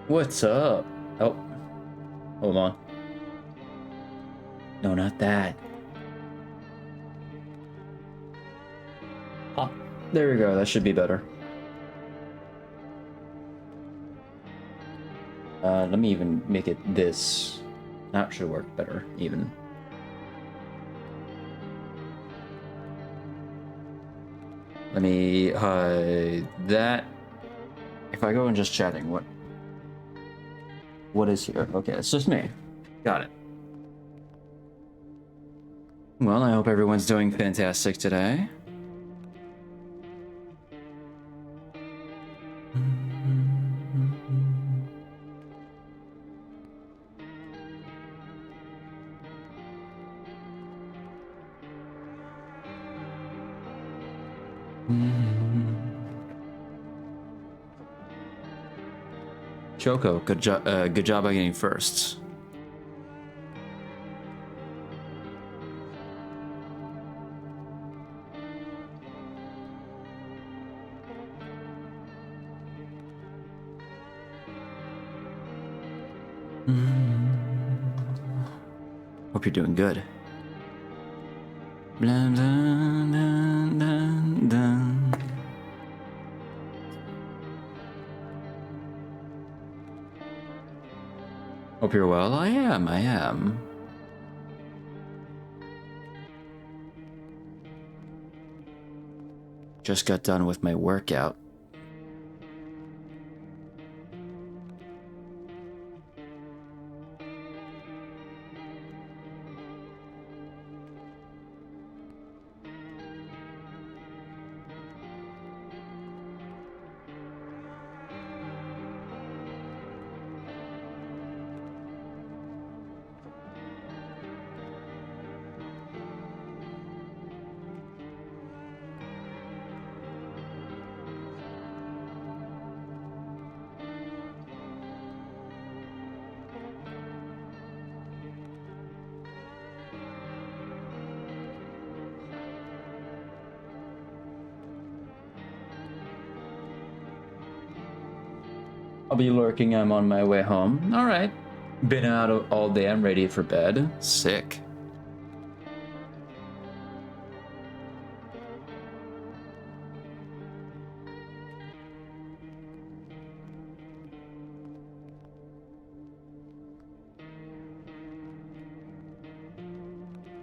What's up? Oh, hold on. No, not that. Ah, there we go. That should be better. Let me even make it this. That should work better, even. Let me hide that. If I go and just chatting, what is here? Okay, it's just me. Got it. Well, I hope everyone's doing fantastic today. Choco, good job by getting firsts. Hope you're doing good. Blah, blah, blah, blah, blah. Hope you're well. I am. Just got done with my workout. I'll be lurking. I'm on my way home. All right. Been out all day. I'm ready for bed. Sick.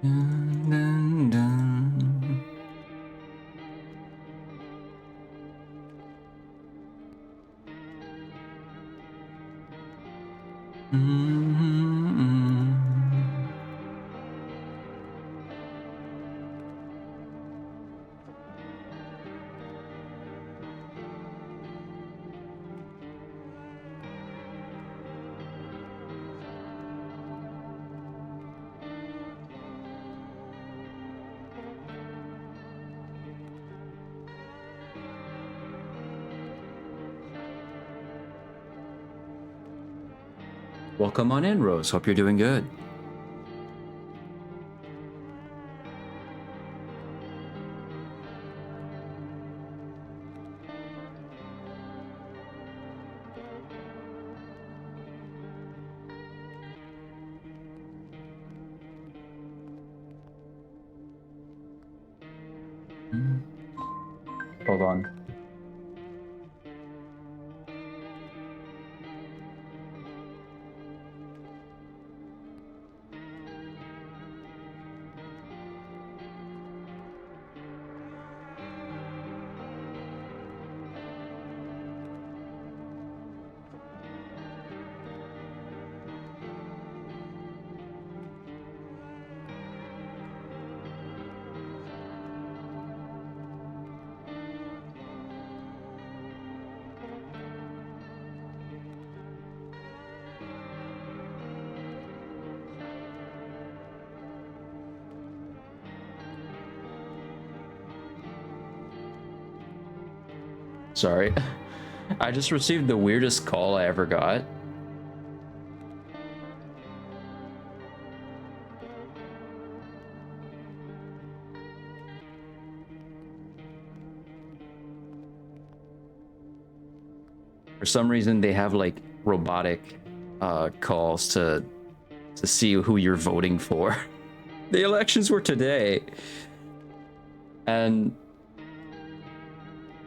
Dun, dun, dun. Welcome on in, Rose. Hope you're doing good. Hold on. Sorry. I just received the weirdest call I ever got. For some reason, they have like robotic calls to see who you're voting for. The elections were today, and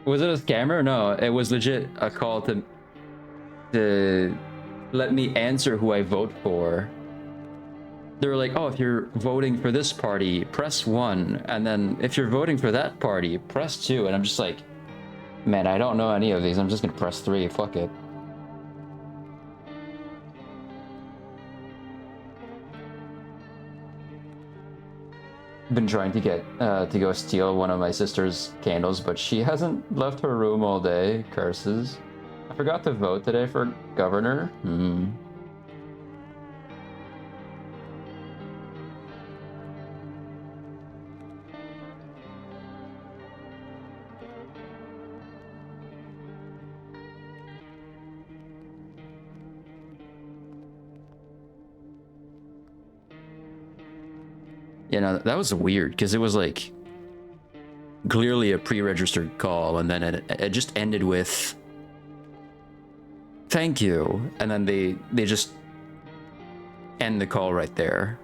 was it a scammer? No, it was legit a call to let me answer who I vote for. They were like, oh, if you're voting for this party, press 1, and then if you're voting for that party, press 2. And I'm just like, man, I don't know any of these. I'm just gonna press 3. Fuck it. Been trying to get to go steal one of my sister's candles, but she hasn't left her room all day. Curses. I forgot to vote today for governor. You know, that was weird because it was like clearly a pre-registered call, and then it just ended with thank you, and then they just end the call right there.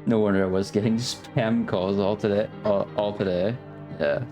No wonder I was getting spam calls all today. All today. Yeah.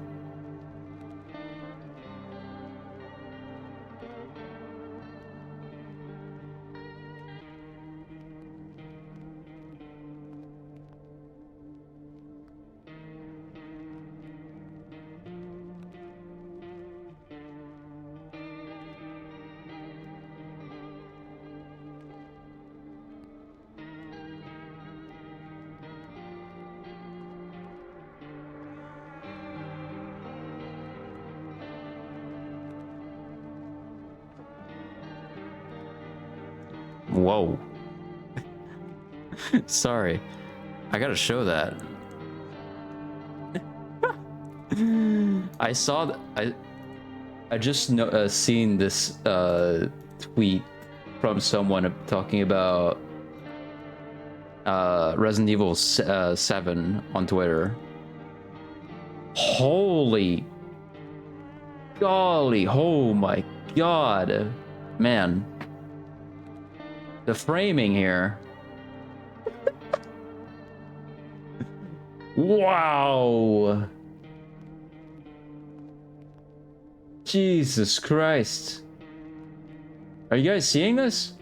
Whoa. Sorry. I gotta show that. I saw I just seen this tweet from someone talking about Resident Evil 7 on Twitter. Holy golly, oh my god, man. The framing here. Wow. Jesus Christ. Are you guys seeing this?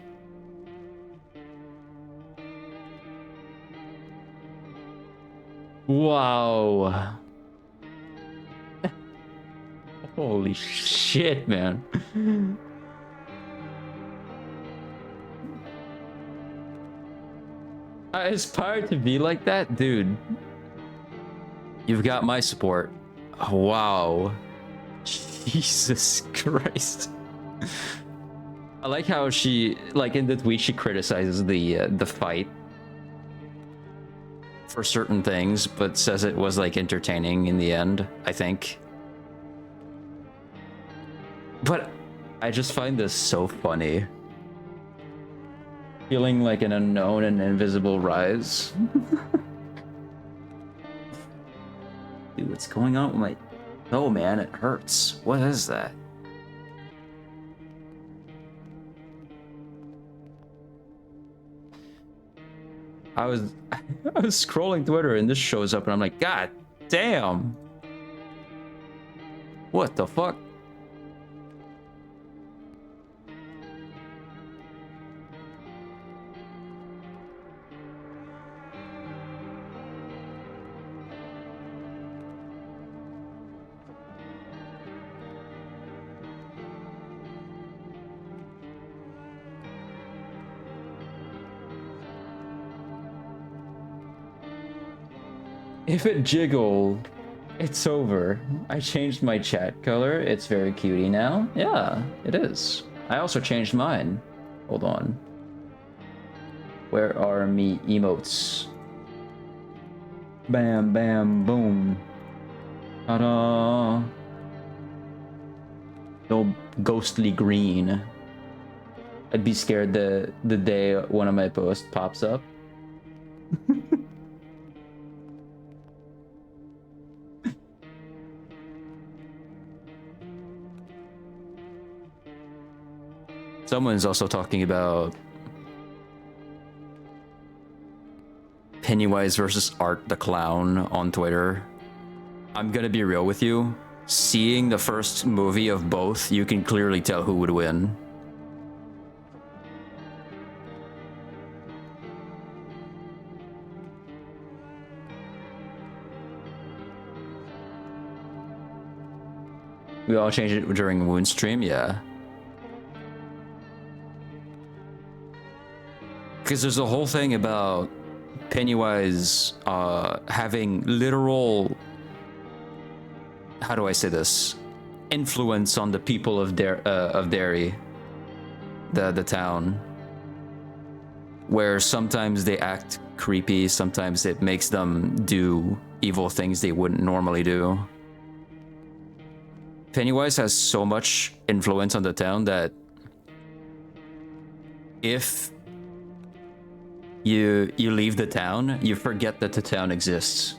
Wow. Holy shit, man. I aspire to be like that, dude. You've got my support. Oh, wow. Jesus Christ. I like how she, like in the tweet, she criticizes the fight for certain things, but says it was like entertaining in the end, I think. But I just find this so funny. Feeling like an unknown and invisible rise. Dude, what's going on with my... Oh man, it hurts. What is that? I was scrolling Twitter and this shows up and I'm like, God damn. What the fuck? If it jiggled, It's over. I changed my chat color. It's very cutie now. Yeah, it is. I also changed mine. Hold on. Where are me emotes? Bam, bam, boom. Ta-da! No ghostly green. I'd be scared the day one of my posts pops up. Someone's also talking about Pennywise versus Art the Clown on Twitter. I'm gonna be real with you. Seeing the first movie of both, you can clearly tell who would win. We all changed it during Wound stream, yeah. Because there's a whole thing about Pennywise having literal, how do I say this, influence on the people of Derry, the town, where sometimes they act creepy, sometimes it makes them do evil things they wouldn't normally do. Pennywise has so much influence on the town that if you leave the town, you forget that the town exists.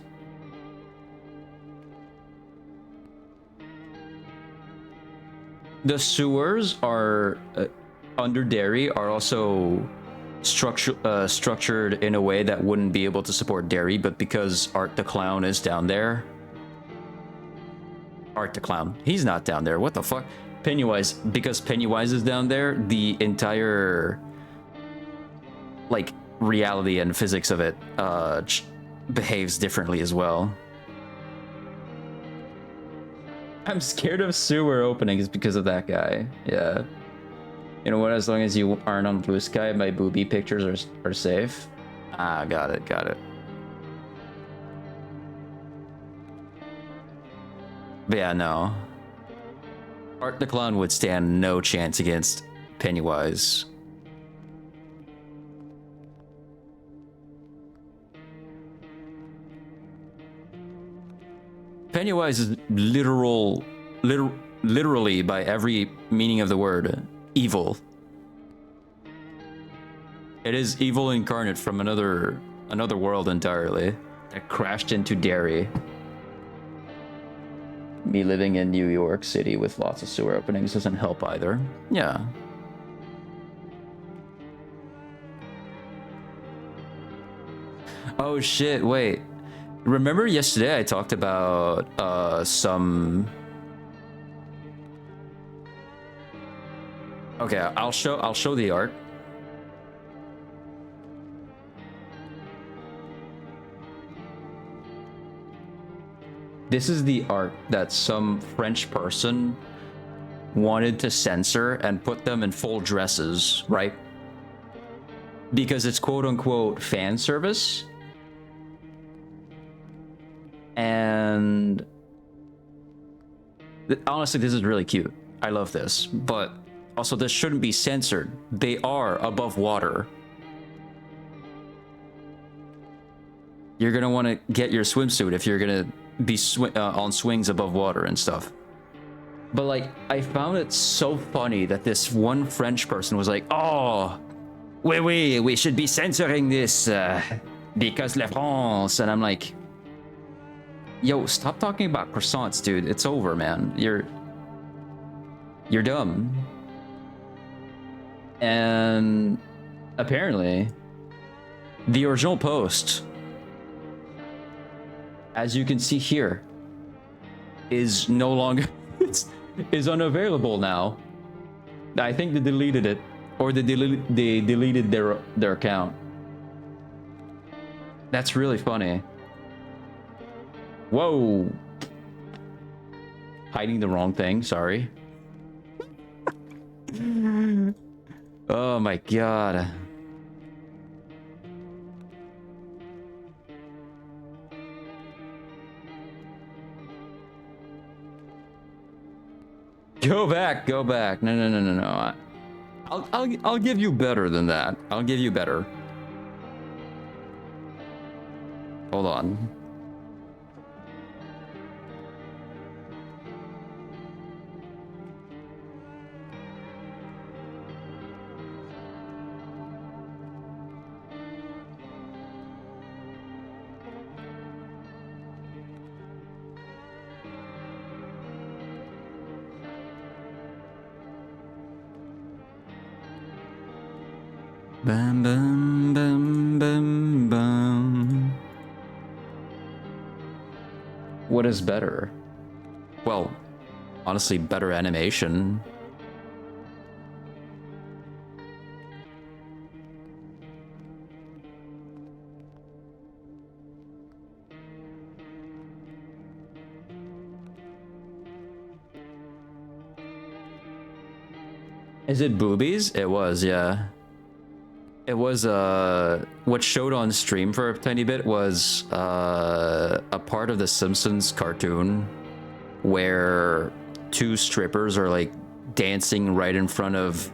The sewers are under Derry are also structured in a way that wouldn't be able to support Derry, but because Art the Clown is down there. Art the Clown, he's not down there. What the fuck? Pennywise, because Pennywise is down there, the entire like reality and physics of it behaves differently as well. I'm scared of sewer openings because of that guy. Yeah. You know what? As long as you aren't on Blue Sky, my booby pictures are safe. Ah, got it, got it. But yeah, no. Art the Clown would stand no chance against Pennywise. Pennywise is literally by every meaning of the word, evil. It is evil incarnate from another world entirely that crashed into Derry. Me living in New York City with lots of sewer openings doesn't help either. Yeah. Oh shit, wait. Remember yesterday I talked about some... Okay, I'll show the art. This is the art that some French person wanted to censor and put them in full dresses, right? Because it's quote unquote fan service. And honestly, this is really cute. I love this, but also this shouldn't be censored. They are above water. You're gonna want to get your swimsuit if you're gonna be on swings above water and stuff. But like, I found it so funny that this one French person was like, "Oh, we should be censoring this because la France," and I'm like, yo, stop talking about croissants, dude. It's over, man. You're dumb. And apparently, the original post, as you can see here, is no longer is unavailable now. I think they deleted it, or they deleted their account. That's really funny. Whoa. Hiding the wrong thing, sorry. Oh my god. Go back, go back. No, no, no, no, no. I'll give you better than that. I'll give you better. Hold on. Bam, bam, bam, bam, bam. What is better? Well, honestly, better animation. Is it boobies? It was, yeah. It was, what showed on stream for a tiny bit was, a part of the Simpsons cartoon where two strippers are, like, dancing right in front of,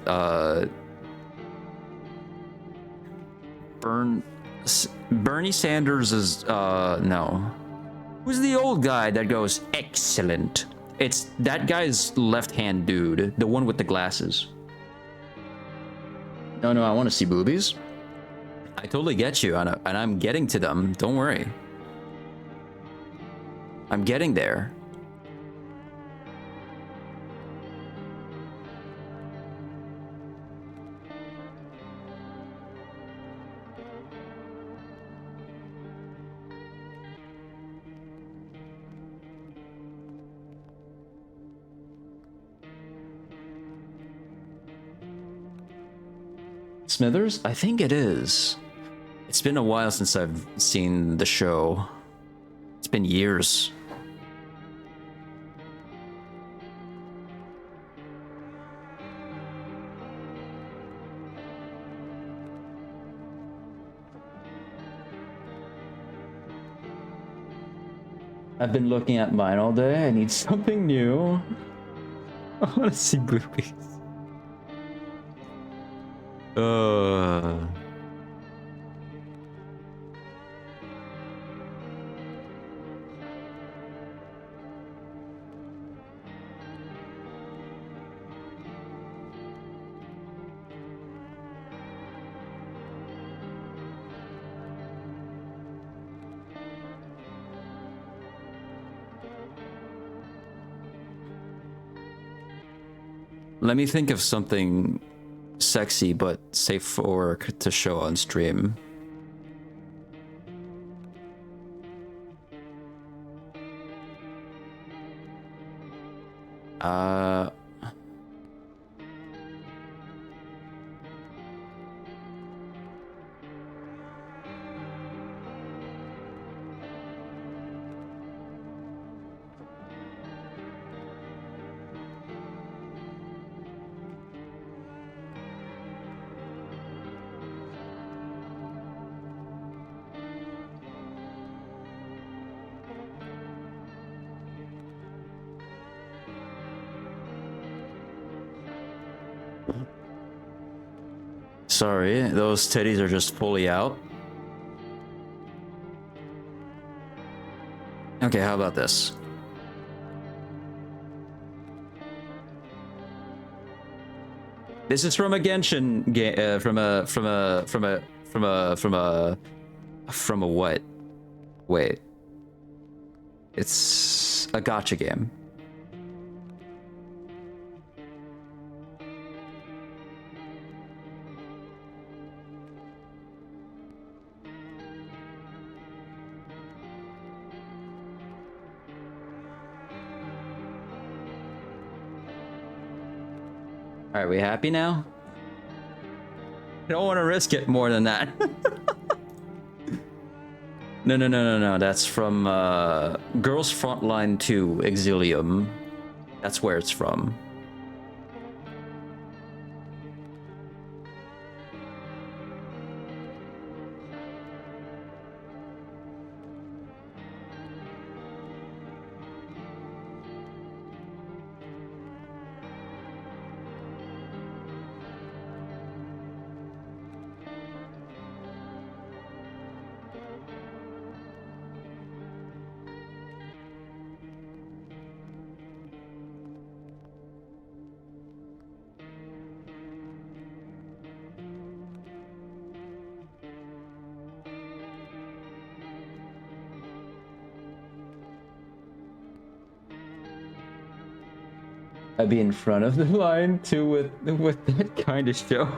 Bernie Sanders is, no. Who's the old guy that goes, excellent? It's that guy's left-hand dude, the one with the glasses. No, no, I want to see boobies. I totally get you, and I'm getting to them. Don't worry. I'm getting there. Smithers? I think it is. It's been a while since I've seen the show. It's been years. I've been looking at mine all day. I need something new. I want to see boobies. Let me think of something sexy but safe for work to show on stream. Sorry, those titties are just fully out. Okay, how about this? This is from a Genshin game, from a what? Wait. It's a gacha game. Are we happy now? I don't want to risk it more than that. No, no, no, no, no. That's from Girls Frontline 2, Exilium. That's where it's from. I'd be in front of the line too with that kind of show.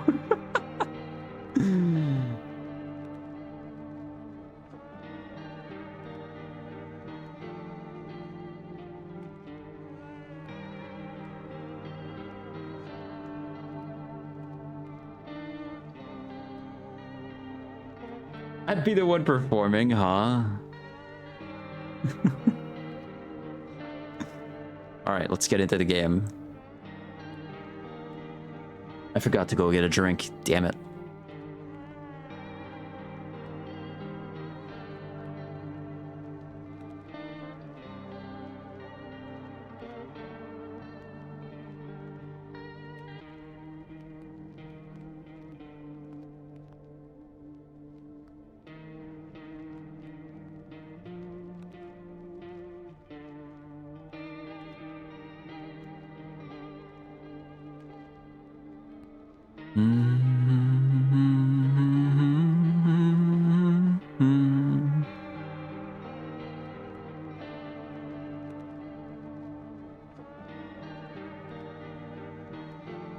I'd be the one performing, huh? Alright, let's get into the game. I forgot to go get a drink, damn it.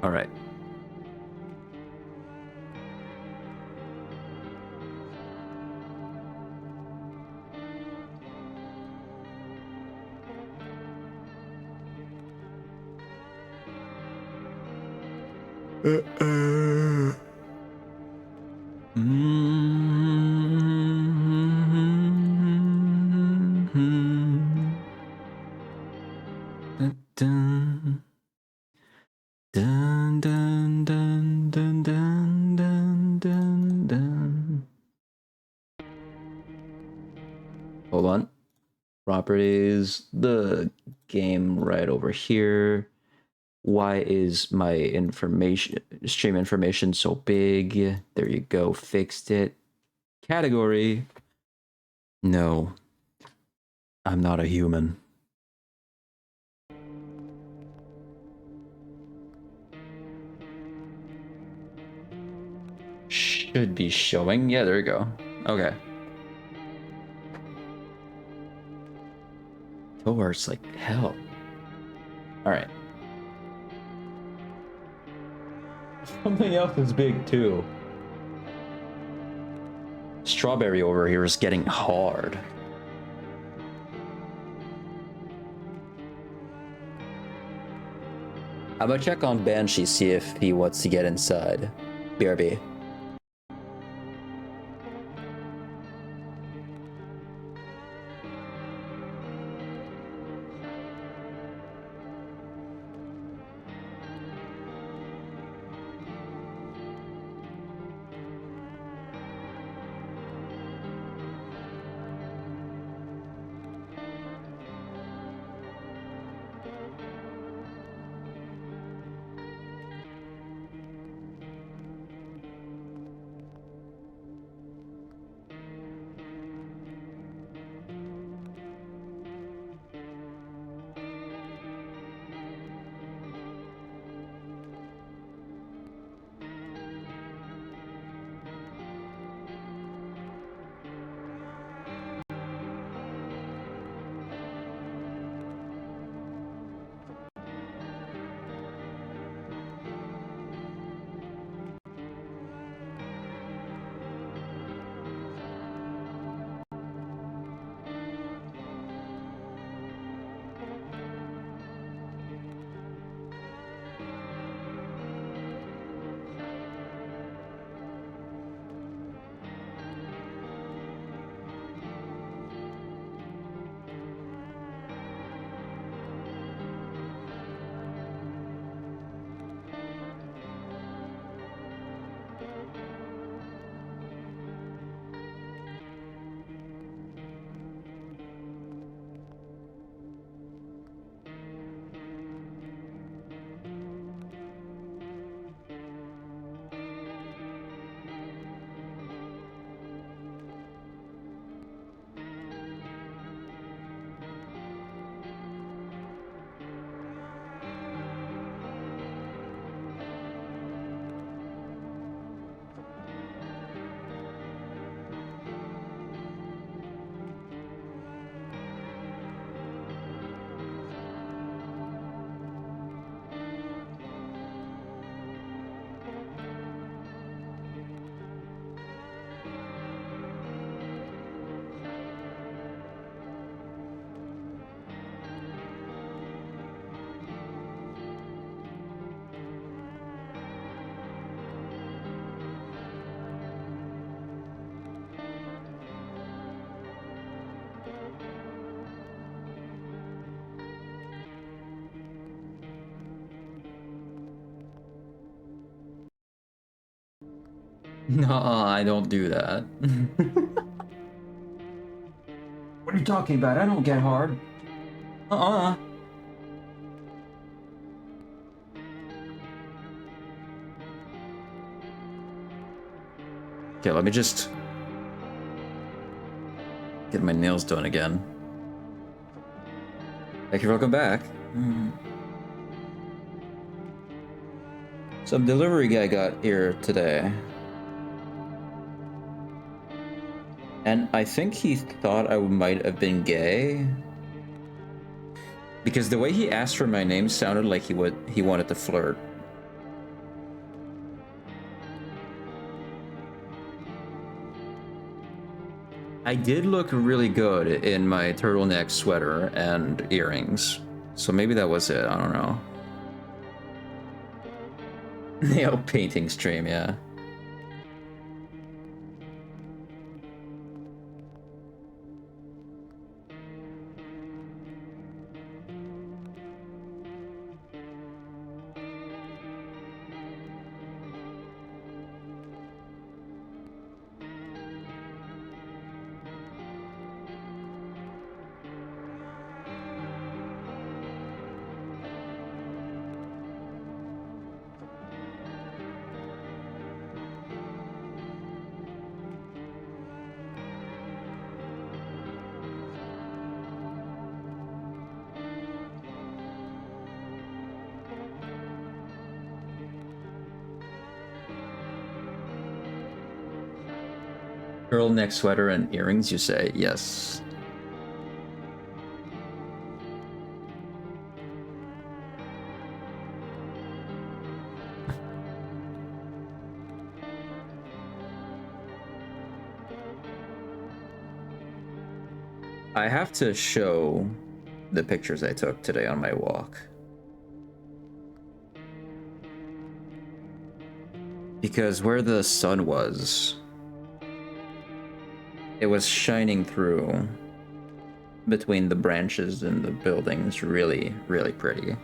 All right. Dun, dun, dun, dun, dun, dun, dun, dun, dun. Hold on. Properties, the game right over here. Why is my stream information so big? There you go, fixed it. Category. No, I'm not a human. Should be showing. Yeah, there you go. Okay. It works like hell. All right. Something else is big too. Strawberry over here is getting hard. I'm gonna check on Banshee, see if he wants to get inside. BRB. No, I don't do that. What are you talking about? I don't get hard. Uh-uh. Okay, let me just get my nails done again. Thank you for welcome back. Some delivery guy got here today. And I think he thought I might have been gay. Because the way he asked for my name sounded like he wanted to flirt. I did look really good in my turtleneck sweater and earrings. So maybe that was it, I don't know. Nail painting stream, yeah. Turtleneck sweater and earrings, you say? Yes. I have to show the pictures I took today on my walk. Because where the sun was, it was shining through between the branches and the buildings. Really, really pretty.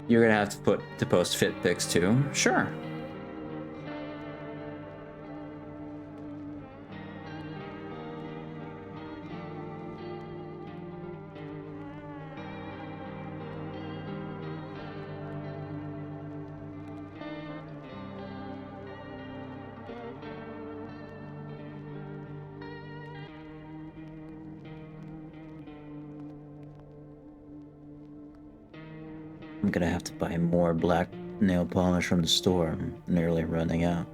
You're gonna have to post fit pics too? Sure. I'm gonna have to buy more black nail polish from the store. I'm nearly running out.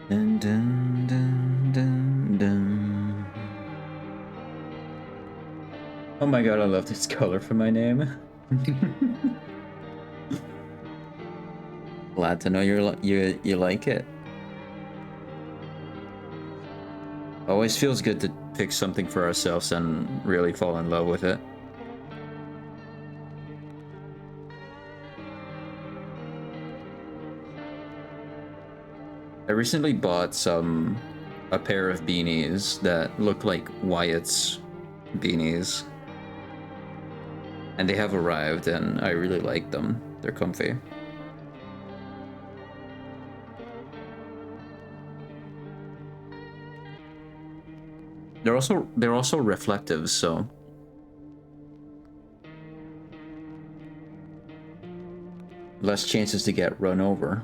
Dun, dun, dun, dun, dun. Oh my god, I love this color for my name. Glad to know you like it. Always feels good to pick something for ourselves and really fall in love with it. I recently bought a pair of beanies that look like Wyatt's beanies. And they have arrived and I really like them. They're comfy. They're also reflective, so less chances to get run over.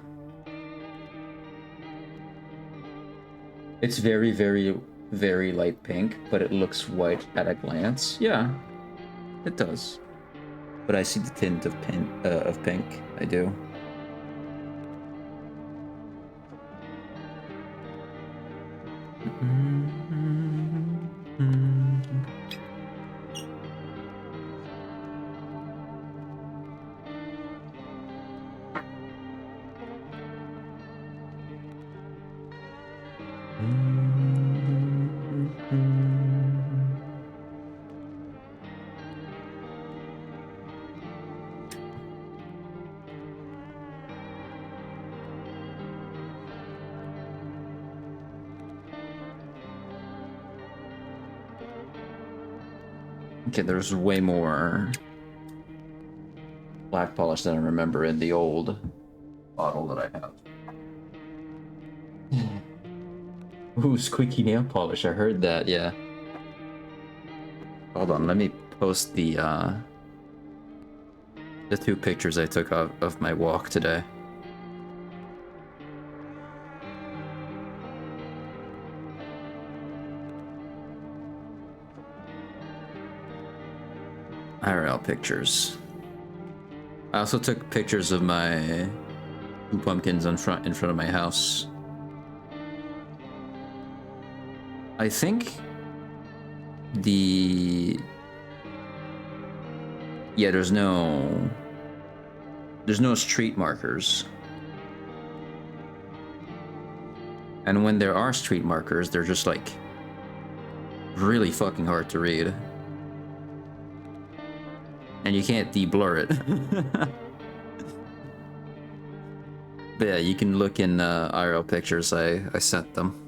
It's very, very, very light pink, but it looks white at a glance. Yeah, it does. But I see the tint of pink. I do. Okay, there's way more black polish than I remember in the old bottle that I have. Ooh, squeaky nail polish. I heard that, yeah. Hold on, let me post the 2 pictures I took of my walk today. IRL pictures. I also took pictures of my 2 pumpkins in front of my house. I think there's no street markers. And when there are street markers, they're just like really fucking hard to read. And you can't de-blur it. But yeah, you can look in IRL pictures. I sent them.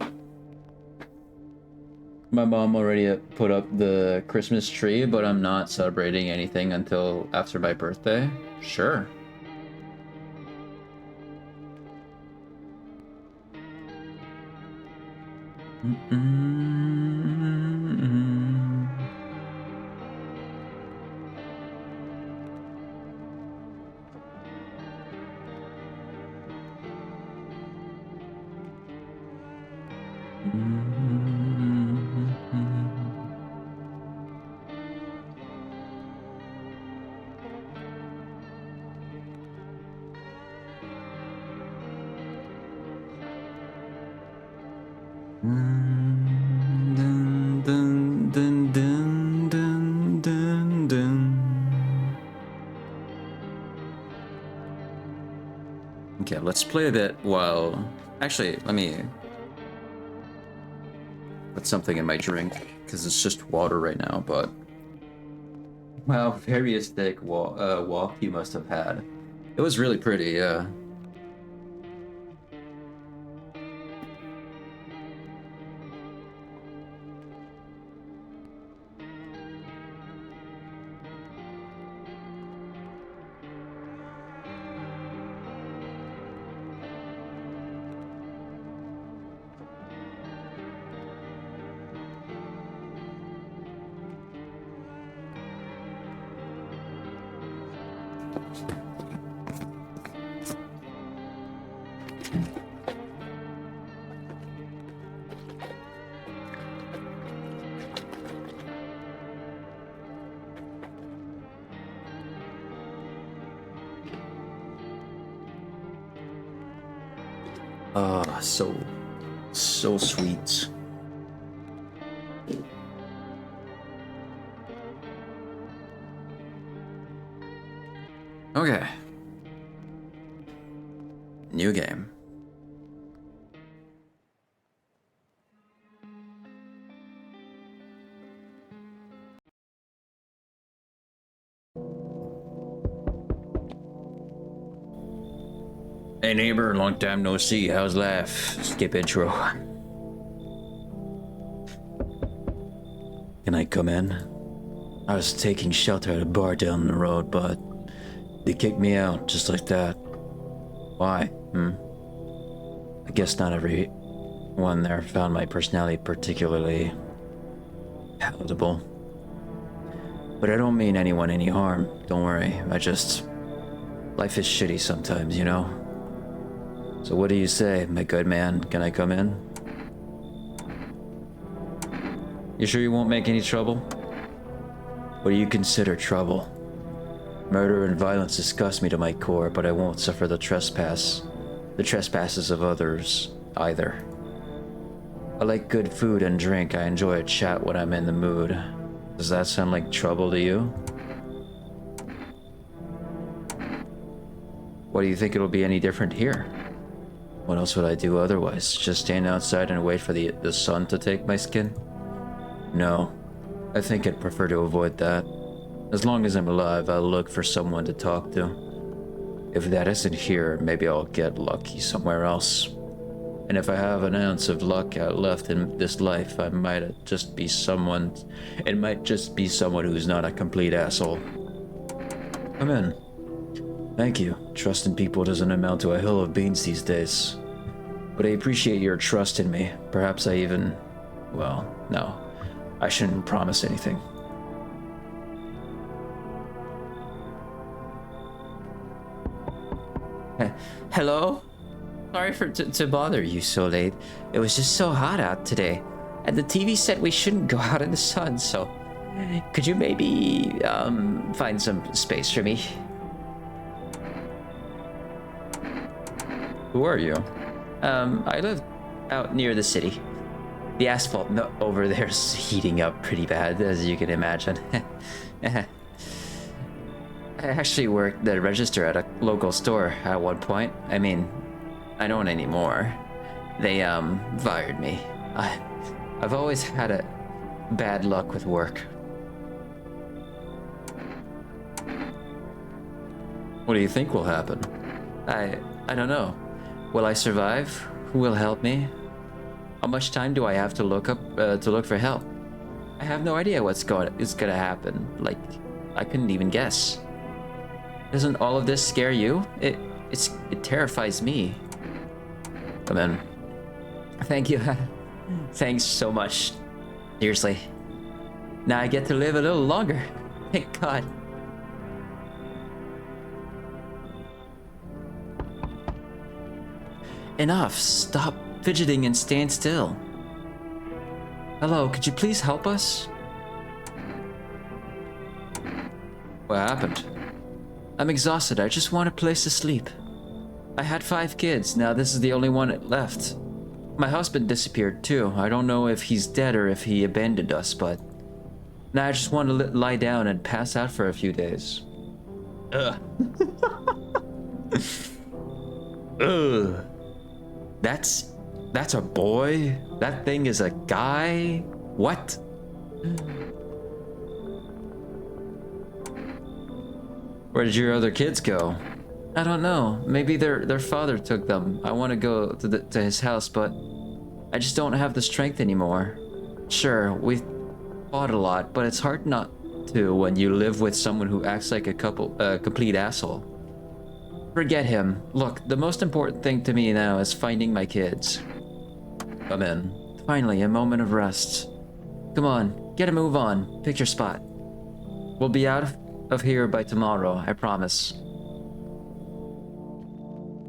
My mom already put up the Christmas tree, but I'm not celebrating anything until after my birthday. Sure. Okay, let's play a bit while... Actually, let me put something in my drink, because it's just water right now, but... Wow, very aesthetic walk you must have had. It was really pretty, yeah. So sweet. Okay. New game. Hey neighbor, long time no see. How's life? Skip intro. Can I come in? I was taking shelter at a bar down the road, but they kicked me out just like that. Why? I guess not everyone there found my personality particularly palatable. But I don't mean anyone any harm. Don't worry. Life is shitty sometimes, you know? So what do you say, my good man? Can I come in? You sure you won't make any trouble? What do you consider trouble? Murder and violence disgust me to my core, but I won't suffer the trespasses of others either. I like good food and drink. I enjoy a chat when I'm in the mood. Does that sound like trouble to you? What do you think it'll be any different here? What else would I do otherwise? Just stand outside and wait for the sun to take my skin? No, I think I'd prefer to avoid that. As long as I'm alive, I'll look for someone to talk to. If that isn't here, maybe I'll get lucky somewhere else. And if I have an ounce of luck left in this life, it might just be someone who's not a complete asshole. Come in. Thank you. Trusting people doesn't amount to a hill of beans these days. But I appreciate your trust in me. Perhaps I even... Well, no. I shouldn't promise anything. Hello? Sorry to bother you so late. It was just so hot out today. And the TV said we shouldn't go out in the sun, so... Could you maybe, find some space for me? Who are you? I live out near the city. The asphalt over there's heating up pretty bad, as you can imagine. I actually worked the register at a local store at one point. I mean, I don't anymore. They, fired me. I've always had a bad luck with work. What do you think will happen? I don't know. Will I survive? Who will help me? How much time do I have to look for help? I have no idea what's gonna happen. Like, I couldn't even guess. Doesn't all of this scare you? It terrifies me. Come in. Thank you. Thanks so much. Seriously. Now I get to live a little longer. Thank God. Enough. Stop fidgeting and stand still. Hello, could you please help us? What happened? I'm exhausted. I just want a place to sleep. I had 5 kids. Now this is the only one left. My husband disappeared too. I don't know if he's dead or if he abandoned us, but... Now I just want to lie down and pass out for a few days. Ugh. Ugh. That's a boy? That thing is a guy? What? Where did your other kids go? I don't know. Maybe their father took them. I want to go to his house, but I just don't have the strength anymore. Sure, we've fought a lot, but it's hard not to when you live with someone who acts like a complete asshole. Forget him. Look, the most important thing to me now is finding my kids. Come in. Finally, a moment of rest. Come on, get a move on. Pick your spot. We'll be out of here by tomorrow, I promise.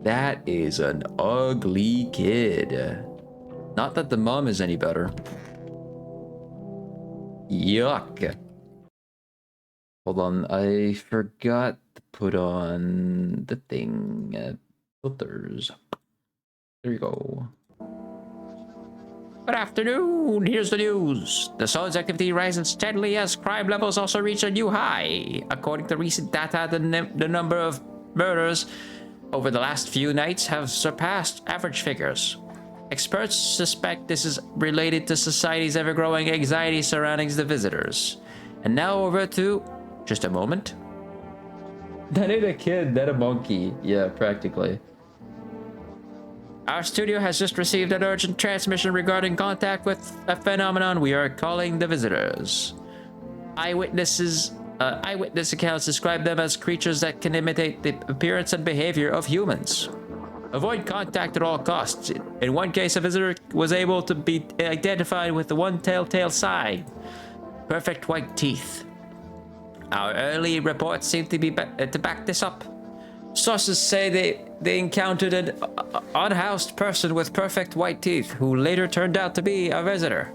That is an ugly kid. Not that the mom is any better. Yuck. Hold on, I forgot to put on the thing. Filters. There you go. Good afternoon. Here's the news. The Sun's activity rises steadily as crime levels also reach a new high. According to recent data, the number of murders over the last few nights have surpassed average figures. Experts suspect this is related to society's ever-growing anxiety surrounding the visitors. And now over to... Just a moment. That ain't a kid, that a monkey. Yeah, practically. Our studio has just received an urgent transmission regarding contact with a phenomenon we are calling the visitors. Eyewitness accounts describe them as creatures that can imitate the appearance and behavior of humans. Avoid contact at all costs. In one case, a visitor was able to be identified with the one telltale sign: perfect white teeth. Our early reports seem to be to back this up. Sources say they encountered an unhoused person with perfect white teeth who later turned out to be a visitor.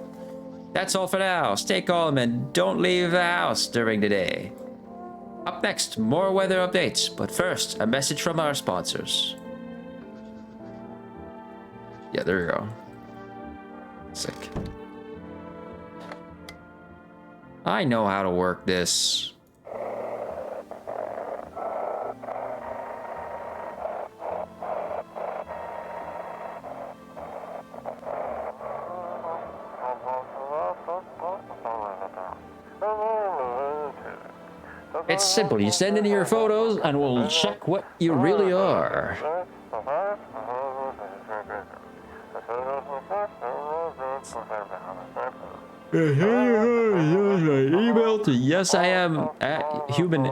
That's all for now. Stay calm and don't leave the house during the day. Up next, more weather updates, but first, a message from our sponsors. Yeah, there you go. Sick. I know how to work this. It's simple. You send in your photos and we'll check what you really are. Email to yes I am at human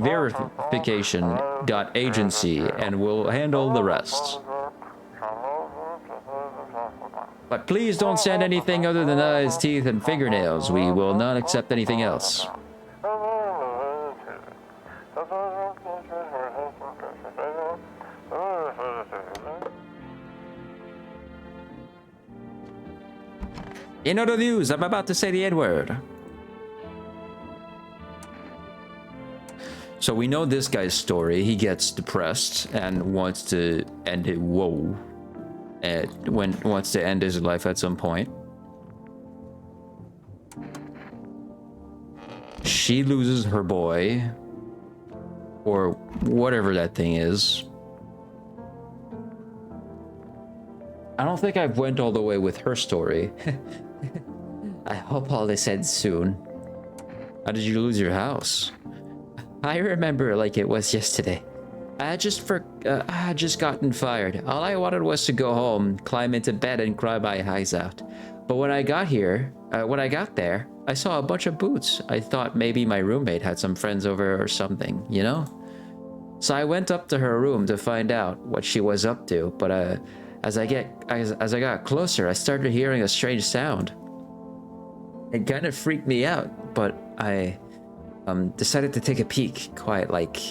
verification dot agency, and we'll handle the rest. But please don't send anything other than eyes, teeth, and fingernails. We will not accept anything else. In other news, I'm about to say the N-word. So we know this guy's story. He gets depressed and wants to end it. Whoa. And wants to end his life at some point. She loses her boy, or whatever that thing is. I don't think I've went all the way with her story. I hope all this ends soon. How did you lose your house? I remember like it was yesterday. I had just gotten fired. All I wanted was to go home, climb into bed, and cry my eyes out. But when I got there, I saw a bunch of boots. I thought maybe my roommate had some friends over or something, you know? So I went up to her room to find out what she was up to. But as I got closer, I started hearing a strange sound. It kind of freaked me out, but I decided to take a peek,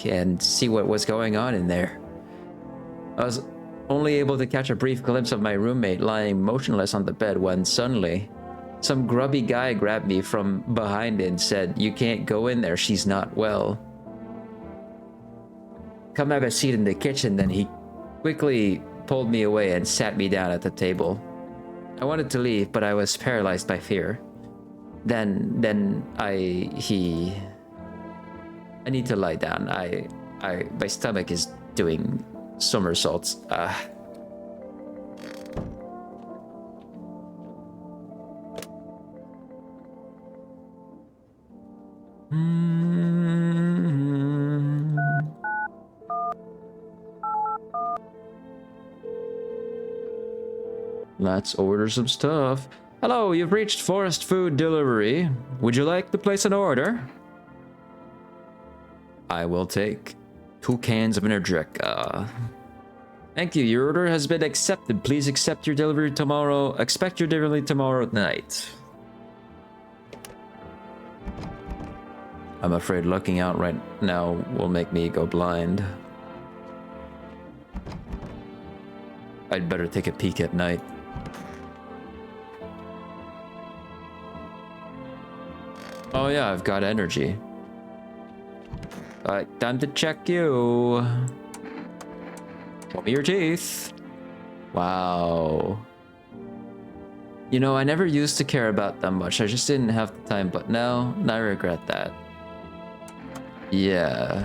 and see what was going on in there. I was only able to catch a brief glimpse of my roommate lying motionless on the bed when suddenly, some grubby guy grabbed me from behind and said, "You can't go in there, she's not well. Come have a seat in the kitchen." Then he quickly pulled me away and sat me down at the table. I wanted to leave, but I was paralyzed by fear. Then I need to lie down. My stomach is doing somersaults. Let's order some stuff. Hello, you've reached Forest Food Delivery. Would you like to place an order? I will take 2 cans of Energica. Thank you, your order has been accepted. Please expect your delivery tomorrow. Expect your delivery tomorrow night. I'm afraid looking out right now will make me go blind. I'd better take a peek at night. Oh yeah, I've got energy. Alright, time to check you. Show me your teeth. Wow. You know, I never used to care about them much. I just didn't have the time, but now I regret that. Yeah.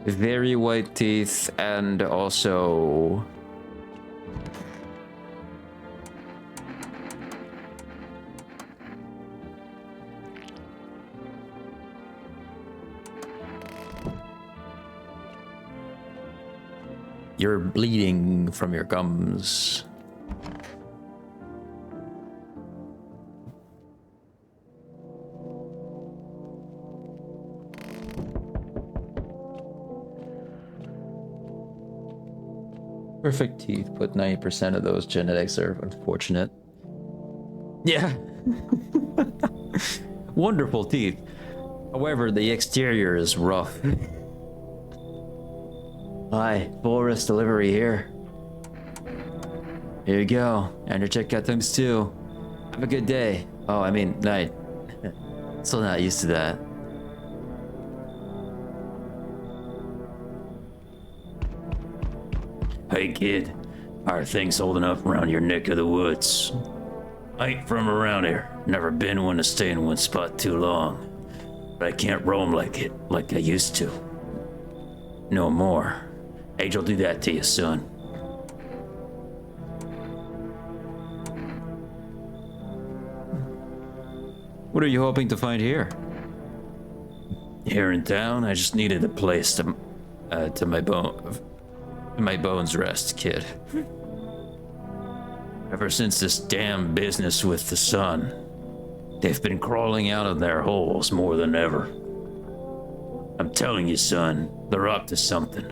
Very white teeth, and also... You're bleeding from your gums. Perfect teeth, but 90% of those genetics are unfortunate. Yeah. Wonderful teeth. However, the exterior is rough. Hi, Forest Delivery here. Here you go. And your check items too. Have a good day. Oh, I mean, night. Still not used to that. Hey kid, how are things holding up around your neck of the woods? I ain't from around here. Never been one to stay in one spot too long. But I can't roam like I used to. No more. Age will do that to you, son. What are you hoping to find here? Here in town, I just needed a place to my bones rest, kid. Ever since this damn business with the sun, they've been crawling out of their holes more than ever. I'm telling you, son, they're up to something,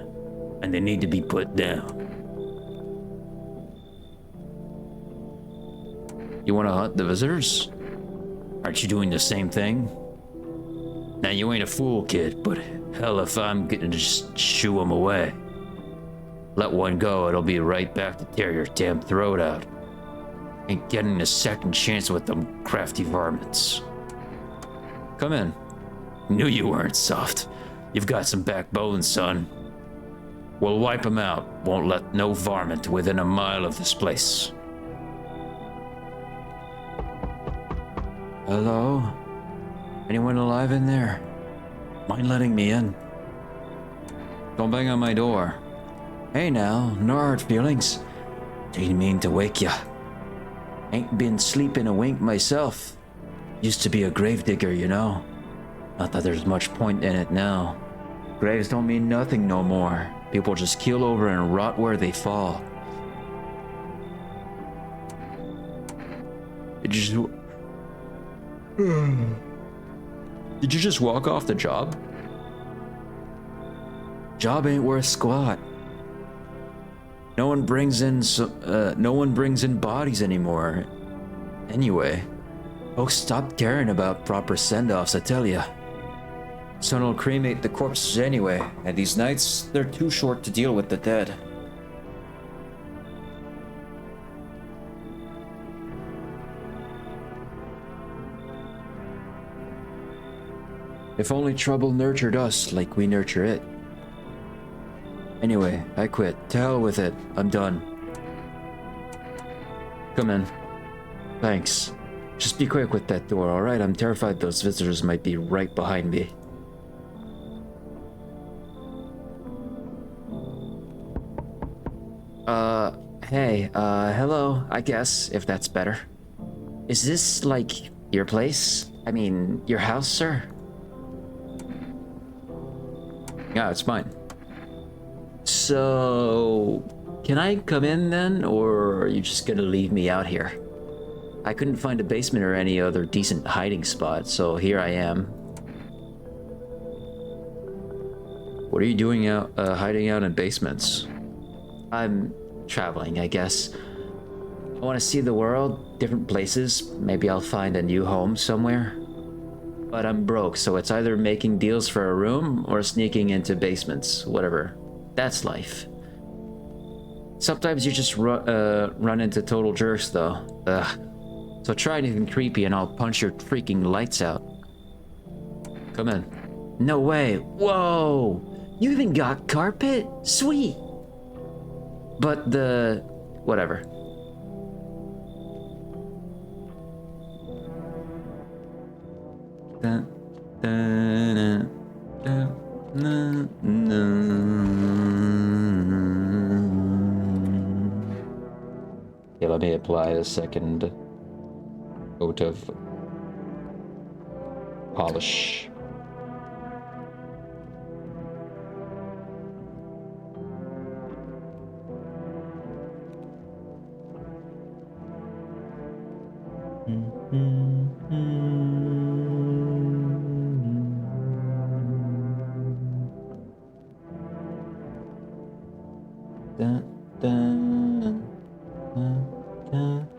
and they need to be put down. You want to hunt the visitors? Aren't you doing the same thing? Now, you ain't a fool, kid, but hell if I'm gonna just shoo them away. Let one go, it'll be right back to tear your damn throat out. Ain't getting a second chance with them crafty varmints. Come in. Knew you weren't soft. You've got some backbone, son. We'll wipe 'em out. Won't let no varmint within a mile of this place. Hello? Anyone alive in there? Mind letting me in? Don't bang on my door. Hey now, no hard feelings. Didn't mean to wake ya. Ain't been sleeping a wink myself. Used to be a gravedigger, you know. Not that there's much point in it now. Graves don't mean nothing no more. People just keel over and rot where they fall. Did you just walk off the job? Job ain't worth squat. No one brings in bodies anymore. Anyway, folks stopped caring about proper send-offs, I tell ya. Son will cremate the corpses anyway, and these nights, they're too short to deal with the dead. If only trouble nurtured us like we nurture it. Anyway, I quit. To hell with it. I'm done. Come in. Thanks. Just be quick with that door, alright? I'm terrified those visitors might be right behind me. Hey, hello, I guess, if that's better. Is this, like, your place? I mean, your house, sir? Yeah, it's mine. So, can I come in then, or are you just gonna leave me out here? I couldn't find a basement or any other decent hiding spot, so here I am. What are you doing out, hiding out in basements? I'm traveling, I guess. I want to see the world, different places. Maybe I'll find a new home somewhere. But I'm broke, so it's either making deals for a room or sneaking into basements, whatever. That's life. Sometimes you just run into total jerks, though. Ugh. So try anything creepy and I'll punch your freaking lights out. Come in. No way. Whoa! You even got carpet? Sweet! But the... whatever. Dun, dun, dun, dun, dun. Yeah, let me apply a second coat of polish. Dun, dun, dun, dun, dun.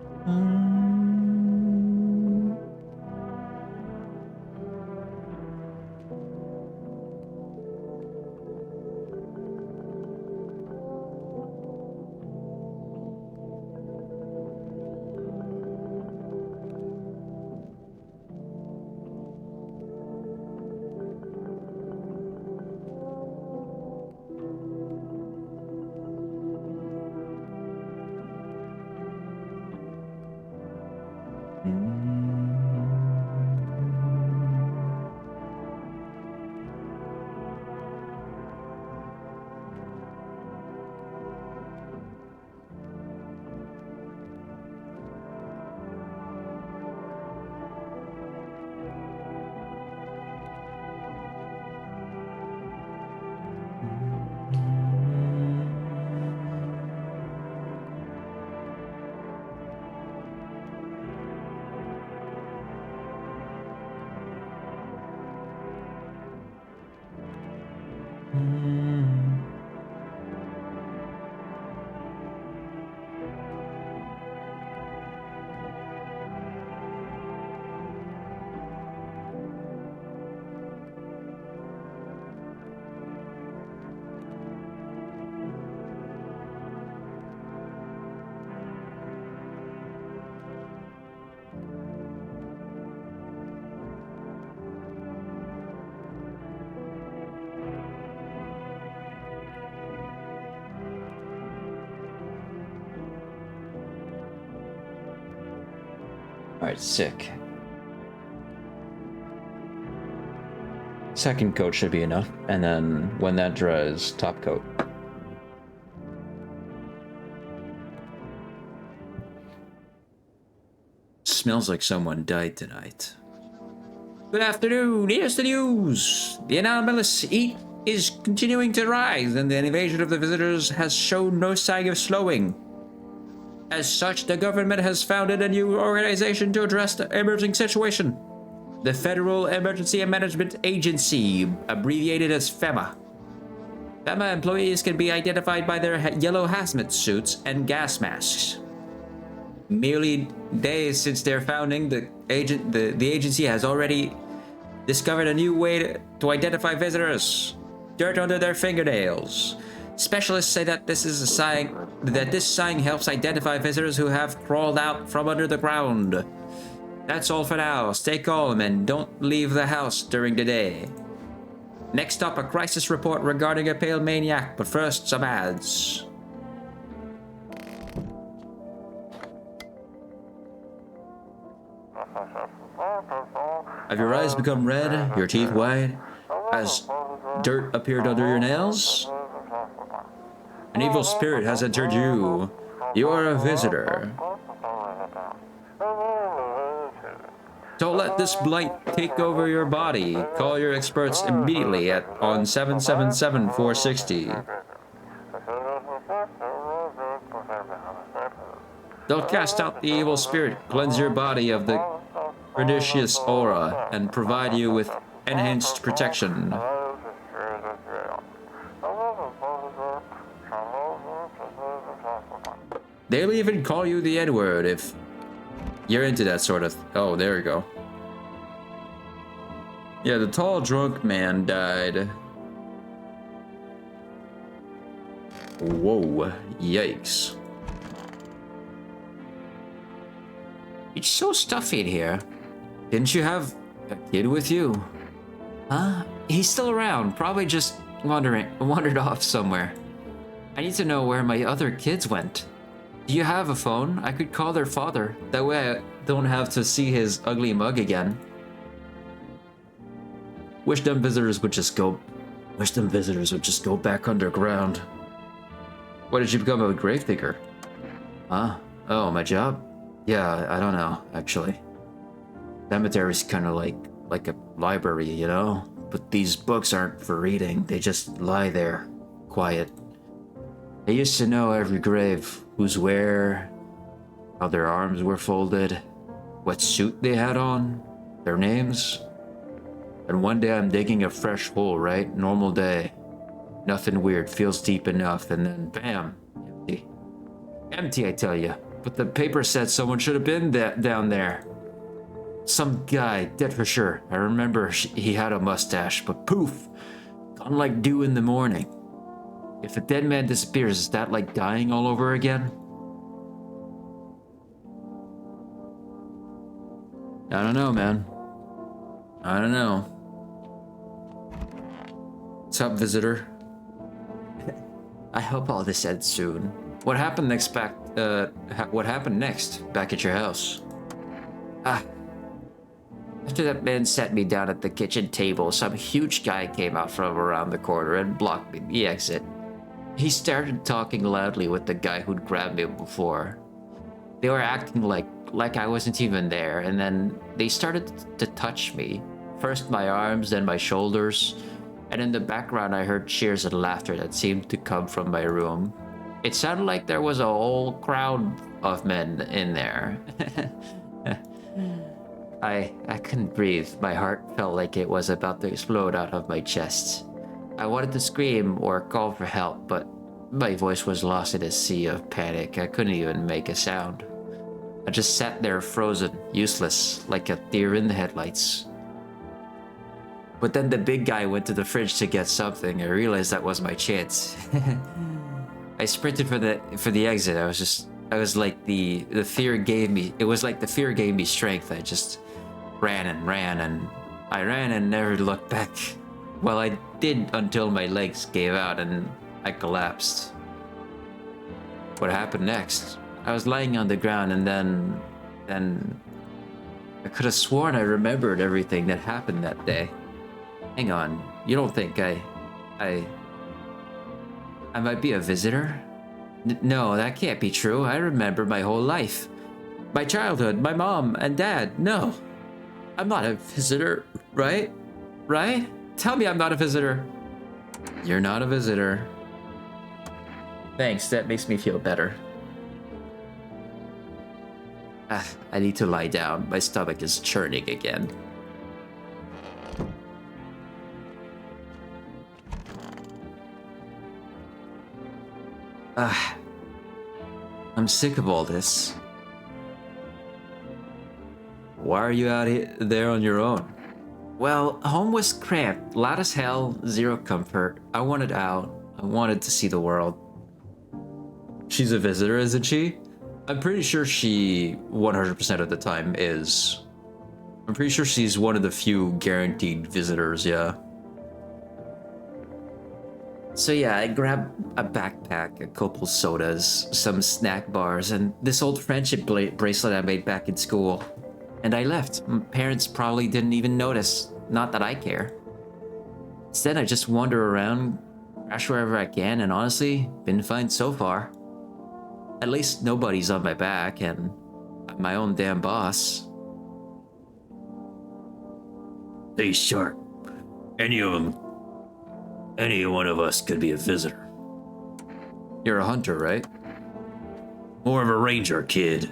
Alright, sick. Second coat should be enough, and then when that dries, top coat. Smells like someone died tonight. Good afternoon, here's the news. The anomalous heat is continuing to rise, and the invasion of the visitors has shown no sign of slowing. As such, the government has founded a new organization to address the emerging situation. The Federal Emergency Management Agency, abbreviated as FEMA. FEMA employees can be identified by their yellow hazmat suits and gas masks. Merely days since their founding, the agency has already discovered a new way to identify visitors. Dirt under their fingernails. Specialists say that this sign helps identify visitors who have crawled out from under the ground. That's all for now. Stay calm and don't leave the house during the day. Next up, a crisis report regarding a pale maniac, but first, some ads. Have your eyes become red, your teeth white? Has dirt appeared under your nails? An evil spirit has entered you. You are a visitor. Don't let this blight take over your body. Call your experts immediately on 777-460. They'll cast out the evil spirit, cleanse your body of the pernicious aura, and provide you with enhanced protection. They'll even call you the N-word if you're into that sort of... Oh, there we go. Yeah, the tall drunk man died. Whoa, yikes. It's so stuffy in here. Didn't you have a kid with you? Huh? He's still around, probably just wandered off somewhere. I need to know where my other kids went. Do you have a phone? I could call their father. That way I don't have to see his ugly mug again. Wish them visitors would just go back underground. Why did you become a gravedigger? Huh? Oh, my job? Yeah, I don't know, actually. Cemetery's kind of like a library, you know? But these books aren't for reading. They just lie there, quiet. I used to know every grave, who's where, how their arms were folded, what suit they had on, their names. And one day I'm digging a fresh hole, right? Normal day. Nothing weird, feels deep enough, and then bam, empty. Empty, I tell you. But the paper said someone should have been down there. Some guy, dead for sure. I remember he had a mustache, but poof, gone like dew in the morning. If a dead man disappears, is that like dying all over again? I don't know, man. I don't know. What's up, visitor? I hope all this ends soon. What happened next back at your house? After that man sat me down at the kitchen table, some huge guy came out from around the corner and blocked me the exit. He started talking loudly with the guy who'd grabbed me before. They were acting like I wasn't even there, and then they started to touch me. First my arms, then my shoulders, and in the background I heard cheers and laughter that seemed to come from my room. It sounded like there was a whole crowd of men in there. I couldn't breathe. My heart felt like it was about to explode out of my chest. I wanted to scream or call for help, but my voice was lost in a sea of panic. I couldn't even make a sound. I just sat there frozen, useless, like a deer in the headlights. But then the big guy went to the fridge to get something. I realized that was my chance. I sprinted for the exit. I was like the fear gave me. It was like the fear gave me strength. I just ran and never looked back. Well, I did until my legs gave out and I collapsed. What happened next? I was lying on the ground and then I could have sworn I remembered everything that happened that day. Hang on, you don't think I might be a visitor? No, that can't be true. I remember my whole life. My childhood, my mom and dad. No, I'm not a visitor, right? Right? Tell me I'm not a visitor. You're not a visitor. Thanks, that makes me feel better. I need to lie down. My stomach is churning again. I'm sick of all this. Why are you out there on your own? Well, home was cramped, loud as hell, zero comfort. I wanted out. I wanted to see the world. She's a visitor, isn't she? I'm pretty sure she 100% of the time is. I'm pretty sure she's one of the few guaranteed visitors, yeah. So yeah, I grabbed a backpack, a couple sodas, some snack bars, and this old friendship bracelet I made back in school. And I left. My parents probably didn't even notice. Not that I care. Instead, I just wander around, crash wherever I can, and honestly, been fine so far. At least nobody's on my back, and I'm my own damn boss. Stay sharp. Any one of us could be a visitor. You're a hunter, right? More of a ranger, kid.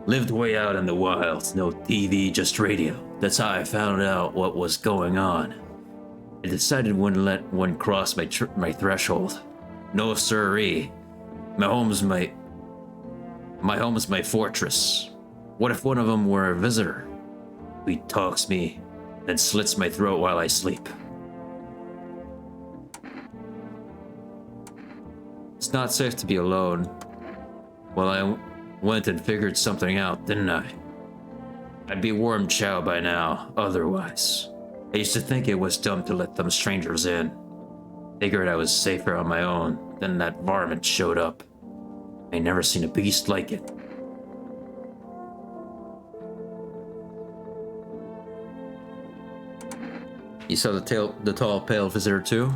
Lived way out in the wilds, no TV, just radio. That's how I found out what was going on. I decided wouldn't let one cross my threshold. No siree. My home's my fortress. What if one of them were a visitor? He talks me, then slits my throat while I sleep. It's not safe to be alone. Well, I went and figured something out, didn't I? I'd be worm chow by now, otherwise. I used to think it was dumb to let them strangers in. Figured I was safer on my own, then that varmint showed up. I never seen a beast like it. You saw the tall, pale visitor too?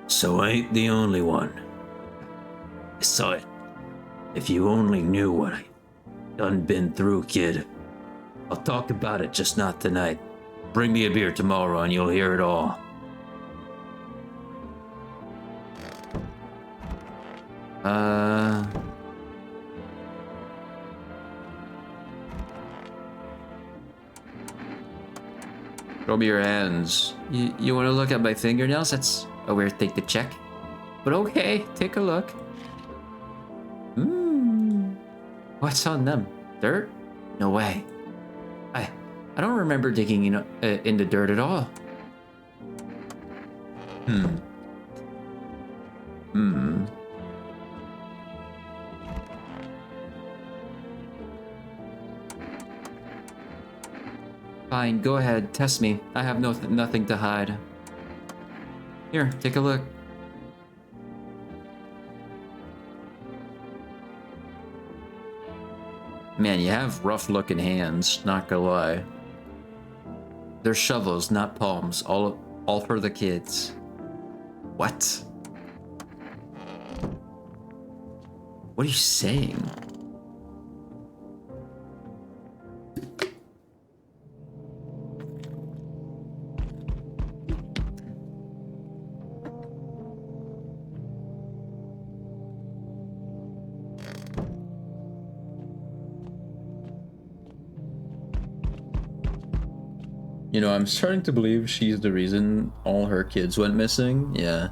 So I ain't the only one. I saw it. If you only knew what I done been through, kid. I'll talk about it, just not tonight. Bring me a beer tomorrow and you'll hear it all. Show me your hands. You want to look at my fingernails? That's a weird thing to check. But okay, take a look. What's on them? Dirt? No way. I don't remember digging in the dirt at all. Fine, go ahead, test me. I have nothing to hide. Here, take a look. Man, you have rough-looking hands, not gonna lie. They're shovels, not palms. All for the kids. What? What are you saying? You know, I'm starting to believe she's the reason all her kids went missing. Yeah.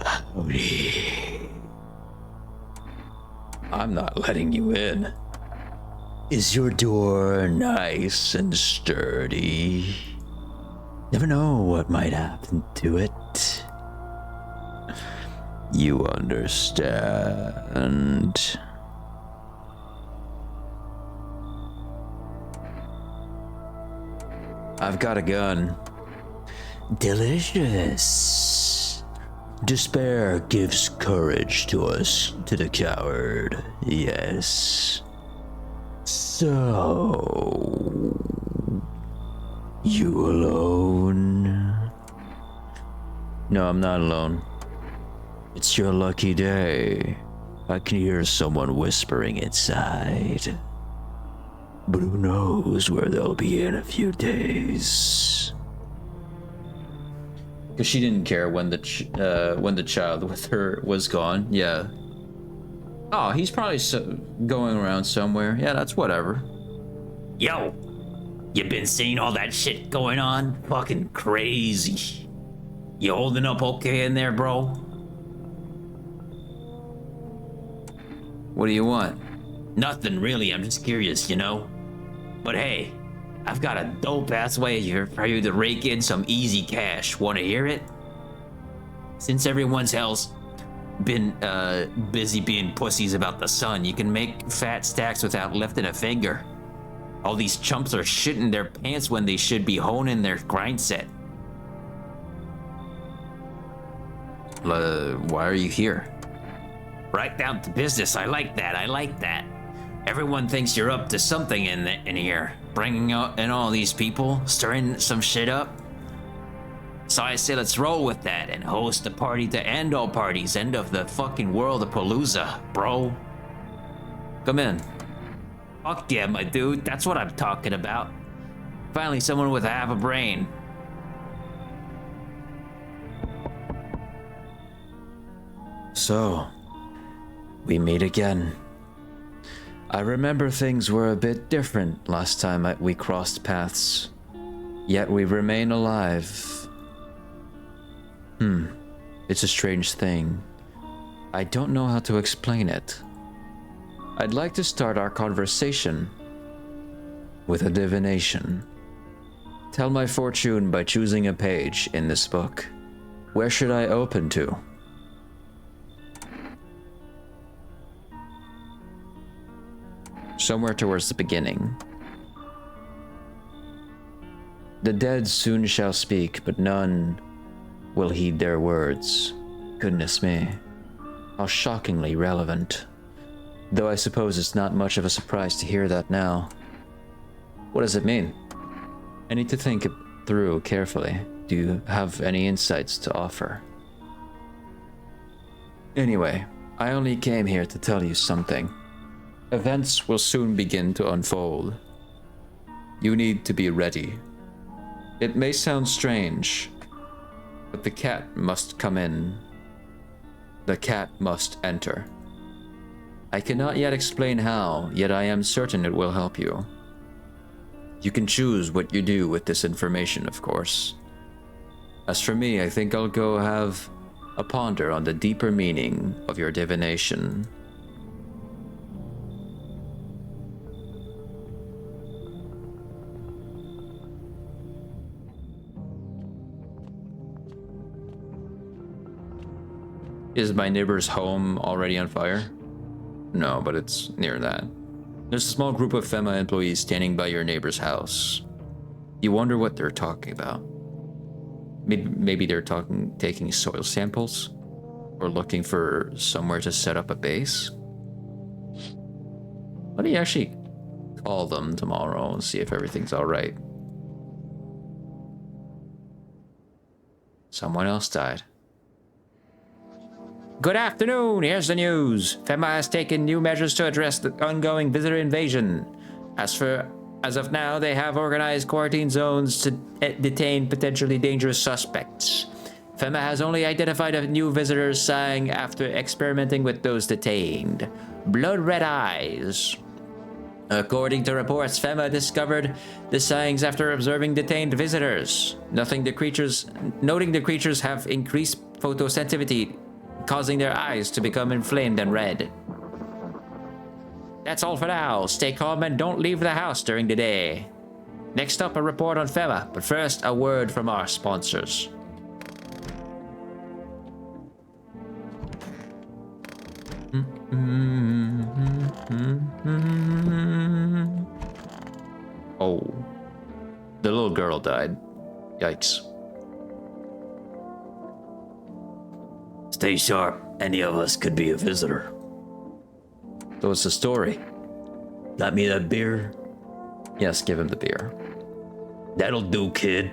Howdy. I'm not letting you in. Is your door nice and sturdy? Never know what might happen to it. You understand. I've got a gun. Delicious. Despair gives courage to us, to the coward, yes. So... You alone? No, I'm not alone. It's your lucky day. I can hear someone whispering inside. But who knows where they'll be in a few days. Because she didn't care when the child with her was gone. Yeah. Oh, he's probably going around somewhere. Yeah, that's whatever. Yo, you been seeing all that shit going on? Fucking crazy. You holding up okay in there, bro? What do you want? Nothing really, I'm just curious, you know? But hey, I've got a dope-ass way here for you to rake in some easy cash. Wanna hear it? Since everyone's hell's been busy being pussies about the sun, you can make fat stacks without lifting a finger. All these chumps are shitting their pants when they should be honing their grind set. Why are you here? Right down to business. I like that. Everyone thinks you're up to something in here. Bringing out in all these people, stirring some shit up. So I say let's roll with that and host a party to end all parties. End of the fucking world of Palooza, bro. Come in. Fuck yeah, my dude. That's what I'm talking about. Finally, someone with half a brain. So, we meet again. I remember things were a bit different last time we crossed paths. Yet we remain alive. It's a strange thing. I don't know how to explain it. I'd like to start our conversation with a divination. Tell my fortune by choosing a page in this book. Where should I open to? Somewhere towards the beginning. The dead soon shall speak, but none will heed their words. Goodness me. How shockingly relevant. Though I suppose it's not much of a surprise to hear that now. What does it mean? I need to think it through carefully. Do you have any insights to offer? Anyway, I only came here to tell you something. Events will soon begin to unfold. You need to be ready. It may sound strange, but the cat must come in. The cat must enter. I cannot yet explain how, yet I am certain it will help you. You can choose what you do with this information, of course. As for me, I think I'll go have a ponder on the deeper meaning of your divination. Is my neighbor's home already on fire? No, but it's near that. There's a small group of FEMA employees standing by your neighbor's house. You wonder what they're talking about. Maybe they're taking soil samples? Or looking for somewhere to set up a base? Let me actually call them tomorrow and see if everything's alright. Someone else died. Good afternoon, here's the news. FEMA has taken new measures to address the ongoing visitor invasion. As of now, they have organized quarantine zones to detain potentially dangerous suspects. FEMA has only identified a new visitor sign after experimenting with those detained. Blood red eyes. According to reports, FEMA discovered the signs after observing detained visitors. Noting the creatures have increased photosensitivity, causing their eyes to become inflamed and red. That's all for now. Stay calm and don't leave the house during the day. Next up, a report on FEMA, but first, a word from our sponsors. Oh, the little girl died. Yikes. Stay sharp. Any of us could be a visitor. So what's the story? Got me that beer? Yes, give him the beer. That'll do, kid.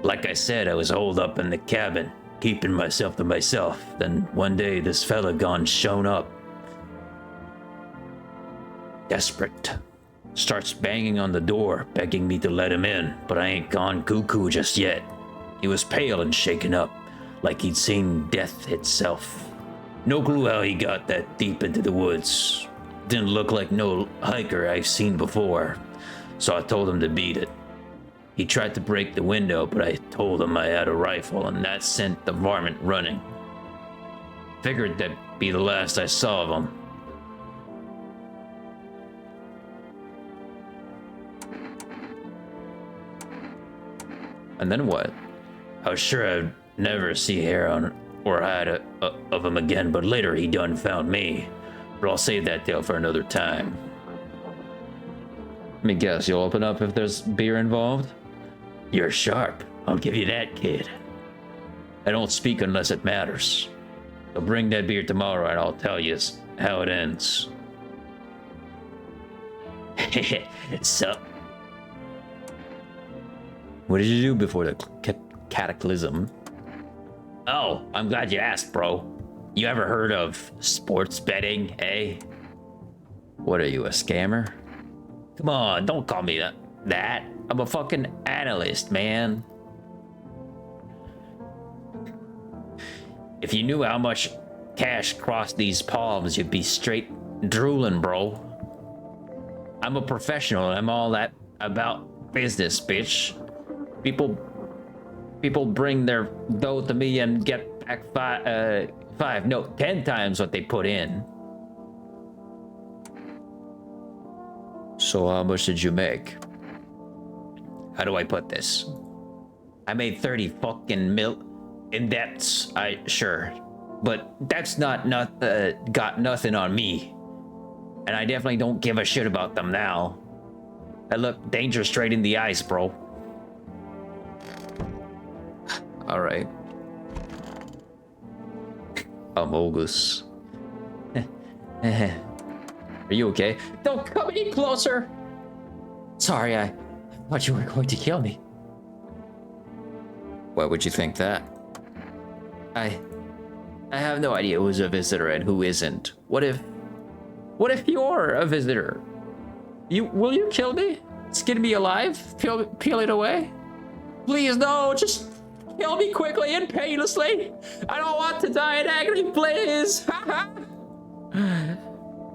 Like I said, I was holed up in the cabin, keeping myself to myself. Then one day, this fella gone shown up. Desperate. Starts banging on the door, begging me to let him in, but I ain't gone cuckoo just yet. He was pale and shaken up, like he'd seen death itself. No clue how he got that deep into the woods. Didn't look like no hiker I've seen before, so I told him to beat it. He tried to break the window, but I told him I had a rifle, and that sent the varmint running. Figured that'd be the last I saw of him. And then what? I was sure I'd never see hair on or hide of him again, but later he done found me. But I'll save that tale for another time. Let me guess, you'll open up if there's beer involved? You're sharp. I'll give you that, kid. I don't speak unless it matters. So bring that beer tomorrow and I'll tell you how it ends. So, What did you do before the cataclysm? oh, I'm glad you asked, bro. You ever heard of sports betting, eh? What are you, a scammer? Come on, don't call me that. I'm a fucking analyst, man. If you knew how much cash crossed these palms, you'd be straight drooling, bro. I'm a professional and I'm all that about business, bitch. People bring their dough to me and get back 10 times what they put in. So how much did you make? How do I put this? I made 30 fucking mil in debts, sure. But that's got nothing on me. And I definitely don't give a shit about them now. I look danger straight in the eyes, bro. All right. Amogus. Are you okay? Don't come any closer. Sorry, I thought you were going to kill me. Why would you think that? I have no idea who's a visitor and who isn't. What if you're a visitor? Will you kill me? Skin me alive? Peel it away? Please, no, just kill me quickly and painlessly. I don't want to die in agony, please.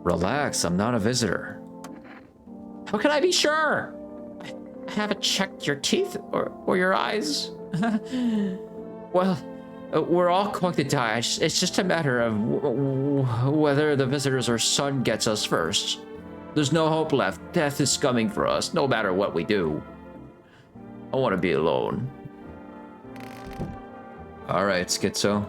Relax, I'm not a visitor. How can I be sure? I haven't checked your teeth or your eyes. Well, we're all going to die. It's just a matter of whether the visitors or sun gets us first. There's no hope left. Death is coming for us, no matter what we do. I want to be alone. All right, Schizo.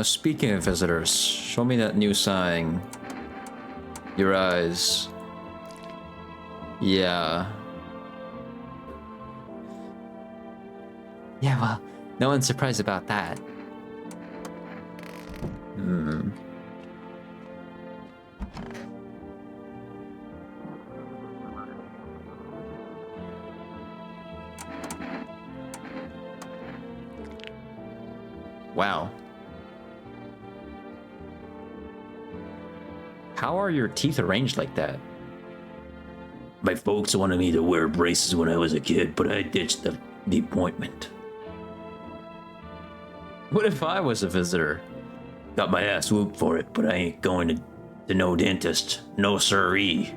Speaking of visitors, show me that new sign. Your eyes. Yeah. Yeah, well, no one's surprised about that. Wow. How are your teeth arranged like that? My folks wanted me to wear braces when I was a kid, but I ditched the appointment. What if I was a visitor? Got my ass whooped for it, but I ain't going to no dentist. No siree.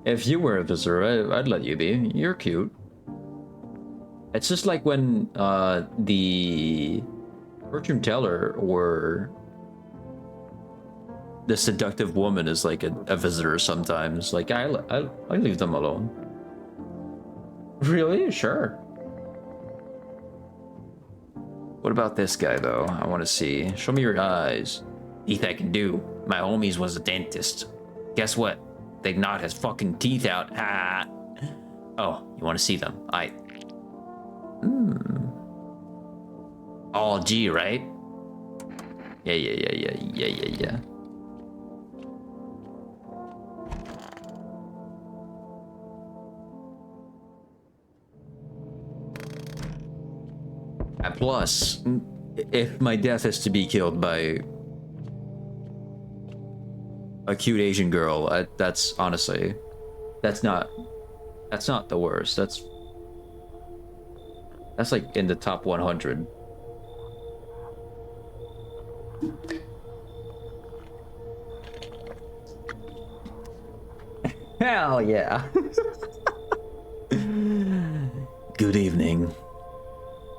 If you were a visitor, I'd let you be. You're cute. It's just like when the fortune teller or the seductive woman is like a visitor sometimes. Like I leave them alone. Really? Sure. What about this guy though? I want to see. Show me your eyes. teeth I can do. My homies was a dentist. Guess what? They knocked his fucking teeth out. Ha! Oh, you want to see them? All G, right? Yeah. And plus, if my death is to be killed by a cute Asian girl, that's honestly, that's not the worst. That's like in the top 100. Hell yeah. Good evening.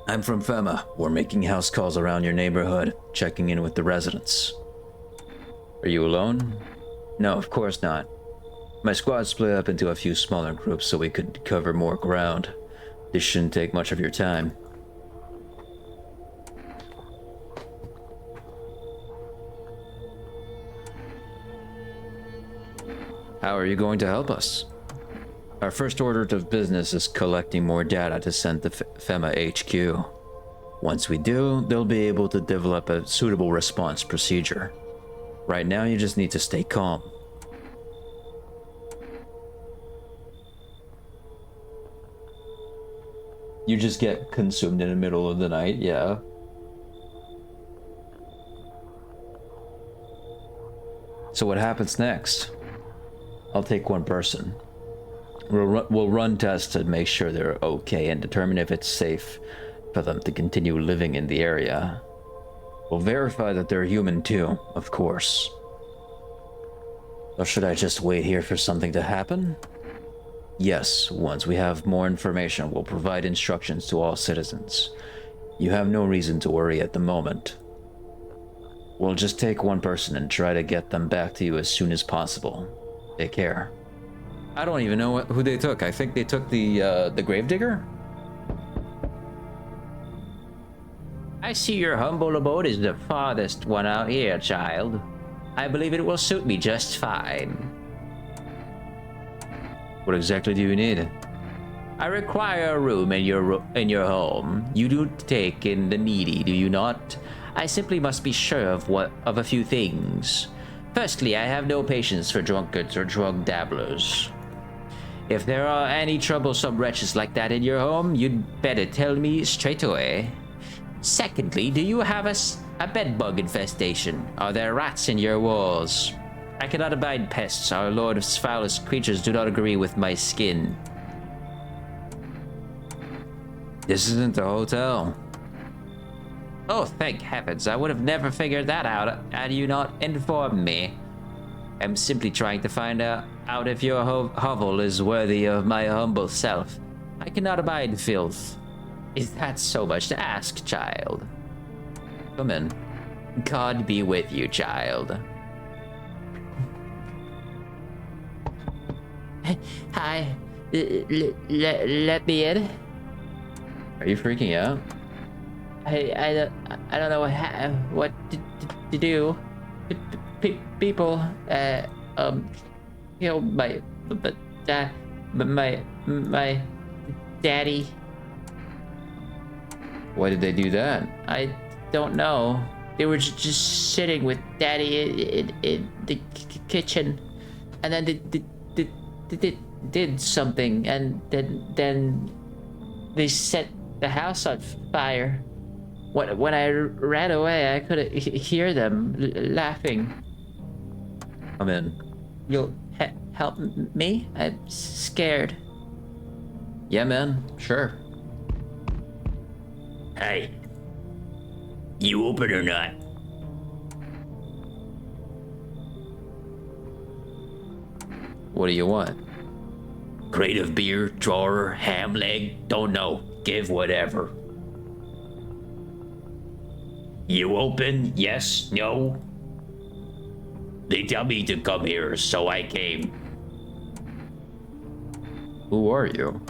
I'm from FEMA. We're making house calls around your neighborhood, checking in with the residents. Are you alone? No, of course not. My squad split up into a few smaller groups so we could cover more ground. This shouldn't take much of your time. How are you going to help us? Our first order of business is collecting more data to send to FEMA HQ. Once we do, they'll be able to develop a suitable response procedure. Right now, you just need to stay calm. You just get consumed in the middle of the night, yeah. So what happens next? I'll take one person. We'll run tests to make sure they're okay and determine if it's safe for them to continue living in the area. We'll verify that they're human too, of course. Or should I just wait here for something to happen? Yes, once we have more information, we'll provide instructions to all citizens. You have no reason to worry at the moment. We'll just take one person and try to get them back to you as soon as possible. Take care. I don't even know who they took. I think they took the gravedigger? I see your humble abode is the farthest one out here, child. I believe it will suit me just fine. What exactly do you need? I require a room in your home. You do take in the needy, do you not? I simply must be sure of a few things. Firstly, I have no patience for drunkards or drug dabblers. If there are any troublesome wretches like that in your home, you'd better tell me straight away. Secondly, do you have a bedbug infestation? Are there rats in your walls? I cannot abide pests. Our Lord's foulest creatures do not agree with my skin. This isn't a hotel. Oh, thank heavens. I would have never figured that out had you not informed me. I'm simply trying to find out if your hovel is worthy of my humble self. I cannot abide filth. Is that so much to ask, child? Come in. God be with you, child. Hi. Let me in. Are you freaking out? I don't know what to do. People killed my daddy. Why did they do that? I don't know. They were just sitting with daddy in the kitchen, and then they did something, and then they set the house on fire. When I ran away, I could hear them laughing. Come in. You'll help me? I'm scared. Yeah, man. Sure. Hey. You open or not? What do you want? Crate of beer, drawer, ham leg, don't know. Give whatever. You open? Yes? No? They tell me to come here, so I came. Who are you?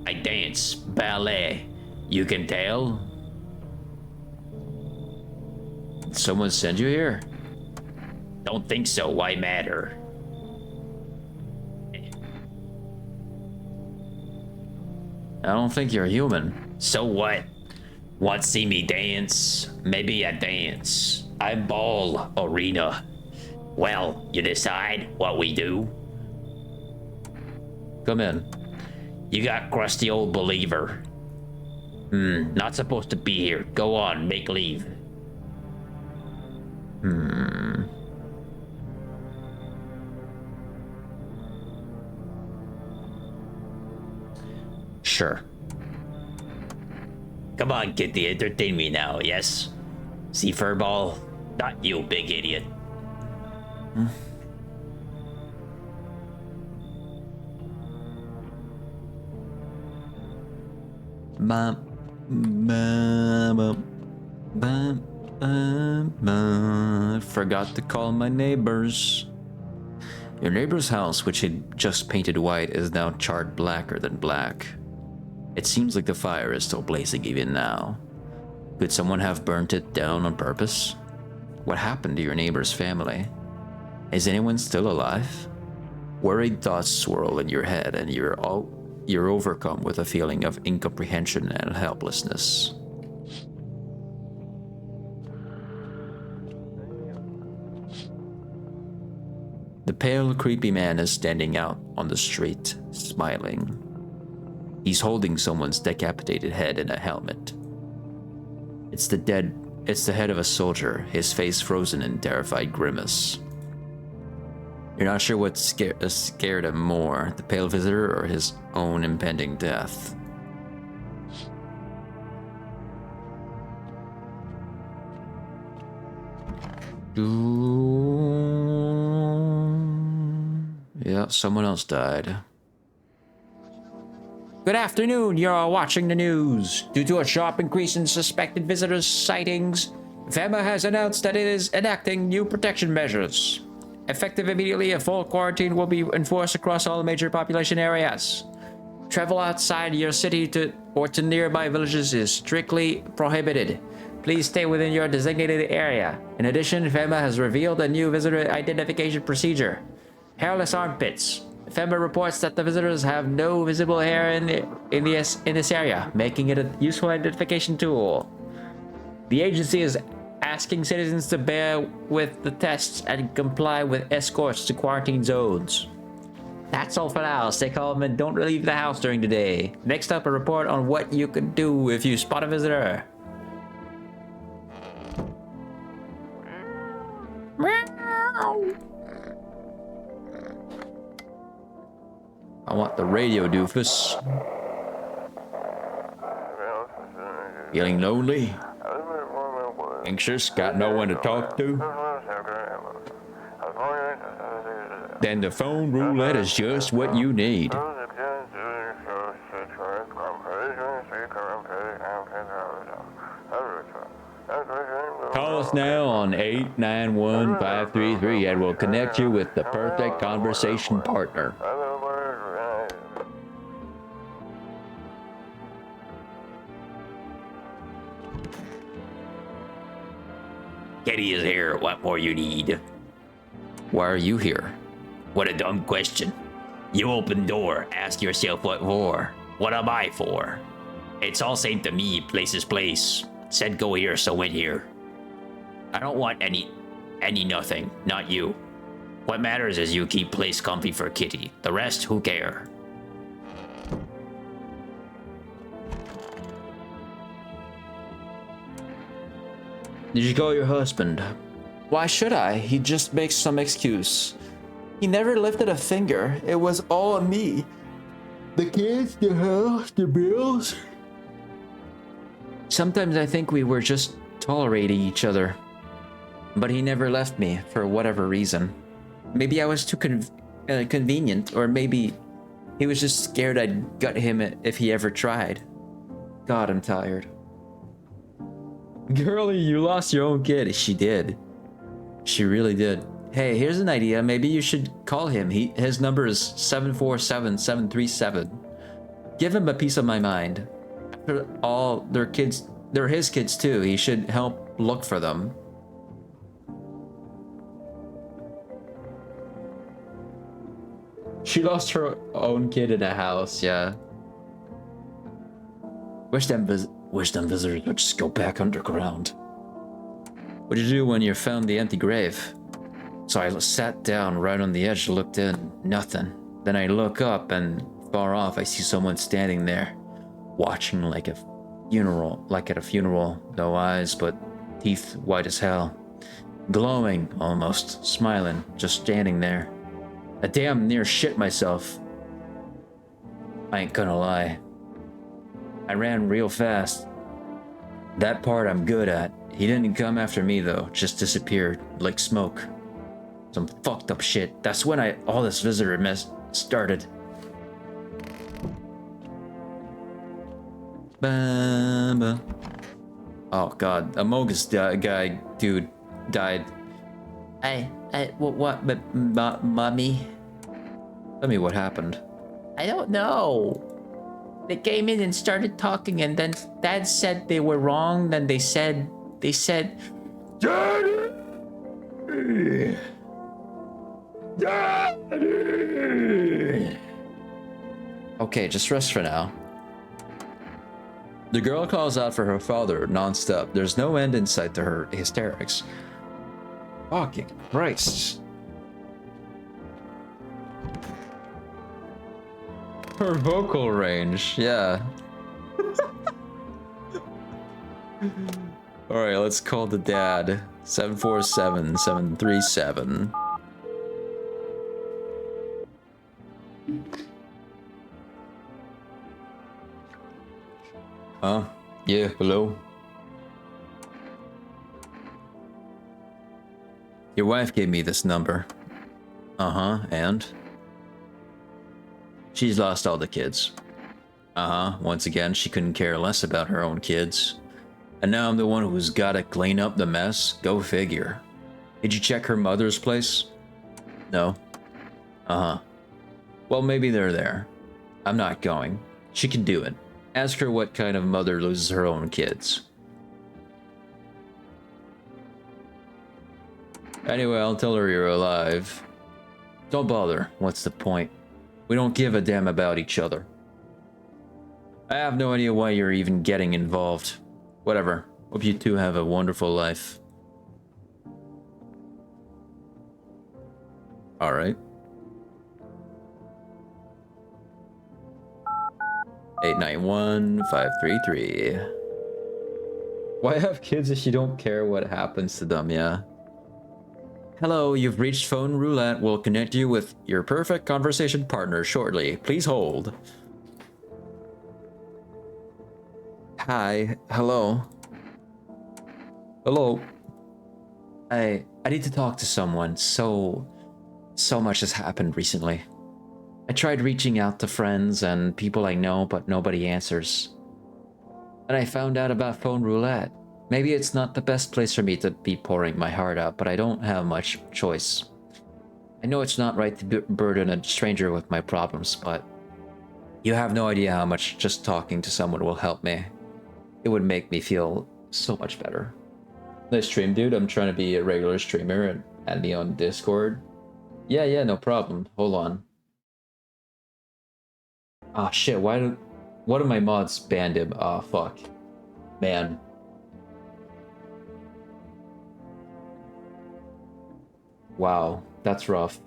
I dance ballet. You can tell? Did someone send you here? Don't think so. Why matter? I don't think you're human. So what? Want to see me dance? Maybe I dance. I ball arena. Well, you decide what we do. Come in. You got crusty old believer. Not supposed to be here. Go on, make leave. Sure. Come on, kitty, entertain me now, yes? See furball? Not you, big idiot. Forgot to call my neighbors. Your neighbor's house, which he'd just painted white, is now charred blacker than black. It seems like the fire is still blazing even now. Could someone have burnt it down on purpose? What happened to your neighbor's family? Is anyone still alive? Worried thoughts swirl in your head, and you're overcome with a feeling of incomprehension and helplessness. The pale, creepy man is standing out on the street, smiling. He's holding someone's decapitated head in a helmet. It's the head of a soldier, his face frozen in terrified grimace. You're not sure what scared him more, the pale visitor or his own impending death. Yeah, someone else died. Good afternoon, you're watching the news. Due to a sharp increase in suspected visitors' sightings, FEMA has announced that it is enacting new protection measures. Effective immediately, a full quarantine will be enforced across all major population areas. Travel outside your city to nearby villages is strictly prohibited. Please stay within your designated area. In addition, FEMA has revealed a new visitor identification procedure. Hairless armpits. FEMA reports that the visitors have no visible hair in this area, making it a useful identification tool. The agency is asking citizens to bear with the tests and comply with escorts to quarantine zones. That's all for now. Stay calm and don't leave the house during the day. Next up, a report on what you can do if you spot a visitor. I want the radio, doofus. Feeling lonely? Anxious? Got no one to talk to? Then the phone roulette is just what you need. Call us now on 891-533 and we'll connect you with the perfect conversation partner. Kitty is here. What more you need? Why are you here? What a dumb question. You open door, ask yourself what for. What am I for? It's all same to me, place is place. Said go here, so went here. I don't want any nothing, not you. What matters is you keep place comfy for Kitty. The rest, who care? Did you call your husband? Why should I? He just makes some excuse. He never lifted a finger. It was all on me. The kids, the house, the bills. Sometimes I think we were just tolerating each other. But he never left me for whatever reason. Maybe I was too convenient, or maybe he was just scared I'd gut him if he ever tried. God, I'm tired. Girlie, you lost your own kid. She did. She really did. Hey, here's an idea. Maybe you should call him. His number is 747-737. Give him a piece of my mind. After all, they're his kids too. He should help look for them. She lost her own kid in a house, yeah. Wish them visitors would just go back underground. What'd you do when you found the empty grave? So I sat down right on the edge, looked in, nothing. Then I look up and far off I see someone standing there, watching like a funeral, like at a funeral, no eyes, but teeth white as hell. Glowing almost, smiling, just standing there. I damn near shit myself. I ain't gonna lie. I ran real fast. That part I'm good at. He didn't come after me though, just disappeared like smoke. Some fucked up shit. That's when all this visitor mess started. Bamba. Oh god, Amogus guy, dude, died. What, mommy? Tell me what happened. I don't know. They came in and started talking, and then Dad said they were wrong. Then they said, Daddy! Daddy! Okay, just rest for now. The girl calls out for her father non-stop. There's no end in sight to her hysterics. Fucking Christ. Her vocal range, yeah. Alright, let's call the dad. 747-737. Huh? Yeah, hello? Your wife gave me this number. Uh-huh, and? She's lost all the kids. Uh-huh, once again, she couldn't care less about her own kids. And now I'm the one who's gotta clean up the mess? Go figure. Did you check her mother's place? No. Uh-huh. Well, maybe they're there. I'm not going. She can do it. Ask her what kind of mother loses her own kids. Anyway, I'll tell her you're alive. Don't bother. What's the point? We don't give a damn about each other. I have no idea why you're even getting involved. Whatever. Hope you two have a wonderful life. Alright. 891-533. Why have kids if you don't care what happens to them, yeah? Hello, you've reached phone roulette. We'll connect you with your perfect conversation partner shortly. Please hold. Hi, hello. Hello. I need to talk to someone. So much has happened recently. I tried reaching out to friends and people I know, but nobody answers. And I found out about phone roulette. Maybe it's not the best place for me to be pouring my heart out, but I don't have much choice. I know it's not right to burden a stranger with my problems, but you have no idea how much just talking to someone will help me. It would make me feel so much better. Nice stream, dude. I'm trying to be a regular streamer and add me on Discord. Yeah, no problem. Hold on. Ah, shit. One of my mods banned him. Ah, fuck. Man. Wow, that's rough.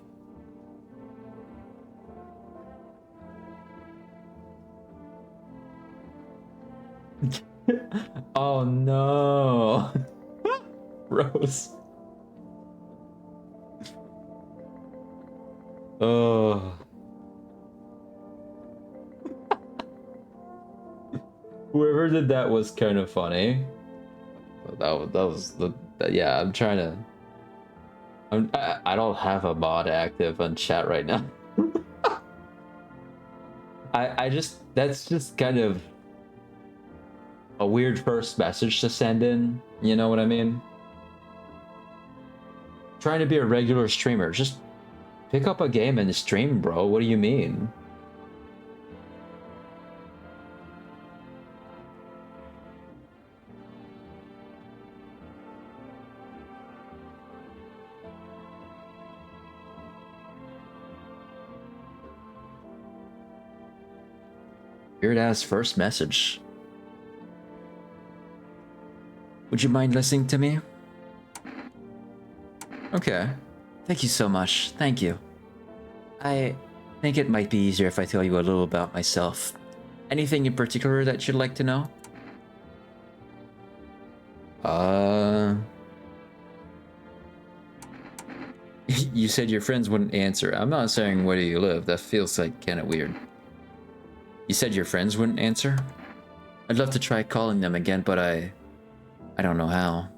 Oh no. Rose. Oh. Whoever did that was kind of funny. Yeah, I'm trying to. I don't have a mod active on chat right now. That's just kind of a weird first message to send in. You know what I mean? Trying to be a regular streamer. Just pick up a game and stream, bro. What do you mean? Weird ass first message. Would you mind listening to me? Okay. Thank you so much. Thank you. I think it might be easier if I tell you a little about myself. Anything in particular that you'd like to know? You said your friends wouldn't answer. I'm not saying where do you live. That feels like kind of weird. You said your friends wouldn't answer? I'd love to try calling them again, but I don't know how.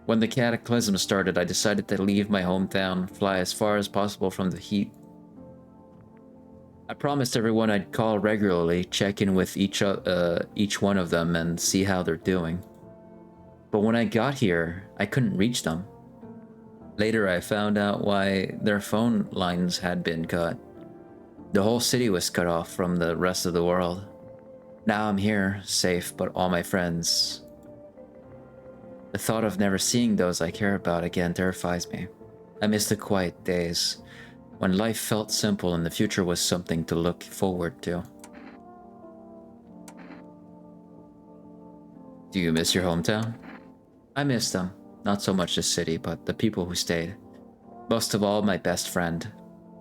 When the cataclysm started, I decided to leave my hometown, fly as far as possible from the heat. I promised everyone I'd call regularly, check in with each one of them and see how they're doing. But when I got here, I couldn't reach them. Later, I found out why their phone lines had been cut. The whole city was cut off from the rest of the world. Now I'm here, safe, but all my friends... The thought of never seeing those I care about again terrifies me. I miss the quiet days, when life felt simple and the future was something to look forward to. Do you miss your hometown? I miss them. Not so much the city, but the people who stayed. Most of all, my best friend.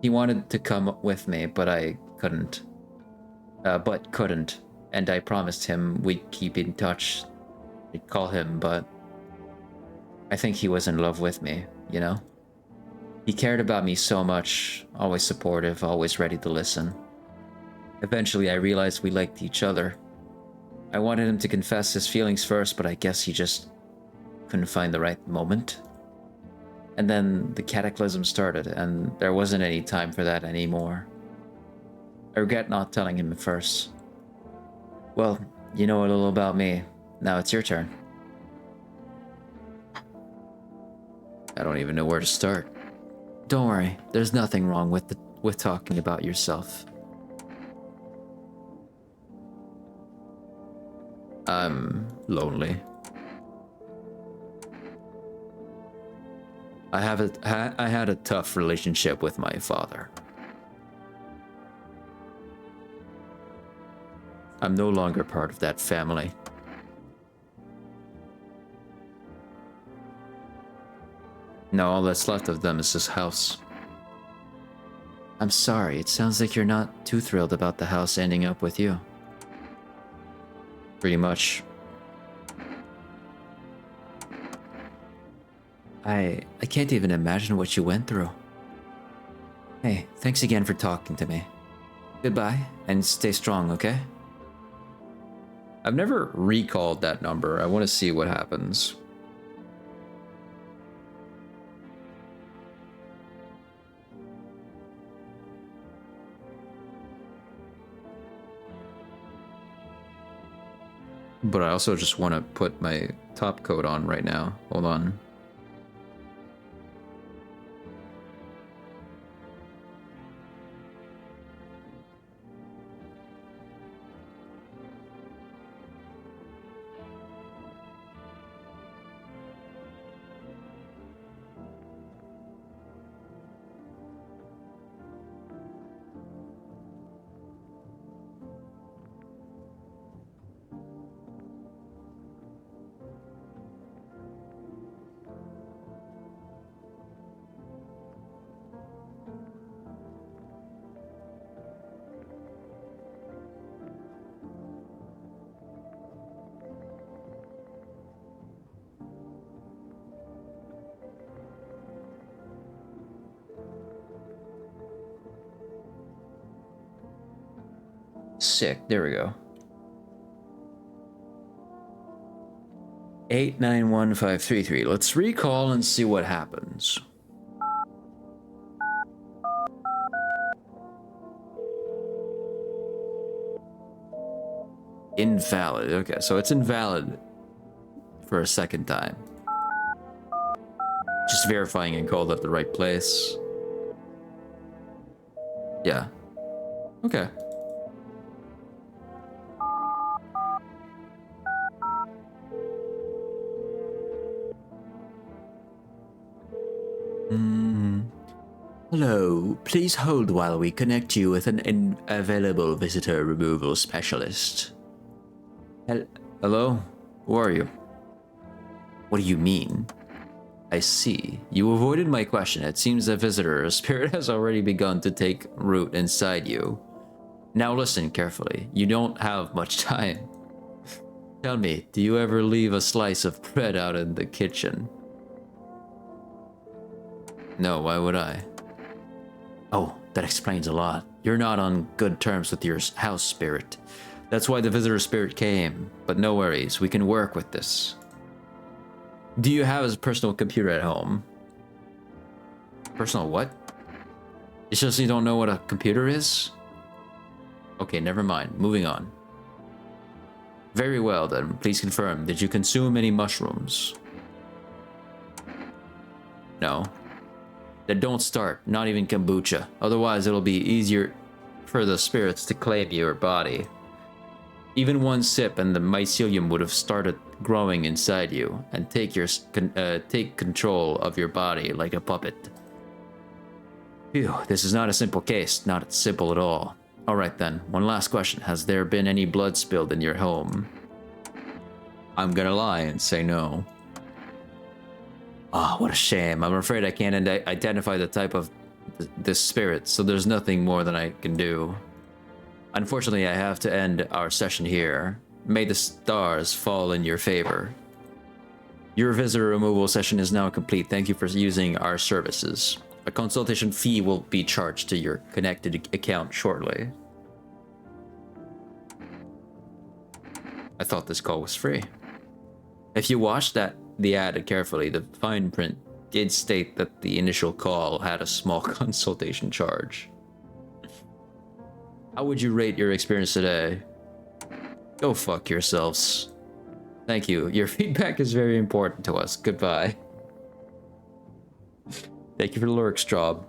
He wanted to come with me, but I couldn't. And I promised him we'd keep in touch. I'd call him, but... I think he was in love with me, you know? He cared about me so much, always supportive, always ready to listen. Eventually, I realized we liked each other. I wanted him to confess his feelings first, but I guess he just couldn't find the right moment. And then the cataclysm started, and there wasn't any time for that anymore. I regret not telling him at first. Well, you know a little about me. Now it's your turn. I don't even know where to start. Don't worry, there's nothing wrong with talking about yourself. I'm lonely. I had a tough relationship with my father. I'm no longer part of that family. Now all that's left of them is this house. I'm sorry, it sounds like you're not too thrilled about the house ending up with you. Pretty much. I can't even imagine what you went through. Hey, thanks again for talking to me. Goodbye, and stay strong, okay? I've never recalled that number. I want to see what happens. But I also just want to put my top coat on right now. Hold on. Sick. There we go. 891533. Let's recall and see what happens. Invalid. Okay, so it's invalid for a second time. Just verifying and called at the right place. Yeah. Okay. Hello, please hold while we connect you with an available visitor removal specialist. Hello? Who are you? What do you mean? I see. You avoided my question. It seems the visitor spirit has already begun to take root inside you. Now listen carefully. You don't have much time. Tell me, do you ever leave a slice of bread out in the kitchen? No, why would I? Oh, that explains a lot. You're not on good terms with your house spirit. That's why the visitor spirit came. But no worries, we can work with this. Do you have a personal computer at home? Personal what? It's just you don't know what a computer is? Okay, never mind. Moving on. Very well then, please confirm. Did you consume any mushrooms? No. Then don't start, not even kombucha. Otherwise it'll be easier for the spirits to claim your body. Even one sip and the mycelium would have started growing inside you and take control of your body like a puppet. Phew, this is not a simple case, not simple at all. Alright then, one last question. Has there been any blood spilled in your home? I'm gonna lie and say no. Ah, what a shame. I'm afraid I can't identify the type of this spirit, so there's nothing more than I can do. Unfortunately, I have to end our session here. May the stars fall in your favor. Your visitor removal session is now complete. Thank you for using our services. A consultation fee will be charged to your connected account shortly. I thought this call was free. If you watched the ad carefully, the fine print did state that the initial call had a small consultation charge. How would you rate your experience today? Go fuck yourselves. Thank you. Your feedback is very important to us. Goodbye. Thank you for the lurks, job.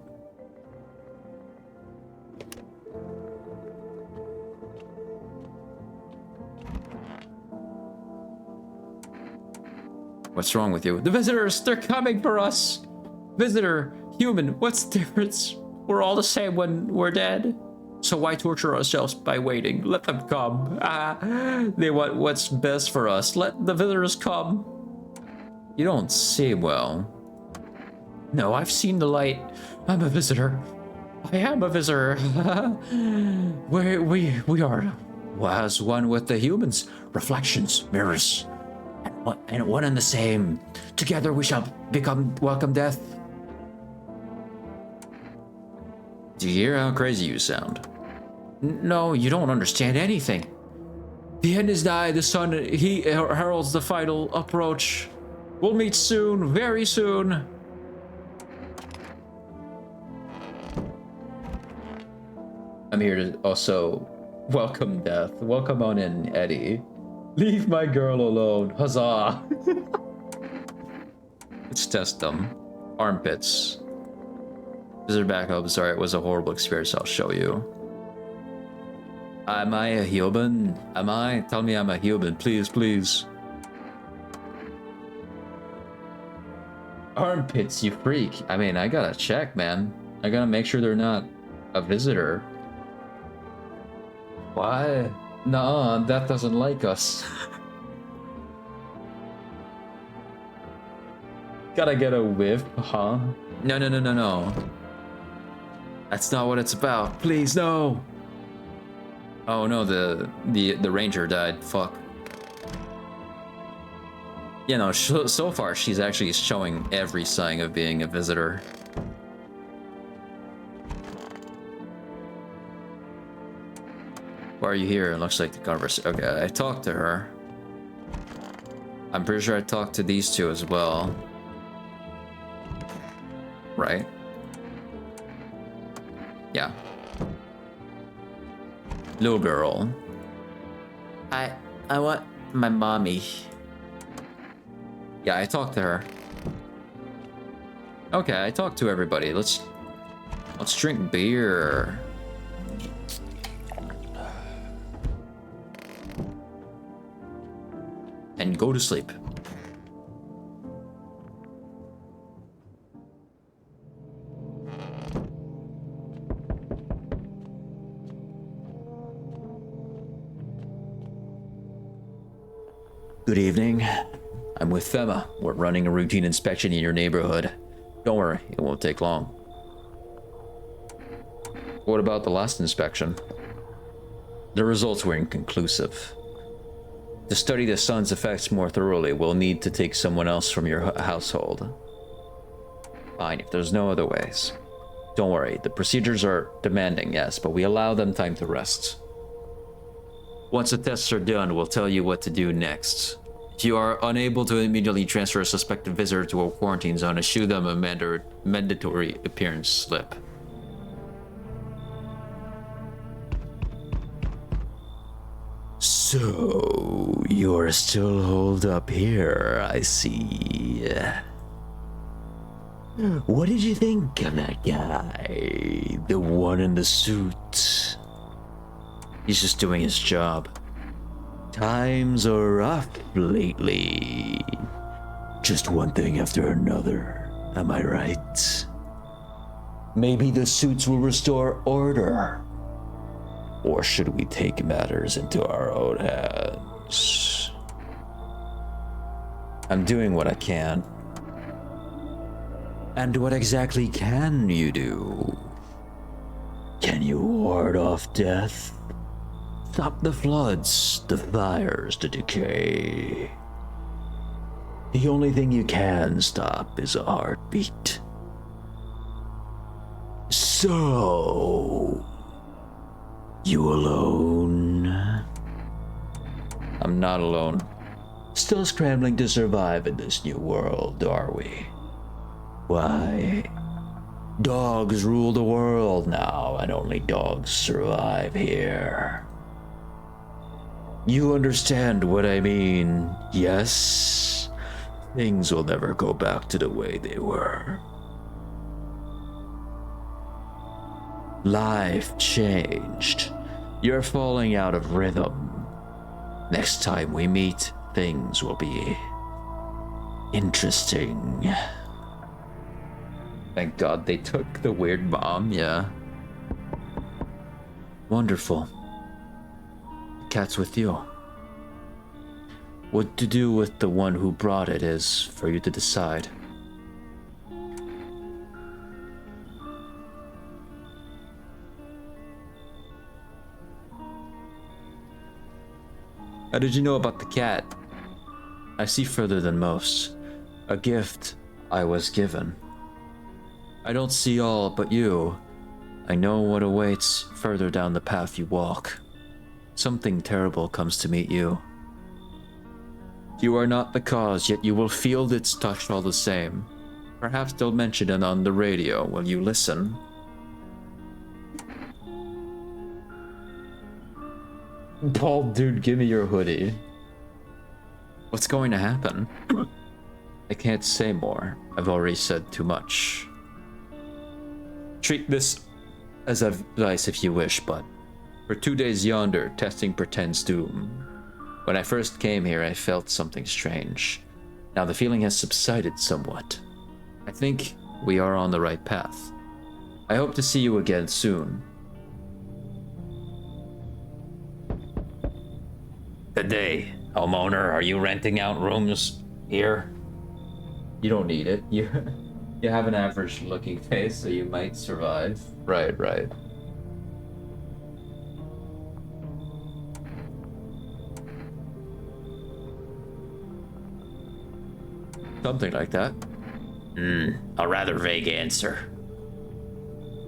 What's wrong with you? The visitors, they're coming for us. Visitor, human, what's the difference? We're all the same when we're dead. So why torture ourselves by waiting? Let them come. They want what's best for us. Let the visitors come. You don't see well. No, I've seen the light. I'm a visitor. I am a visitor. we are as one with the humans. Reflections, mirrors, and one and the same. Together we shall welcome death. Do you hear how crazy you sound? No, you don't understand anything. The end is nigh, the sun, he heralds the final approach. We'll meet soon, very soon. I'm here to also welcome death. Welcome on in, Eddie. Leave my girl alone, huzzah. Let's test them. Armpits. Visitor back home. Sorry, it was a horrible experience. I'll show you. Am I a human? Am I? Tell me I'm a human, please, please. Armpits, you freak. I mean, I gotta check, man. I gotta make sure they're not a visitor. Why? Nah, that doesn't like us. Gotta get a whiff, huh? No. That's not what it's about. Please, no. Oh no, the ranger died. Fuck. You know, so far she's actually showing every sign of being a visitor. Why are you here? It looks like the conversation. Okay, I talked to her. I'm pretty sure I talked to these two as well. Right? Yeah. Little girl. I want my mommy. Yeah, I talked to her. Okay, I talked to everybody. Let's drink beer. And go to sleep. Good evening. I'm with FEMA. We're running a routine inspection in your neighborhood. Don't worry, it won't take long. What about the last inspection? The results were inconclusive. To study the sun's effects more thoroughly, we'll need to take someone else from your household. Fine, if there's no other ways. Don't worry, the procedures are demanding, yes, but we allow them time to rest. Once the tests are done, we'll tell you what to do next. If you are unable to immediately transfer a suspected visitor to a quarantine zone, issue them a mandatory appearance slip. So, you're still holed up here, I see. What did you think of that guy? The one in the suit? He's just doing his job. Times are rough lately. Just one thing after another, am I right? Maybe the suits will restore order. Or should we take matters into our own hands? I'm doing what I can. And what exactly can you do? Can you ward off death? Stop the floods, the fires, the decay. The only thing you can stop is a heartbeat. So, you alone? I'm not alone. Still scrambling to survive in this new world, are we? Why? Dogs rule the world now, and only dogs survive here. You understand what I mean, yes? Things will never go back to the way they were. Life changed. You're falling out of rhythm. Next time we meet, things will be interesting. Thank God they took the weird bomb, yeah. Wonderful. The cat's with you. What to do with the one who brought it is for you to decide. How did you know about the cat? I see further than most. A gift I was given. I don't see all but you. I know what awaits further down the path you walk. Something terrible comes to meet you. You are not the cause, yet you will feel its touch all the same. Perhaps they'll mention it on the radio while you listen. Bald dude, give me your hoodie. What's going to happen? I can't say more. I've already said too much. Treat this as advice if you wish, but for 2 days yonder, testing pretends doom. When I first came here, I felt something strange. Now the feeling has subsided somewhat. I think we are on the right path. I hope to see you again soon. Good day, homeowner. Are you renting out rooms here? You don't need it. You have an average looking face, so you might survive. Right, right. Something like that. A rather vague answer.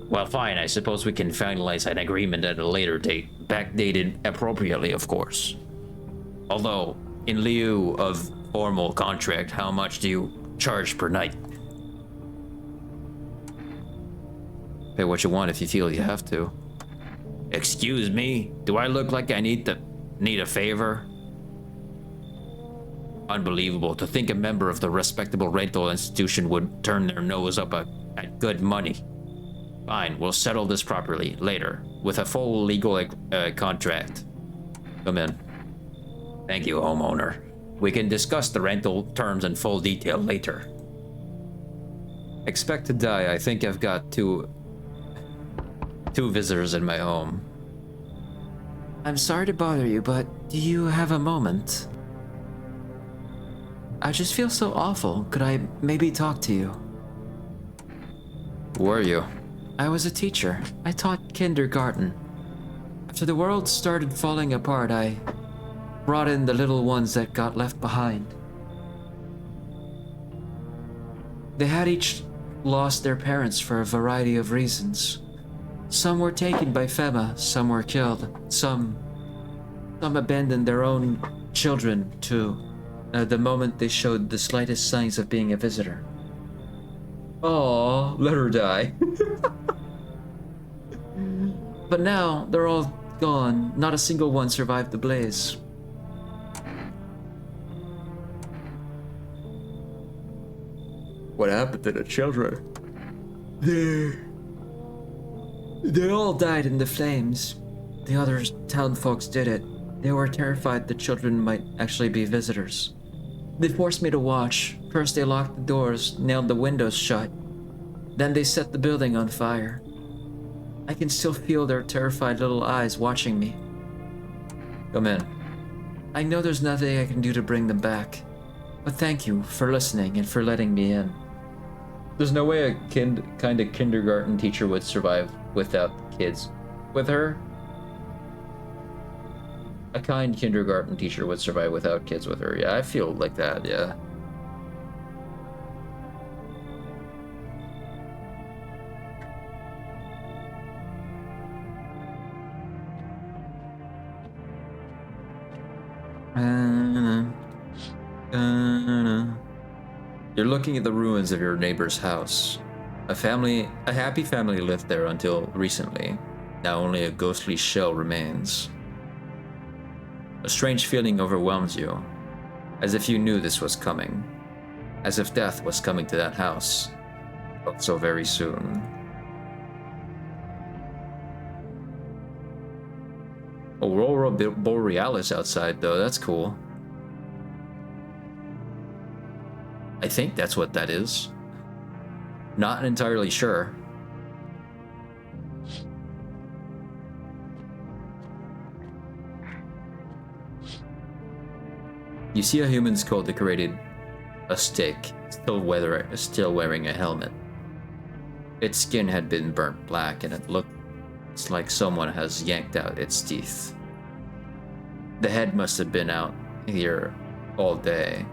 Well, fine. I suppose we can finalize an agreement at a later date, backdated appropriately, of course. Although, in lieu of formal contract, how much do you charge per night? Pay what you want if you feel you have to. Excuse me? Do I look like I need a favor? Unbelievable to think a member of the respectable rental institution would turn their nose up at good money. Fine, we'll settle this properly later with a full legal contract. Come in. Thank you, homeowner. We can discuss the rental terms in full detail later. Expect to die. I think I've got two visitors in my home. I'm sorry to bother you, but do you have a moment? I just feel so awful. Could I maybe talk to you? Who are you? I was a teacher. I taught kindergarten. After the world started falling apart, I brought in the little ones that got left behind. They had each lost their parents for a variety of reasons. Some were taken by FEMA, some were killed, some abandoned their own children to the moment they showed the slightest signs of being a visitor. Aww, let her die. But now, they're all gone. Not a single one survived the blaze. What happened to the children? They all died in the flames. The other town folks did it. They were terrified the children might actually be visitors. They forced me to watch. First they locked the doors, nailed the windows shut. Then they set the building on fire. I can still feel their terrified little eyes watching me. Come in. I know there's nothing I can do to bring them back. But thank you for listening and for letting me in. There's no way a kind of kindergarten teacher would survive without kids. With her, a kind kindergarten teacher would survive without kids with her. Yeah, I feel like that, yeah. You're looking at the ruins of your neighbor's house. A happy family lived there until recently. Now only a ghostly shell remains. A strange feeling overwhelms you, as if you knew this was coming. As if death was coming to that house, but so very soon. Aurora Borealis outside though, that's cool. I think that's what that is. Not entirely sure. You see a human skull decorated a stake, still wearing a helmet. Its skin had been burnt black and it looks like someone has yanked out its teeth. The head must have been out here all day.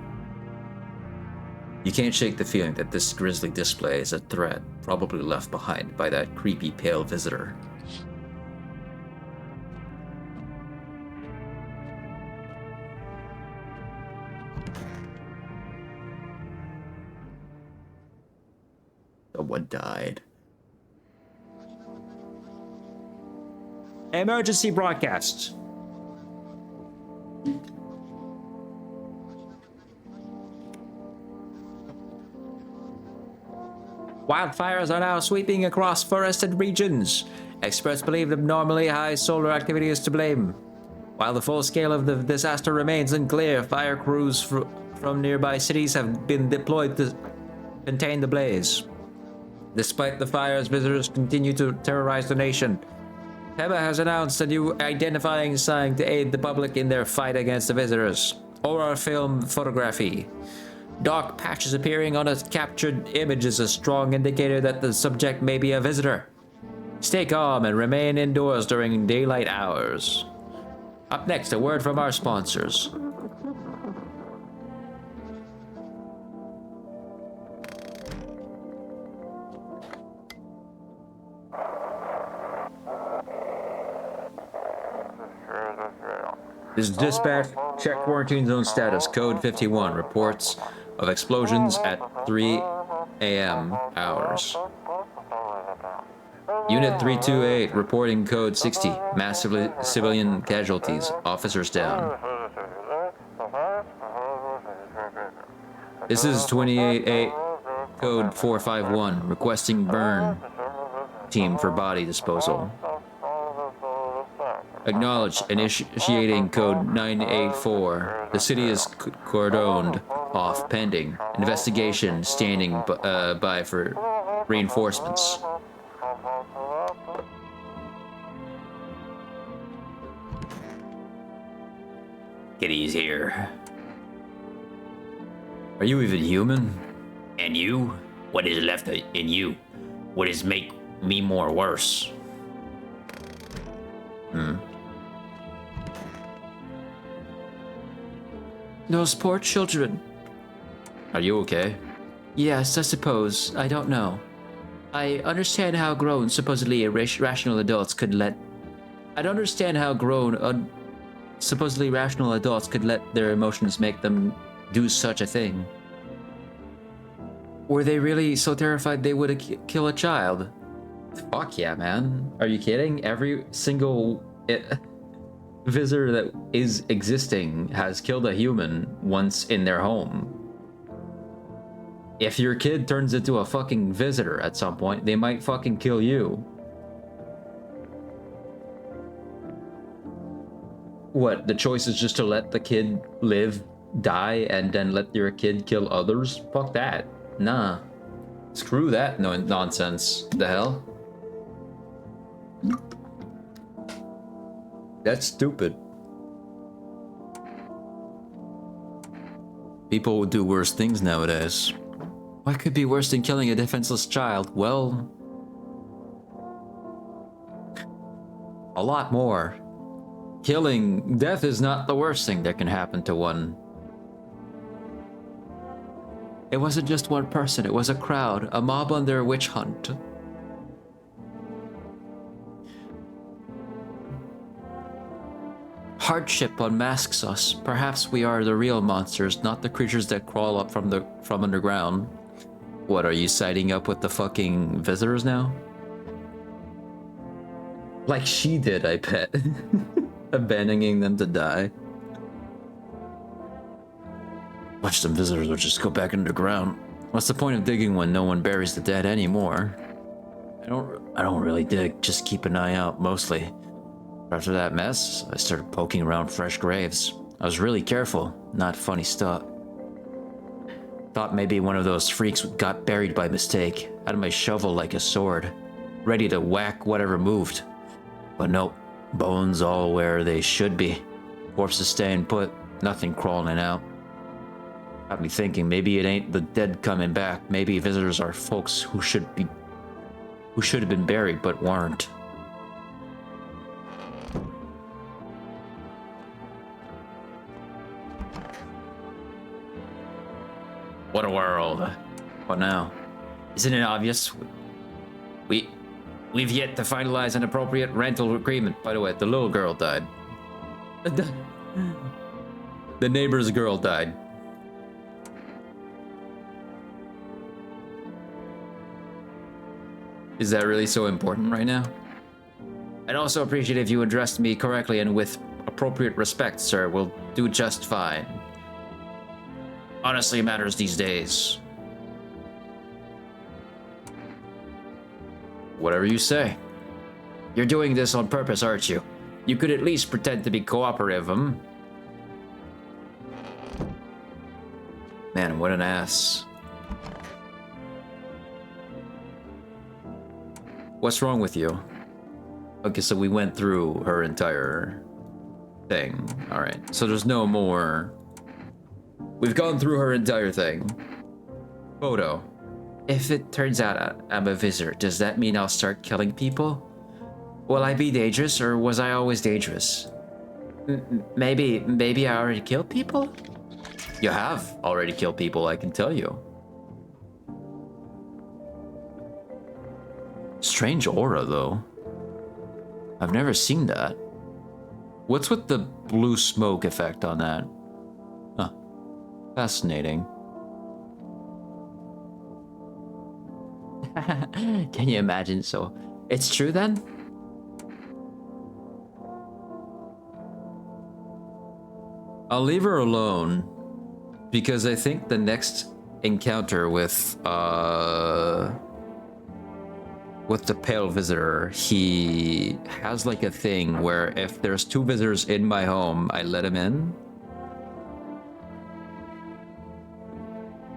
You can't shake the feeling that this grisly display is a threat, probably left behind by that creepy pale visitor. Someone died. Emergency broadcast. Wildfires are now sweeping across forested regions. Experts believe abnormally high solar activity is to blame. While the full scale of the disaster remains unclear, fire crews from nearby cities have been deployed to contain the blaze. Despite the fires, visitors continue to terrorize the nation. FEMA has announced a new identifying sign to aid the public in their fight against the visitors. Aura film photography. Dark patches appearing on a captured image is a strong indicator that the subject may be a visitor. Stay calm and remain indoors during daylight hours. Up next, a word from our sponsors. This is dispatch. Check quarantine zone status. Code 51. Reports of explosions at 3 a.m. hours. Unit 328 reporting code 60. Massive civilian casualties. Officers down. This is 28-8 code 451 requesting burn team for body disposal. Acknowledge initiating code 984. The city is cordoned off pending investigation, standing by for reinforcements. Kitty's here. Are you even human? And you? What is left in you? What is make me more worse? Those poor children. Are you okay? Yes, I suppose. I don't know. I understand how grown, supposedly rational adults could let. I don't understand how grown, supposedly rational adults could let their emotions make them do such a thing. Were they really so terrified they would kill a child? Fuck yeah, man. Are you kidding? Every single visitor that is existing has killed a human once in their home. If your kid turns into a fucking visitor at some point, they might fucking kill you. What, the choice is just to let the kid live, die, and then let your kid kill others? Fuck that. Nah. Screw that nonsense. The hell? That's stupid. People would do worse things nowadays. What could be worse than killing a defenseless child? Well, a lot more. Death is not the worst thing that can happen to one. It wasn't just one person, it was a crowd, a mob on their witch hunt. Hardship unmasks us. Perhaps we are the real monsters, not the creatures that crawl up from underground. What, are you siding up with the fucking visitors now? Like she did, I bet. Abandoning them to die. Watch them visitors will just go back underground. What's the point of digging when no one buries the dead anymore? I don't really dig, just keep an eye out, mostly. After that mess, I started poking around fresh graves. I was really careful, not funny stuff. Thought maybe one of those freaks got buried by mistake. Had my shovel like a sword, ready to whack whatever moved. But nope, bones all where they should be. Corpses staying put, nothing crawling out. Got me thinking, maybe it ain't the dead coming back. Maybe visitors are folks who should have been buried but weren't. What a world. What now? Isn't it obvious? We've yet to finalize an appropriate rental agreement. By the way, the little girl died. The neighbor's girl died. Is that really so important right now? I'd also appreciate if you addressed me correctly and with appropriate respect, sir. We'll do just fine. Honestly matters these days. Whatever you say. You're doing this on purpose, aren't you? You could at least pretend to be cooperative, Man, what an ass. What's wrong with you? Okay, so we went through her entire thing. Alright, so there's no more... We've gone through her entire thing. Photo. If it turns out I'm a visitor, does that mean I'll start killing people? Will I be dangerous, or was I always dangerous? Maybe I already killed people? You have already killed people, I can tell you. Strange aura, though. I've never seen that. What's with the blue smoke effect on that? Huh. Fascinating. Can you imagine? So, it's true then? I'll leave her alone because I think the next encounter with the pale visitor, he has like a thing where if there's two visitors in my home, I let him in.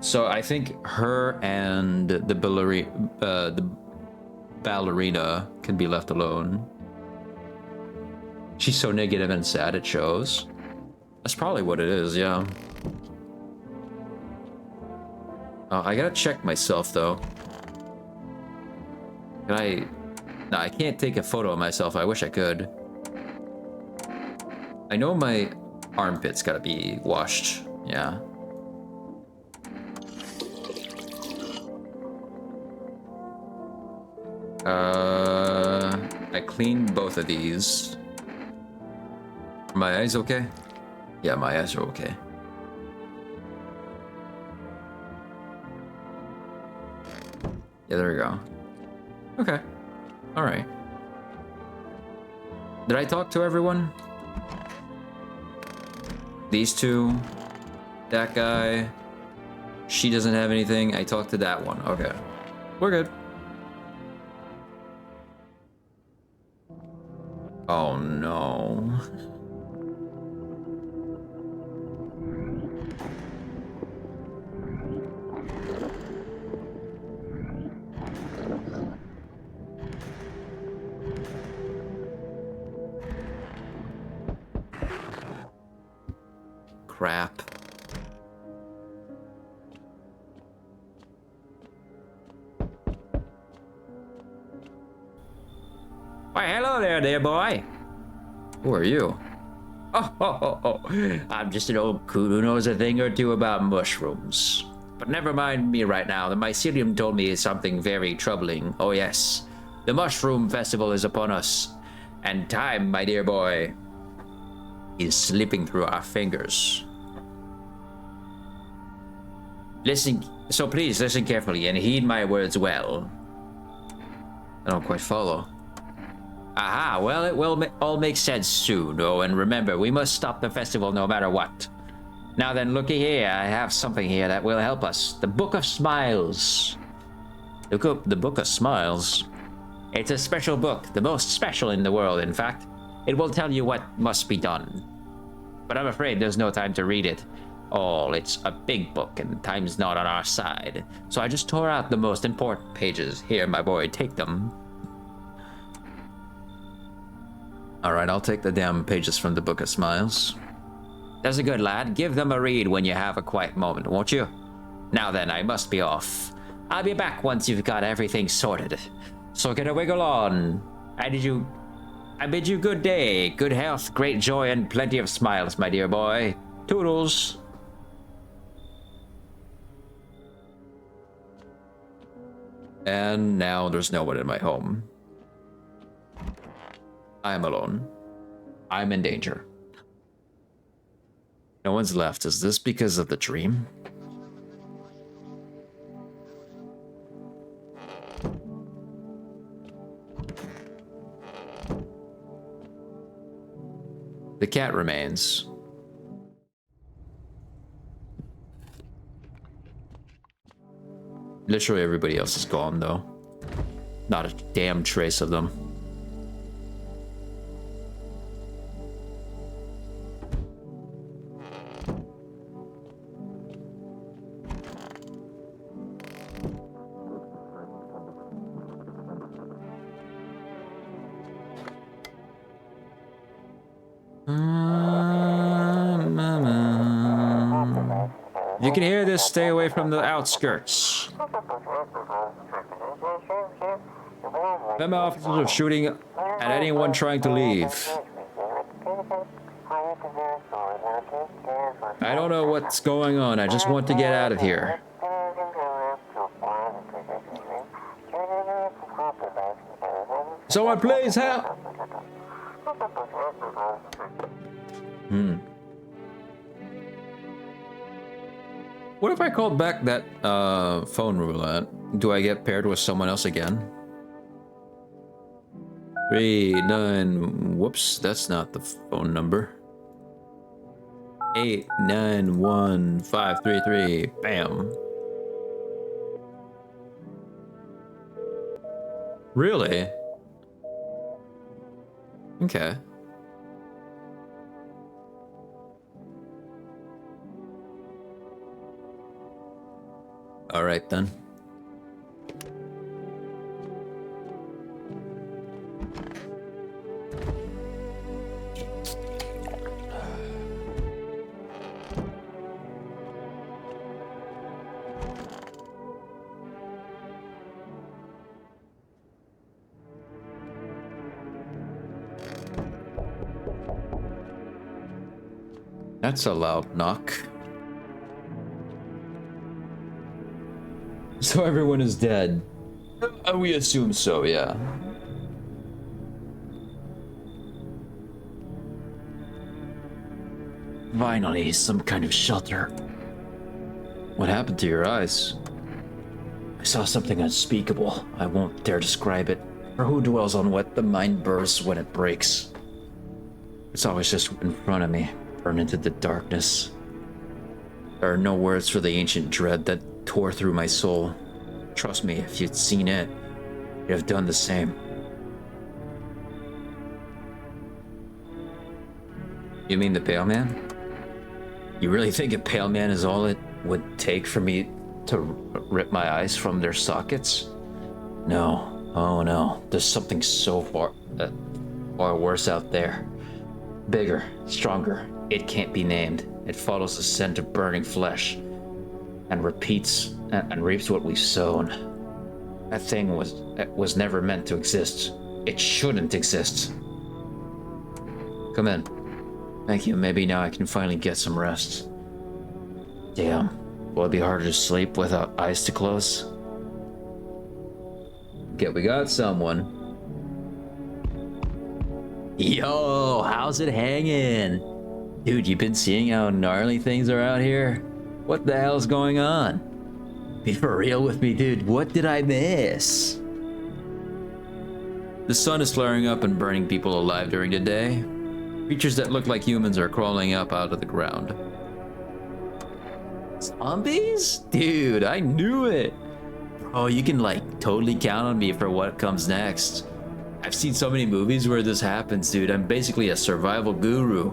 So I think her and the ballerina can be left alone. She's so negative and sad, it shows. That's probably what it is, yeah. I gotta check myself though. Can I? No, I can't take a photo of myself. I wish I could. I know my armpits gotta be washed. Yeah. I cleaned both of these. Are my eyes okay? Yeah, my eyes are okay. Yeah, there we go. Okay. Alright. Did I talk to everyone? These two. That guy. She doesn't have anything. I talked to that one. Okay. We're good. Oh no. Crap. Why, hello there, dear boy. Who are you? Oh, I'm just an old coot who knows a thing or two about mushrooms. But never mind me right now. The mycelium told me something very troubling. Oh yes, the mushroom festival is upon us, and time, my dear boy, is slipping through our fingers. Listen, so please listen carefully and heed my words well. I don't quite follow. Aha, well, it will all make sense soon. Oh, and remember, we must stop the festival no matter what. Now then, looky here. I have something here that will help us. The Book of Smiles. The Book of Smiles? It's a special book, the most special in the world, in fact. It will tell you what must be done. But I'm afraid there's no time to read it all. It's a big book, and time's not on our side. So I just tore out the most important pages. Here, my boy, take them. Alright, I'll take the damn pages from the Book of Smiles. That's a good lad. Give them a read when you have a quiet moment, won't you? Now then, I must be off. I'll be back once you've got everything sorted. So get a wiggle on. I bid you good day, good health, great joy, and plenty of smiles, my dear boy. Toodles. And now there's no one in my home. I am alone. I'm in danger. No one's left. Is this because of the dream? The cat remains. Literally everybody else is gone, though. Not a damn trace of them. If you can hear this, stay away from the outskirts. Them officers are shooting at anyone trying to leave. I don't know what's going on. I just want to get out of here. Someone please help! What if I called back that phone roulette? Do I get paired with someone else again? 39. Whoops, that's not the phone number. 891533. Bam. Really? Okay. All right then. That's a loud knock. So everyone is dead. We assume so, yeah. Finally, some kind of shelter. What happened to your eyes? I saw something unspeakable. I won't dare describe it. For who dwells on what the mind bursts when it breaks? It's always just in front of me, burned into the darkness. There are no words for the ancient dread that tore through my soul. Trust me, if you'd seen it, you'd have done the same. You mean the Pale Man? You really think a Pale Man is all it would take for me to rip my eyes from their sockets? No. Oh no. There's something so far worse out there. Bigger, stronger. It can't be named. It follows the scent of burning flesh and repeats and reaps what we've sown. That thing was never meant to exist. It shouldn't exist. Come in. Thank you. Maybe now I can finally get some rest. Damn. Will it be harder to sleep without eyes to close? Okay, we got someone. Yo, how's it hanging? Dude, you been seeing how gnarly things are out here? What the hell's going on? Be for real with me, dude. What did I miss? The sun is flaring up and burning people alive during the day. Creatures that look like humans are crawling up out of the ground. Zombies? Dude, I knew it. Bro, you can like totally count on me for what comes next. I've seen so many movies where this happens, dude. I'm basically a survival guru.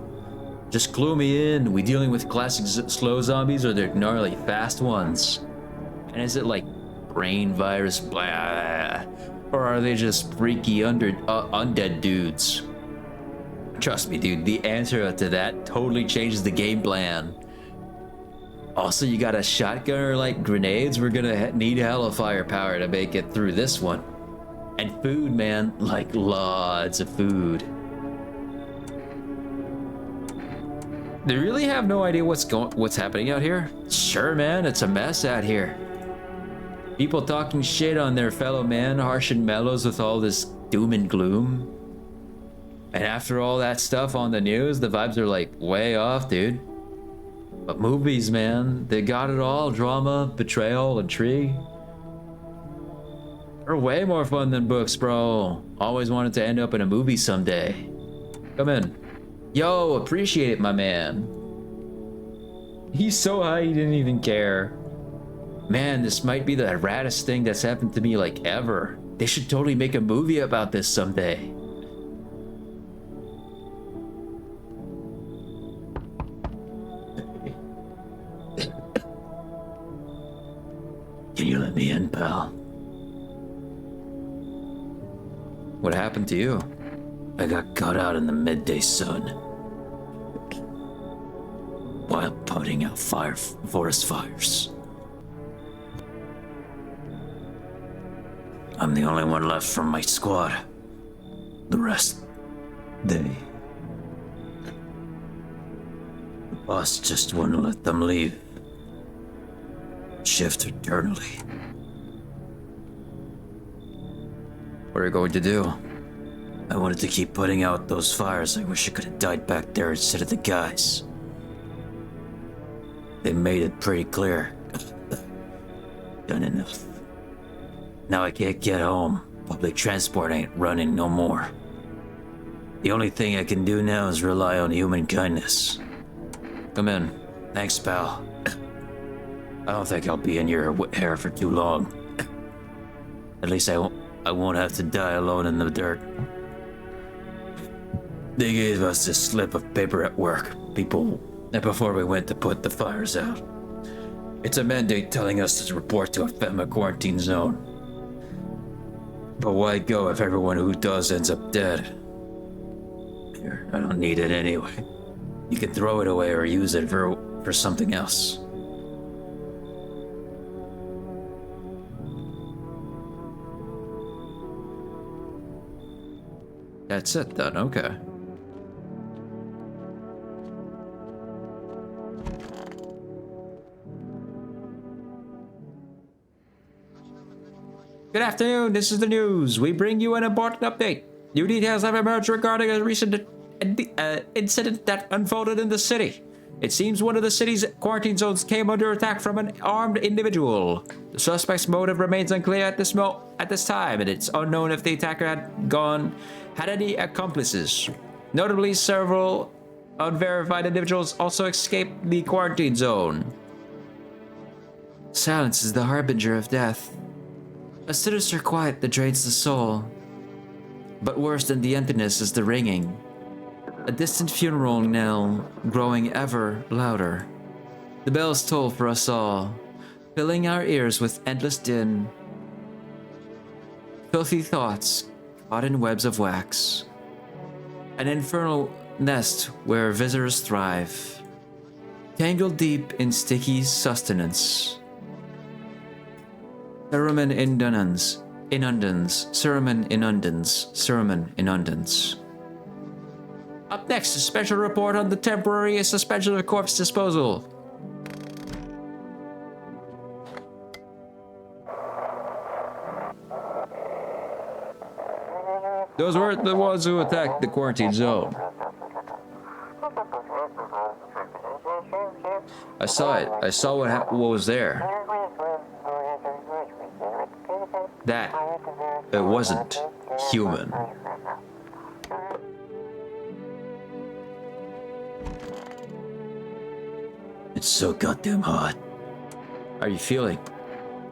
Just clue me in. We dealing with classic slow zombies or they're gnarly fast ones? And is it like brain virus blah? Or are they just freaky undead dudes? Trust me, dude, the answer to that totally changes the game plan. Also, you got a shotgun or like grenades? We're gonna need hella firepower to make it through this one. And food, man, like lots of food. They really have no idea what's happening out here? Sure, man, it's a mess out here. People talking shit on their fellow man, harsh and mellows with all this doom and gloom. And after all that stuff on the news, the vibes are like way off, dude. But movies, man, they got it all. Drama, betrayal, intrigue. They're way more fun than books, bro. Always wanted to end up in a movie someday. Come in. Yo, appreciate it, my man. He's so high he didn't even care. Man, this might be the raddest thing that's happened to me like ever. They should totally make a movie about this someday. Can you let me in, pal? What happened to you? I got caught out in the midday sun while putting out forest fires. I'm the only one left from my squad. The rest, the boss just wouldn't let them leave. Shift eternally. What are you going to do? I wanted to keep putting out those fires. I wish I could have died back there instead of the guys. They made it pretty clear. Done enough. Now I can't get home. Public transport ain't running no more. The only thing I can do now is rely on human kindness. Come in. Thanks, pal. I don't think I'll be in your hair for too long. At least I won't have to die alone in the dirt. They gave us this slip of paper at work, before we went to put the fires out. It's a mandate telling us to report to a FEMA quarantine zone. But why go if everyone who does ends up dead? Here, I don't need it anyway. You can throw it away or use it for something else. That's it then, okay. Good afternoon, this is the news. We bring you an important update. New details have emerged regarding a recent incident that unfolded in the city. It seems one of the city's quarantine zones came under attack from an armed individual. The suspect's motive remains unclear at this time, and it's unknown if the attacker had any accomplices. Notably, several unverified individuals also escaped the quarantine zone. Silence is the harbinger of death. A sinister quiet that drains the soul. But worse than the emptiness is the ringing. A distant funeral knell growing ever louder. The bells toll for us all, filling our ears with endless din. Filthy thoughts caught in webs of wax. An infernal nest where visitors thrive. Tangled deep in sticky sustenance. Cerumen inundans, cerumen inundans. Up next, a special report on the temporary suspension of corpse disposal. Those weren't the ones who attacked the quarantine zone. I saw it. I saw what was there. It wasn't human. It's so goddamn hot. How are you feeling?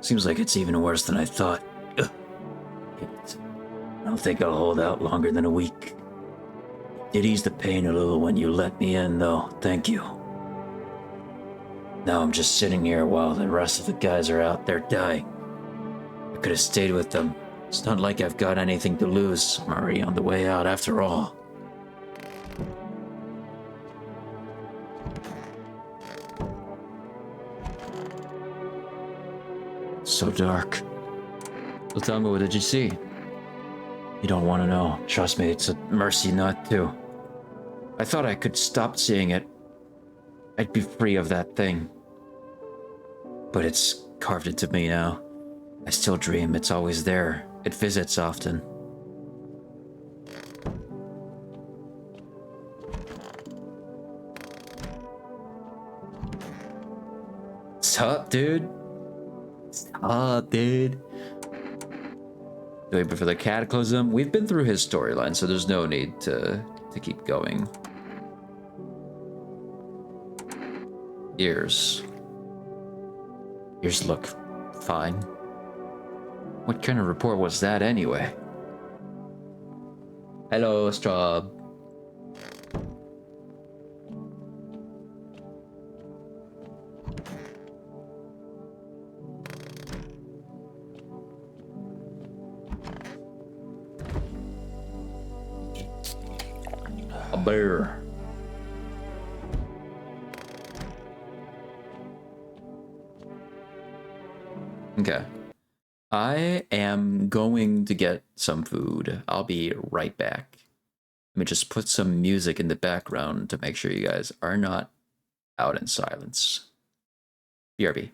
Seems like it's even worse than I thought. Ugh. I don't think I'll hold out longer than a week. It eased the pain a little when you let me in, though. Thank you. Now I'm just sitting here while the rest of the guys are out there dying. I could have stayed with them. It's not like I've got anything to lose. I'm already on the way out after all. So dark. So tell me, what did you see? You don't want to know. Trust me, it's a mercy not to. I thought I could stop seeing it. I'd be free of that thing. But it's carved into me now. I still dream it's always there. It visits often. What's up, dude? What's up, dude? Wait for the Cataclysm. We've been through his storyline, so there's no need to keep going. Ears. Ears look fine. What kind of report was that anyway? Hello, Straub. A bear. Okay. I am going to get some food. I'll be right back. Let me just put some music in the background to make sure you guys are not out in silence. BRB.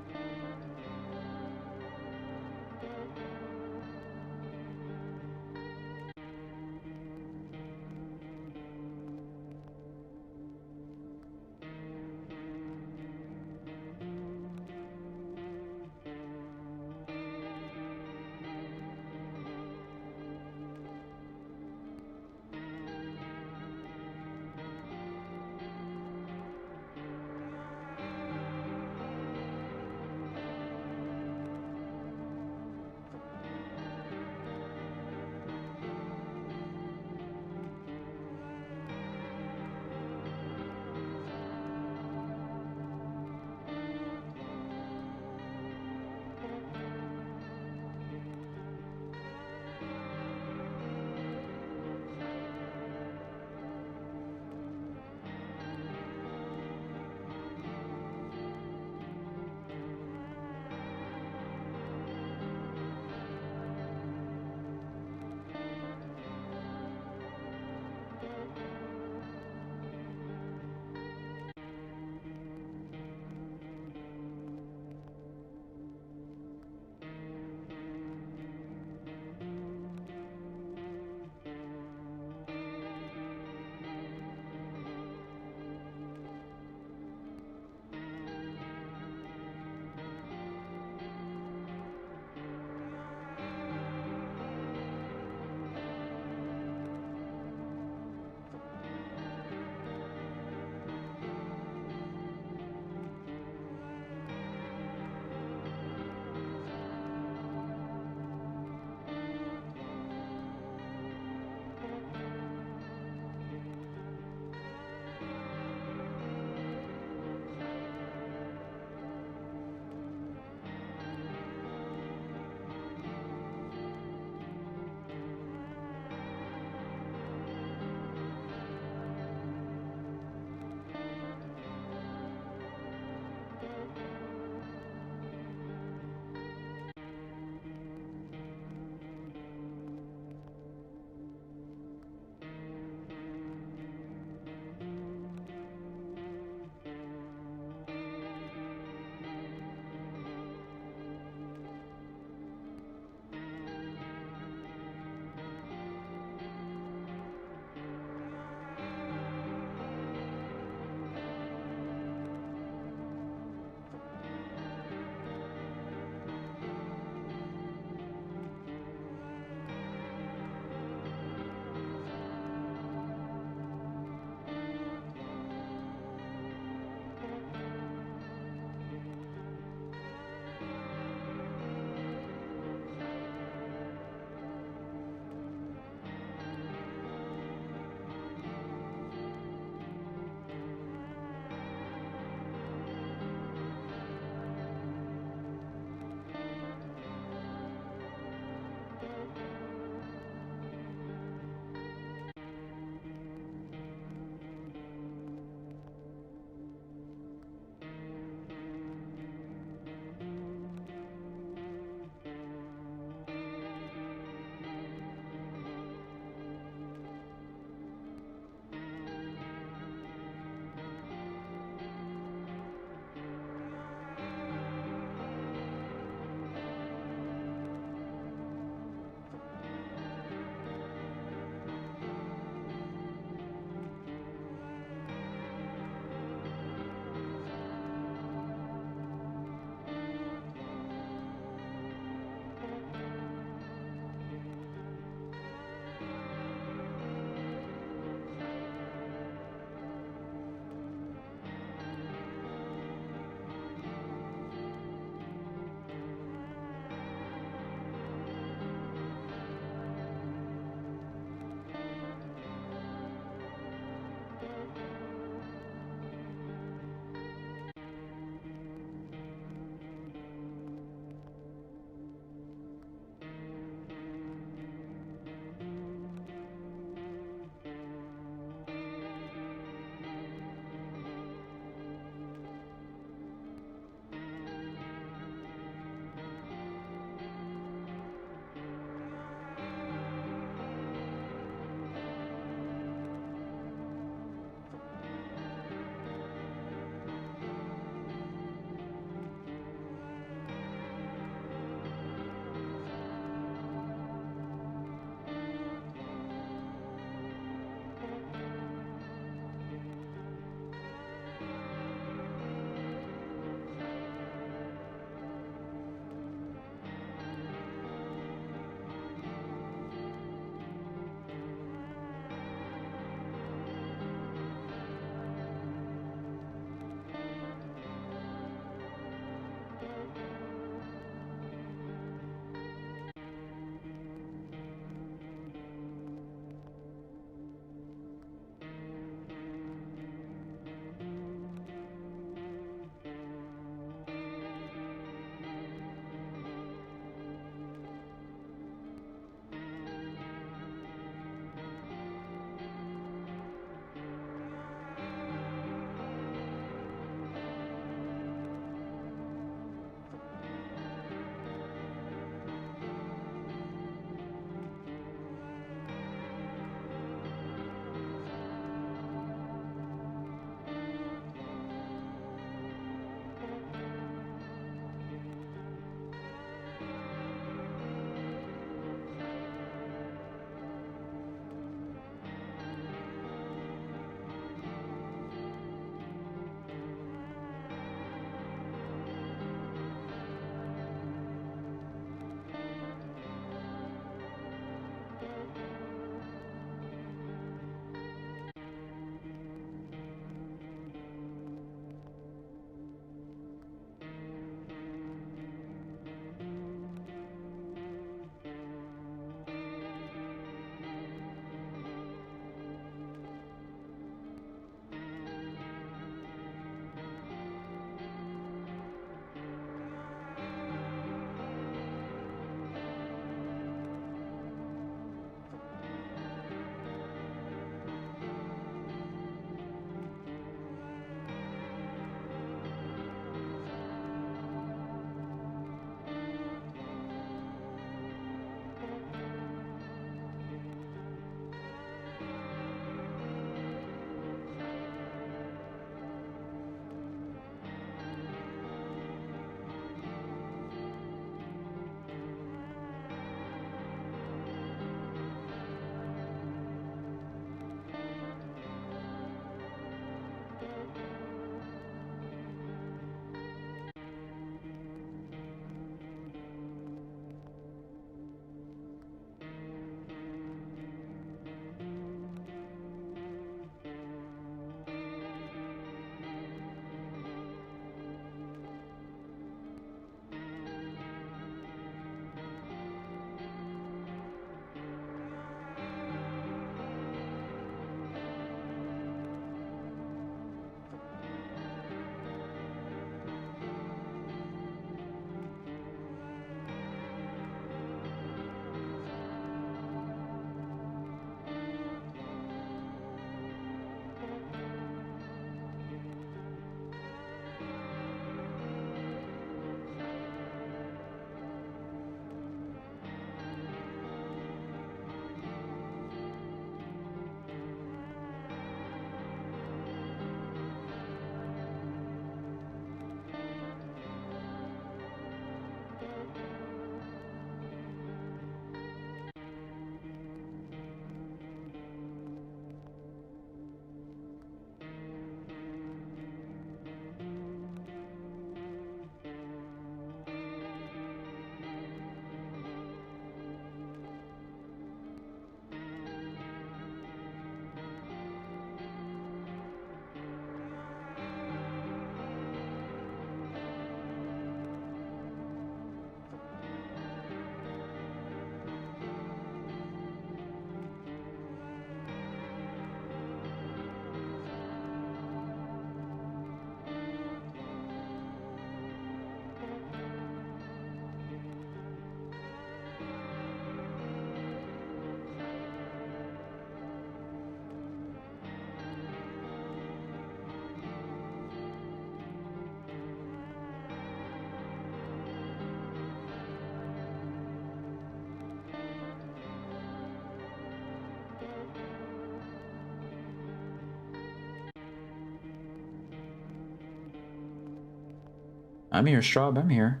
I'm here, Straub. I'm here.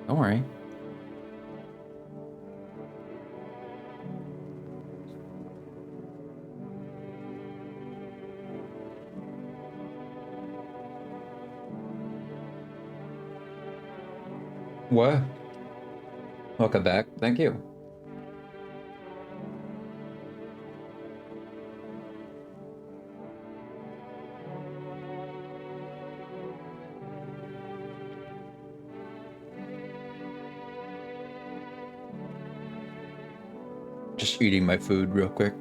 Don't worry. What? Welcome back. Thank you. Just eating my food real quick.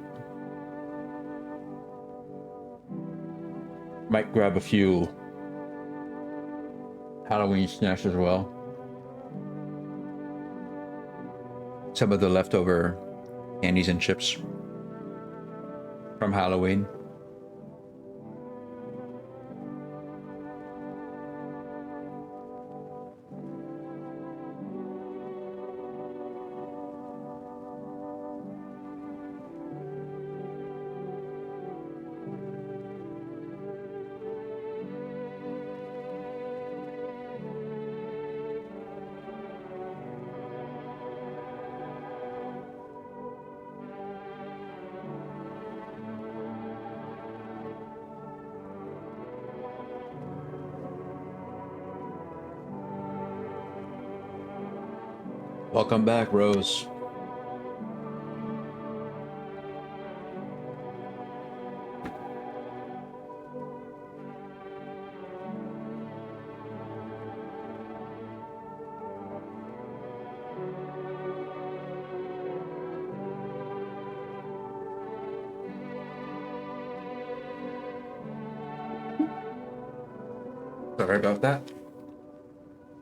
Might grab a few Halloween snacks as well. Some of the leftover candies and chips from Halloween. Welcome back, Rose. Sorry about that.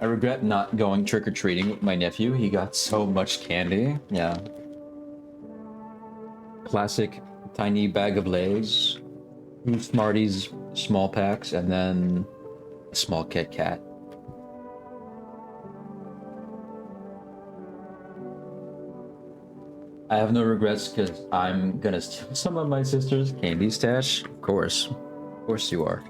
I regret not going trick-or-treating with my nephew. He got so much candy. Yeah. Classic tiny bag of Lay's, 2 Smarties small packs, and then a small Kit Kat. I have no regrets because I'm gonna steal some of my sister's candy stash. Of course you are.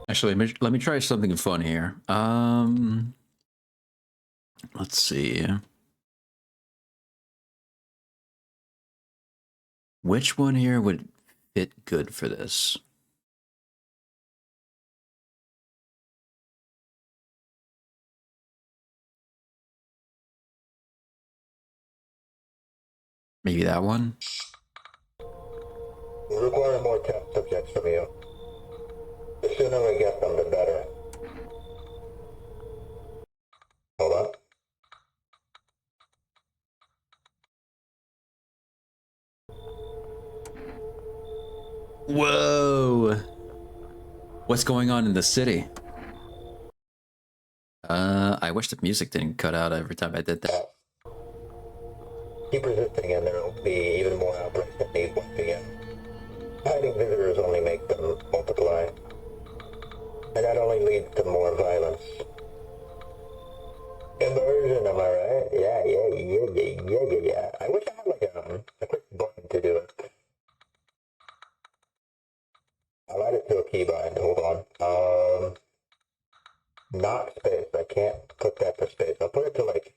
Actually, let me try something fun here. Let's see. Which one here would fit good for this? Maybe that one? We require more test subjects from you. The sooner we get them, the better. Hold on. Whoa! What's going on in the city? I wish the music didn't cut out every time I did that. Keep resisting and there will be even more outbreaks at these once again. Hiding visitors only make them multiply. And that only leads to more violence. Inversion, am I right? Yeah. I wish I had like a quick button to do it. I'll add it to a keybind, hold on. Not space, I can't put that to space. I'll put it to like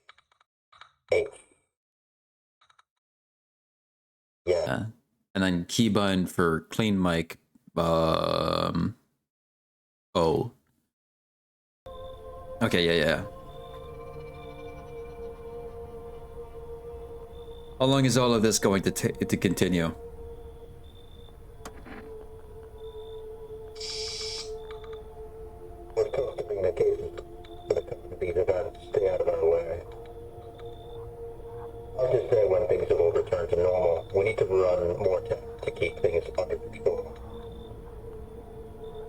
8. Yeah. And then keybind for clean mic, O. Okay, yeah. How long is all of this going to continue?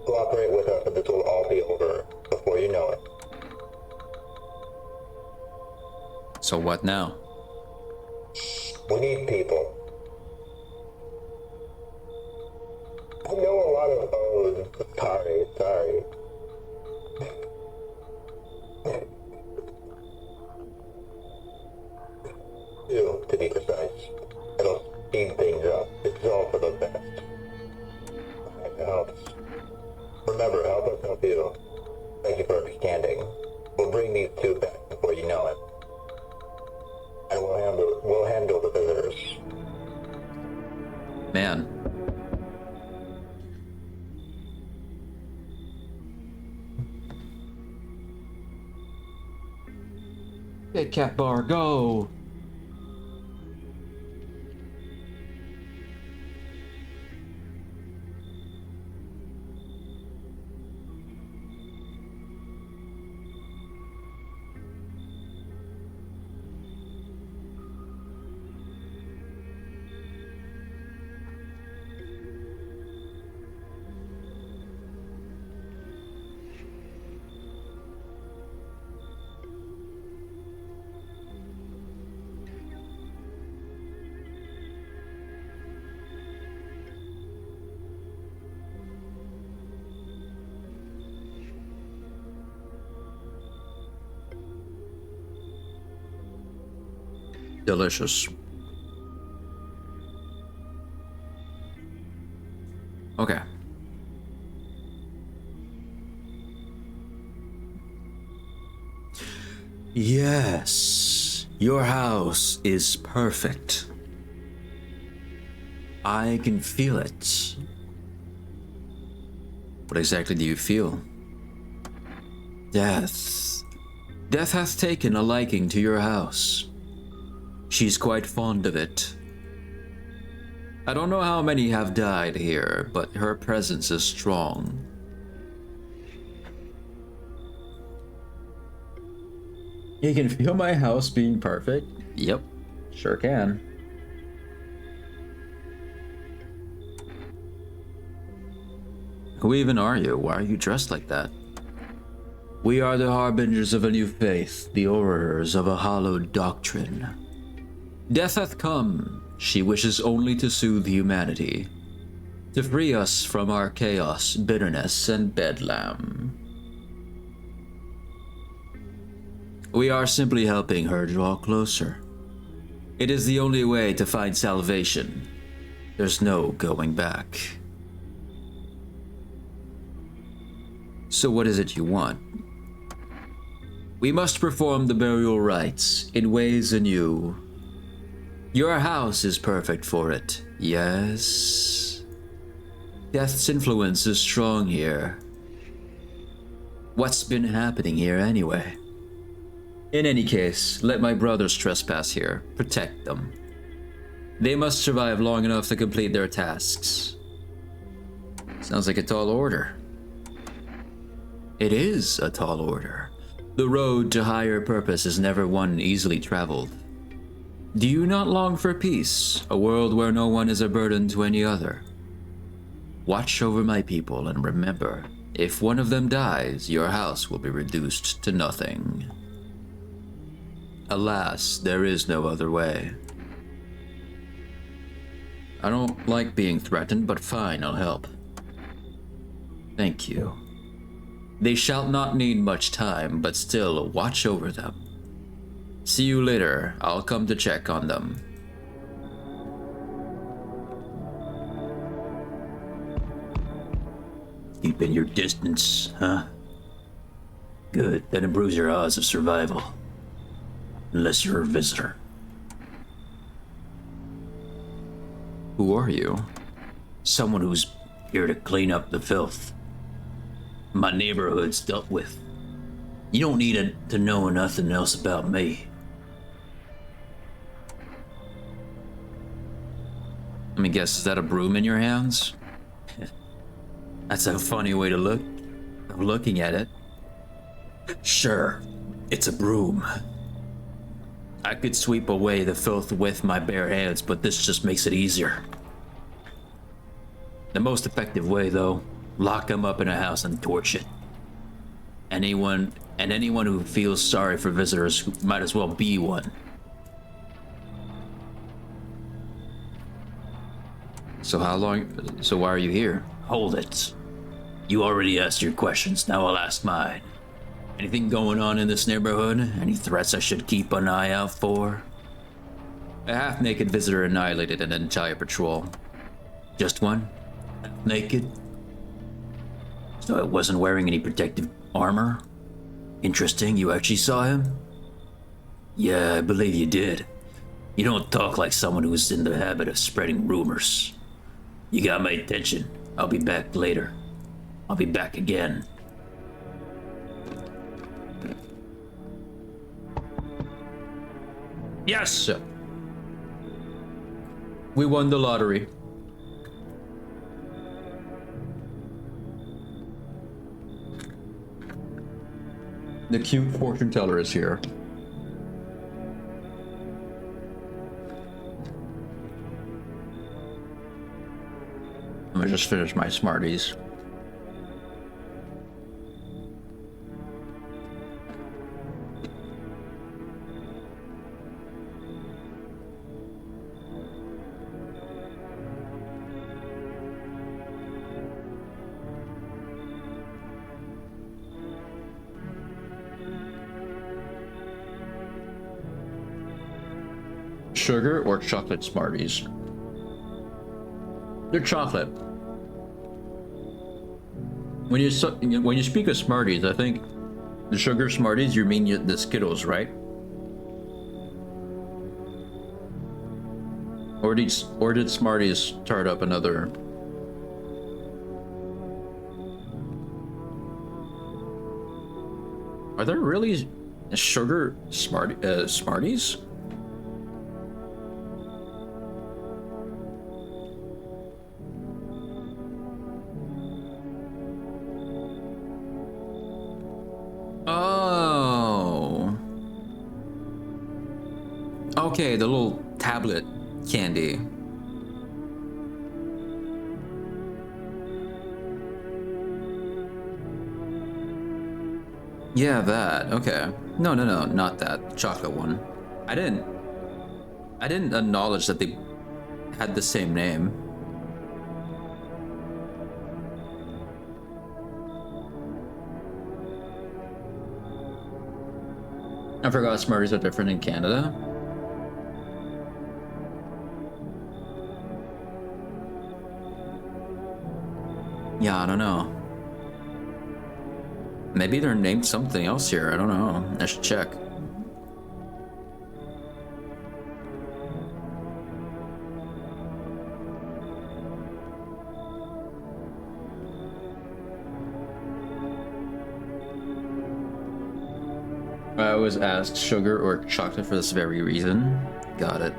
cooperate with us, and this will all be over before you know it. So what now? We need people. I know a lot of O's. Sorry. You, to be precise. It'll speed things up. It's all for the best. It helps. Remember, help us help you. Thank you for understanding. We'll bring these two back before you know it. And we'll handle the visitors. Man. Get Cat Bar, go! Delicious. Okay. Yes, your house is perfect. I can feel it. What exactly do you feel? Death. Death hath taken a liking to your house. She's quite fond of it. I don't know how many have died here, but her presence is strong. You can feel my house being perfect? Yep, sure can. Who even are you? Why are you dressed like that? We are the harbingers of a new faith, the orers of a hallowed doctrine. Death hath come. She wishes only to soothe humanity, to free us from our chaos, bitterness, and bedlam. We are simply helping her draw closer. It is the only way to find salvation. There's no going back. So what is it you want? We must perform the burial rites in ways anew. Your house is perfect for it, yes. Death's influence is strong here. What's been happening here anyway? In any case, let my brothers trespass here. Protect them. They must survive long enough to complete their tasks. Sounds like a tall order. It is a tall order. The road to higher purpose is never one easily traveled. Do you not long for peace, a world where no one is a burden to any other? Watch over my people and remember, if one of them dies, your house will be reduced to nothing. Alas, there is no other way. I don't like being threatened, but fine, I'll help. Thank you. They shall not need much time, but still watch over them. See you later. I'll come to check on them. Keeping your distance, huh? Good, that improves your odds of survival. Unless you're a visitor. Who are you? Someone who's here to clean up the filth my neighborhood's dealt with. You don't need to know nothing else about me. Let me guess, is that a broom in your hands? That's a funny way to look of looking at it. Sure, it's a broom. I could sweep away the filth with my bare hands, but this just makes it easier. The most effective way, though, lock him up in a house and torch it. Anyone who feels sorry for visitors might as well be one. So why are you here? Hold it. You already asked your questions, now I'll ask mine. Anything going on in this neighborhood? Any threats I should keep an eye out for? A half-naked visitor annihilated an entire patrol. Just one? Naked? So it wasn't wearing any protective armor? Interesting, you actually saw him? Yeah, I believe you did. You don't talk like someone who's in the habit of spreading rumors. You got my attention. I'll be back later. I'll be back again. Yes! So, we won the lottery. The cute fortune teller is here. I'm gonna just finish my Smarties. Sugar or chocolate Smarties? They're chocolate. When you speak of Smarties, I think the sugar Smarties, you mean the Skittles, right? Or did Smarties start up another? Are there really sugar Smarties? Okay, the little tablet candy. Yeah, that. Okay. No, not that chocolate one. I didn't acknowledge that they had the same name. I forgot Smarties are different in Canada. Yeah, I don't know. Maybe they're named something else here. I don't know. I should check. I was asked sugar or chocolate for this very reason. Got it.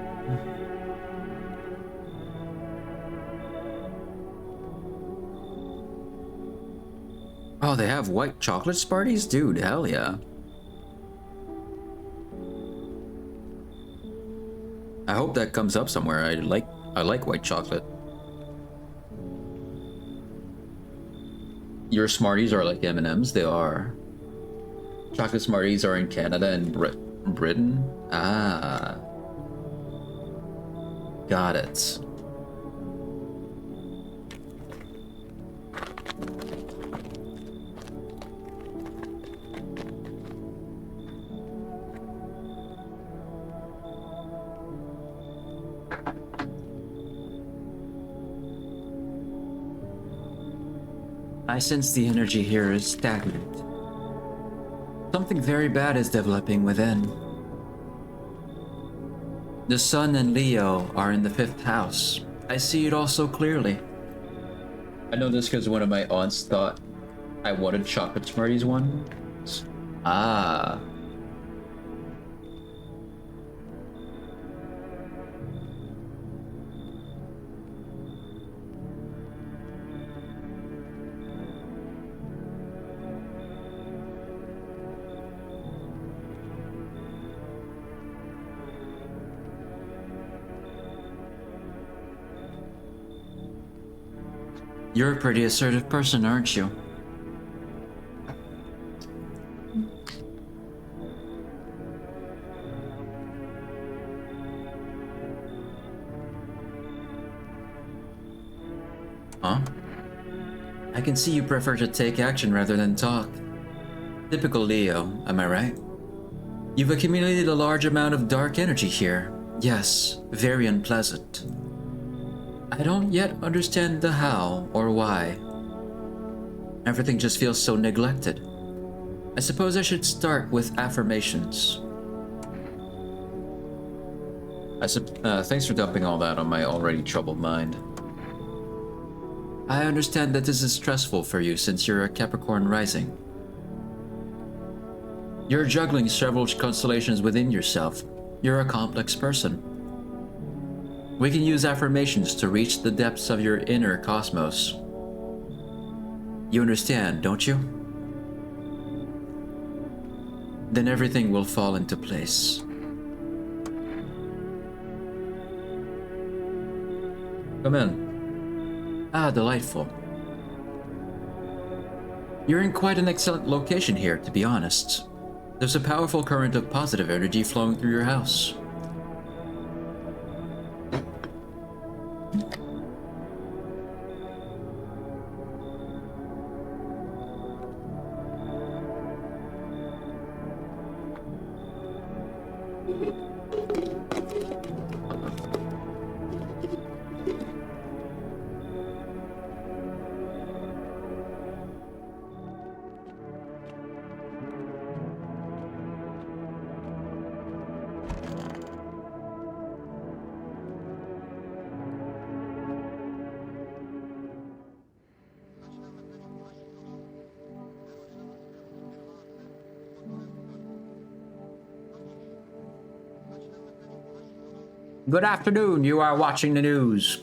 Oh, they have white chocolate Smarties? Dude, hell yeah. I hope that comes up somewhere. I like white chocolate. Your Smarties are like M&Ms? They are. Chocolate Smarties are in Canada and Britain? Ah. Got it. I sense the energy here is stagnant. Something very bad is developing within. The Sun and Leo are in the 5th house. I see it all so clearly. I know this because one of my aunts thought I wanted chocolate Smarties once. Ah. You're a pretty assertive person, aren't you? Huh? I can see you prefer to take action rather than talk. Typical Leo, am I right? You've accumulated a large amount of dark energy here. Yes, very unpleasant. I don't yet understand the how or why. Everything just feels so neglected. I suppose I should start with affirmations. Thanks for dumping all that on my already troubled mind. I understand that this is stressful for you since you're a Capricorn rising. You're juggling several constellations within yourself. You're a complex person. We can use affirmations to reach the depths of your inner cosmos. You understand, don't you? Then everything will fall into place. Come in. Ah, delightful. You're in quite an excellent location here, to be honest. There's a powerful current of positive energy flowing through your house. Good afternoon, you are watching the news.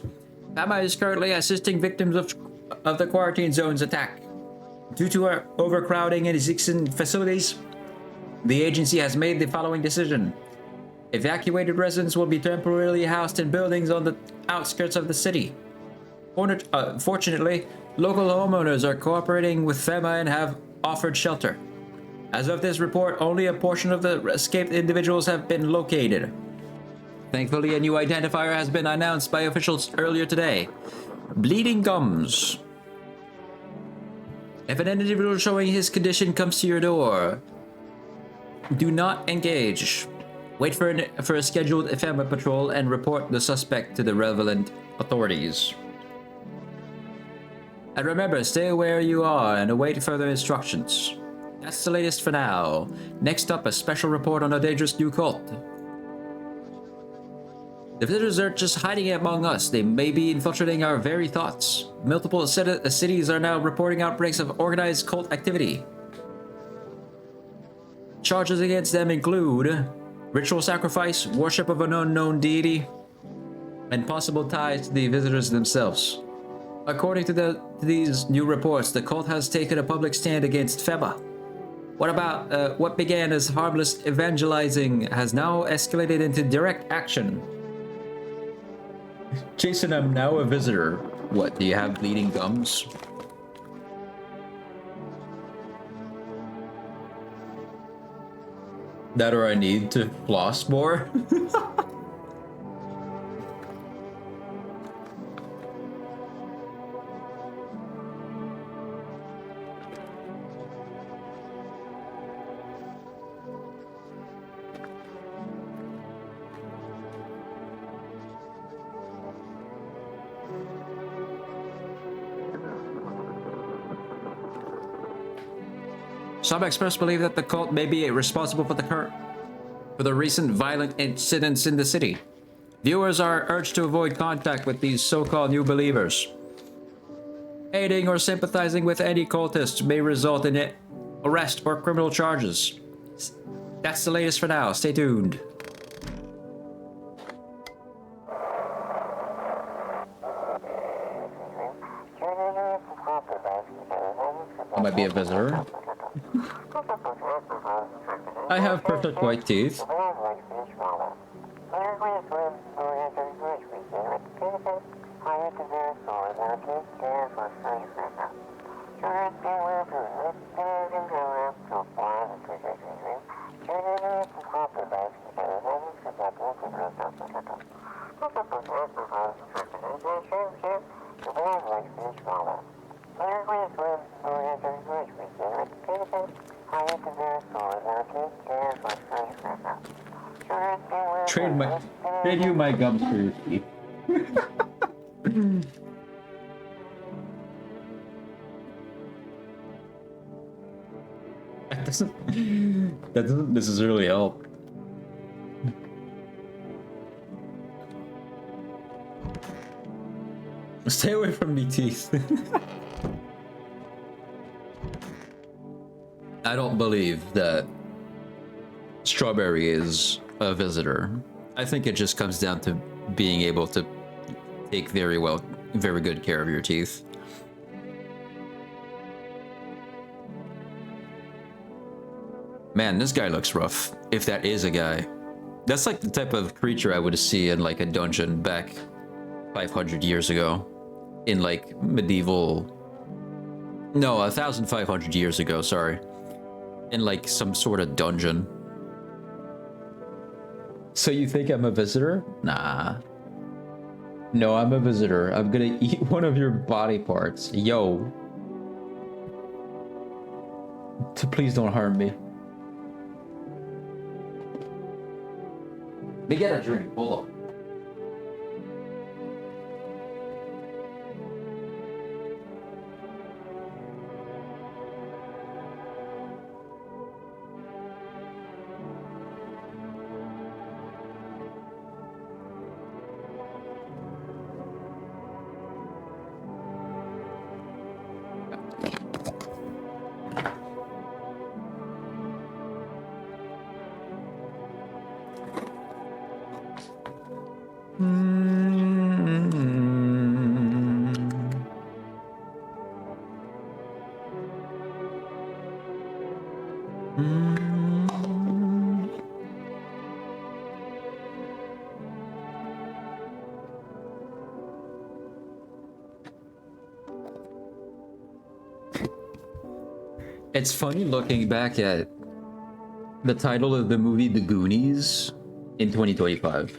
Fema is currently assisting victims of the quarantine zone's attack. Due to overcrowding in existing facilities, the agency has made the following decision. Evacuated residents will be temporarily housed in buildings on the outskirts of the city. Fortunately, local homeowners are cooperating with Fema and have offered shelter. As of this report, only a portion of the escaped individuals have been located. Thankfully, a new identifier has been announced by officials earlier today. Bleeding gums. If an individual showing his condition comes to your door, do not engage. Wait for a scheduled Fema patrol and report the suspect to the relevant authorities. And remember, stay where you are and await further instructions. That's the latest for now. Next up, a special report on a dangerous new cult. The visitors aren't just hiding among us, they may be infiltrating our very thoughts. Multiple cities are now reporting outbreaks of organized cult activity. Charges against them include ritual sacrifice, worship of an unknown deity, and possible ties to the visitors themselves. According to these new reports, the cult has taken a public stand against Fema. What began as harmless evangelizing has now escalated into direct action. Jason, I'm now a visitor. What, do you have bleeding gums? That or I need to floss more? Some experts believe that the cult may be responsible for the recent violent incidents in the city. Viewers are urged to avoid contact with these so-called new believers. Aiding or sympathizing with any cultists may result in arrest or criminal charges. That's the latest for now. Stay tuned. I might be a visitor. I have perfect white teeth. trade you my gums for your teeth. That doesn't necessarily help. Stay away from me, teeth. I don't believe that Strawberry is a visitor. I think it just comes down to being able to take very good care of your teeth. Man, this guy looks rough. If that is a guy. That's like the type of creature I would see in like a dungeon back 500 years ago. In like medieval... No, 1,500 years ago, sorry. In like some sort of dungeon. So you think I'm a visitor? Nah. No, I'm a visitor. I'm gonna eat one of your body parts. Yo. Please don't harm me. Let me get a drink. Hold on. It's funny looking back at the title of the movie The Goonies in 2025.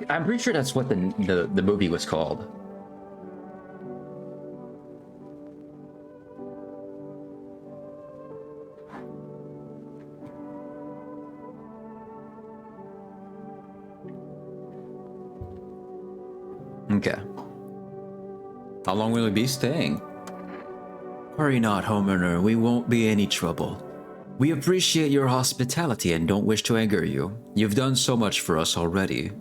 I'm pretty sure that's what the movie was called. Okay. How long will we be staying? Worry not, homeowner. We won't be any trouble. We appreciate your hospitality and don't wish to anger you. You've done so much for us already.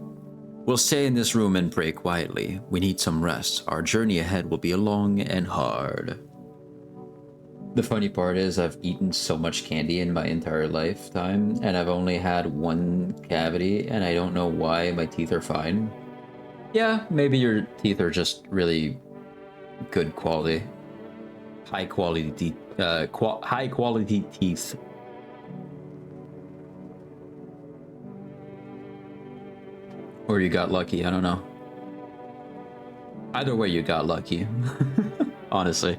We'll stay in this room and pray quietly. We need some rest. Our journey ahead will be long and hard. The funny part is I've eaten so much candy in my entire lifetime and I've only had one cavity and I don't know why my teeth are fine. Yeah, maybe your teeth are just really good quality. High quality teeth. High quality teeth. Or you got lucky, I don't know. Either way, you got lucky. Honestly.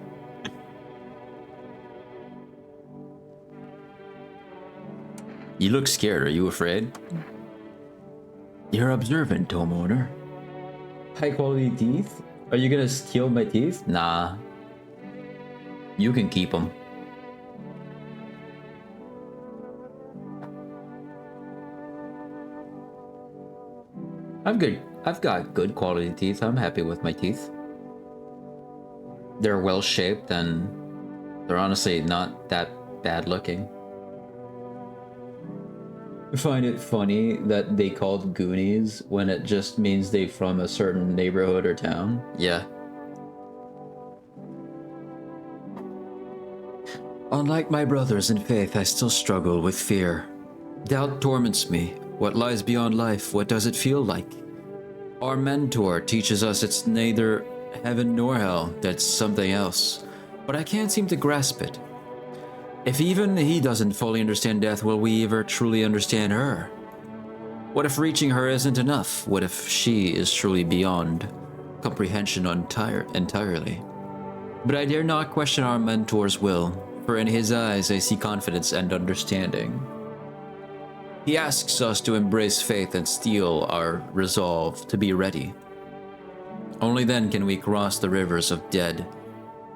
You look scared. Are you afraid? You're observant, homeowner. High quality teeth? Are you gonna steal my teeth? Nah. You can keep them. I'm good. I've got good quality teeth. I'm happy with my teeth. They're well shaped and they're honestly not that bad looking. I find it funny that they called Goonies when it just means they from a certain neighborhood or town. Yeah. Unlike my brothers in faith, I still struggle with fear. Doubt torments me. What lies beyond life? What does it feel like? Our mentor teaches us it's neither heaven nor hell, that's something else. But I can't seem to grasp it. If even he doesn't fully understand death, will we ever truly understand her? What if reaching her isn't enough? What if she is truly beyond comprehension entirely? But I dare not question our mentor's will, for in his eyes I see confidence and understanding. He asks us to embrace faith and steel our resolve to be ready. Only then can we cross the rivers of dead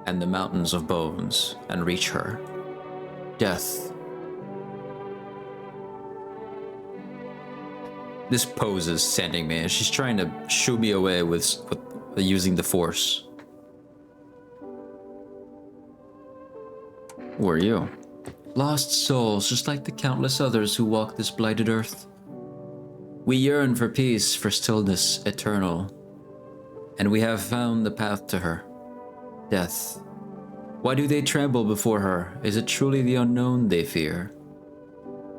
and the mountains of bones and reach her. Death, This pose is sending me. She's trying to shoo me away with using the force. Who are you? Lost souls, just like the countless others who walk this blighted earth. We yearn for peace, for stillness eternal. And we have found the path to her. Death. Why do they tremble before her? Is it truly the unknown they fear?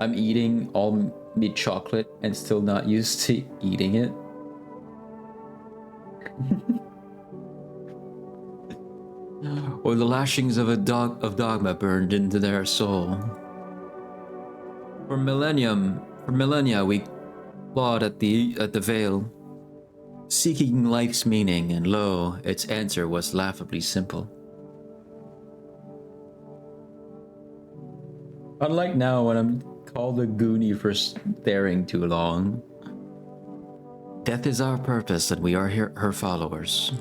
I'm eating all meat chocolate and still not used to eating it. Or the lashings of dogma burned into their soul. For millennia we clawed at the veil, seeking life's meaning, and lo, its answer was laughably simple. Unlike now when I'm called a goonie for staring too long. Death is our purpose and we are her followers.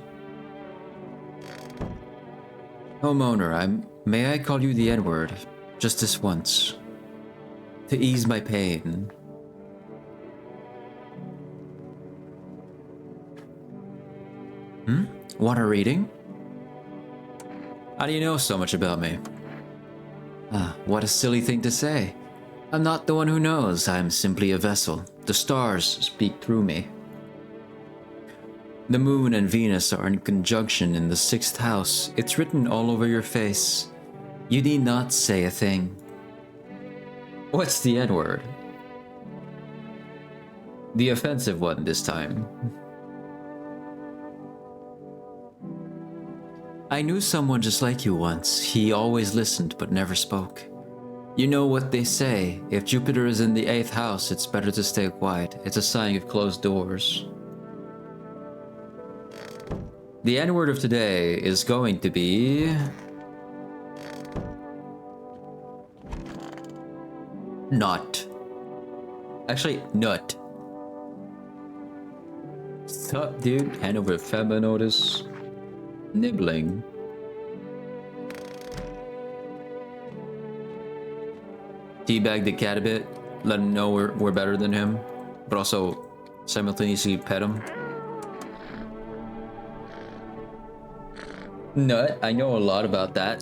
Homeowner, may I call you the N-word, just this once, to ease my pain. Want a reading? How do you know so much about me? What a silly thing to say. I'm not the one who knows, I'm simply a vessel. The stars speak through me. The moon and Venus are in conjunction in the 6th house. It's written all over your face. You need not say a thing. What's the N-word? The offensive one this time. I knew someone just like you once. He always listened but never spoke. You know what they say, if Jupiter is in the 8th house, it's better to stay quiet. It's a sign of closed doors. The N-word of today is going to be... Not. Actually, nut. Sup, dude? Hand over Fema notice. Nibbling. Teabag the cat a bit, let him know we're better than him, but also simultaneously pet him. Nut, I know a lot about that.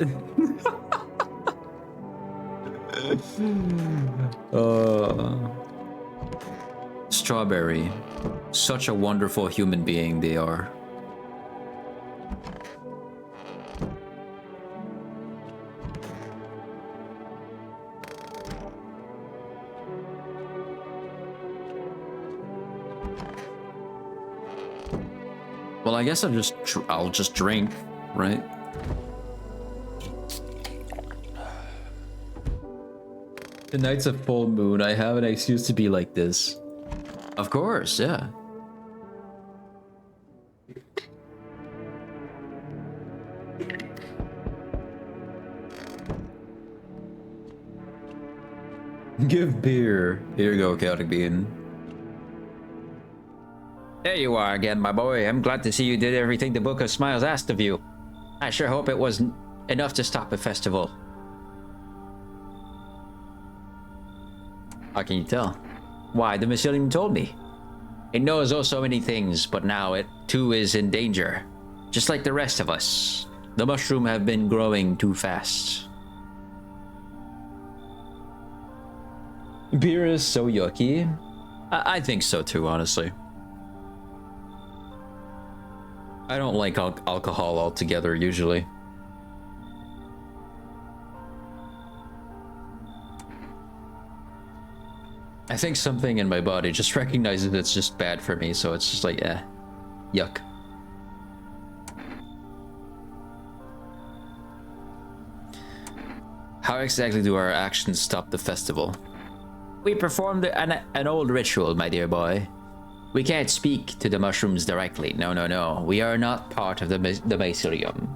Strawberry, such a wonderful human being they are. Well, I guess I'll just drink, right? Tonight's a full moon. I have an excuse to be like this. Of course, yeah. Give beer. Here you go, Chaotic Bean. There you are again, my boy. I'm glad to see you did everything the Book of Smiles asked of you. I sure hope it was enough to stop a festival. How can you tell? Why, the Mycelium told me. It knows oh so many things, but now it too is in danger. Just like the rest of us. The mushroom have been growing too fast. Beer is so yucky. I think so too, honestly. I don't like alcohol altogether, usually. I think something in my body just recognizes it's just bad for me, so it's just like, yuck. How exactly do our actions stop the festival? We performed an old ritual, my dear boy. We can't speak to the mushrooms directly. No. We are not part of the mycelium.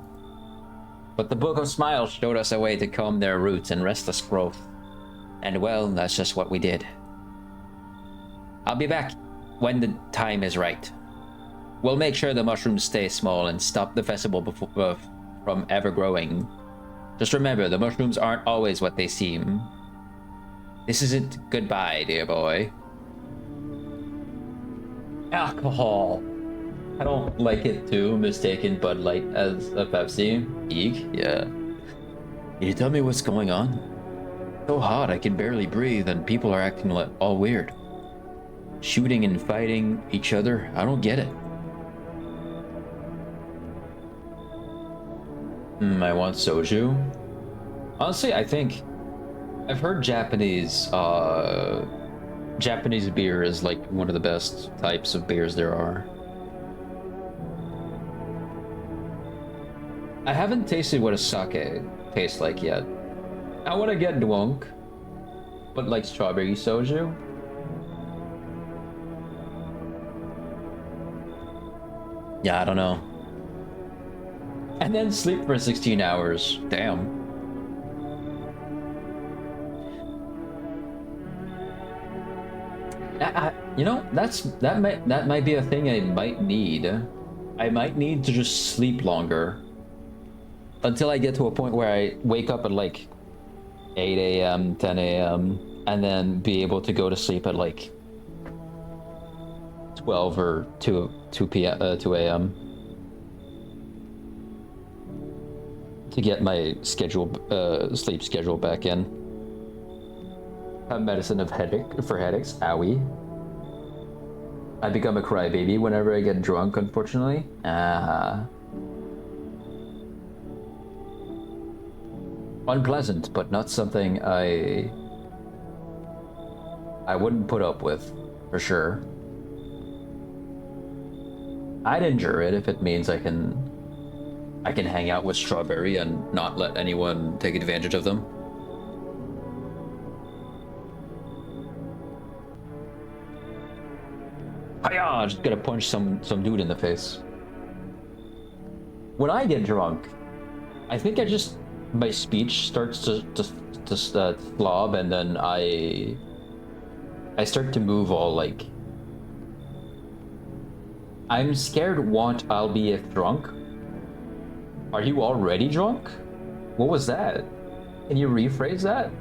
But the Book of Smiles showed us a way to calm their roots and restless growth. And well, that's just what we did. I'll be back when the time is right. We'll make sure the mushrooms stay small and stop the festival from ever growing. Just remember, the mushrooms aren't always what they seem. This isn't goodbye, dear boy. Alcohol. I don't like it too. Mistaken Bud Light as a Pepsi. Eek. Yeah. Can you tell me what's going on? So hot, I can barely breathe, and people are acting like all weird. Shooting and fighting each other. I don't get it. I want soju. Honestly, I think I've heard Japanese beer is like one of the best types of beers there are. I haven't tasted what a sake tastes like yet. I want to get drunk, but like strawberry soju. Yeah, I don't know. And then sleep for 16 hours. Damn. You know, that might be a thing I might need. I might need to just sleep longer until I get to a point where I wake up at like 8 a.m., 10 a.m., and then be able to go to sleep at like 12 or 2 a.m. to get my sleep schedule back in. Have medicine for headaches. Owie. I become a crybaby whenever I get drunk, unfortunately. Unpleasant, but not something I wouldn't put up with, for sure. I'd endure it if it means I can hang out with Strawberry and not let anyone take advantage of them. Hiya! Just gotta punch some dude in the face. When I get drunk, I think my speech starts to slob, and then I start to move all like. I'm scared what I'll be if drunk. Are you already drunk? What was that? Can you rephrase that?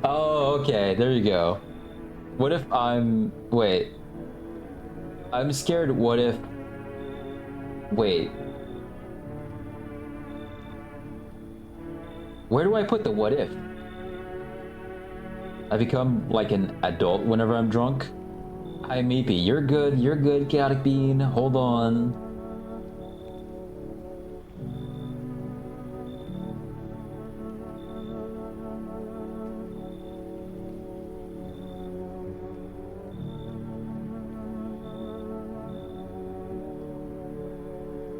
Oh, okay, there you go. What if wait. I'm scared what if... Wait. Where do I put the what if? I become like an adult whenever I'm drunk? Hi, Meepy. You're good, Chaotic Bean. Hold on.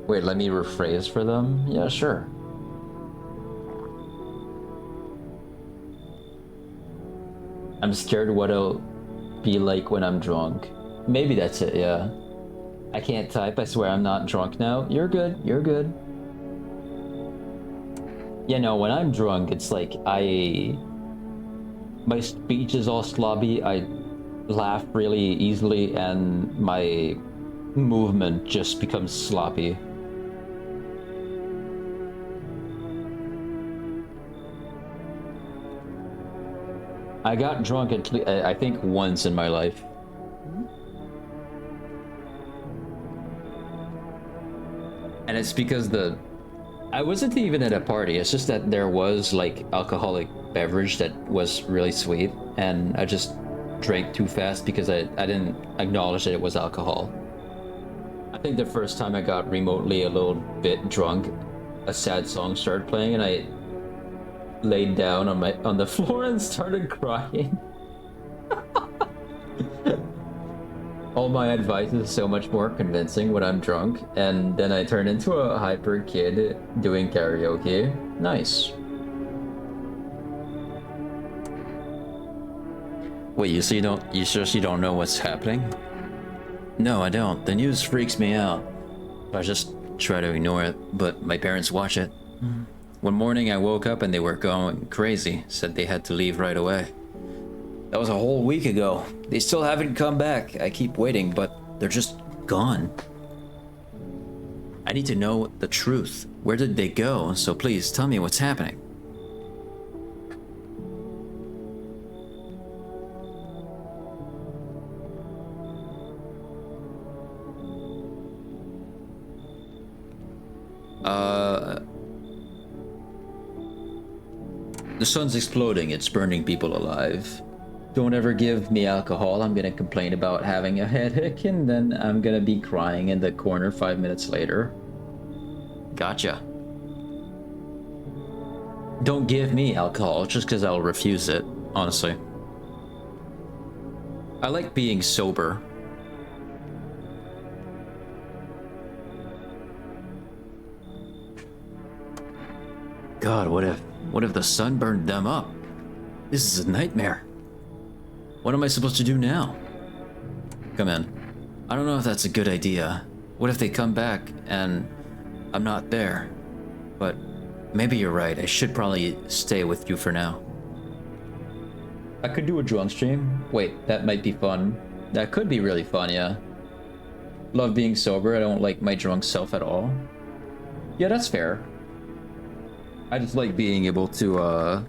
Wait, let me rephrase for them? Yeah, sure. I'm scared what it'll be like when I'm drunk. Maybe that's it, yeah. I can't type, I swear I'm not drunk now. You're good, you're good. Yeah, no, when I'm drunk, it's like my speech is all slobby, I laugh really easily, and my movement just becomes sloppy. I got drunk I think once in my life. And it's because I wasn't even at a party, it's just that there was like alcoholic beverage that was really sweet, and I just drank too fast because I didn't acknowledge that it was alcohol. I think the first time I got remotely a little bit drunk, a sad song started playing and I laid down on the floor and started crying. All my advice is so much more convincing when I'm drunk, and then I turn into a hyper kid doing karaoke. Nice. Wait, you seriously don't know what's happening? No, I don't. The news freaks me out. I just try to ignore it, but my parents watch it. One morning I woke up and they were going crazy, said they had to leave right away. That was a whole week ago. They still haven't come back. I keep waiting, but they're just gone. I need to know the truth. Where did they go? So please tell me what's happening. The sun's exploding, it's burning people alive. Don't ever give me alcohol, I'm gonna complain about having a headache, and then I'm gonna be crying in the corner 5 minutes later. Gotcha. Don't give me alcohol just because I'll refuse it, honestly. I like being sober. God, what if the sun burned them up? This is a nightmare. What am I supposed to do now? Come in. I don't know if that's a good idea. What if they come back and I'm not there? But maybe you're right. I should probably stay with you for now. I could do a drunk stream. Wait, that might be fun. That could be really fun, yeah. Love being sober. I don't like my drunk self at all. Yeah, that's fair. I just like being able to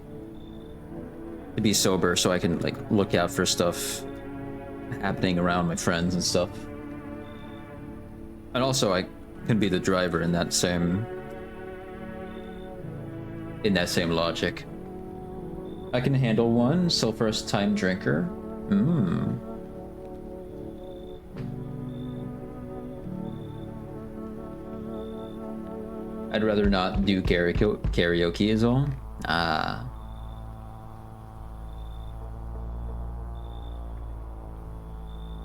be sober so I can like look out for stuff happening around my friends and stuff. And also I can be the driver in that same logic. I can handle one, so first time drinker. I'd rather not do karaoke is all.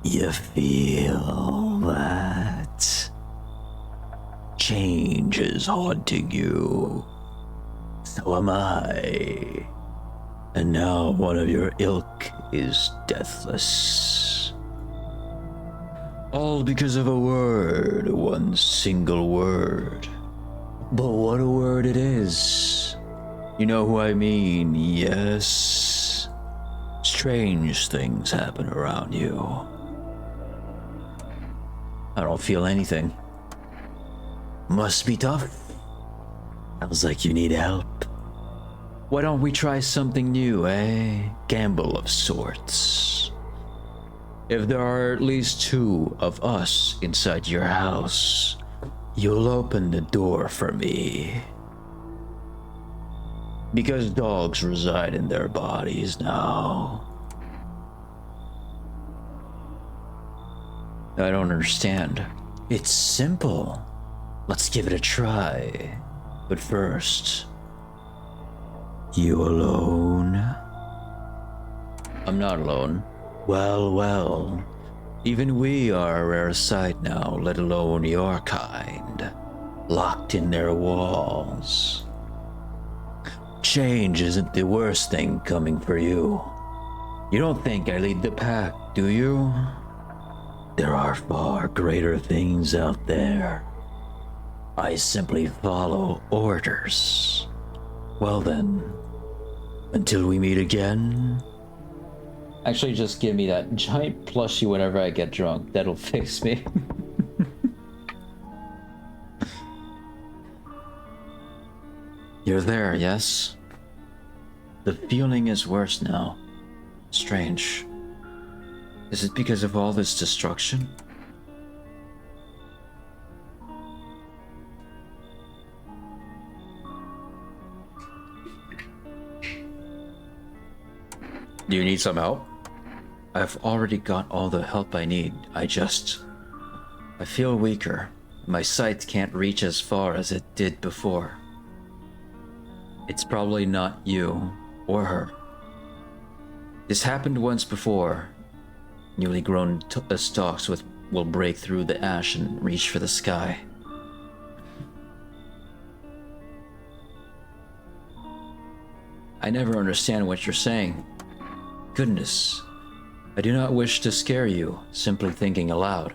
You feel that change is haunting you. So am I. And now one of your ilk is deathless. All because of a word, one single word. But what a word it is. You know who I mean, yes? Strange things happen around you. I don't feel anything. Must be tough. Sounds like you need help. Why don't we try something new, eh? Gamble of sorts. If there are at least 2 of us inside your house, you'll open the door for me. Because dogs reside in their bodies now. I don't understand. It's simple. Let's give it a try. But first, you alone? I'm not alone. Well, well. Even we are a rare sight now, let alone your kind. Locked in their walls. Change isn't the worst thing coming for you. You don't think I lead the pack, do you? There are far greater things out there. I simply follow orders. Well then, until we meet again. Actually, just give me that giant plushie whenever I get drunk. That'll fix me. You're there, yes? The feeling is worse now. Strange. Is it because of all this destruction? Do you need some help? I've already got all the help I need. I feel weaker. My sight can't reach as far as it did before. It's probably not you or her. This happened once before. Newly grown stalks will break through the ash and reach for the sky. I never understand what you're saying. Goodness, I do not wish to scare you, simply thinking aloud.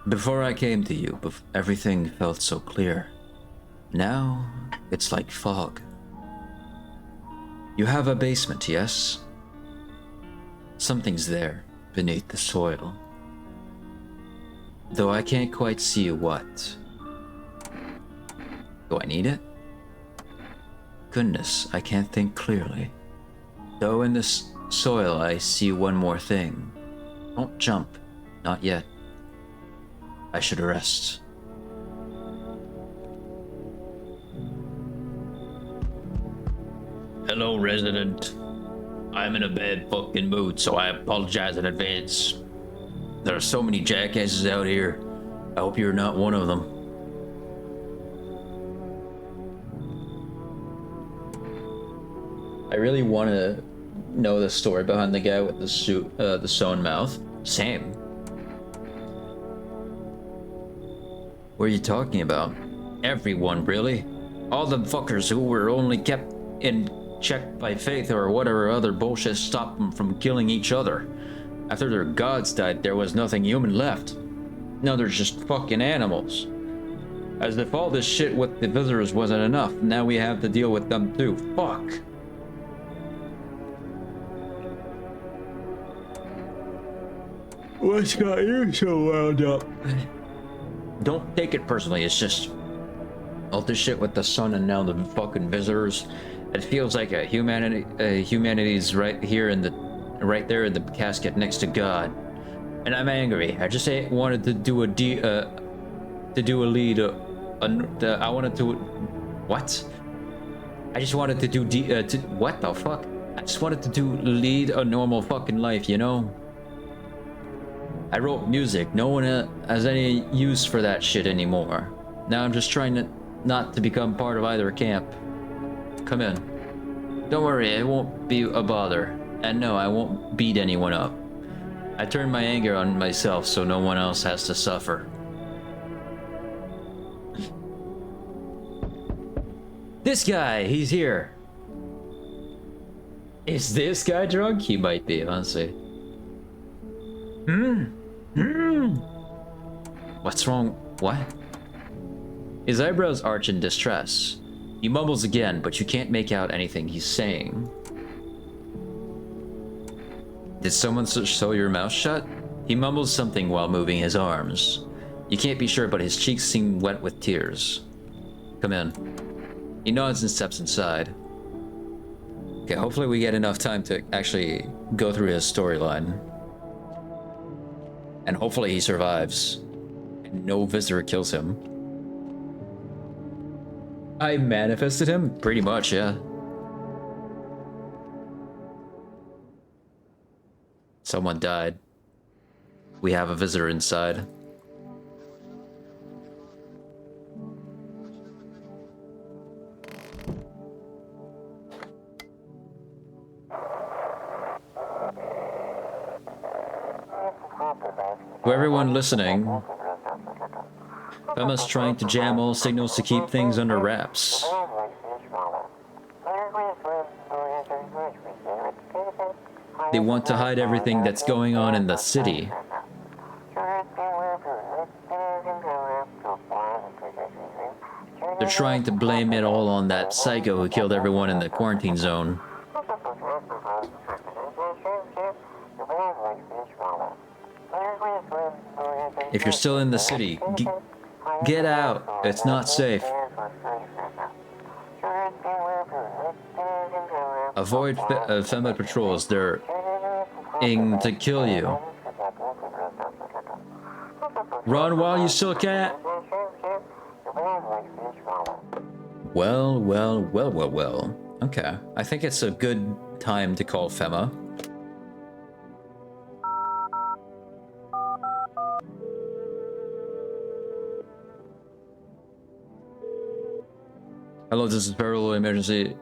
Before I came to you, everything felt so clear. Now, it's like fog. You have a basement, yes? Something's there, beneath the soil. Though I can't quite see what. Do I need it? Goodness, I can't think clearly. Though in this soil I see one more thing. Don't jump. Not yet. I should rest. Hello, resident. I'm in a bad fucking mood, so I apologize in advance. There are so many jackasses out here. I hope you're not one of them. I really want to know the story behind the guy with the sewn mouth. Same. What are you talking about? Everyone, really. All the fuckers who were only kept in check by faith or whatever other bullshit stopped them from killing each other. After their gods died, there was nothing human left. Now they're just fucking animals. As if all this shit with the visitors wasn't enough, now we have to deal with them too. Fuck. What's got you so wound up? Don't take it personally, it's just all this shit with the sun and now the fucking visitors. It feels like humanity's right here in the right there in the casket next to God. And I'm angry. I just wanted to do I wanted to what? I just wanted to do what the fuck? I just wanted to lead a normal fucking life, you know? I wrote music. No one has any use for that shit anymore. Now I'm just trying not to become part of either camp. Come in. Don't worry, it won't be a bother. And no, I won't beat anyone up. I turned my anger on myself so no one else has to suffer. This guy, he's here. Is this guy drunk? He might be, honestly. What's wrong? What? His eyebrows arch in distress. He mumbles again, but you can't make out anything he's saying. Did someone sew your mouth shut? He mumbles something while moving his arms. You can't be sure, but his cheeks seem wet with tears. Come in. He nods and steps inside. Okay, hopefully we get enough time to actually go through his storyline. And hopefully he survives. And no visitor kills him. I manifested him? Pretty much, yeah. Someone died. We have a visitor inside. To everyone listening, Femma's trying to jam all signals to keep things under wraps. They want to hide everything that's going on in the city. They're trying to blame it all on that psycho who killed everyone in the quarantine zone. If you're still in the city, get out. It's not safe. Avoid Femma patrols. They're aiming to kill you. Run while you still can. Well. Okay. I think it's a good time to call Femma. Hello, this is Federal Emergency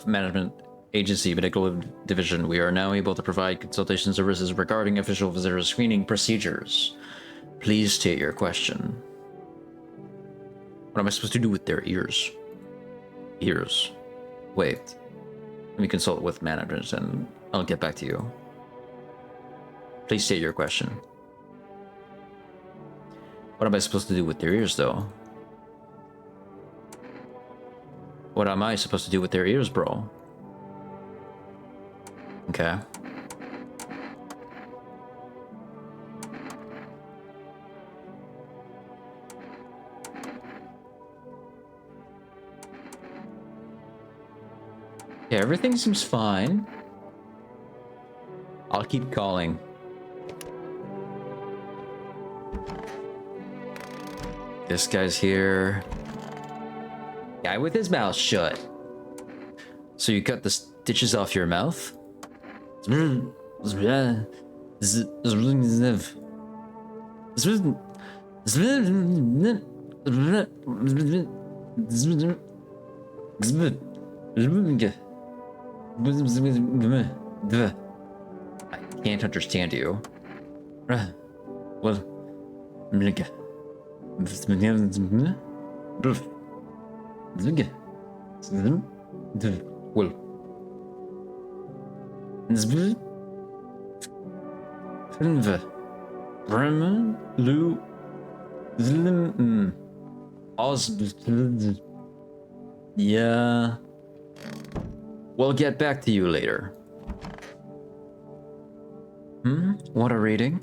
Management Agency, Medical Division. We are now able to provide consultation services regarding official visitor screening procedures. Please state your question. What am I supposed to do with their ears? Ears. Wait. Let me consult with management and I'll get back to you. Please state your question. What am I supposed to do with their ears, though? What am I supposed to do with their ears, bro? Okay. Yeah, everything seems fine. I'll keep calling. This guy's here. Guy with his mouth shut. So you cut the stitches off your mouth? I can't understand you. Well, yeah. We'll get back to you later. What a reading.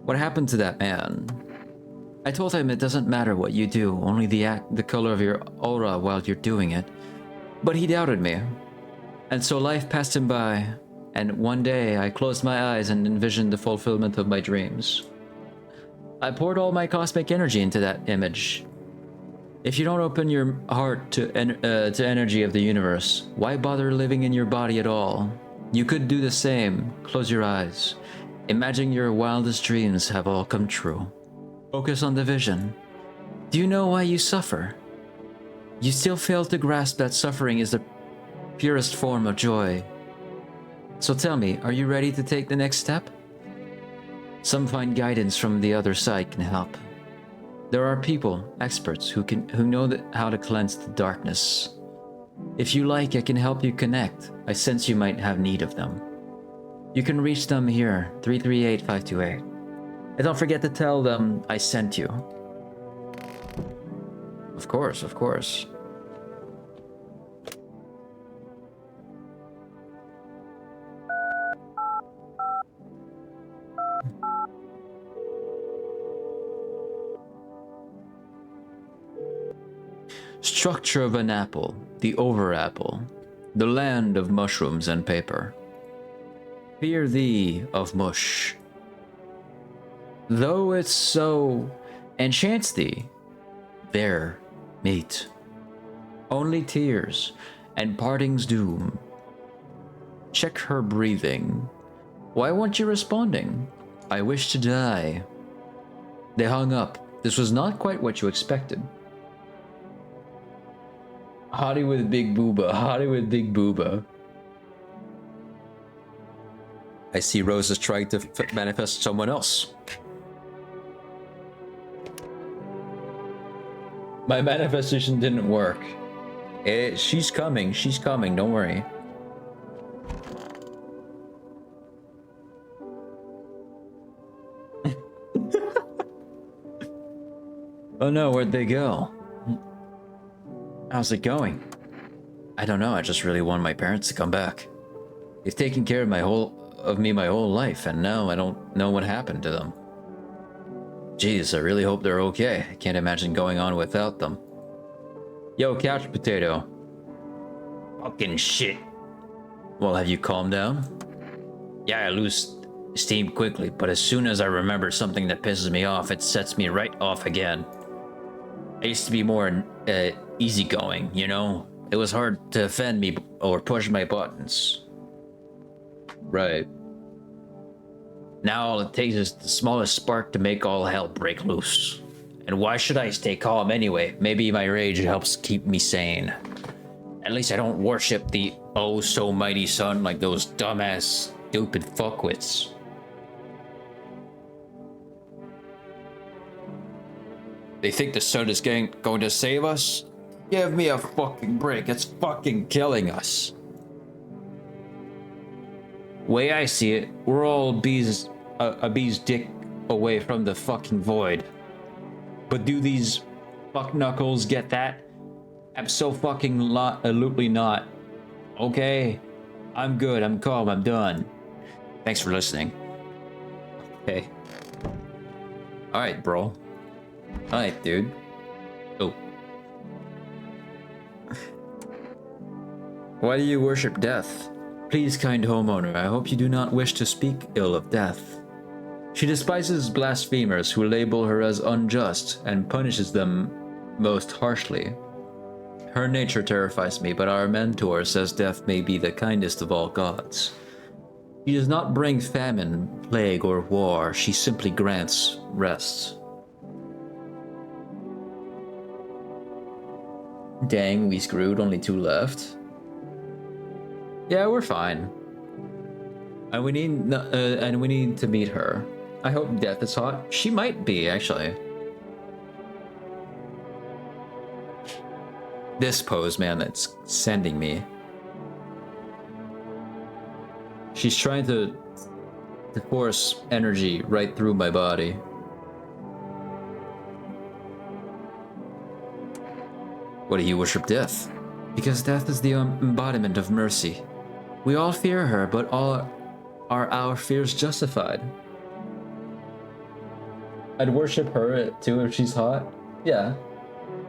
What happened to that man? I told him it doesn't matter what you do, only the color of your aura while you're doing it. But he doubted me. And so life passed him by, and one day I closed my eyes and envisioned the fulfillment of my dreams. I poured all my cosmic energy into that image. If you don't open your heart to energy of the universe, why bother living in your body at all? You could do the same. Close your eyes. Imagine your wildest dreams have all come true. Focus on the vision. Do you know why you suffer? You still fail to grasp that suffering is the purest form of joy. So tell me, are you ready to take the next step? Some find guidance from the other side can help. There are people, experts, who know how to cleanse the darkness. If you like, I can help you connect. I sense you might have need of them. You can reach them here, 338-528. And don't forget to tell them I sent you. Of course, of course. Structure of an apple, the overapple, the land of mushrooms and paper. Fear thee of mush. Though it's so enchants thee, there meet only tears and parting's doom. Check her breathing. Why weren't you responding? I wish to die. They hung up. This was not quite what you expected. Hottie with big booba. Hottie with big booba. I see Rose is trying to manifest someone else. My manifestation didn't work. She's coming. She's coming. Don't worry. Oh no, where'd they go? How's it going? I don't know. I just really want my parents to come back. They've taken care of me my whole life, and now I don't know what happened to them. Jeez, I really hope they're okay. I can't imagine going on without them. Yo, couch potato. Fucking shit. Well, have you calmed down? Yeah, I lose steam quickly, but as soon as I remember something that pisses me off, it sets me right off again. I used to be more easygoing, you know? It was hard to offend me or push my buttons. Right. Now all it takes is the smallest spark to make all hell break loose. And why should I stay calm anyway? Maybe my rage helps keep me sane. At least I don't worship the oh so mighty sun like those dumbass stupid fuckwits. They think the sun is going to save us? Give me a fucking break. It's fucking killing us. Way I see it, we're all a bee's dick away from the fucking void. But do these fuck knuckles get that? Absolutely not. Okay, I'm good. I'm calm. I'm done. Thanks for listening. Okay. All right, bro. All right, dude. Oh. Why do you worship death? Please, kind homeowner, I hope you do not wish to speak ill of death. She despises blasphemers who label her as unjust and punishes them most harshly. Her nature terrifies me, but our mentor says death may be the kindest of all gods. She does not bring famine, plague, or war. She simply grants rest. Dang, we screwed. Only 2 left. Yeah, we're fine. And we need to meet her. I hope Death is hot. She might be, actually. This pose, man, that's sending me. She's trying to force energy right through my body. Why do you worship death? Because death is the embodiment of mercy. We all fear her, but are our fears justified? I'd worship her too if she's hot. Yeah.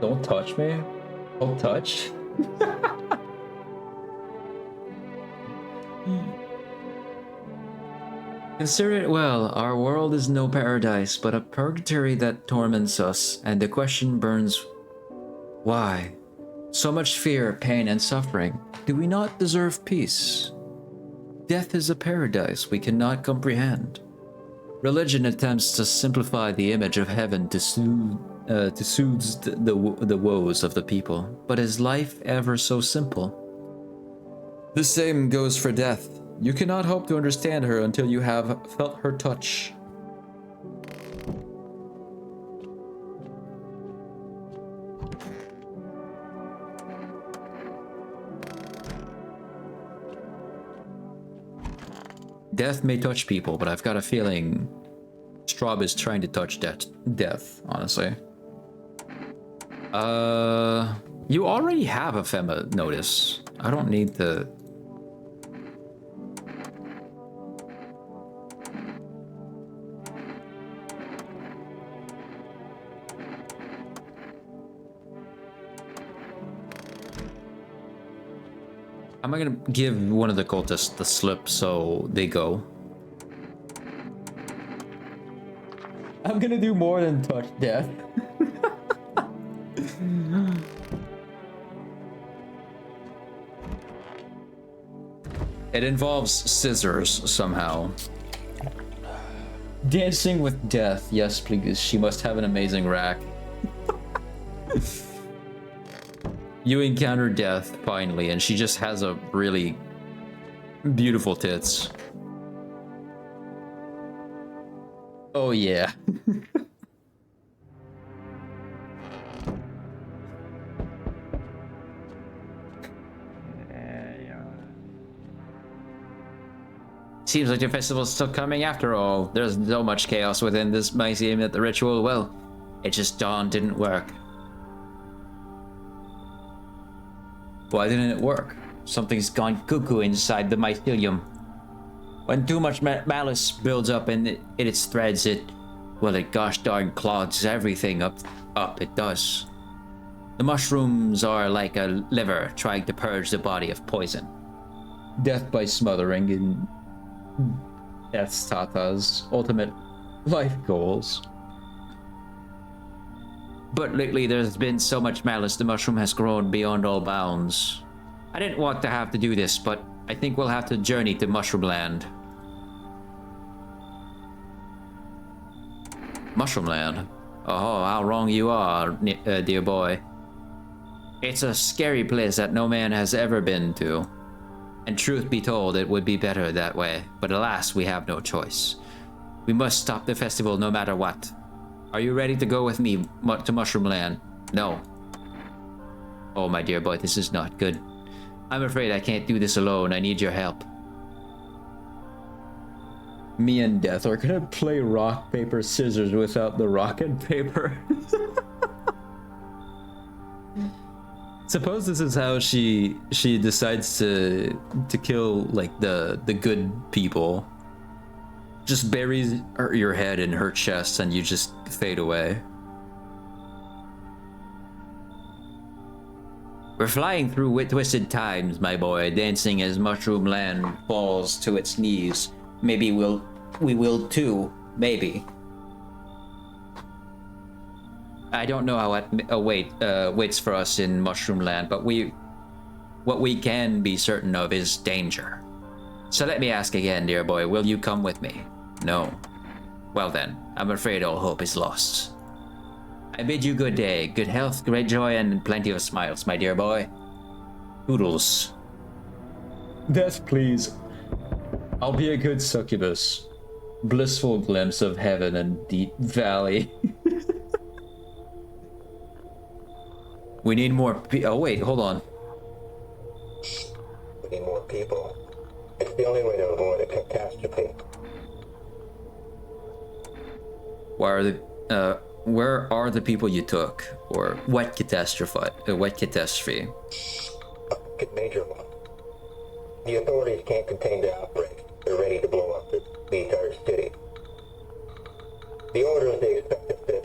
Don't touch me. Don't touch. Consider it well, our world is no paradise, but a purgatory that torments us, and the question burns, why? So much fear, pain, and suffering. Do we not deserve peace? Death is a paradise we cannot comprehend. Religion attempts to simplify the image of heaven to soothe the woes of the people, but is life ever so simple? The same goes for death. You cannot hope to understand her until you have felt her touch. Death may touch people, but I've got a feeling Straub is trying to touch death, honestly. You already have a Fema notice. I don't need to... I'm gonna give one of the cultists the slip so they go. I'm gonna do more than touch death. It involves scissors somehow. Dancing with death, yes please. She must have an amazing rack. You encounter death finally, and she just has a really beautiful tits. Oh yeah. Seems like the festival's still coming after all. There's so much chaos within this mycelium that the ritual, well, it just dawned didn't work. Why didn't it work? Something's gone cuckoo inside the mycelium. When too much malice builds up in its threads, it gosh darn clogs everything up, it does. The mushrooms are like a liver trying to purge the body of poison. Death by smothering in Death's Tata's ultimate life goals. But lately there's been so much malice, the mushroom has grown beyond all bounds. I didn't want to have to do this, but I think we'll have to journey to Mushroomland. Mushroomland? Oh, how wrong you are, dear boy. It's a scary place that no man has ever been to. And truth be told, it would be better that way. But alas, we have no choice. We must stop the festival no matter what. Are you ready to go with me to Mushroomland? No. Oh, my dear boy, this is not good. I'm afraid I can't do this alone. I need your help. Me and Death are gonna play rock, paper, scissors without the rock and paper. Suppose this is how she decides to kill like the good people. Just buries your head in her chest and you just fade away. We're flying through twisted times, my boy, dancing as Mushroom Land falls to its knees. Maybe we will too. Maybe. I don't know how it waits for us in Mushroom Land, but what we can be certain of is danger. So let me ask again, dear boy, will you come with me? No. Well then, I'm afraid all hope is lost. I bid you good day, good health, great joy, and plenty of smiles, my dear boy. Toodles. Yes, please. I'll be a good succubus. Blissful glimpse of heaven and deep valley. We need more oh wait, hold on. We need more people. It's the only way to avoid a catastrophe. Where are the people you took? Or what catastrophe? What catastrophe? A major one. The authorities can't contain the outbreak. They're ready to blow up the entire city. The orders they expect us to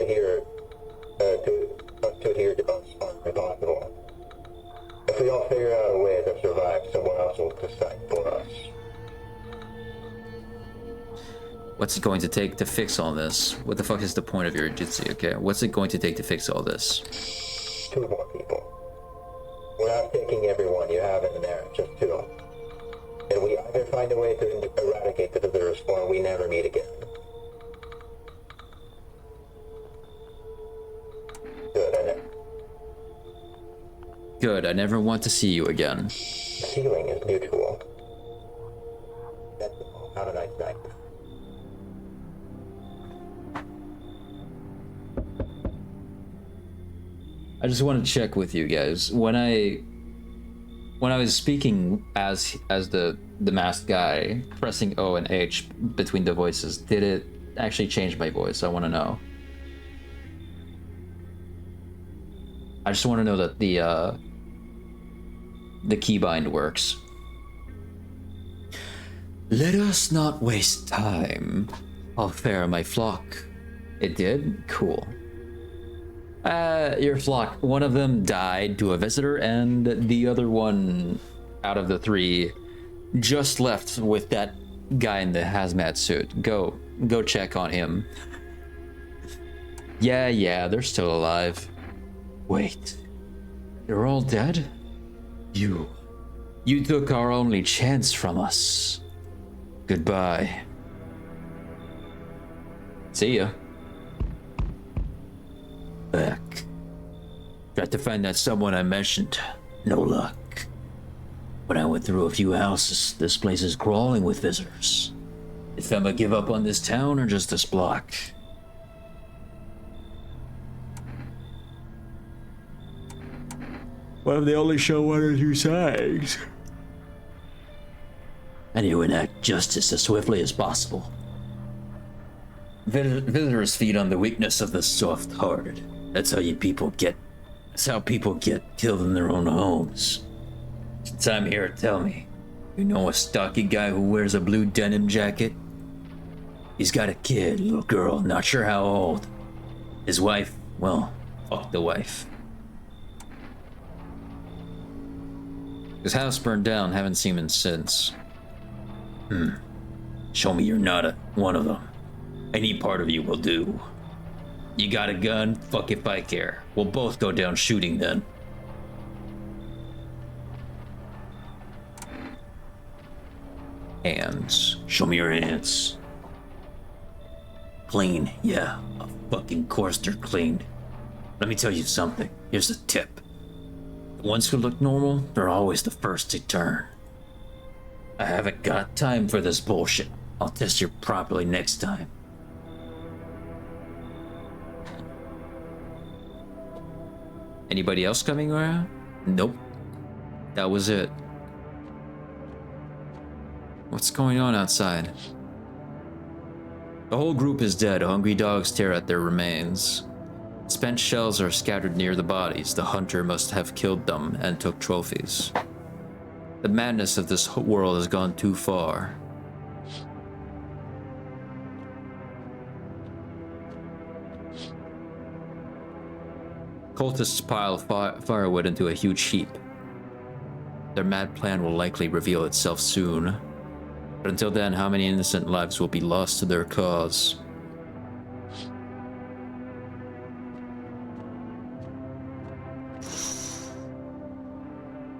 adhere to us are impossible. If we don't figure out a way to survive, someone else will decide for us. What's it going to take to fix all this? What the fuck is the point of your jitsu, okay? What's it going to take to fix all this? 2 more people. We're not taking everyone you have in there, just 2. And we either find a way to eradicate the visitors or we never meet again. Good, I never want to see you again. Healing is mutual. That's all. Have a nice night. I just want to check with you guys. When I was speaking as the masked guy, pressing O and H between the voices, did it actually change my voice? I want to know. I just want to know that the keybind works. Let us not waste time. I'll fare my flock. It did? Cool. Your flock, one of them died to a visitor, and the other one out of the 3 just left with that guy in the hazmat suit. Go check on him. Yeah, they're still alive. Wait, they're all dead? You took our only chance from us. Goodbye. See ya. Back. Tried to find that someone I mentioned. No luck. When I went through a few houses, this place is crawling with visitors. If I'ma give up on this town or just this block? What if they only show 1 or 2 sides? I need to enact justice as swiftly as possible. Visitors feed on the weakness of the soft-hearted. That's how people get killed in their own homes. Since I'm here, tell me, you know a stocky guy who wears a blue denim jacket? He's got a kid, little girl, not sure how old. His wife, well, fuck the wife. His house burned down, haven't seen him since. Show me you're not one of them. Any part of you will do. You got a gun? Fuck if I care. We'll both go down shooting then. Hands. Show me your hands. Clean, yeah. Of fucking course they're clean. Let me tell you something. Here's a tip. The ones who look normal, they're always the first to turn. I haven't got time for this bullshit. I'll test you properly next time. Anybody else coming around? Nope. That was it. What's going on outside? The whole group is dead. Hungry dogs tear at their remains. Spent shells are scattered near the bodies. The hunter must have killed them and took trophies. The madness of this world has gone too far. Cultists pile firewood into a huge heap. Their mad plan will likely reveal itself soon. But until then, how many innocent lives will be lost to their cause?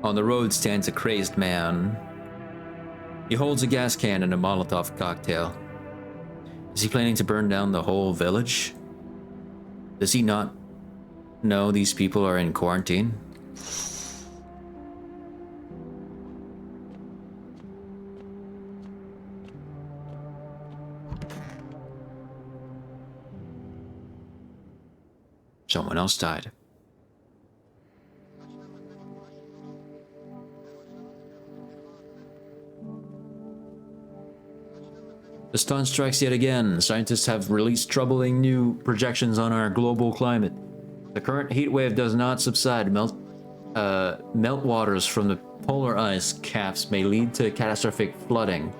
On the road stands a crazed man. He holds a gas can and a Molotov cocktail. Is he planning to burn down the whole village? Does he not know these people are in quarantine? Someone else died. The stun strikes yet again. Scientists have released troubling new projections on our global climate. The current heat wave does not subside. Meltwaters from the polar ice caps may lead to catastrophic flooding.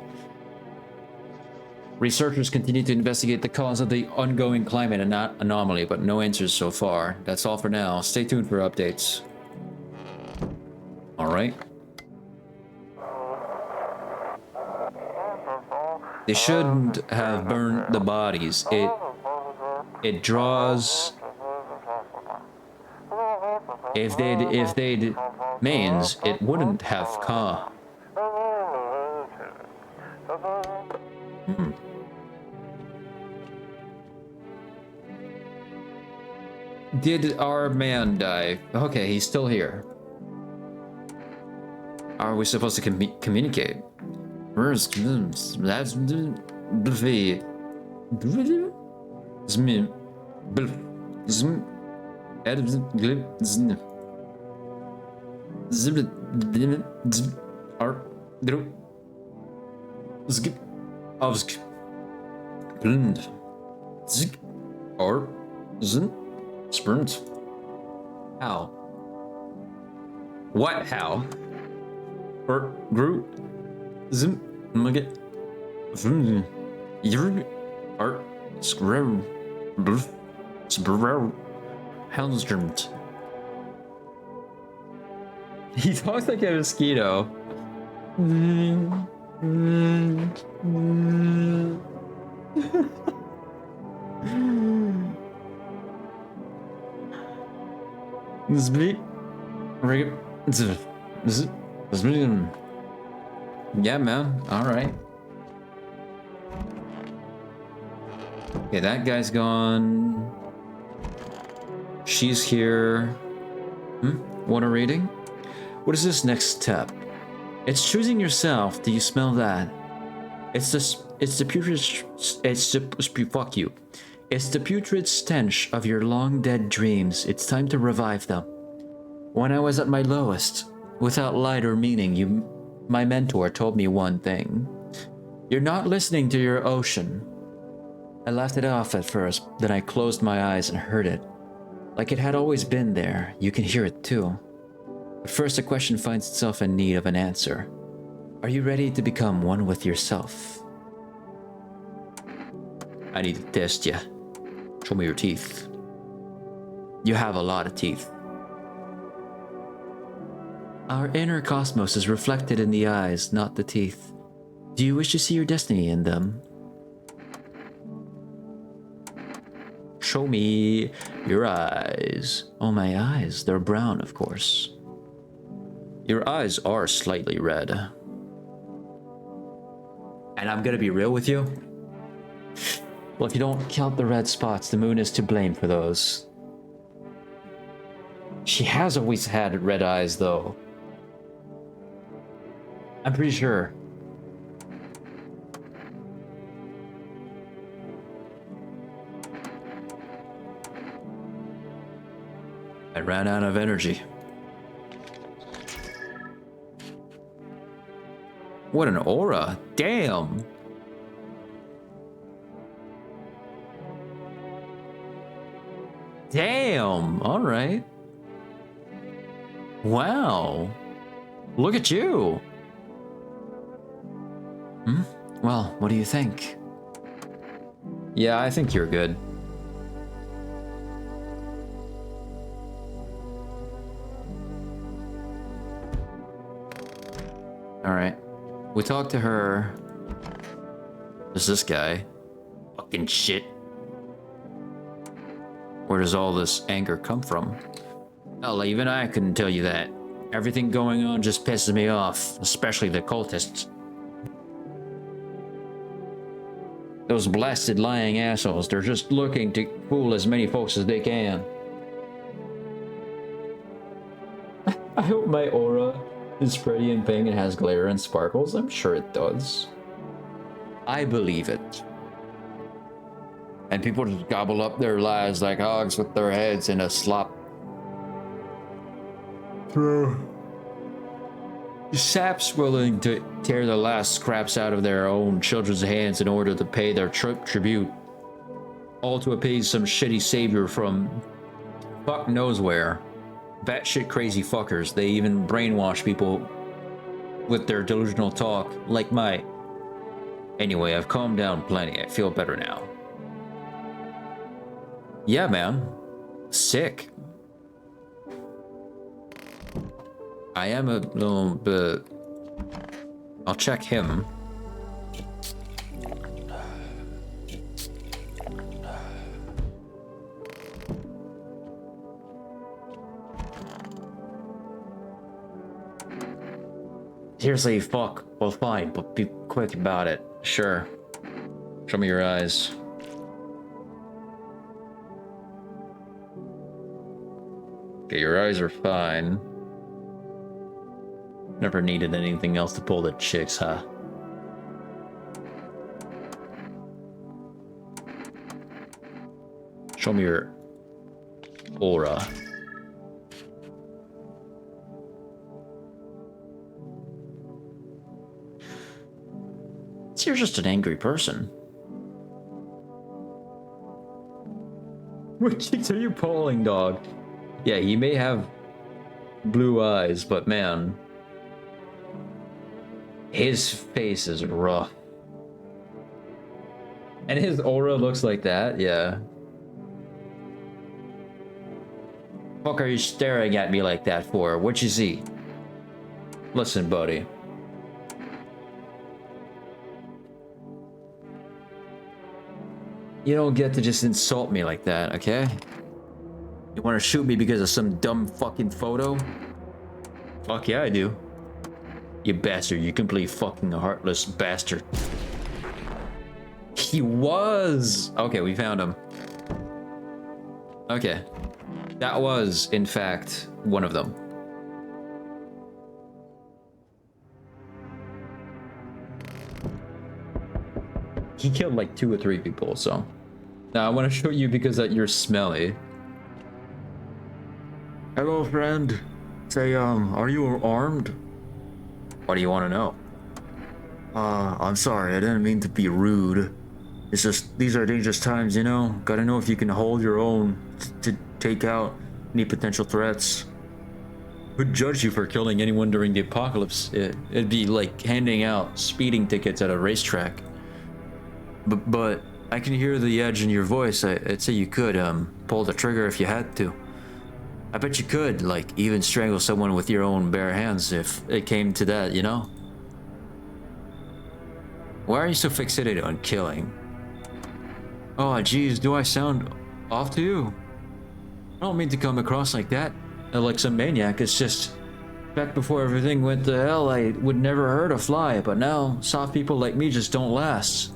Researchers continue to investigate the cause of the ongoing climate anomaly, but no answers so far. That's all for now. Stay tuned for updates. All right. They shouldn't have burned the bodies. It draws. If they'd means it wouldn't have come. Did our man die? Okay, he's still here. Are we supposed to communicate? Where's that's Buffy? Zmin. Zmin. Sprint. How? What? How? Or Groot? Zim. Nugget. Vroom. Yur. Art. Screw. Bloof. Sbrow. Helmströmt. He talks like a mosquito. Yeah, man. All right. Okay, that guy's gone. She's here. Want a reading? What is this next step? It's choosing yourself. Do you smell that? It's the putrid. Fuck you. It's the putrid stench of your long dead dreams. It's time to revive them. When I was at my lowest, without light or meaning, my mentor told me one thing. You're not listening to your ocean. I laughed it off at first, then I closed my eyes and heard it. Like it had always been there, you can hear it too. But first, the question finds itself in need of an answer. Are you ready to become one with yourself? I need to test you. Show me your teeth. You have a lot of teeth. Our inner cosmos is reflected in the eyes, not the teeth. Do you wish to see your destiny in them? Show me your eyes. Oh, my eyes. They're brown, of course. Your eyes are slightly red. And I'm gonna be real with you. Well, if you don't count the red spots, the moon is to blame for those. She has always had red eyes, though. I'm pretty sure. I ran out of energy. What an aura. Damn. Damn. All right. Wow. Look at you. Well, what do you think? Yeah, I think you're good. Alright. We talked to her. There's this guy. Fucking shit. Where does all this anger come from? Hell, even I couldn't tell you that. Everything going on just pisses me off, especially the cultists. Those blasted lying assholes, they're just looking to fool as many folks as they can. I hope my aura is pretty and pink and has glare and sparkles. I'm sure it does. I believe it. And people just gobble up their lives like hogs with their heads in a slop. Saps willing to tear the last scraps out of their own children's hands in order to pay their tribute. All to appease some shitty savior from fuck knows where. Batshit crazy fuckers. They even brainwash people with their delusional talk, like my... Anyway, I've calmed down plenty. I feel better now. Yeah, man. Sick. I am a little bit... I'll check him. Seriously, fuck. Well, fine, but be quick about it. Sure. Show me your eyes. Okay, your eyes are fine. Never needed anything else to pull the chicks, huh? Show me your aura. So you're just an angry person. What cheeks are you pulling, dog? Yeah, he may have blue eyes, but man, his face is rough. And his aura looks like that, yeah. Fuck are you staring at me like that for? What you see? Listen, buddy. You don't get to just insult me like that, okay? You want to shoot me because of some dumb fucking photo? Fuck yeah, I do. You bastard, you complete fucking heartless bastard. He was! Okay, we found him. Okay. That was, in fact, one of them. He killed like 2 or 3 people, so... Now I want to show you because that you're smelly. Hello, friend. Say, are you armed? What do you want to know? I'm sorry, I didn't mean to be rude. It's just, these are dangerous times, you know? Gotta know if you can hold your own to take out any potential threats. Who'd judge you for killing anyone during the apocalypse? It'd be like handing out speeding tickets at a racetrack. But I can hear the edge in your voice. I'd say you could, pull the trigger if you had to. I bet you could, like, even strangle someone with your own bare hands if it came to that, you know? Why are you so fixated on killing? Oh, geez, do I sound off to you? I don't mean to come across like that, like some maniac. It's just, back before everything went to hell, I would never hurt a fly, but now, soft people like me just don't last.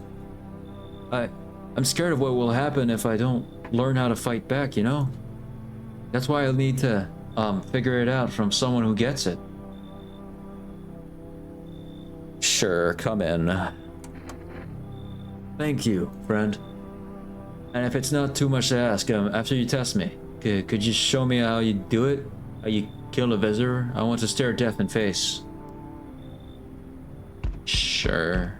I'm scared of what will happen if I don't learn how to fight back, you know? That's why I'll need to, figure it out from someone who gets it. Sure, come in. Thank you, friend. And if it's not too much to ask, after you test me, could you show me how you do it? How you kill a visitor? I want to stare death in face. Sure.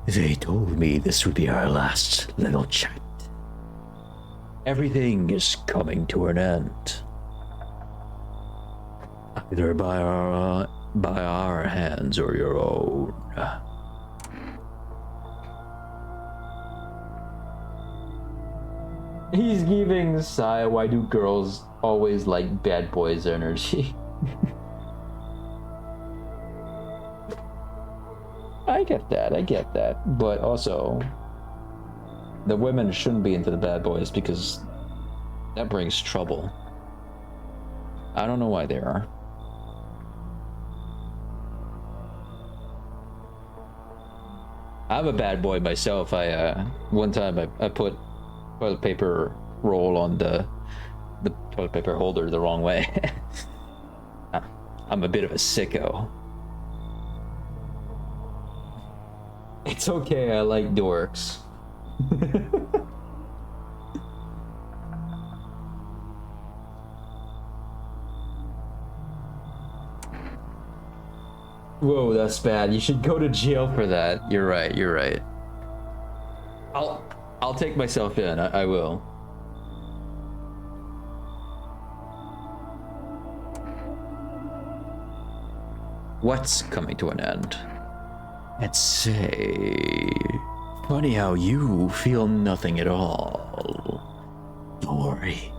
They told me this would be our last little chat. Everything is coming to an end. Either by our hands or your own. He's giving Sai, why do girls always like bad boys energy? I get that. But also, the women shouldn't be into the bad boys because that brings trouble. I don't know why they are. I'm a bad boy myself. One time I put toilet paper roll on the toilet paper holder the wrong way. I'm a bit of a sicko. It's okay, I like dorks. Whoa, that's bad. You should go to jail for that. You're right. I'll take myself in. I will. What's coming to an end? Let's say... Funny how you feel nothing at all. Don't worry.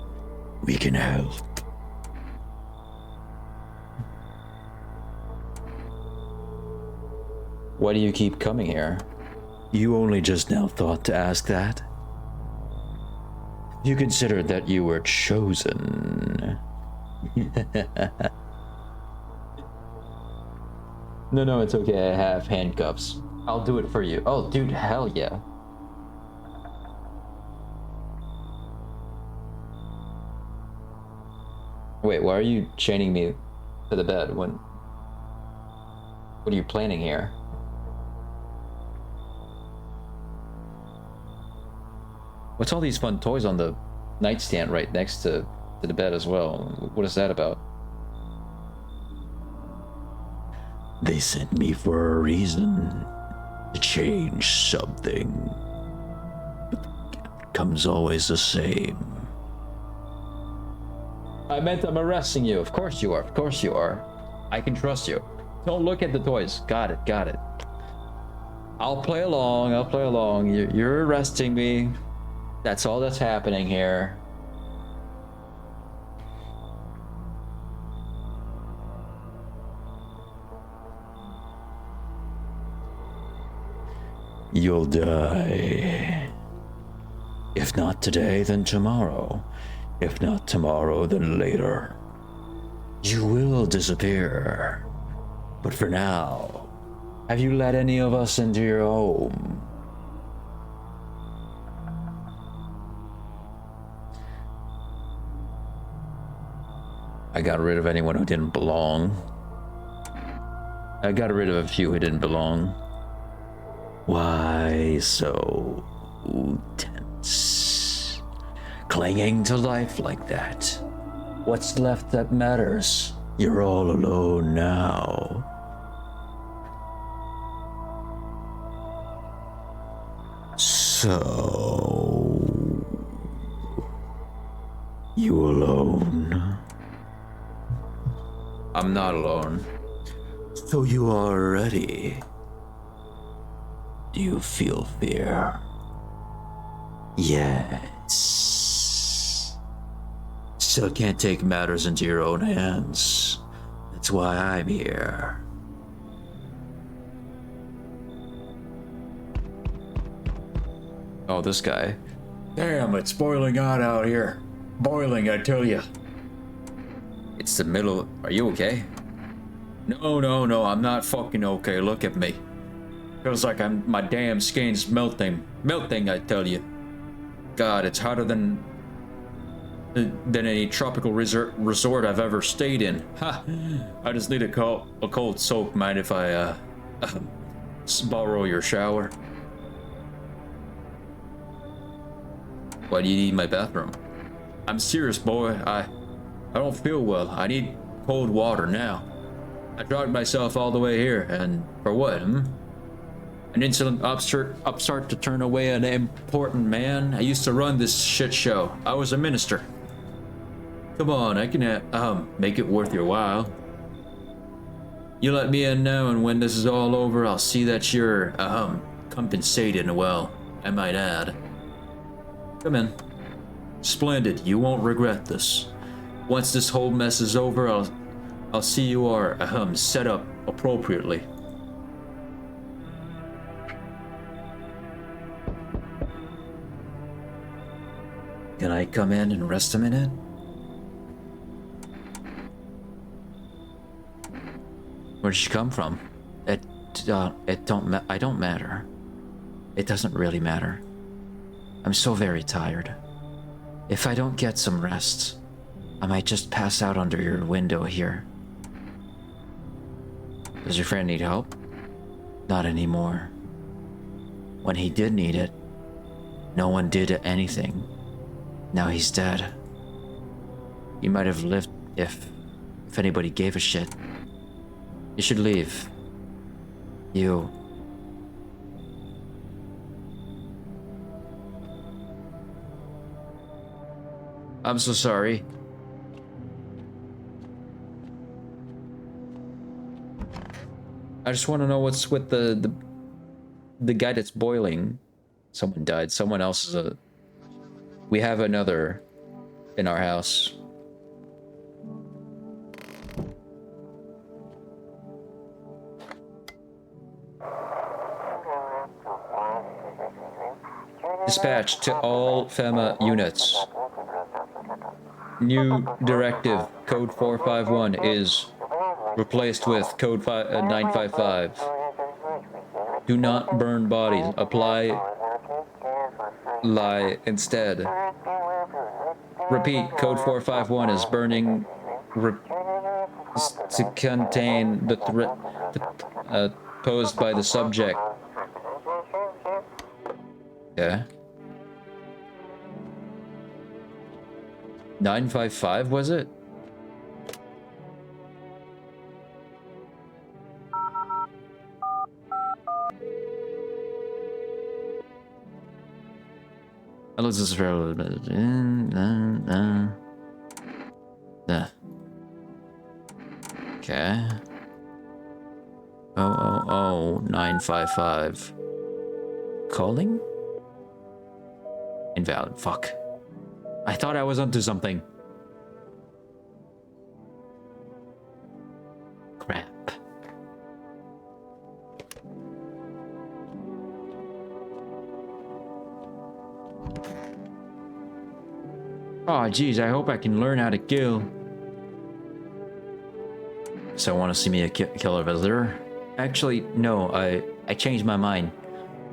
We can help. Why do you keep coming here? You only just now thought to ask that? You considered that you were chosen. No, it's okay. I have handcuffs. I'll do it for you. Oh, dude, hell yeah. Wait, why are you chaining me to the bed when... What are you planning here? What's all these fun toys on the nightstand right next to the bed as well? What is that about? They sent me for a reason. To change something. But the outcome's always the same. I meant I'm arresting you. Of course you are. I can trust you. Don't look at the toys. Got it. I'll play along. You're arresting me. That's all that's happening here. You'll die. If not today, then tomorrow. If not tomorrow, then later. You will disappear. But for now, have you let any of us into your home? I got rid of anyone who didn't belong. I got rid of a few who didn't belong. Why so tense? Clinging to life like that. What's left that matters? You're all alone now. So... You alone? I'm not alone. So you are ready. Do you feel fear? Yes. Still can't take matters into your own hands. That's why I'm here. Oh, this guy. Damn, it's boiling hot out here. Boiling, I tell you. It's the middle. Are you okay? No, I'm not fucking okay. Look at me. Feels like my damn skin's melting. Melting, I tell you. God, it's hotter than any tropical resort I've ever stayed in. Ha! I just need a cold soak. Mind if I borrow your shower? Why do you need my bathroom? I'm serious, boy. I don't feel well. I need cold water now. I dragged myself all the way here, and for what, An insolent upstart to turn away an important man? I used to run this shit show. I was a minister. Come on, I can make it worth your while. You let me in now, and when this is all over, I'll see that you're, compensated well, I might add. Come in. Splendid, you won't regret this. Once this whole mess is over, I'll see you are set up appropriately. Can I come in and rest a minute? Where did she come from? I don't matter. It doesn't really matter. I'm so very tired. If I don't get some rest, I might just pass out under your window here. Does your friend need help? Not anymore. When he did need it, no one did anything. Now he's dead. He might have lived if anybody gave a shit. You should leave. You. I'm so sorry. I just want to know what's with the guy that's boiling. Someone died. Someone else is a... We have another in our house. Dispatch to all FEMA units. New directive, code 451 is replaced with code 955. Do not burn bodies. Apply lie instead. Repeat, code 451 is burning to contain the threat posed by the subject. Yeah. 955 was it? Hello, this is very... Okay. 955. Calling? Invalid. Fuck. I thought I was onto something. Crap. Oh, geez, I hope I can learn how to kill. So, want to see me kill a visitor? Actually, no, I changed my mind.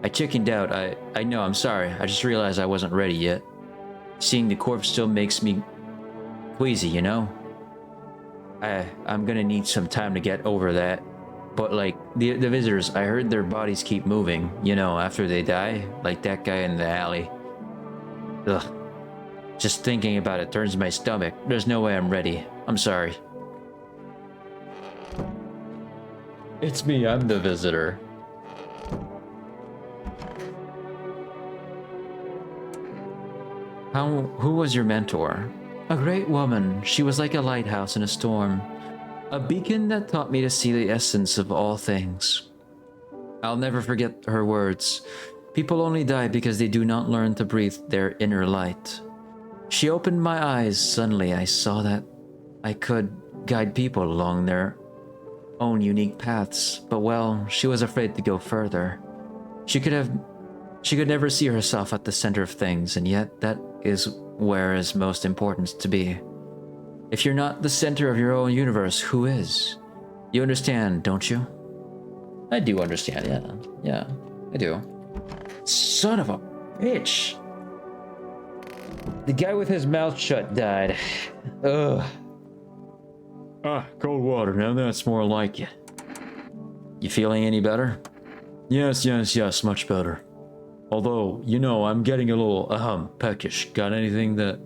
I chickened out. I know, I'm sorry. I just realized I wasn't ready yet. Seeing the corpse still makes me queasy, you know? I'm gonna need some time to get over that. But like, the visitors, I heard their bodies keep moving, you know, after they die. Like that guy in the alley. Ugh. Just thinking about it turns my stomach. There's no way I'm ready. I'm sorry. It's me, I'm the visitor. Who was your mentor? A great woman. She was like a lighthouse in a storm. A beacon that taught me to see the essence of all things. I'll never forget her words. People only die because they do not learn to breathe their inner light. She opened my eyes. Suddenly I saw that I could guide people along their own unique paths, but well, she was afraid to go further. She could never see herself at the center of things, and yet that is where is most important to be. If you're not the center of your own universe, who is? You understand, don't you? I do understand, yeah. Yeah, I do. Son of a bitch! The guy with his mouth shut died. Ugh. Ah, cold water, now that's more like it. You feeling any better? Yes, much better. Although, you know, I'm getting a little, peckish. Got anything to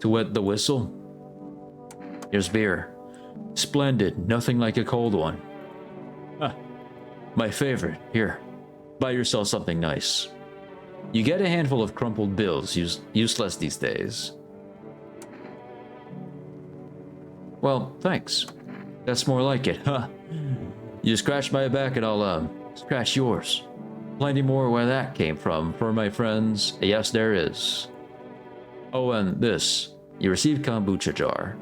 wet the whistle? Here's beer. Splendid, nothing like a cold one. Ah, my favorite. Here, buy yourself something nice. You get a handful of crumpled bills, useless these days. Well, thanks. That's more like it, huh? You scratch my back and I'll, scratch yours. Plenty more where that came from, for my friends. Yes, there is. Oh, and this. You received kombucha jar.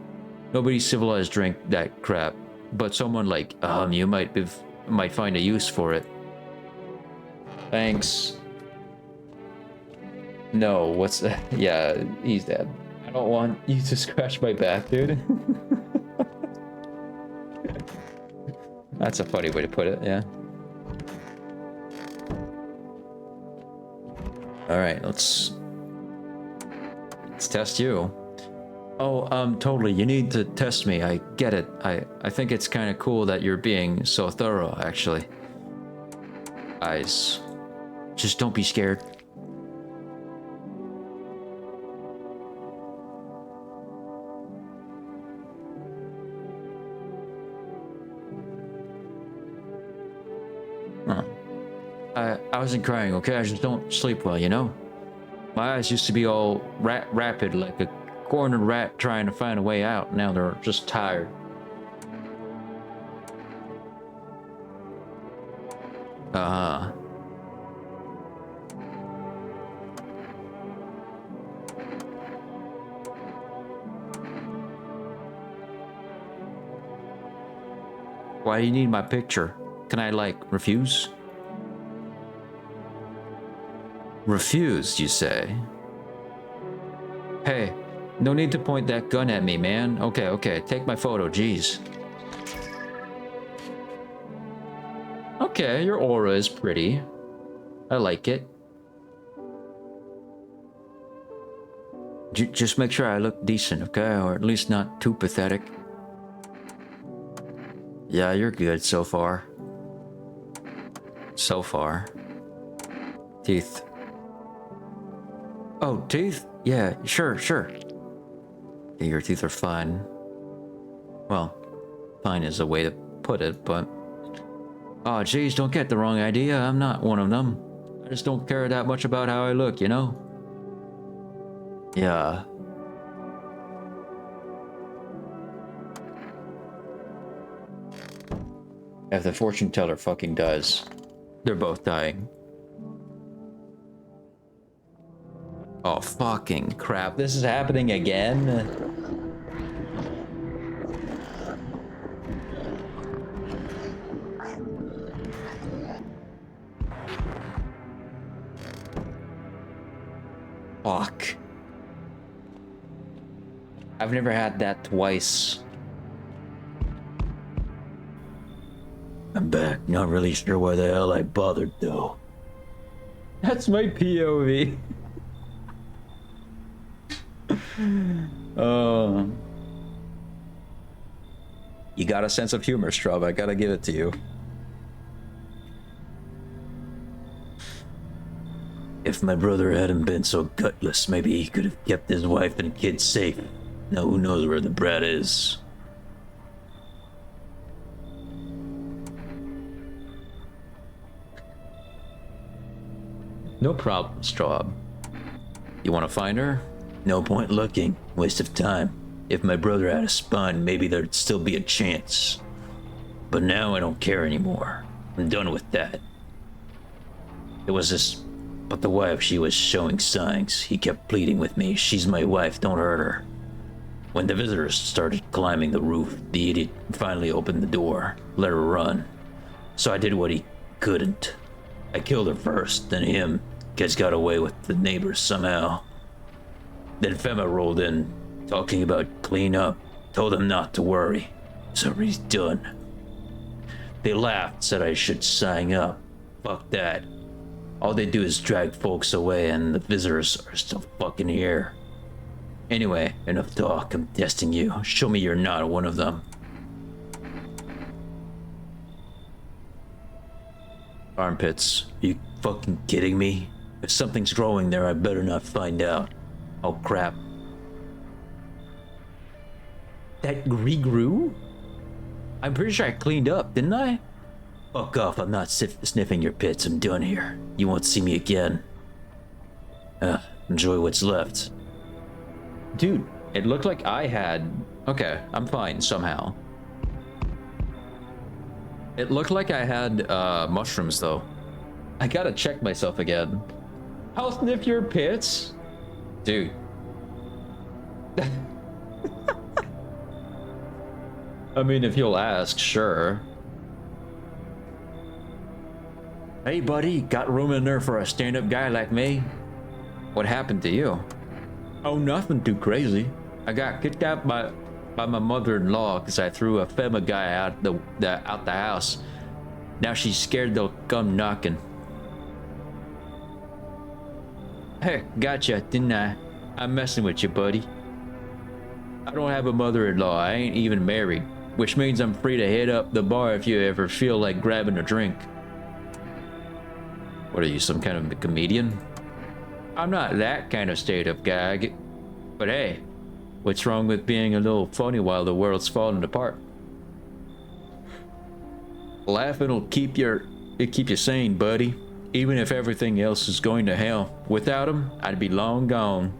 Nobody civilized drink that crap, but someone like you might find a use for it. Thanks. No, what's that? Yeah, he's dead. I don't want you to scratch my back, dude. That's a funny way to put it, yeah. All right, let's test you. Oh, totally. You need to test me. I get it. I think it's kind of cool that you're being so thorough, actually. Guys, just don't be scared. Huh. I wasn't crying, okay? I just don't sleep well, you know? My eyes used to be all rapid like a cornered rat trying to find a way out. Now they're just tired. Uh-huh. Why do you need my picture? Can I, like, refuse? Refused, you say? Hey, no need to point that gun at me, man. Okay, take my photo, jeez. Okay, your aura is pretty. I like it. Just make sure I look decent, okay? Or at least not too pathetic. Yeah, you're good so far. So far. Teeth. Oh, teeth? Yeah, sure. Yeah, your teeth are fine. Well, fine is a way to put it, but... Oh, geez, don't get the wrong idea. I'm not one of them. I just don't care that much about how I look, you know? Yeah. If the fortune teller fucking dies, they're both dying. Oh, fucking crap. This is happening again? Fuck. I've never had that twice. I'm back. Not really sure why the hell I bothered, though. That's my POV. You got a sense of humor, Straub. I gotta give it to you. If my brother hadn't been so gutless, maybe he could have kept his wife and kids safe. Now who knows where the brat is? No problem, Straub. You want to find her? No point looking. Waste of time. If my brother had a spine, maybe there'd still be a chance. But now I don't care anymore. I'm done with that. It was this... But the wife, she was showing signs. He kept pleading with me. She's my wife, don't hurt her. When the visitors started climbing the roof, the idiot finally opened the door, let her run. So I did what he couldn't. I killed her first, then him. Kids got away with the neighbors somehow. Then Fema rolled in, talking about clean up, told them not to worry. So he's done. They laughed, said I should sign up. Fuck that. All they do is drag folks away and the visitors are still fucking here. Anyway, enough talk, I'm testing you. Show me you're not one of them. Armpits. Are you fucking kidding me? If something's growing there, I better not find out. Oh crap. That regrew? I'm pretty sure I cleaned up, didn't I? Fuck off, I'm not sniffing your pits, I'm done here. You won't see me again. Enjoy what's left. Dude, it looked like I had... Okay, I'm fine somehow. It looked like I had mushrooms though. I gotta check myself again. I'll sniff your pits? Dude. I mean, if you'll ask, sure. Hey, buddy, got room in there for a stand-up guy like me? What happened to you? Oh, nothing too crazy. I got kicked out by my mother-in-law because I threw a FEMA guy out the house. Now she's scared they'll come knocking. Hey, gotcha, didn't I? I'm messing with you, buddy. I don't have a mother-in-law. I ain't even married, which means I'm free to hit up the bar if you ever feel like grabbing a drink. What are you, some kind of a comedian? I'm not that kind of stand-up guy, but hey, what's wrong with being a little funny while the world's falling apart? Laughing will keep you sane, buddy. Even if everything else is going to hell. Without him, I'd be long gone.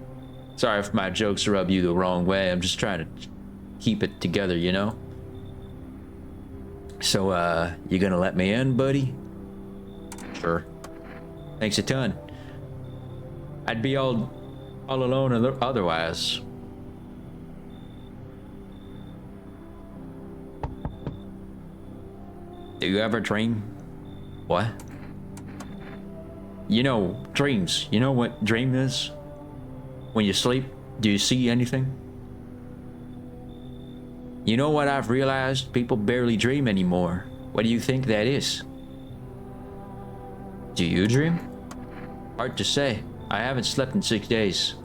Sorry if my jokes rub you the wrong way. I'm just trying to keep it together, you know? So, you gonna let me in, buddy? Sure. Thanks a ton. I'd be all alone otherwise. Do you ever dream? What? You know, dreams. You know what dream is? When you sleep, do you see anything? You know what I've realized? People barely dream anymore. What do you think that is? Do you dream? Hard to say. I haven't slept in 6 days.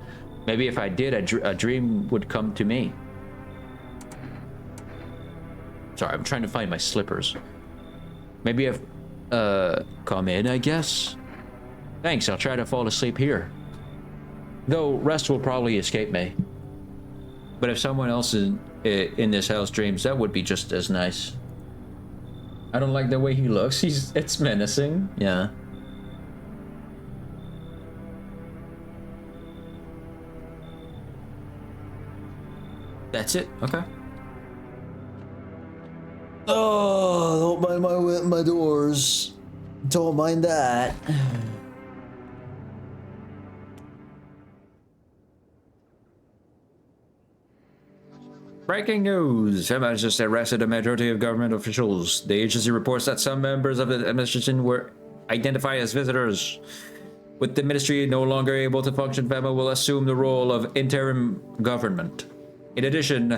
Maybe if I did, a dream would come to me. Sorry, I'm trying to find my slippers. Maybe if, come in, I guess? Thanks, I'll try to fall asleep here. Though, rest will probably escape me. But if someone else in this house dreams, that would be just as nice. I don't like the way he looks. It's menacing. Yeah. That's it? Okay. Oh, don't mind my doors. Don't mind that. Breaking news! FEMA has just arrested a majority of government officials. The agency reports that some members of the administration were identified as visitors. With the ministry no longer able to function, FEMA will assume the role of interim government. In addition,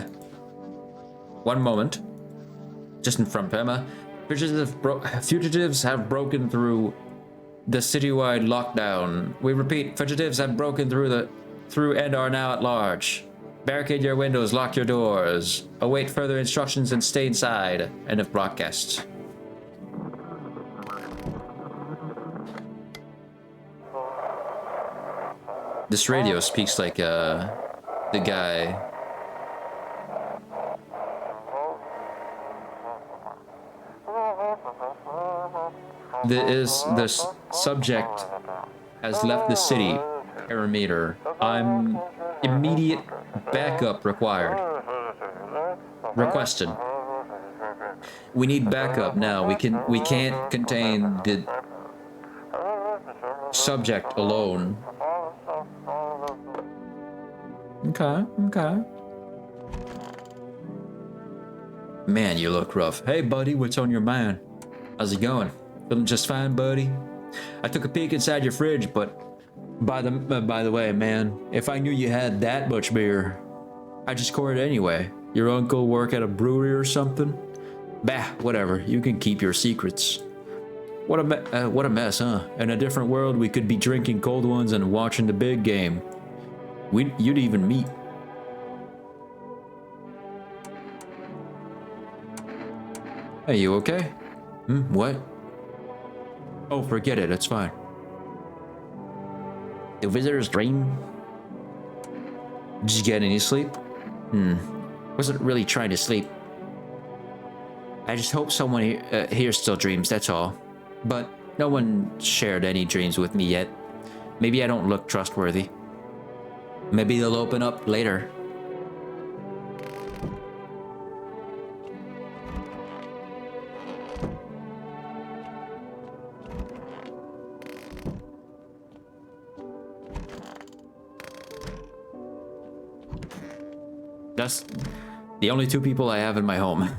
one moment, just from FEMA, fugitives have broken through the citywide lockdown. We repeat, fugitives have broken through and are now at large. Barricade your windows, lock your doors. Await further instructions and stay inside. End of broadcast. This radio speaks like the guy. The subject has left the city. Parameter. I'm immediate backup required. Requested. We need backup now. We can't contain the subject alone. Okay. Man, you look rough. Hey, buddy, what's on your mind? How's it going? Feeling just fine, buddy? I took a peek inside your fridge, but by the way, man, if I knew you had that much beer, I'd just pour it anyway. Your uncle work at a brewery or something? Bah, whatever. You can keep your secrets. What a mess, huh? In a different world, we could be drinking cold ones and watching the big game. You'd even meet. Hey, you okay? What? Oh, forget it. It's fine. Do visitors dream? Did you get any sleep? Wasn't really trying to sleep. I just hope someone here still dreams, that's all. But no one shared any dreams with me yet. Maybe I don't look trustworthy. Maybe they'll open up later. The only two people I have in my home.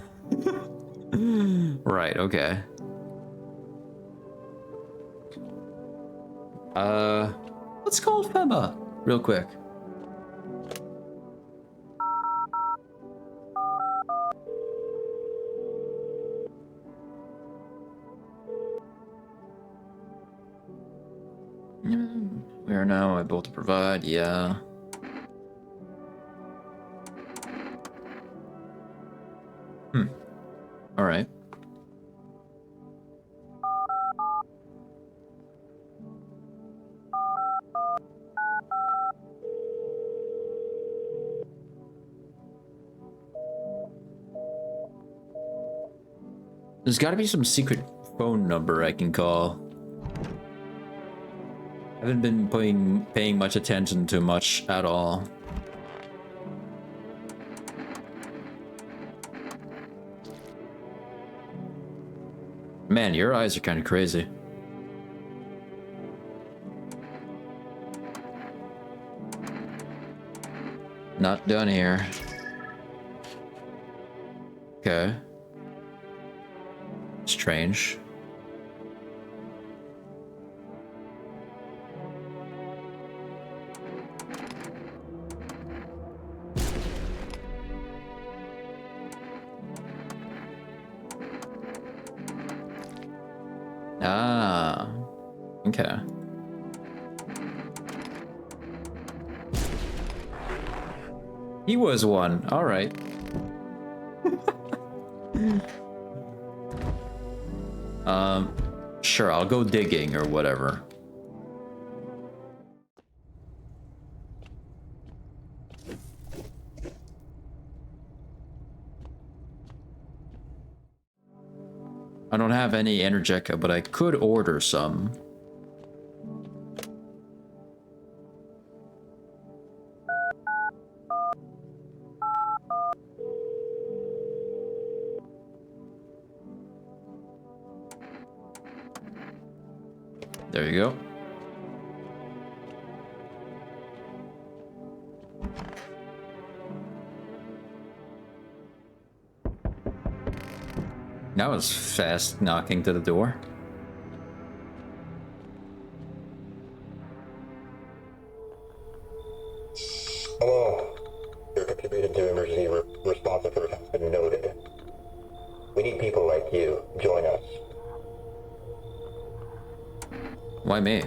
Right, okay. Let's call Fema real quick. We are now able to provide, yeah. All right. There's got to be some secret phone number I can call. I haven't been paying much attention to much at all. Man, your eyes are kind of crazy. Not done here. Okay. Strange. Ah, okay. He was one. All right. Sure, I'll go digging or whatever. I don't have any Energeca, but I could order some. There you go. That was fast knocking to the door. Hello. Your contributed to emergency response effort has been noted. We need people like you. Join us. Why me?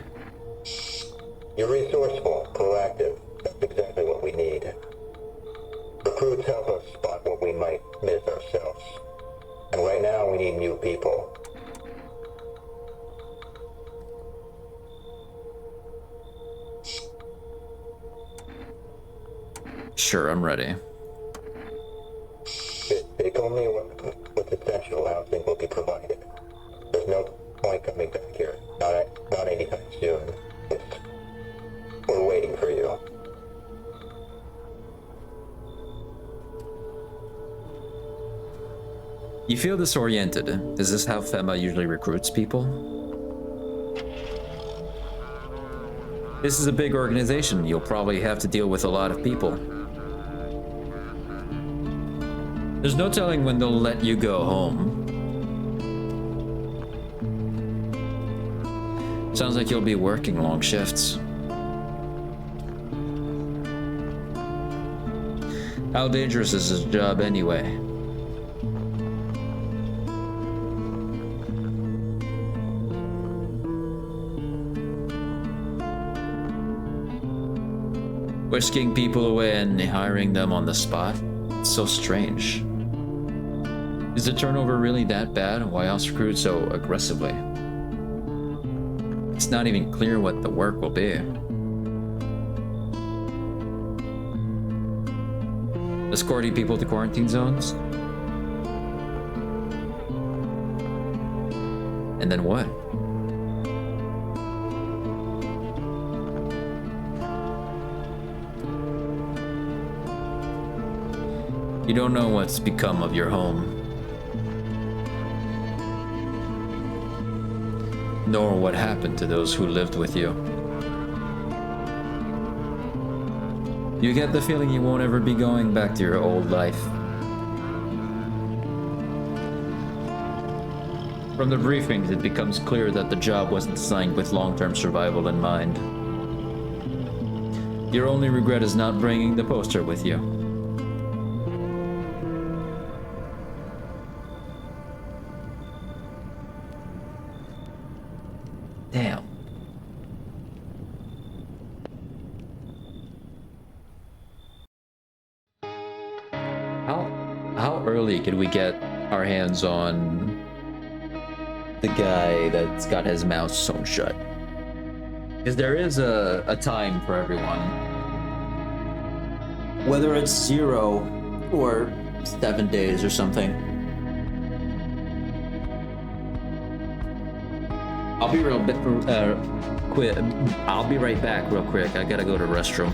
You're resourceful, proactive. That's exactly what we need. Recruits help us spot what we might miss ourselves. And right now we need new people. Sure, I'm ready. Take only what's essential. Housing will be provided. There's no point coming back here. Not anytime soon. We're waiting for you. You feel disoriented. Is this how Fema usually recruits people? This is a big organization. You'll probably have to deal with a lot of people. There's no telling when they'll let you go home. Sounds like you'll be working long shifts. How dangerous is this job anyway? Whisking people away and hiring them on the spot? It's so strange. Is the turnover really that bad? Why else recruit so aggressively? It's not even clear what the work will be. Escorting people to quarantine zones? And then what? You don't know what's become of your home. Nor what happened to those who lived with you. You get the feeling you won't ever be going back to your old life. From the briefings, it becomes clear that the job wasn't designed with long-term survival in mind. Your only regret is not bringing the poster with you. Damn. How early can we get our hands on the guy that's got his mouth sewn shut? Because there is a time for everyone. Whether it's 0 or 7 days or something. I'll be real bit quick. I'll be right back real quick. I gotta go to the restroom.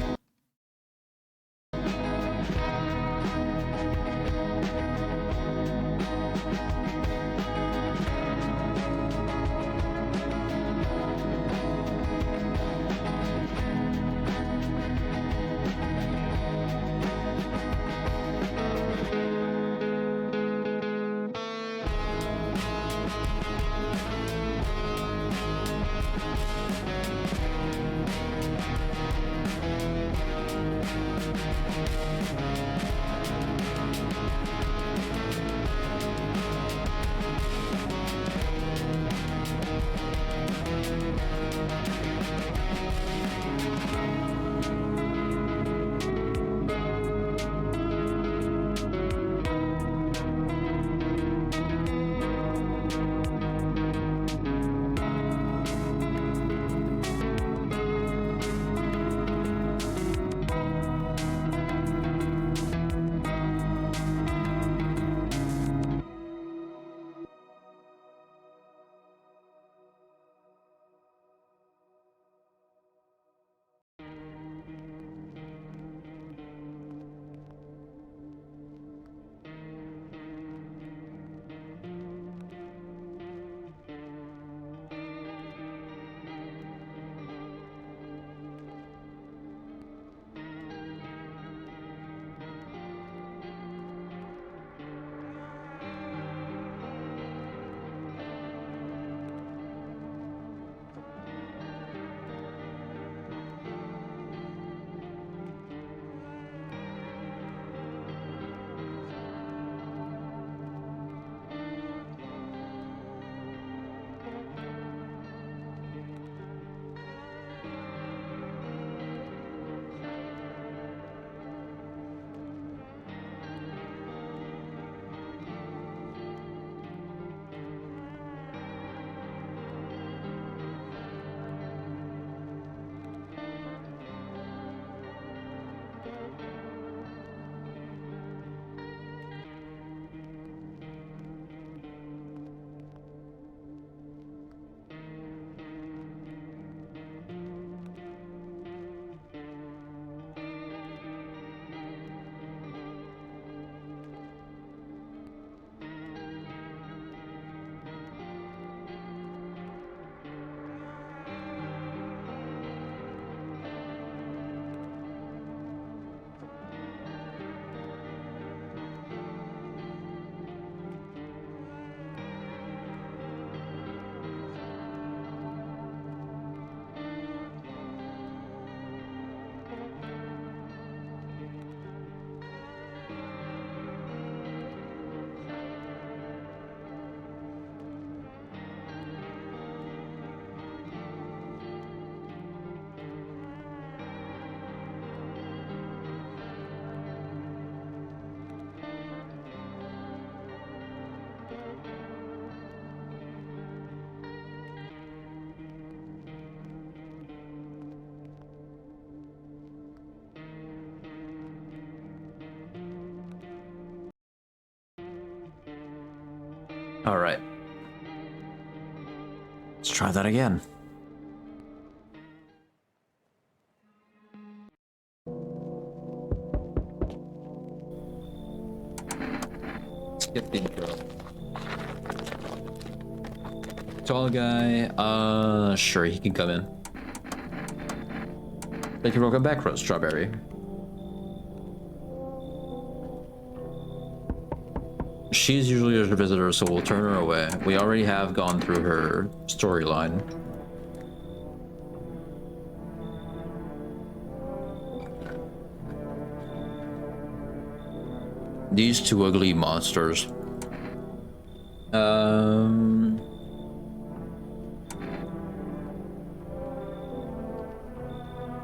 All right. Let's try that again. Skip the intro. Tall guy, sure, he can come in. Thank you, welcome back, Rose Strawberry. she's usually a visitor, so we'll turn her away. We already have gone through her storyline. These two ugly monsters.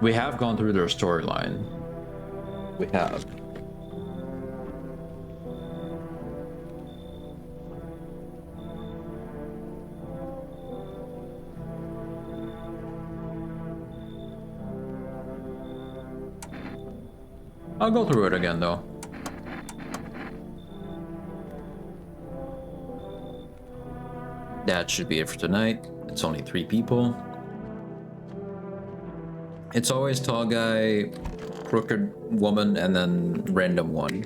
We have gone through their storyline. We have. I'll go through it again though. That should be it for tonight. It's only 3 people. It's always tall guy, crooked woman, and then random one.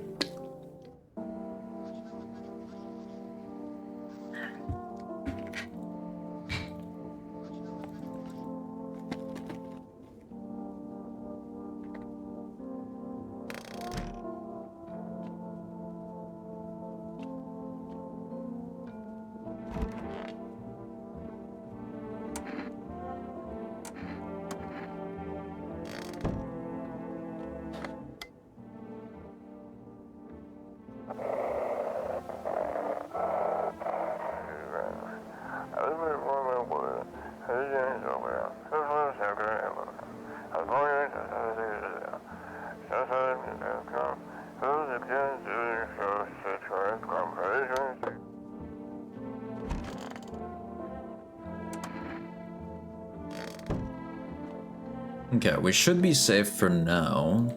Okay, we should be safe for now.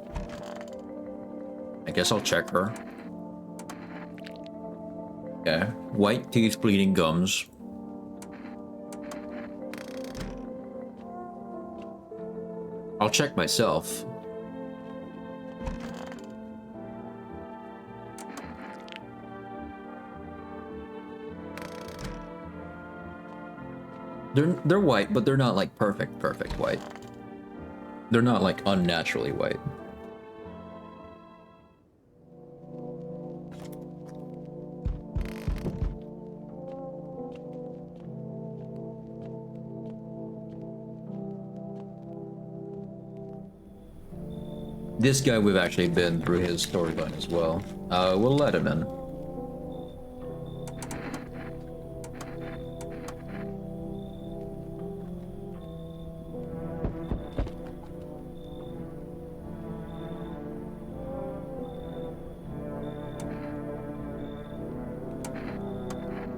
I guess I'll check her. Okay, white teeth, bleeding gums. I'll check myself. They're white, but they're not like perfect white. They're not like unnaturally white. This guy, we've actually been through his storyline as well. We'll let him in.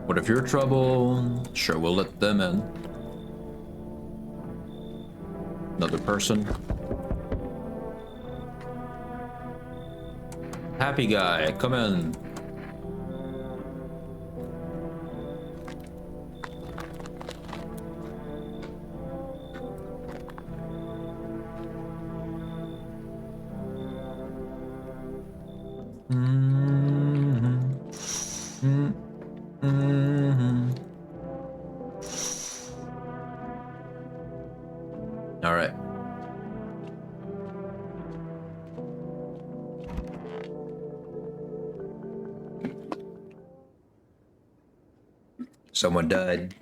What if you're trouble? Sure, we'll let them in. Another person. Happy guy, come in. All right. Someone died.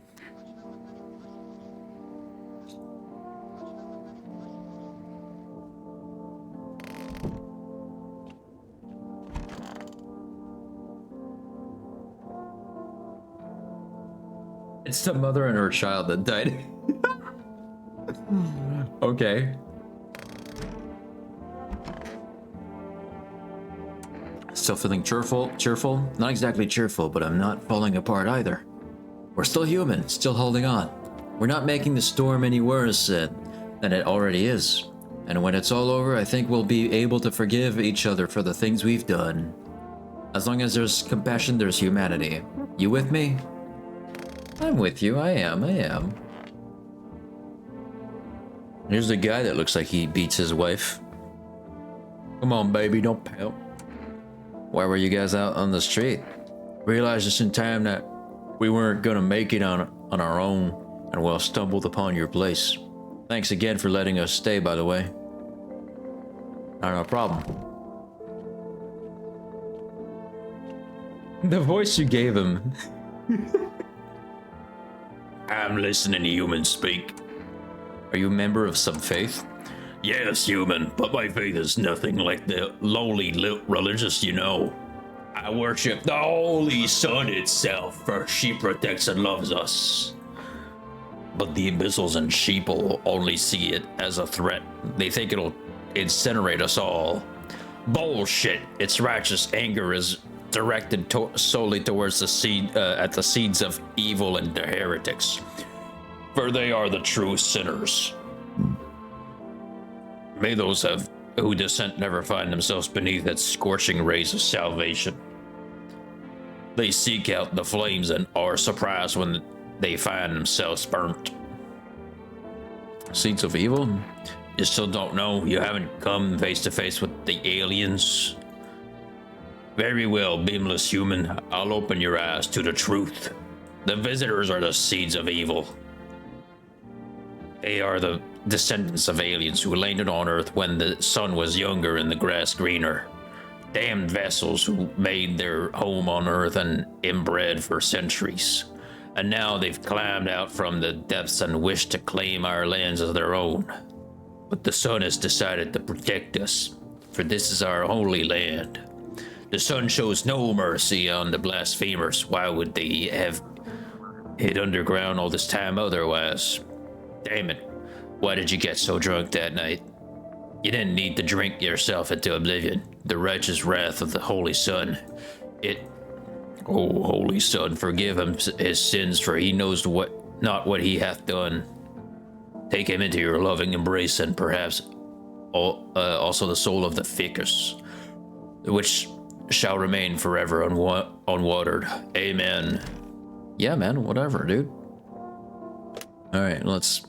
It's the mother and her child that died. Okay. Still feeling cheerful? Cheerful? Not exactly cheerful, but I'm not falling apart either. We're still human, still holding on. We're not making the storm any worse than it already is. And when it's all over, I think we'll be able to forgive each other for the things we've done. As long as there's compassion, there's humanity. You with me? I'm with you, I am. Here's the guy that looks like he beats his wife. Come on, baby, don't pout. Why were you guys out on the street? Realized just in time that we weren't gonna make it on our own, and well, stumbled upon your place. Thanks again for letting us stay, by the way. No problem. The voice you gave him. I'm listening to human speak. Are you a member of some faith? Yes, human, but my faith is nothing like the lowly religious you know. I worship the Holy Sun itself, for she protects and loves us. But the abyssals and sheeple only see it as a threat. They think it'll incinerate us all. Bullshit! Its righteous anger is directed solely towards the seeds of evil and the heretics, for they are the true sinners. May those who dissent never find themselves beneath its scorching rays of salvation. They seek out the flames and are surprised when they find themselves burnt. Seeds of evil? You still don't know? You haven't come face to face with the aliens? Very well, beamless human. I'll open your eyes to the truth. The visitors are the seeds of evil. They are the descendants of aliens who landed on Earth when the sun was younger and the grass greener. Damned vessels who made their home on Earth and inbred for centuries. And now they've climbed out from the depths and wish to claim our lands as their own. But the sun has decided to protect us, for this is our holy land. The sun shows no mercy on the blasphemers. Why would they have hid underground all this time otherwise? Damn it. Why did you get so drunk that night? You didn't need to drink yourself into oblivion. The righteous wrath of the Holy Sun. Oh, Holy Sun, forgive him his sins, for he knows not what he hath done. Take him into your loving embrace, and perhaps also the soul of the Ficus, which shall remain forever unwatered. Amen. Yeah, man, whatever, dude. Alright, let's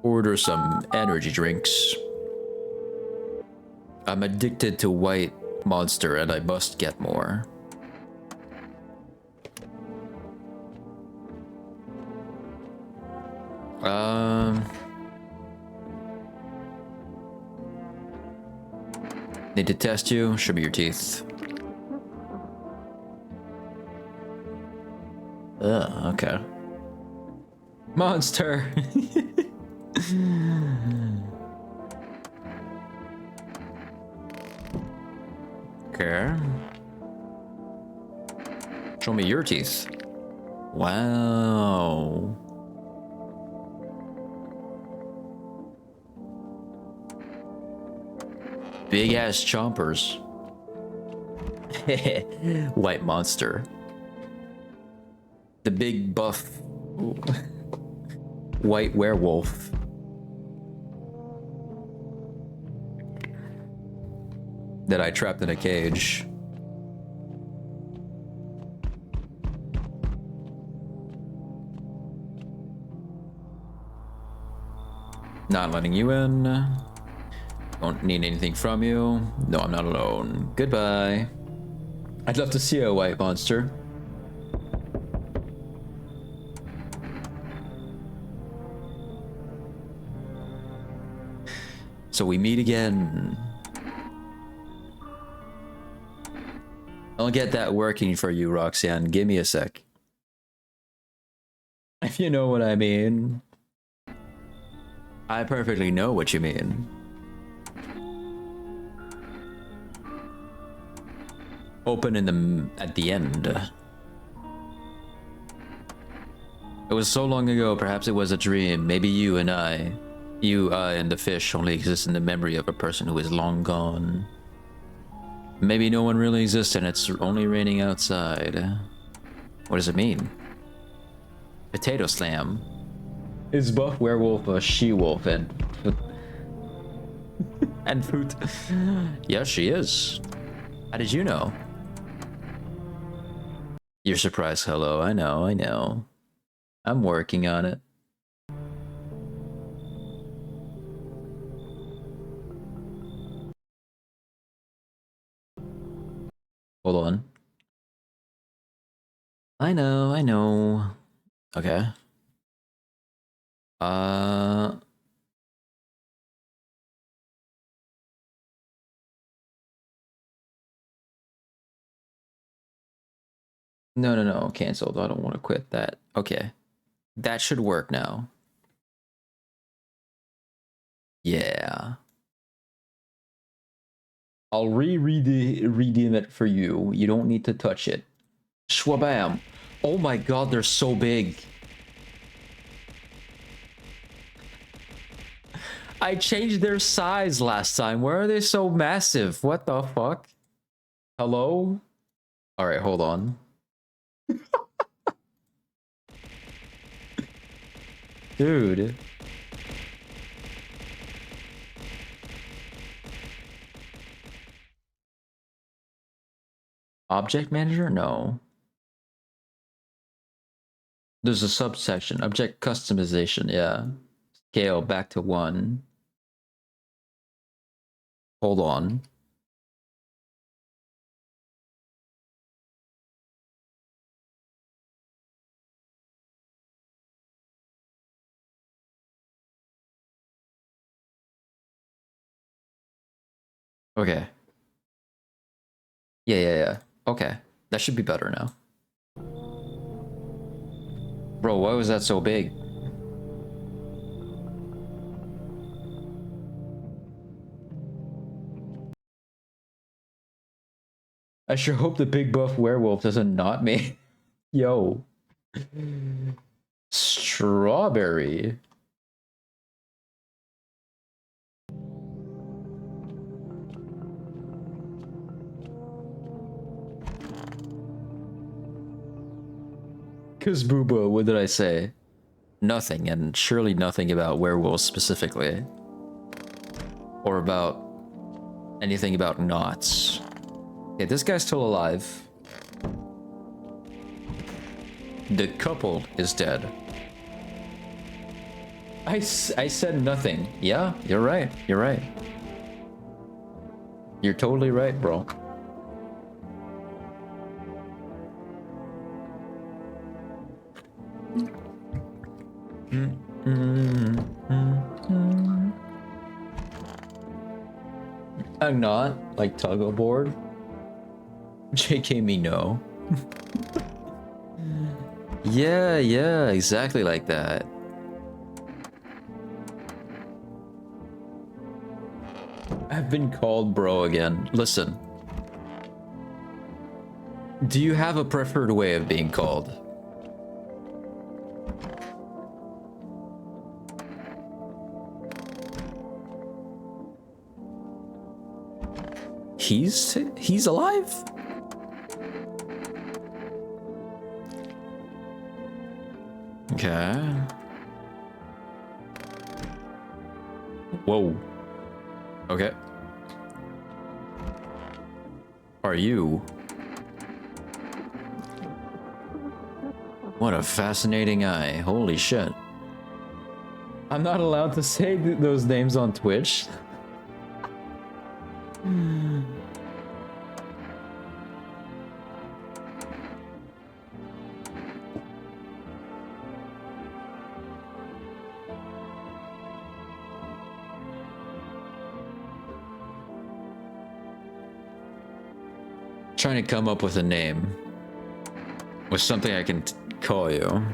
order some energy drinks. I'm addicted to White Monster and I must get more. Need to test you? Show me your teeth. Okay. Monster! Okay. Show me your teeth. Wow. Big ass chompers. White Monster. The big buff white werewolf. That I trapped in a cage. Not letting you in. Don't need anything from you. No, I'm not alone. Goodbye. I'd love to see a White Monster. So we meet again. I'll get that working for you, Roxanne. Give me a sec. If you know what I mean. I perfectly know what you mean. Open in at the end. It was so long ago, perhaps it was a dream. Maybe you and I, and the fish only exist in the memory of a person who is long gone. Maybe no one really exists and it's only raining outside. What does it mean? Potato Slam. Is buff werewolf a she-wolf and and food? Yes, she is. How did you know? You're surprised. Hello, I know. I'm working on it. Hold on. I know. Okay. No, no, no. Canceled. I don't want to quit that. Okay. That should work now. Yeah. I'll redeem it for you. You don't need to touch it. Schwabam. Oh my god, they're so big. I changed their size last time. Why are they so massive? What the fuck? Hello? Alright, hold on. Dude. Object manager? No. There's a subsection. Object customization, yeah. Scale back to 1. Hold on. Okay. Yeah. Okay. That should be better now. Bro, why was that so big? I sure hope the big buff werewolf doesn't knot me. Yo. Strawberry. Kazbooba, what did I say? Nothing, and surely nothing about werewolves specifically. Or about anything about knots. Okay, this guy's still alive. The couple is dead. I said nothing. Yeah, you're right. You're right. You're totally right, bro. I'm not like tug of board. JK me no. Yeah, exactly like that. I've been called bro again. Listen. Do you have a preferred way of being called? He's alive? Okay. Whoa. Okay. Are you? What a fascinating eye. Holy shit. I'm not allowed to say those names on Twitch. Trying to come up with a name. With something I can call you.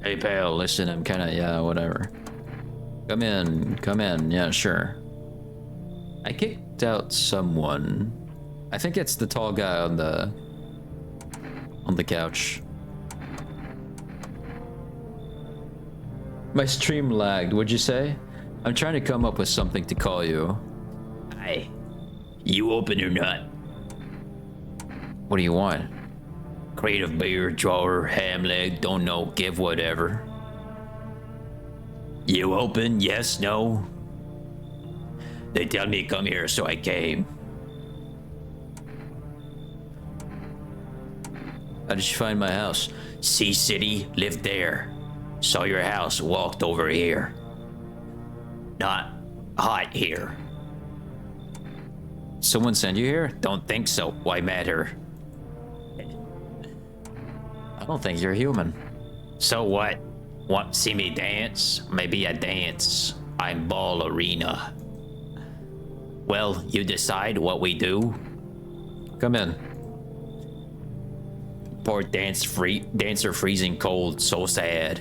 Hey pal, listen, I'm kinda, yeah, whatever. Come in, yeah, sure. I kicked out someone. I think it's the tall guy on the couch. My stream lagged, what'd you say? I'm trying to come up with something to call you. Hey, you open or not? What do you want? Crate of beer, drawer, ham leg, don't know, give whatever. You open, yes, no? They tell me come here, so I came. How did you find my house? Sea City, lived there. Saw your house, walked over here. Not hot here. Someone sent you here? Don't think so. Why matter? I don't think you're human. So what? Want to see me dance? Maybe I dance. I'm ballerina. Well, you decide what we do. Come in. Poor dancer freezing cold, so sad.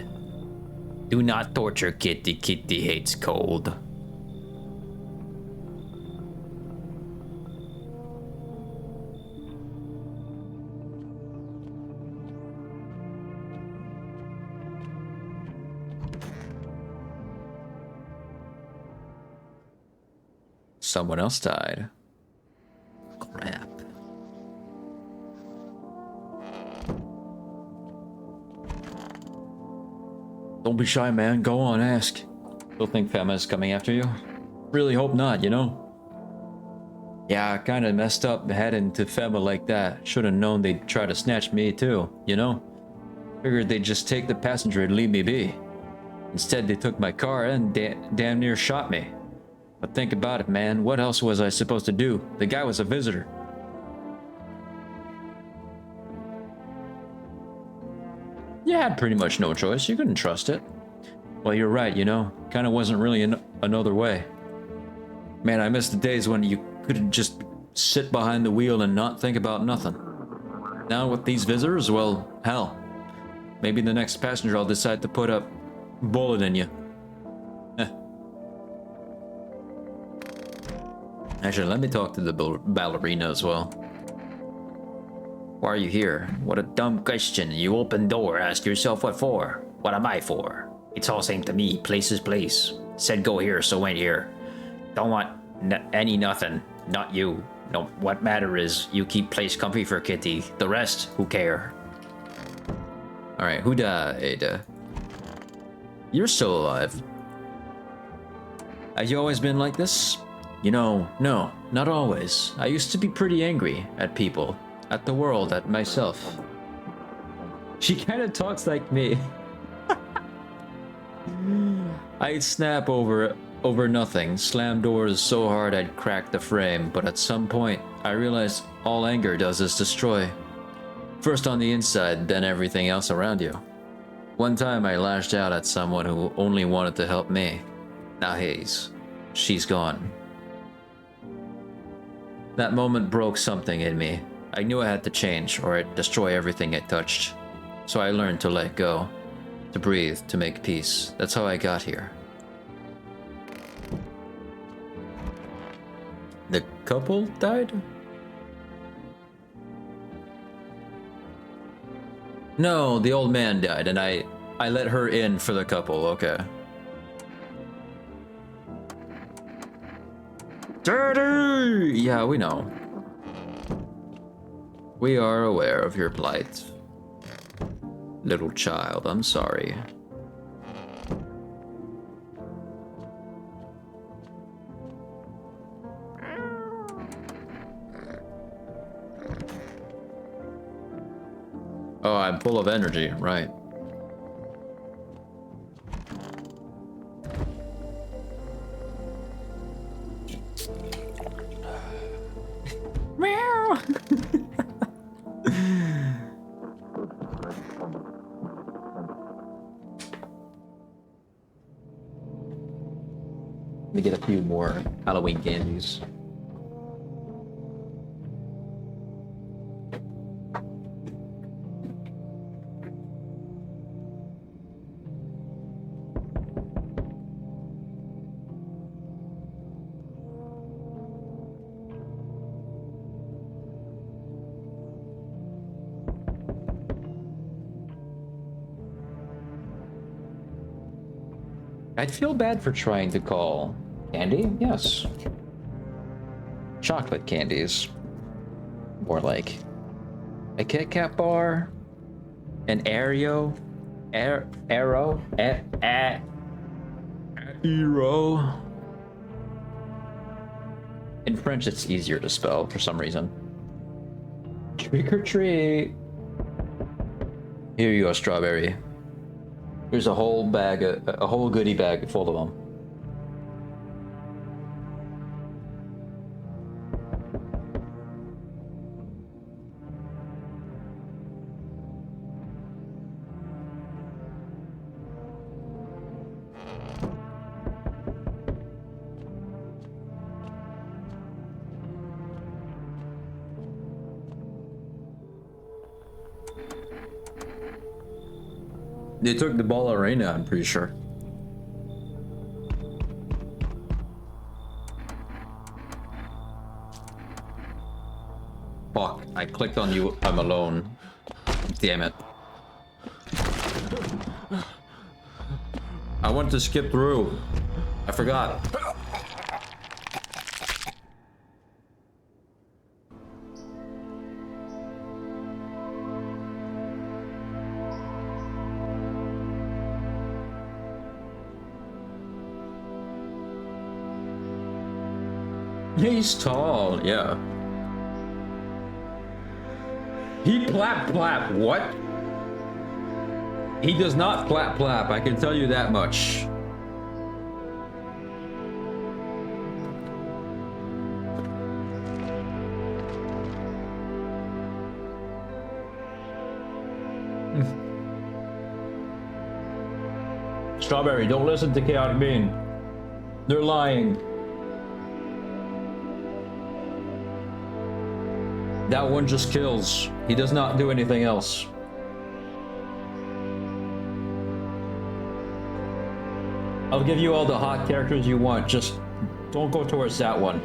Do not torture Kitty. Kitty hates cold. Someone else died. Crap. Don't be shy, man. Go on, ask. Still think Fema's coming after you? Really hope not, you know? Yeah, I kinda messed up heading to Fema like that. Should've known they'd try to snatch me too, you know? Figured they'd just take the passenger and leave me be. Instead, they took my car and damn near shot me. But think about it, man. What else was I supposed to do? The guy was a visitor. You had pretty much no choice. You couldn't trust it. Well, you're right, you know. Kinda wasn't really another way. Man, I miss the days when you could just sit behind the wheel and not think about nothing. Now with these visitors, well, hell. Maybe the next passenger I'll decide to put a bullet in you. Actually, let me talk to the ballerina as well. Why are you here? What a dumb question. You open door, ask yourself what for. What am I for? It's all same to me. Place is place. Said go here, so went here. Don't want any nothing. Not you. No, what matter is you keep place comfy for Kitty. The rest, who care? Alright, who died? You're still alive. Have you always been like this? You know, no, not always. I used to be pretty angry at people, at the world, at myself. She kind of talks like me. I'd snap over nothing, slam doors so hard I'd crack the frame, but at some point, I realized all anger does is destroy. First on the inside, then everything else around you. One time I lashed out at someone who only wanted to help me. Now she's gone. That moment broke something in me. I knew I had to change or I'd destroy everything I touched. So I learned to let go, to breathe, to make peace. That's how I got here. The couple died? No, the old man died and I let her in for the couple, okay. Dirty! Yeah, we know. We are aware of your plight. Little child, I'm sorry. Oh, I'm full of energy, right. Meow. Let me get a few more Halloween candies. I'd feel bad for trying to call candy, yes. Chocolate candies. More like a Kit Kat bar, an Aero, Aero. In French, it's easier to spell for some reason. Trick or treat. Here you go, Strawberry. Here's a whole bag, a whole goodie bag full of them. They took the ball arena, I'm pretty sure. Fuck, I clicked on you, I'm alone. Damn it. I want to skip through. I forgot. He's tall, yeah. He plap plap, what? He does not plap plap, I can tell you that much. Strawberry, don't listen to Chaotic Bean. They're lying. That one just kills. He does not do anything else. I'll give you all the hot characters you want, just don't go towards that one.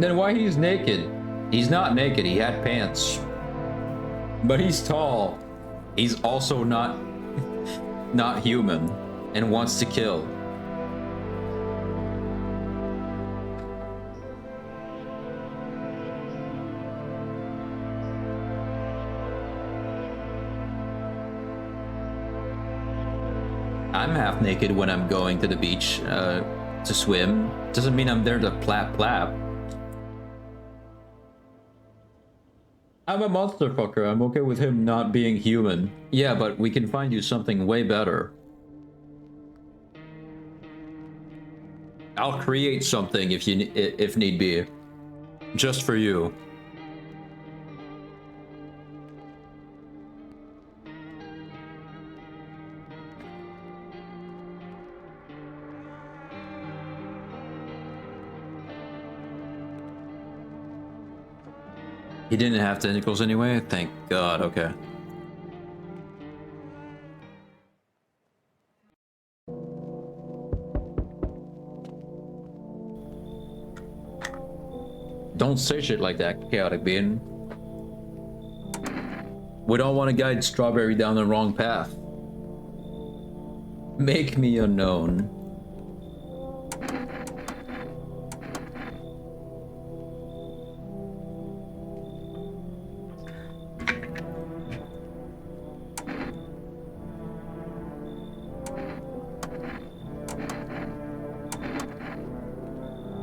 Then why he's naked? He's not naked, he had pants. But he's tall. He's also not human and wants to kill. I'm half naked when I'm going to the beach to swim. Doesn't mean I'm there to plap plap. I'm a monster fucker. I'm okay with him not being human. Yeah, but we can find you something way better. I'll create something if need be. Just for you. He didn't have tentacles anyway? Thank God, okay. Don't say shit like that, Chaotic Bean. We don't want to guide Strawberry down the wrong path. Make me unknown.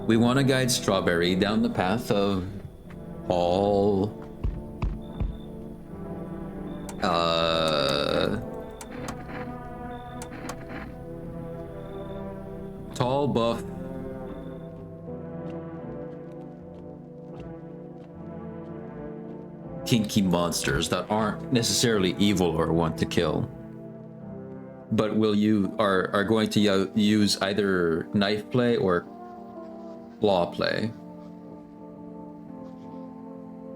We want to guide Strawberry down the path of all tall, buff, kinky monsters that aren't necessarily evil or want to kill, but are going to use either knife play or claw play.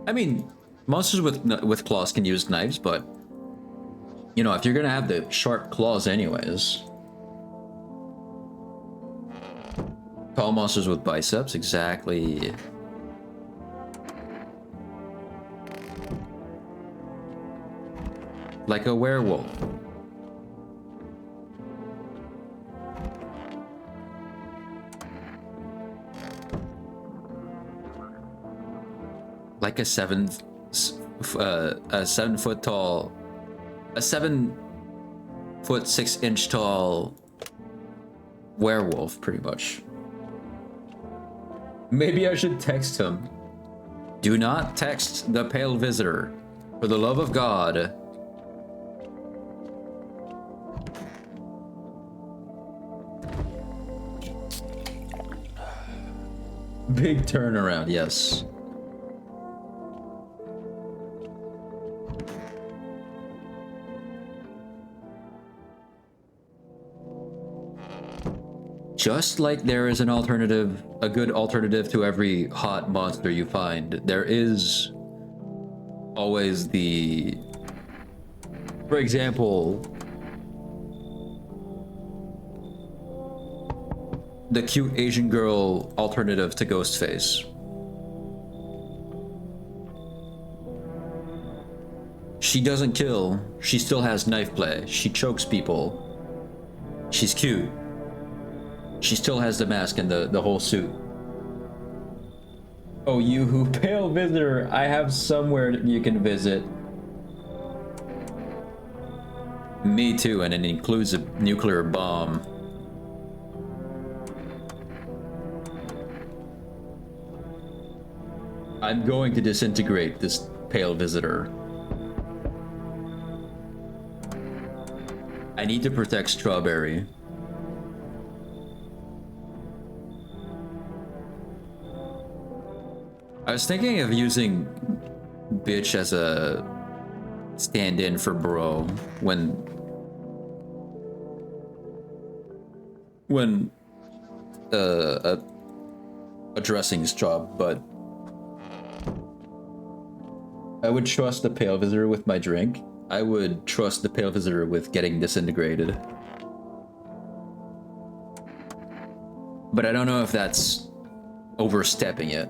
I mean, monsters with claws can use knives, but you know, if you're gonna have the sharp claws anyways. Tall monsters with biceps, exactly. Like a werewolf. Like a 7 foot tall, a 7 foot 6 inch tall werewolf, pretty much. Maybe I should text him. Do not text the pale visitor. For the love of God. Big turnaround, yes. Just like there is an alternative, a good alternative to every hot monster you find, there is always the, for example, the cute Asian girl alternative to Ghostface. She doesn't kill, she still has knife play, she chokes people, she's cute. She still has the mask and the whole suit. Oh, you who pale visitor, I have somewhere you can visit. Me too, and it includes a nuclear bomb. I'm going to disintegrate this pale visitor. I need to protect Strawberry. I was thinking of using bitch as a stand-in for bro when addressing his job, but I would trust the pale visitor with my drink. I would trust the pale visitor with getting disintegrated. But I don't know if that's overstepping it.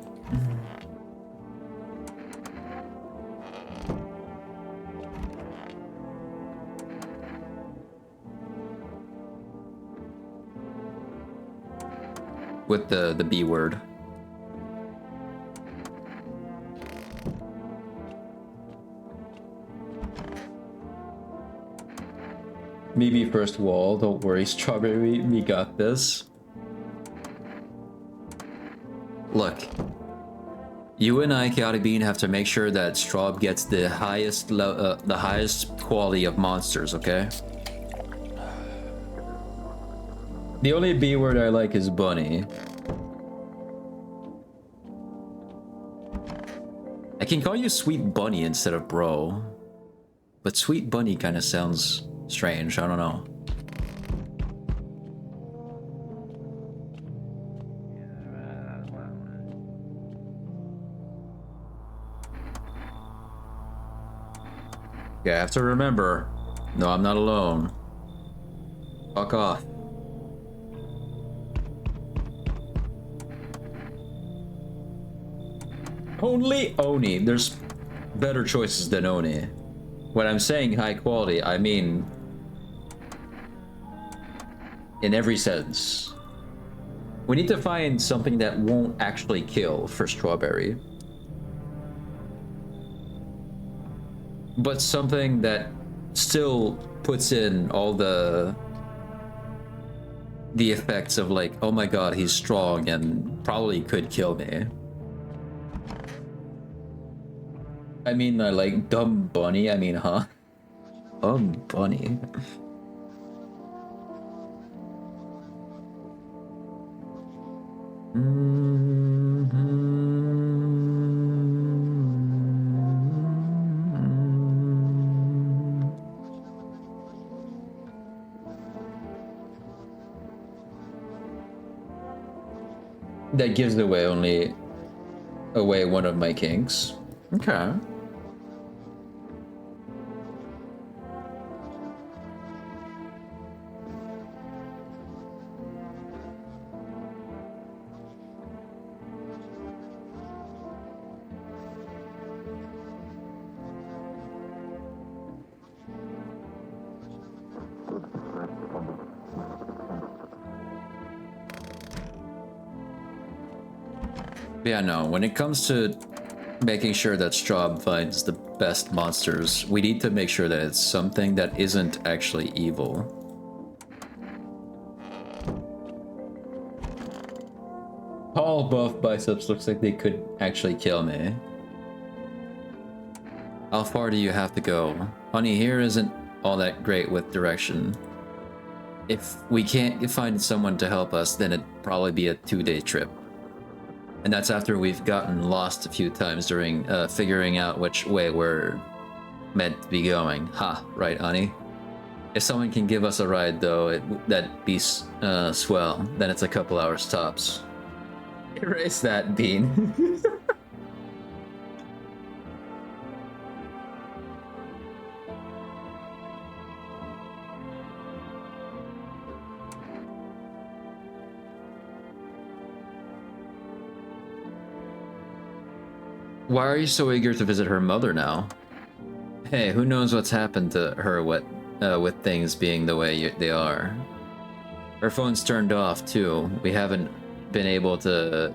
With the B word. Maybe first wall, don't worry, Strawberry, we got this. Look, you and I, Chaotic Bean, have to make sure that Straub gets the highest quality of monsters, okay? The only B word I like is bunny. I can call you Sweet Bunny instead of bro. But Sweet Bunny kind of sounds strange, I don't know. Yeah, I have to remember. No, I'm not alone. Fuck off. Only Oni. There's better choices than Oni. When I'm saying high quality, I mean in every sense. We need to find something that won't actually kill for Strawberry. But something that still puts in all the effects of like, oh my god, he's strong and probably could kill me. I mean, like, dumb bunny, I mean, huh? Dumb bunny. That gives away one of my kinks. Okay. Yeah, no, when it comes to making sure that Straub finds the best monsters, we need to make sure that it's something that isn't actually evil. Tall, buff biceps looks like they could actually kill me. How far do you have to go? Honey, here isn't all that great with direction. If we can't find someone to help us, then it'd probably be a 2-day trip. And that's after we've gotten lost a few times during figuring out which way we're meant to be going. Ha, right, honey? If someone can give us a ride, though, that'd be swell. Then it's a couple hours tops. Erase that, Bean. Why are you so eager to visit her mother now? Hey, who knows what's happened to her with things being the way they are. Her phone's turned off, too. We haven't been able to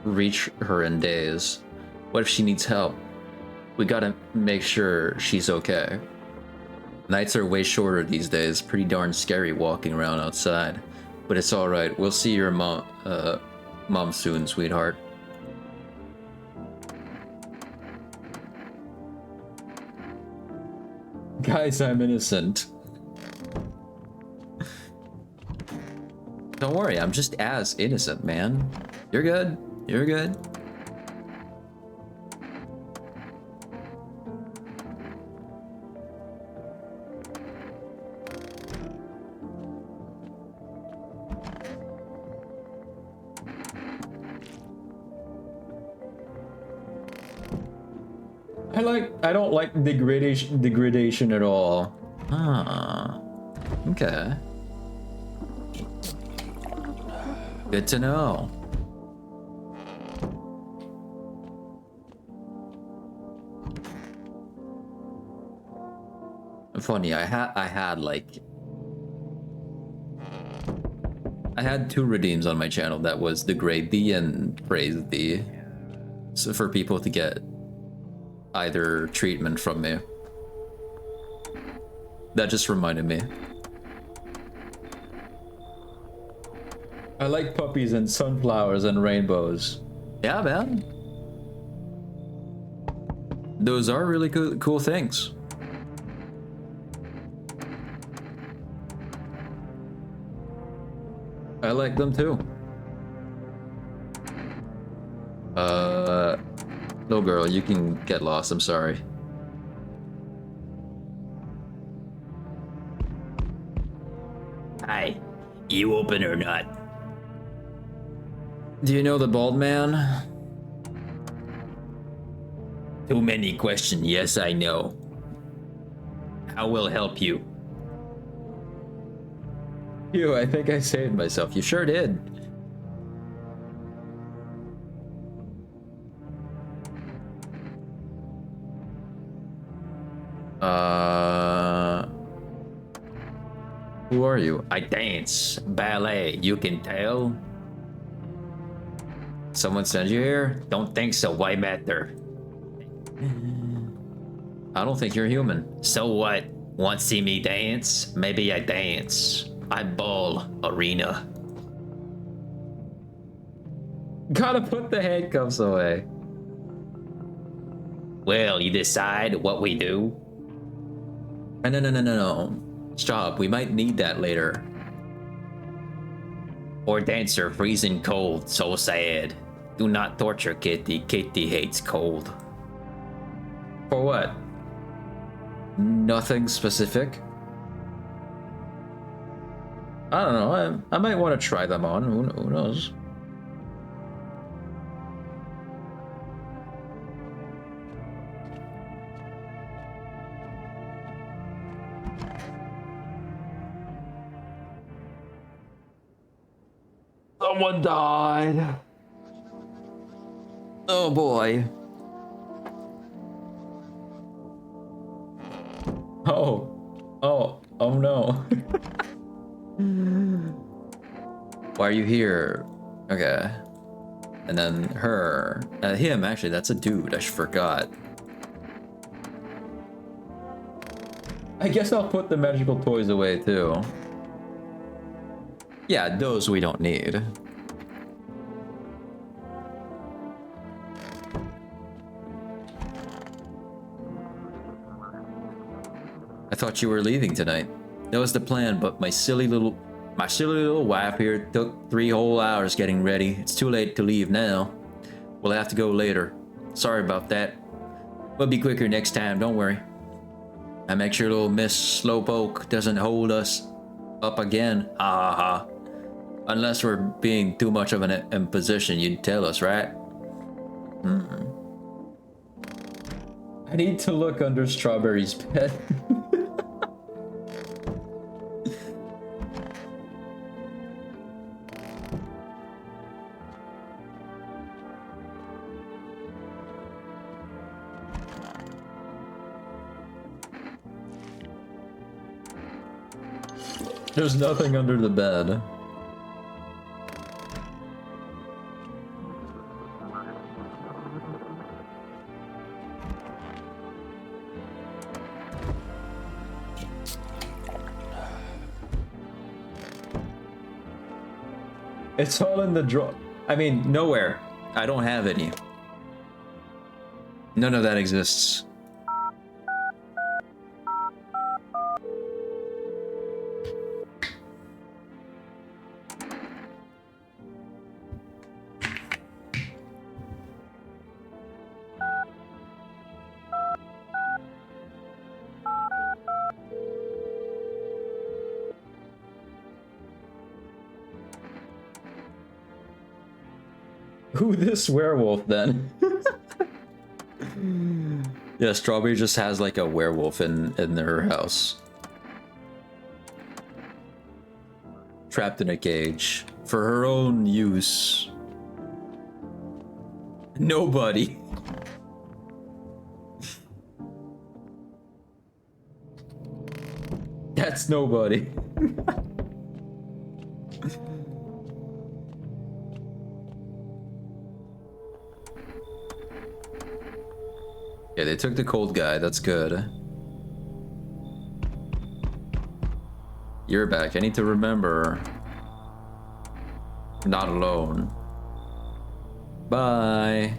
reach her in days. What if she needs help? We gotta make sure she's okay. Nights are way shorter these days. Pretty darn scary walking around outside. But it's alright. We'll see your mom soon, sweetheart. Guys, I'm innocent. Don't worry, I'm just as innocent, man. You're good. You're good. I don't like degradation at all. Ah, okay. Good to know. Funny, I had 2 redeems on my channel. That was degrade thee and praise thee. So for people to get either treatment from me. That just reminded me. I like puppies and sunflowers and rainbows. Yeah, man. Those are really cool things. I like them too. No, girl, you can get lost. I'm sorry. Hi. You open or not? Do you know the bald man? Too many questions. Yes, I know. I will help you. You, I think I saved myself. You sure did. Who are you? I dance ballet. You can tell. Someone sent you here? Don't think so. Why matter? I don't think you're human. So what? Want to see me dance? Maybe I dance. I ball arena. Gotta put the handcuffs away. Well, you decide what we do? No. Stop. We might need that later. Or dancer freezing cold. So sad. Do not torture Kitty. Kitty hates cold. For what? Nothing specific? I don't know. I might want to try them on. Who knows? Someone died. Oh boy. Oh no. Why are you here? Okay. And then her. Him, actually, that's a dude. I forgot. I guess I'll put the magical toys away too. Yeah, those we don't need. thought you were leaving tonight. That was the plan, but my silly little wife here took 3 whole hours getting ready. It's too late to leave now. We'll have to go later. Sorry about that. We'll be quicker next time, don't worry. And make sure little Miss Slowpoke doesn't hold us up again. Ha ha ha. Unless we're being too much of an imposition, you'd tell us, right? I need to look under Strawberry's bed. There's nothing under the bed. It's all in the drawer. I mean, nowhere. I don't have any. None of that exists. Who this werewolf then? Yeah, Strawberry just has like a werewolf in her house. Trapped in a cage. For her own use. Nobody. That's nobody. Yeah, they took the cold guy. That's good. You're back. I need to remember. Not alone. Bye.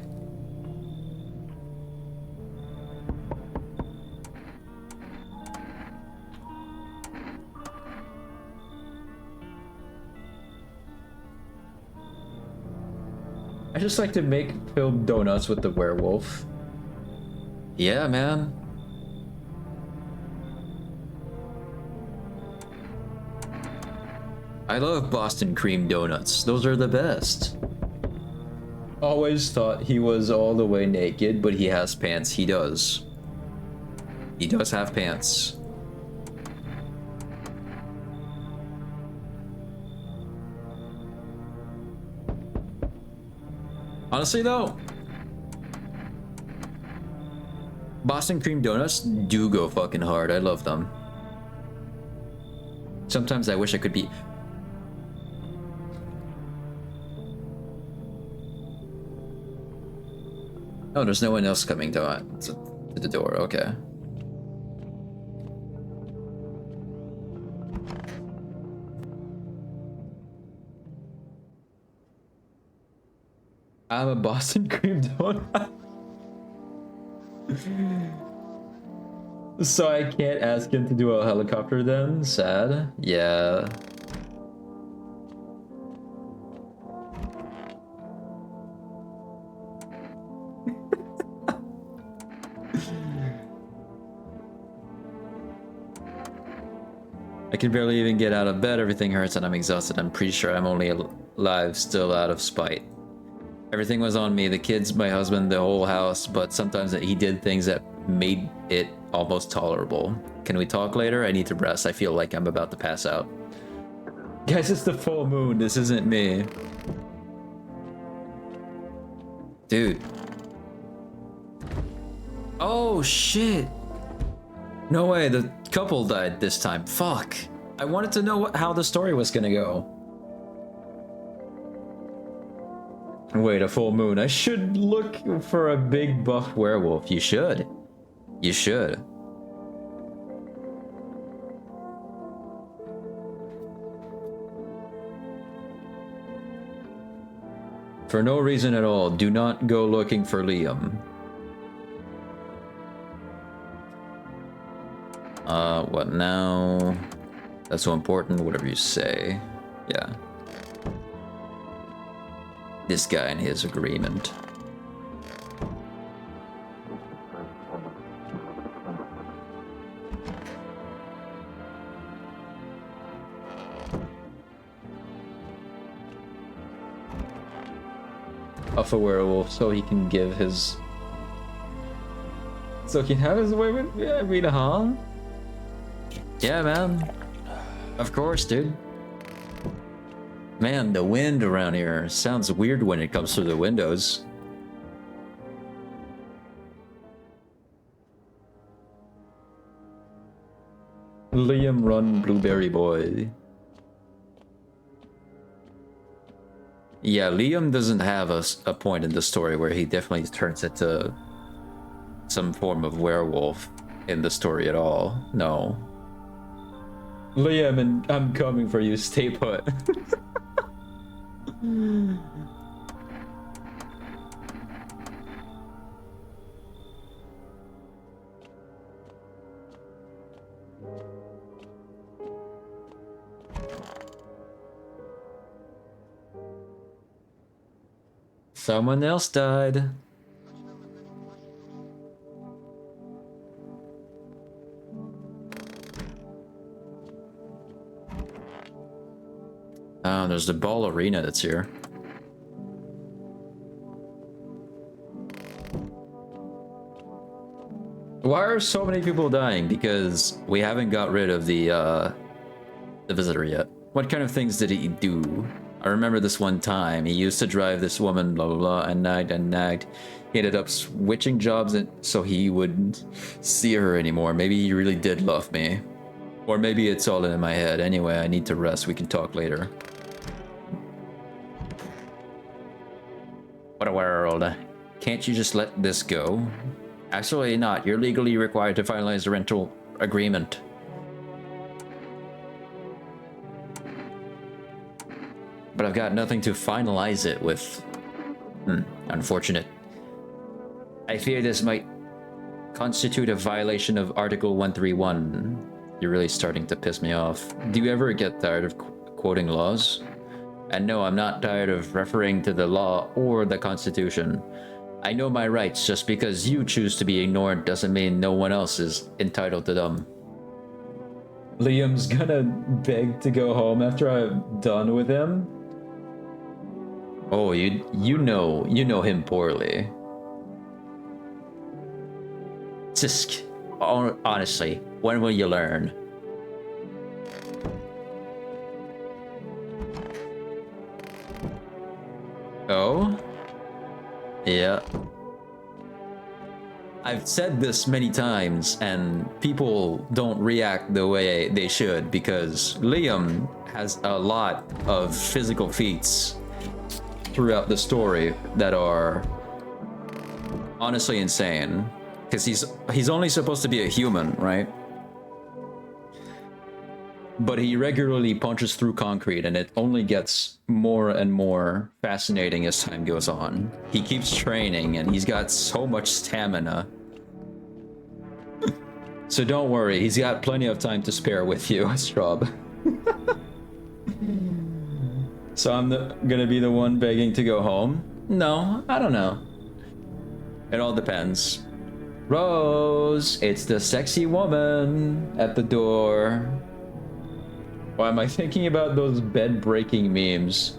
I just like to make filled donuts with the werewolf. Yeah, man. I love Boston cream donuts. Those are the best. Always thought he was all the way naked, but But he has pants. He does. He does have pants. Honestly, though, Boston cream donuts do go fucking hard. I love them. Sometimes I wish I could be... Oh, there's no one else coming to the door. Okay. I'm a Boston cream donut. So I can't ask him to do a helicopter then? Sad. Yeah. I can barely even get out of bed. Everything hurts and I'm exhausted. I'm pretty sure I'm only alive still out of spite. Everything was on me, the kids, my husband, the whole house, but sometimes he did things that made it almost tolerable. Can we talk later? I need to rest. I feel like I'm about to pass out. Guys, it's the full moon. This isn't me. Dude. Oh, shit. No way, the couple died this time. Fuck. I wanted to know how the story was gonna go. Wait, a full moon. I should look for a big buff werewolf. You should. You should. For no reason at all, do not go looking for Liam. What now? That's so important, whatever you say. Yeah. This guy and his agreement. Of a werewolf, so he can give his... So he can have his way with me, I mean, huh? Yeah, man. Of course, dude. Man, the wind around here sounds weird when it comes through the windows. Liam, run, blueberry boy. Yeah, Liam doesn't have a point in the story where he definitely turns into some form of werewolf in the story at all. No. Liam, and I'm coming for you. Stay put. Someone else died. Oh, there's the ball arena that's here. Why are so many people dying? Because we haven't got rid of the visitor yet. What kind of things did he do? I remember this one time, he used to drive this woman, blah, blah, blah, and nagged and nagged. He ended up switching jobs so he wouldn't see her anymore. Maybe he really did love me. Or maybe it's all in my head. Anyway, I need to rest. We can talk later. What a world. Can't you just let this go? Absolutely not. You're legally required to finalize the rental agreement. But I've got nothing to finalize it with. Unfortunate. I fear this might constitute a violation of Article 131. You're really starting to piss me off. Do you ever get tired of quoting laws? And no, I'm not tired of referring to the law or the Constitution. I know my rights. Just because you choose to be ignored doesn't mean no one else is entitled to them. Liam's gonna beg to go home after I'm done with him? Oh, you know him poorly. Sisk, honestly, when will you learn? Oh? Yeah. I've said this many times, and people don't react the way they should because Liam has a lot of physical feats throughout the story that are honestly insane. Because he's only supposed to be a human, right? But he regularly punches through concrete, and it only gets more and more fascinating as time goes on. He keeps training, and he's got so much stamina. So don't worry, he's got plenty of time to spare with you, Straub. So I'm gonna be the one begging to go home? No, I don't know. It all depends. Rose, it's the sexy woman at the door. Why am I thinking about those bed-breaking memes?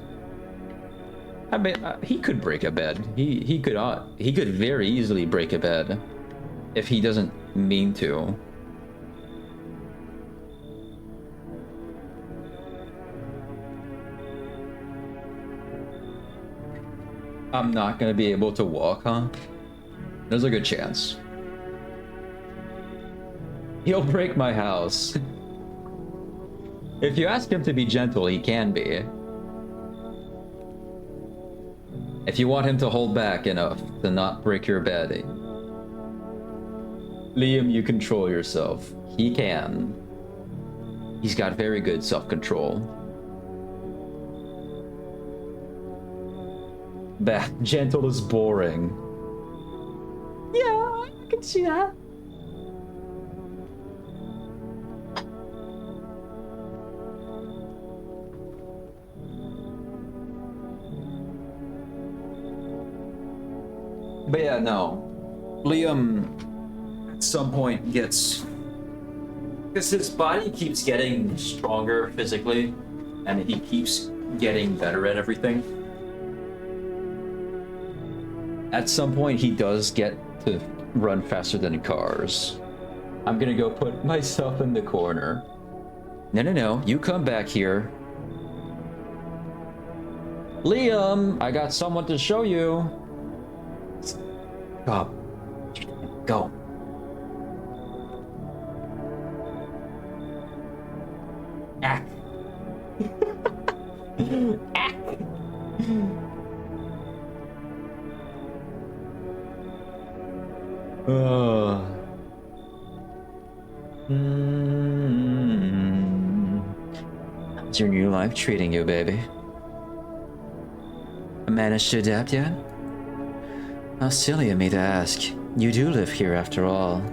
I mean, he could break a bed. He could very easily break a bed if he doesn't mean to. I'm not gonna be able to walk, huh? There's a good chance. He'll break my house. If you ask him to be gentle, he can be. If you want him to hold back enough to not break your bed, Liam, you control yourself. He can. He's got very good self-control. That gentle is boring. Yeah, I can see that. But yeah, no. Liam at some point gets, because his body keeps getting stronger physically, and he keeps getting better at everything. At some point, he does get to run faster than cars. I'm gonna go put myself in the corner. No, you come back here. Liam, I got someone to show you. Go. Go. Ack. Ack. How's your new life treating you, baby? Managed to adapt yet? How silly of me to ask. You do live here after all.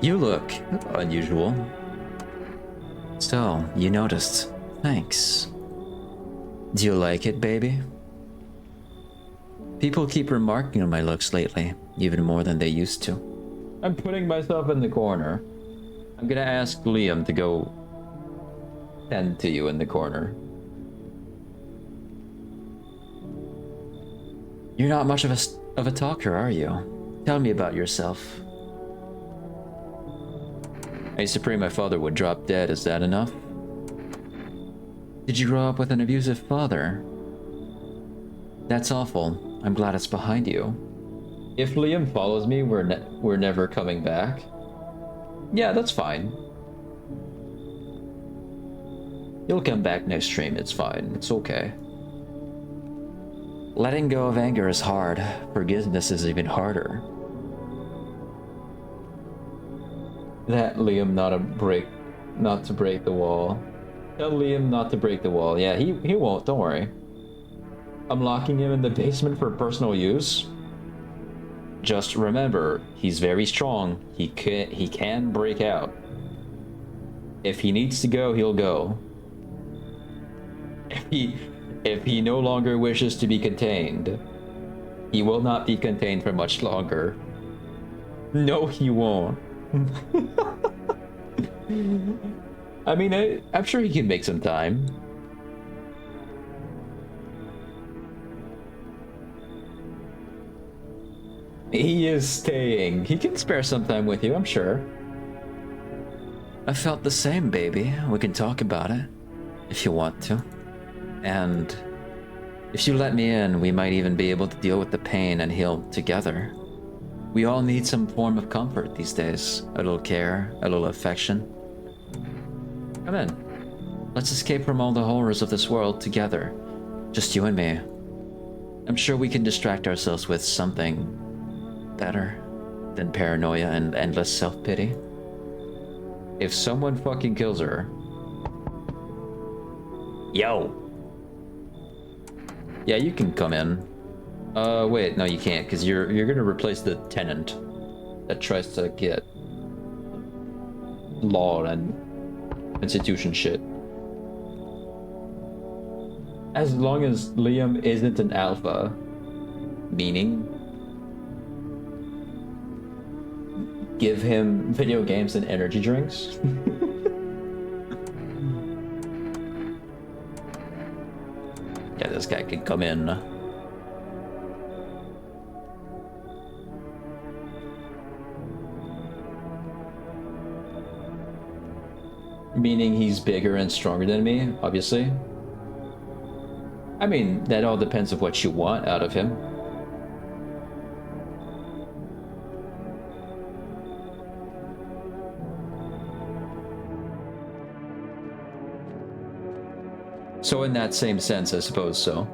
You look unusual. So, you noticed. Thanks. Do you like it, baby? People keep remarking on my looks lately, even more than they used to. I'm putting myself in the corner. I'm gonna ask Liam to go tend to you in the corner. You're not much of a talker, are you? Tell me about yourself. I used to pray my father would drop dead. Is that enough? Did you grow up with an abusive father? That's awful. I'm glad it's behind you. If Liam follows me, we're never coming back. Yeah, that's fine. You'll come back next stream. It's fine. It's okay. Letting go of anger is hard. Forgiveness is even harder. That Liam not to break the wall. Tell Liam not to break the wall. Yeah, he won't, don't worry. I'm locking him in the basement for personal use. Just remember, he's very strong. He can break out. If he needs to go, he'll go. If he no longer wishes to be contained, he will not be contained for much longer. No, he won't. I mean, I'm sure he can make some time. He is staying. He can spare some time with you, I'm sure. I felt the same, baby. We can talk about it, if you want to. And if you let me in, we might even be able to deal with the pain and heal together. We all need some form of comfort these days. A little care, a little affection. Come in. Let's escape from all the horrors of this world together. Just you and me. I'm sure we can distract ourselves with something better than paranoia and endless self-pity. If someone fucking kills her... Yo! Yeah, you can come in. Wait, no you can't, because you're gonna replace the tenant that tries to get law and institution shit. As long as Liam isn't an alpha, meaning give him video games and energy drinks. Yeah, this guy can come in. Meaning he's bigger and stronger than me, obviously. I mean, that all depends on what you want out of him. So in that same sense, I suppose so.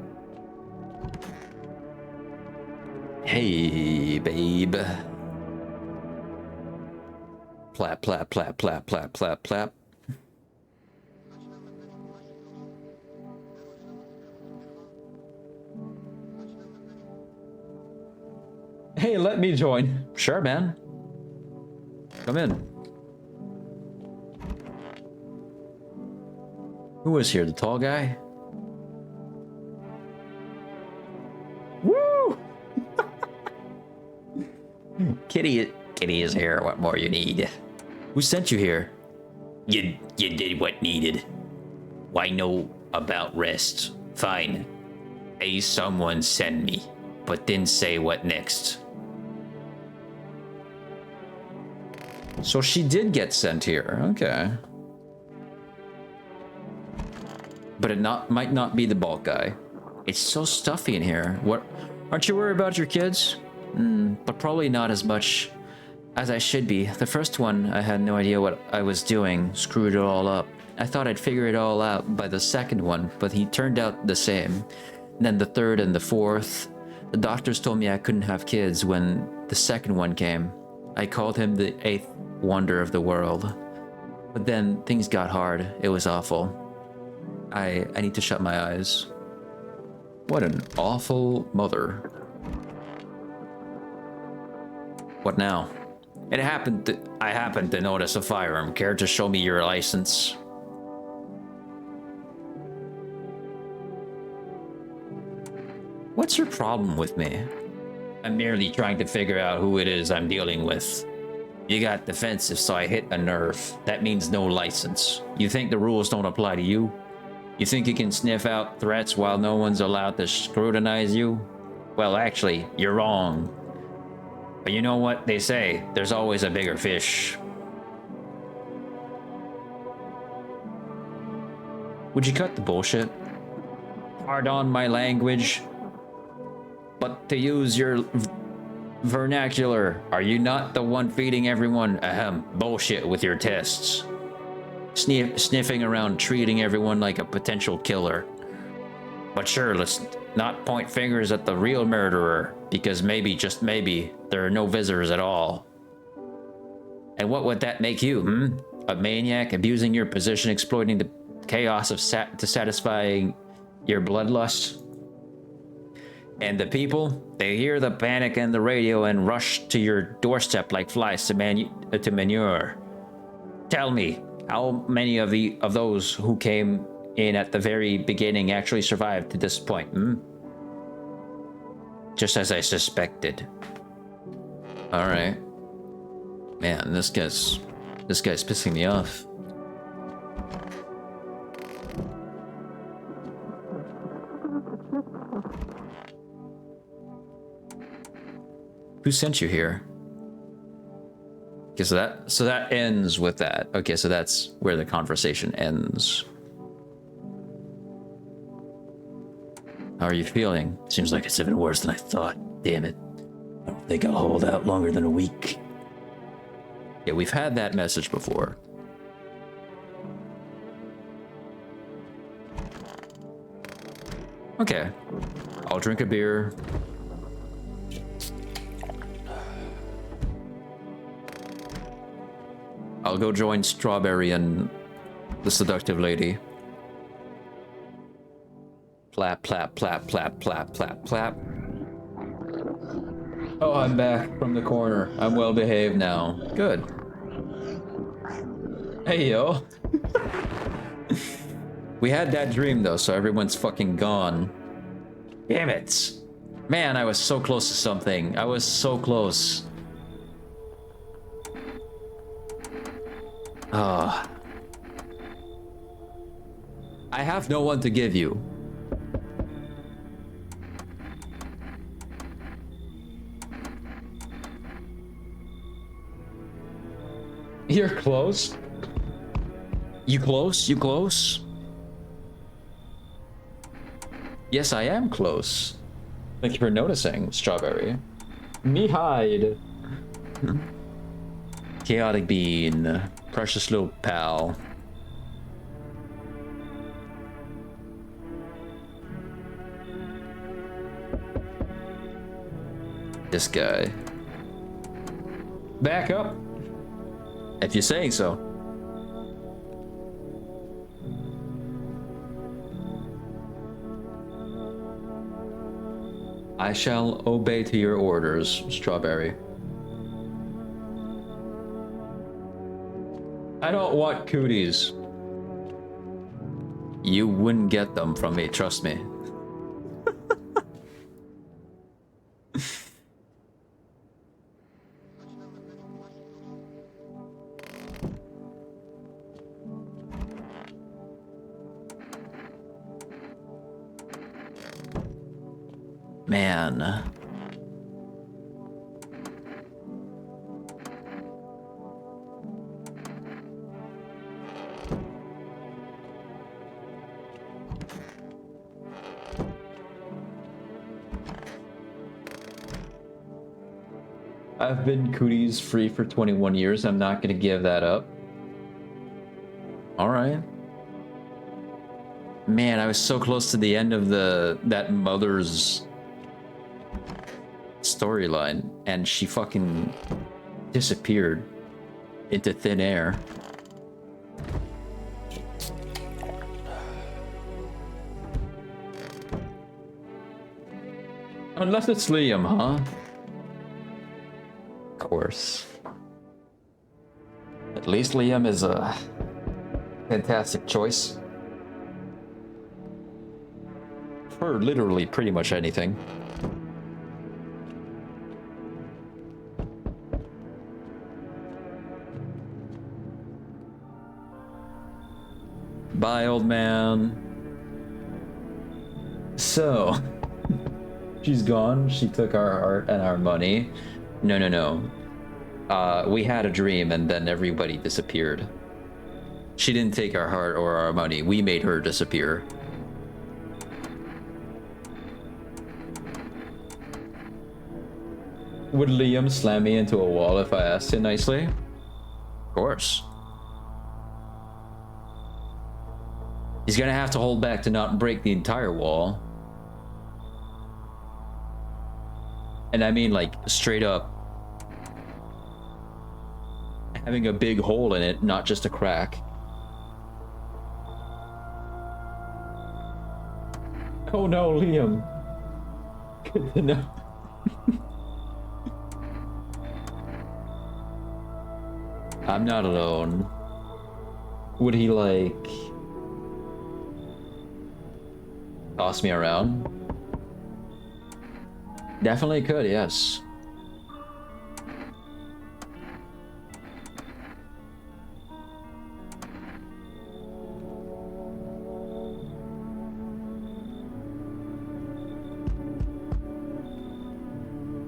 Hey, babe. Plap, plap, plap, plap, plap, plap, plap. Hey, let me join. Sure, man. Come in. Who was here? The tall guy? Woo! Kitty is here. What more you need? Who sent you here? You did what needed. Why no about rest? Fine. Hey, someone send me, but then say what next. So she did get sent here. Okay. But it might not be the bulk guy. It's so stuffy in here. What? Aren't you worried about your kids? But probably not as much as I should be. The first one, I had no idea what I was doing. Screwed it all up. I thought I'd figure it all out by the second one, but he turned out the same. Then the third and the fourth. The doctors told me I couldn't have kids when the second one came. I called him the eighth wonder of the world. But then things got hard. It was awful. I need to shut my eyes. What an awful mother. What now? I happened to notice a firearm. Care to show me your license? What's your problem with me? I'm merely trying to figure out who it is I'm dealing with. You got defensive, so I hit a nerve. That means no license. You think the rules don't apply to you? You think you can sniff out threats while no one's allowed to scrutinize you? Well, actually, you're wrong. But you know what they say, there's always a bigger fish. Would you cut the bullshit? Pardon my language, but to use your vernacular, are you not the one feeding everyone bullshit with your tests? Sniffing around, treating everyone like a potential killer. But sure, let's not point fingers at the real murderer, because maybe, just maybe, there are no visitors at all. And what would that make you, A maniac, abusing your position, exploiting the chaos of to satisfying your bloodlust? And the people, they hear the panic and the radio and rush to your doorstep like flies to manure. Tell me, how many of those who came in at the very beginning actually survived to this point, Just as I suspected. All right. Man, this guy's pissing me off. Who sent you here? Okay, so that ends with that. Okay, so that's where the conversation ends. How are you feeling? Seems like it's even worse than I thought. Damn it. I don't think I'll hold out longer than a week. Yeah, we've had that message before. Okay. I'll drink a beer. I'll go join Strawberry and the seductive lady. Plap, plap, plap, plap, plap, plap, plap. Oh, I'm back from the corner. I'm well behaved now. Good. Hey, yo. We had that dream, though, so everyone's fucking gone. Damn it. Man, I was so close to something. I was so close. Ah. I have no one to give you. You're close? You close? You close? Yes, I am close. Thank you for noticing, Strawberry. Me hide. Chaotic Bean. Precious little pal. This guy. Back up. If you're saying so. I shall obey to your orders, Strawberry. I don't want cooties. You wouldn't get them from me, trust me. Man. I've been cooties free for 21 years. I'm not gonna give that up. All right. Man, I was so close to the end of that mother's storyline, and she fucking disappeared into thin air. Unless it's Liam, huh? Of course. At least Liam is a fantastic choice. For literally pretty much anything. Bye, old man. So, she's gone. She took our heart and our money. No. We had a dream and then everybody disappeared. She didn't take our heart or our money. We made her disappear. Would Liam slam me into a wall if I asked him nicely? Of course. He's gonna have to hold back to not break the entire wall. And I mean, like, straight up having a big hole in it, not just a crack. Oh no, Liam. Good to know. I'm not alone. Would he, like, toss me around? Definitely could, yes.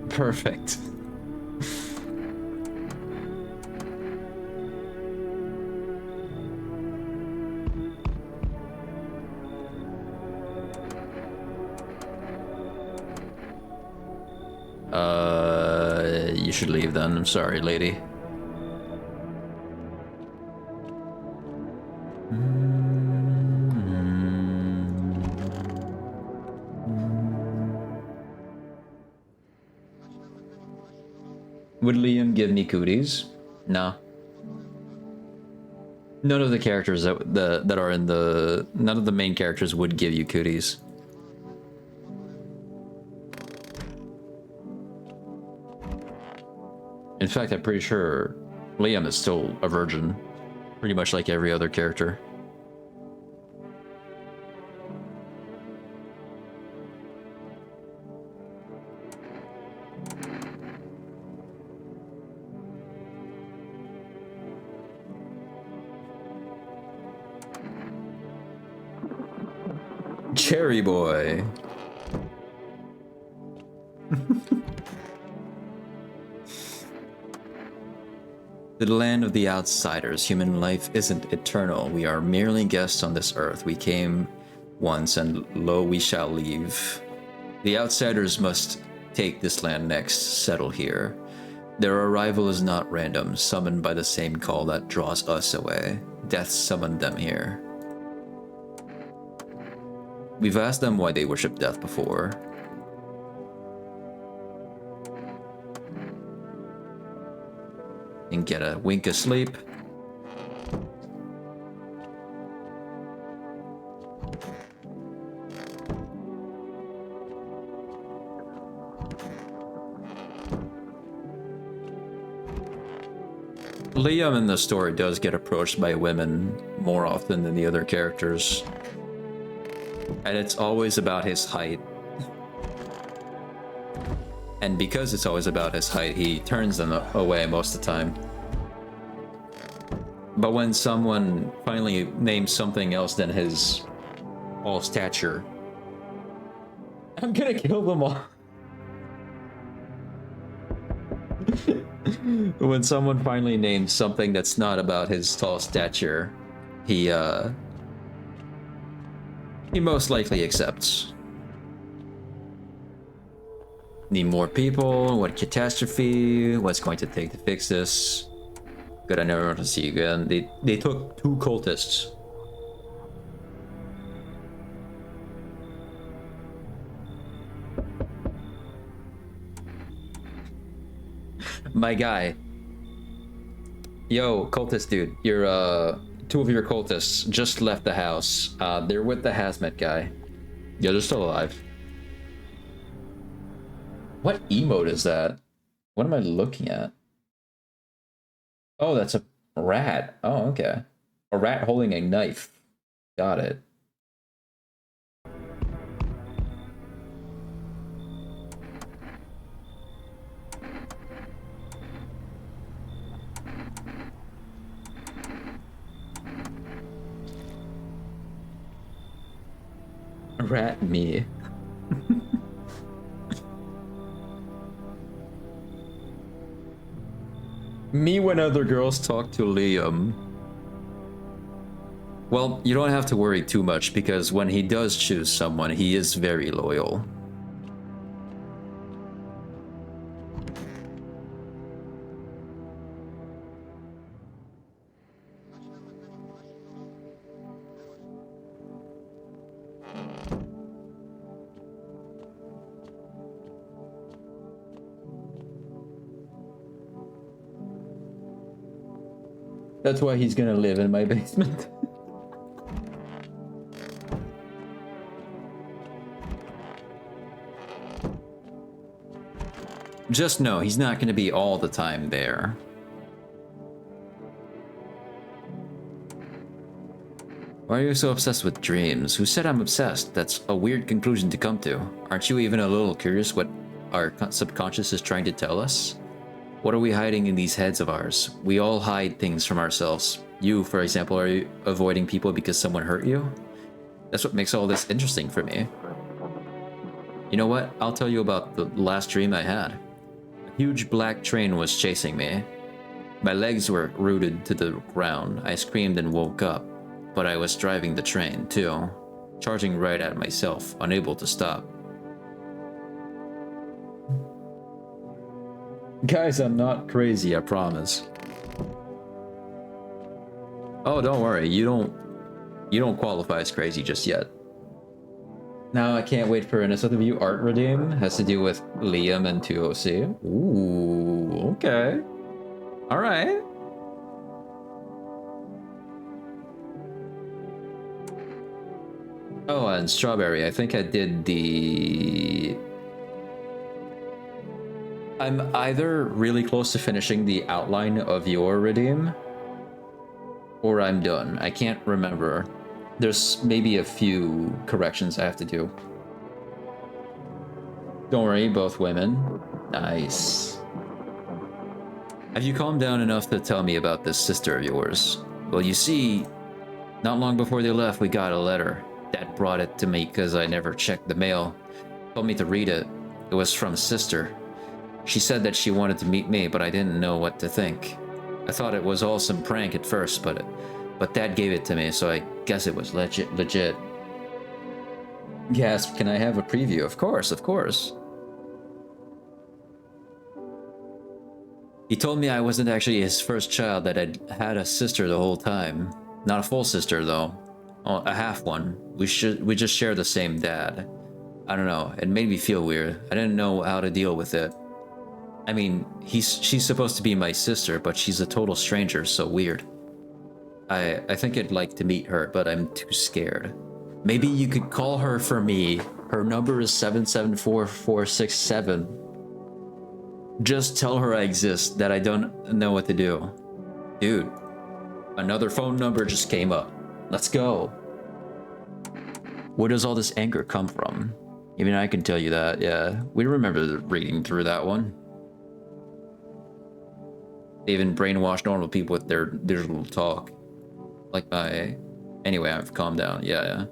Perfect. You should leave then. I'm sorry, lady. Would Liam give me cooties? No. None of the characters that are in the... None of the main characters would give you cooties. In fact, I'm pretty sure Liam is still a virgin. Pretty much like every other character. Cherry boy. The land of the outsiders. Human life isn't eternal. We are merely guests on this earth. We came once, and lo, we shall leave. The outsiders must take this land next, settle here. Their arrival is not random, summoned by the same call that draws us away. Death summoned them here. We've asked them why they worship death before. And get a wink of sleep. Liam in the story does get approached by women more often than the other characters. And it's always about his height. And because it's always about his height, he turns them away most of the time. But when someone finally names something else than his tall stature, I'm gonna kill them all. When someone finally names something that's not about his tall stature, he most likely accepts. Need more people. What catastrophe? What's going to take to fix this? Good, I never want to see you again. They took 2 cultists. My guy. Yo, cultist dude. You're 2 of your cultists just left the house. They're with the hazmat guy. Yeah, they're still alive. What emote is that? What am I looking at? Oh, that's a rat. Oh, okay. A rat holding a knife. Got it. Rat me. Me when other girls talk to Liam. Well, you don't have to worry too much because when he does choose someone, he is very loyal. That's why he's gonna live in my basement. Just know he's not gonna be all the time there. Why are you so obsessed with dreams? Who said I'm obsessed? That's a weird conclusion to come to. Aren't you even a little curious what our subconscious is trying to tell us? What are we hiding in these heads of ours? We all hide things from ourselves. You, for example, are you avoiding people because someone hurt you? That's what makes all this interesting for me. You know what? I'll tell you about the last dream I had. A huge black train was chasing me. My legs were rooted to the ground. I screamed and woke up, but I was driving the train too, charging right at myself, unable to stop. Guys, I'm not crazy, I promise. Oh, don't worry, you don't qualify as crazy just yet. Now I can't wait for an SW art redeem. Has to do with Liam and 2OC. Ooh, okay. Alright. Oh, and Strawberry, I think I did the... I'm either really close to finishing the outline of your redeem, or I'm done. I can't remember. There's maybe a few corrections I have to do. Don't worry, both women. Nice. Have you calmed down enough to tell me about this sister of yours? Well, you see, not long before they left, we got a letter. Dad brought it to me because I never checked the mail. Told me to read it. It was from sister. She said that she wanted to meet me, but I didn't know what to think. I thought it was all some prank at first, but Dad gave it to me, so I guess it was legit. Gasp, can I have a preview? Of course, of course. He told me I wasn't actually his first child, that I'd had a sister the whole time. Not a full sister, though. Oh, a half one. We just share the same dad. I don't know, it made me feel weird. I didn't know how to deal with it. I mean, she's supposed to be my sister, but she's a total stranger, so weird. I think I'd like to meet her, but I'm too scared. Maybe you could call her for me. Her number is 774467. Just tell her I exist, that I don't know what to do. Dude, another phone number just came up. Let's go. Where does all this anger come from? Even I can tell you that, yeah. We remember reading through that one. They even brainwash normal people with their digital talk. Like my... Anyway, I've calmed down, yeah.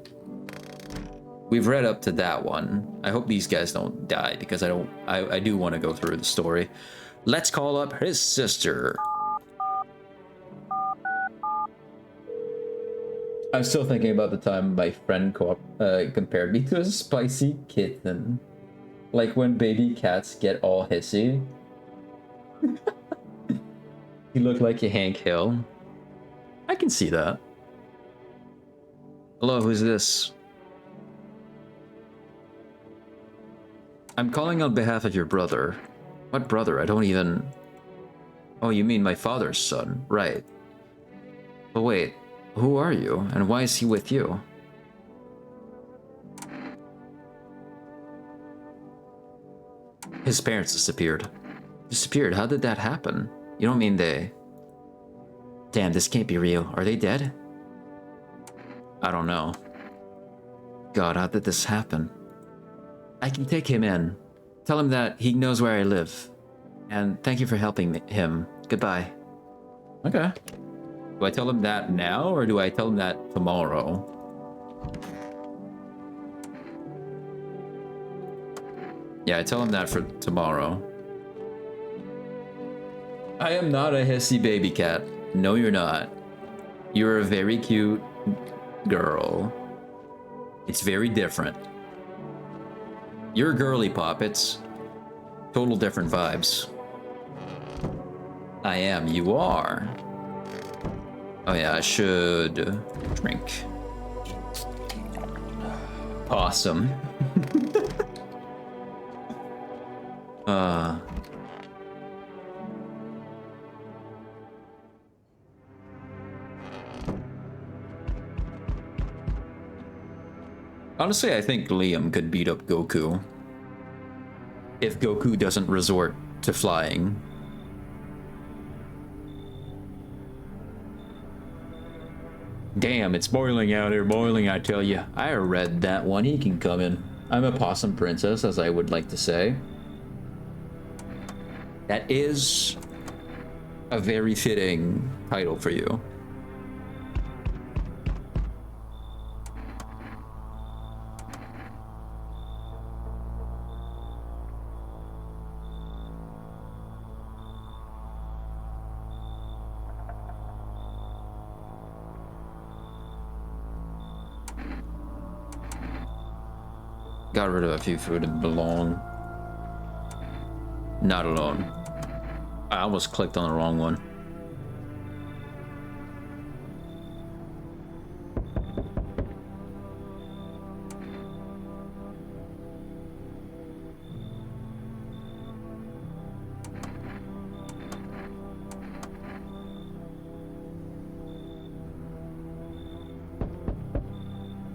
We've read up to that one. I hope these guys don't die because I do want to go through the story. Let's call up his sister. I'm still thinking about the time my friend compared me to a spicy kitten. Like when baby cats get all hissy. You look like a Hank Hill. I can see that. Hello, who's this? I'm calling on behalf of your brother. What brother? I don't even... Oh, you mean my father's son. Right. But wait, who are you? And why is he with you? His parents disappeared. Disappeared? How did that happen? You don't mean they... Damn, this can't be real. Are they dead? I don't know. God, how did this happen? I can take him in. Tell him that he knows where I live. And thank you for helping him. Goodbye. Okay. Do I tell him that now, or do I tell him that tomorrow? Yeah, I tell him that for tomorrow. I am not a hissy baby cat. No, you're not. You're a very cute girl. It's very different. You're girly pop. It's total different vibes. I am. You are. Oh yeah, I should drink. Awesome. Honestly, I think Liam could beat up Goku. If Goku doesn't resort to flying. Damn, it's boiling out here, boiling, I tell you. I read that one, he can come in. I'm a possum princess, as I would like to say. That is a very fitting title for you. Got rid of a few food and belong. Not alone. I almost clicked on the wrong one.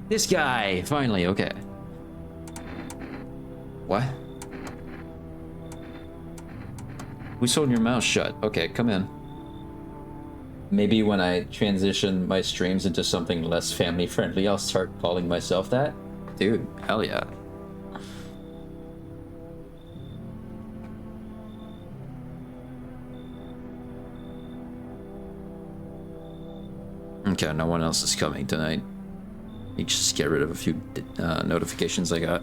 This guy, finally, okay. What? Who's holding your mouth shut? Okay, come in. Maybe when I transition my streams into something less family friendly, I'll start calling myself that. Dude, hell yeah. Okay, no one else is coming tonight. You just get rid of a few notifications I got.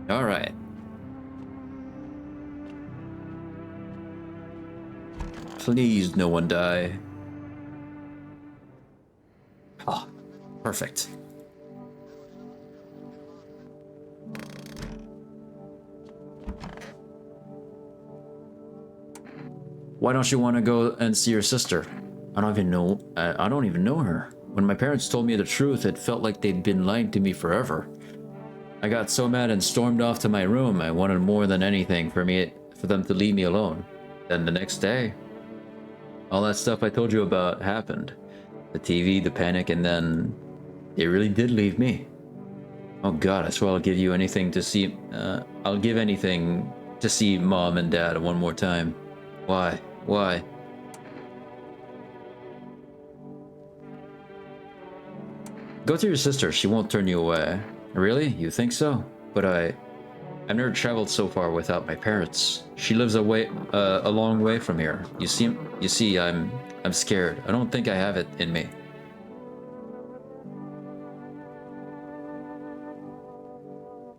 All right. Please, no one die. Oh, perfect. Why don't you want to go and see your sister? I don't even know her. When my parents told me the truth, it felt like they'd been lying to me forever. I got so mad and stormed off to my room. I wanted more than anything for them to leave me alone. Then the next day, all that stuff I told you about happened. The TV, the panic, and then they really did leave me. Oh God, I swear I'll give you anything to see. I'll give anything to see Mom and Dad one more time. Why? Why? Go to your sister. She won't turn you away. Really? You think so? But I've never traveled so far without my parents. She lives a long way from here. You see, I'm scared. I don't think I have it in me.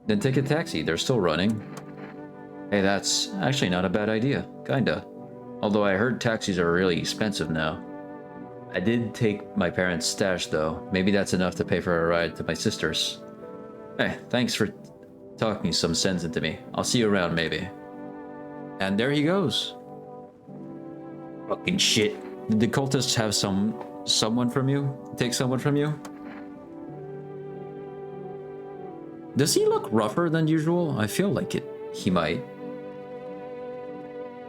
Then take a taxi. They're still running. Hey, that's actually not a bad idea. Kinda. Although I heard taxis are really expensive now. I did take my parents' stash though. Maybe that's enough to pay for a ride to my sister's. Hey, thanks for talking some sense into me. I'll see you around maybe. And there he goes. Fucking shit. Did the cultists have someone from you? Take someone from you? Does he look rougher than usual? I feel like he might.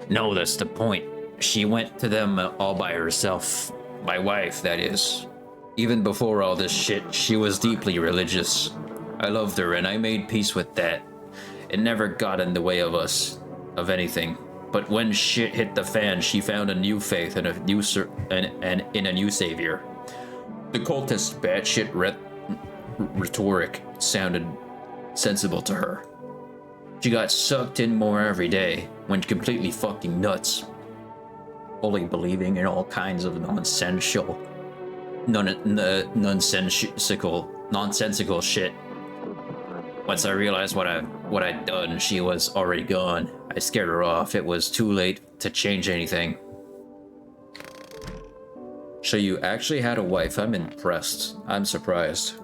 No, that's the point. She went to them all by herself. My wife, that is. Even before all this shit, she was deeply religious. I loved her and I made peace with that. It never got in the way of us, of anything. But when shit hit the fan, she found a new faith and in a new savior. The cultist batshit rhetoric sounded sensible to her. She got sucked in more every day, went completely fucking nuts. Fully believing in all kinds of nonsensical shit. Once I realized what I'd done, she was already gone. I scared her off. It was too late to change anything. So you actually had a wife. I'm impressed. I'm surprised.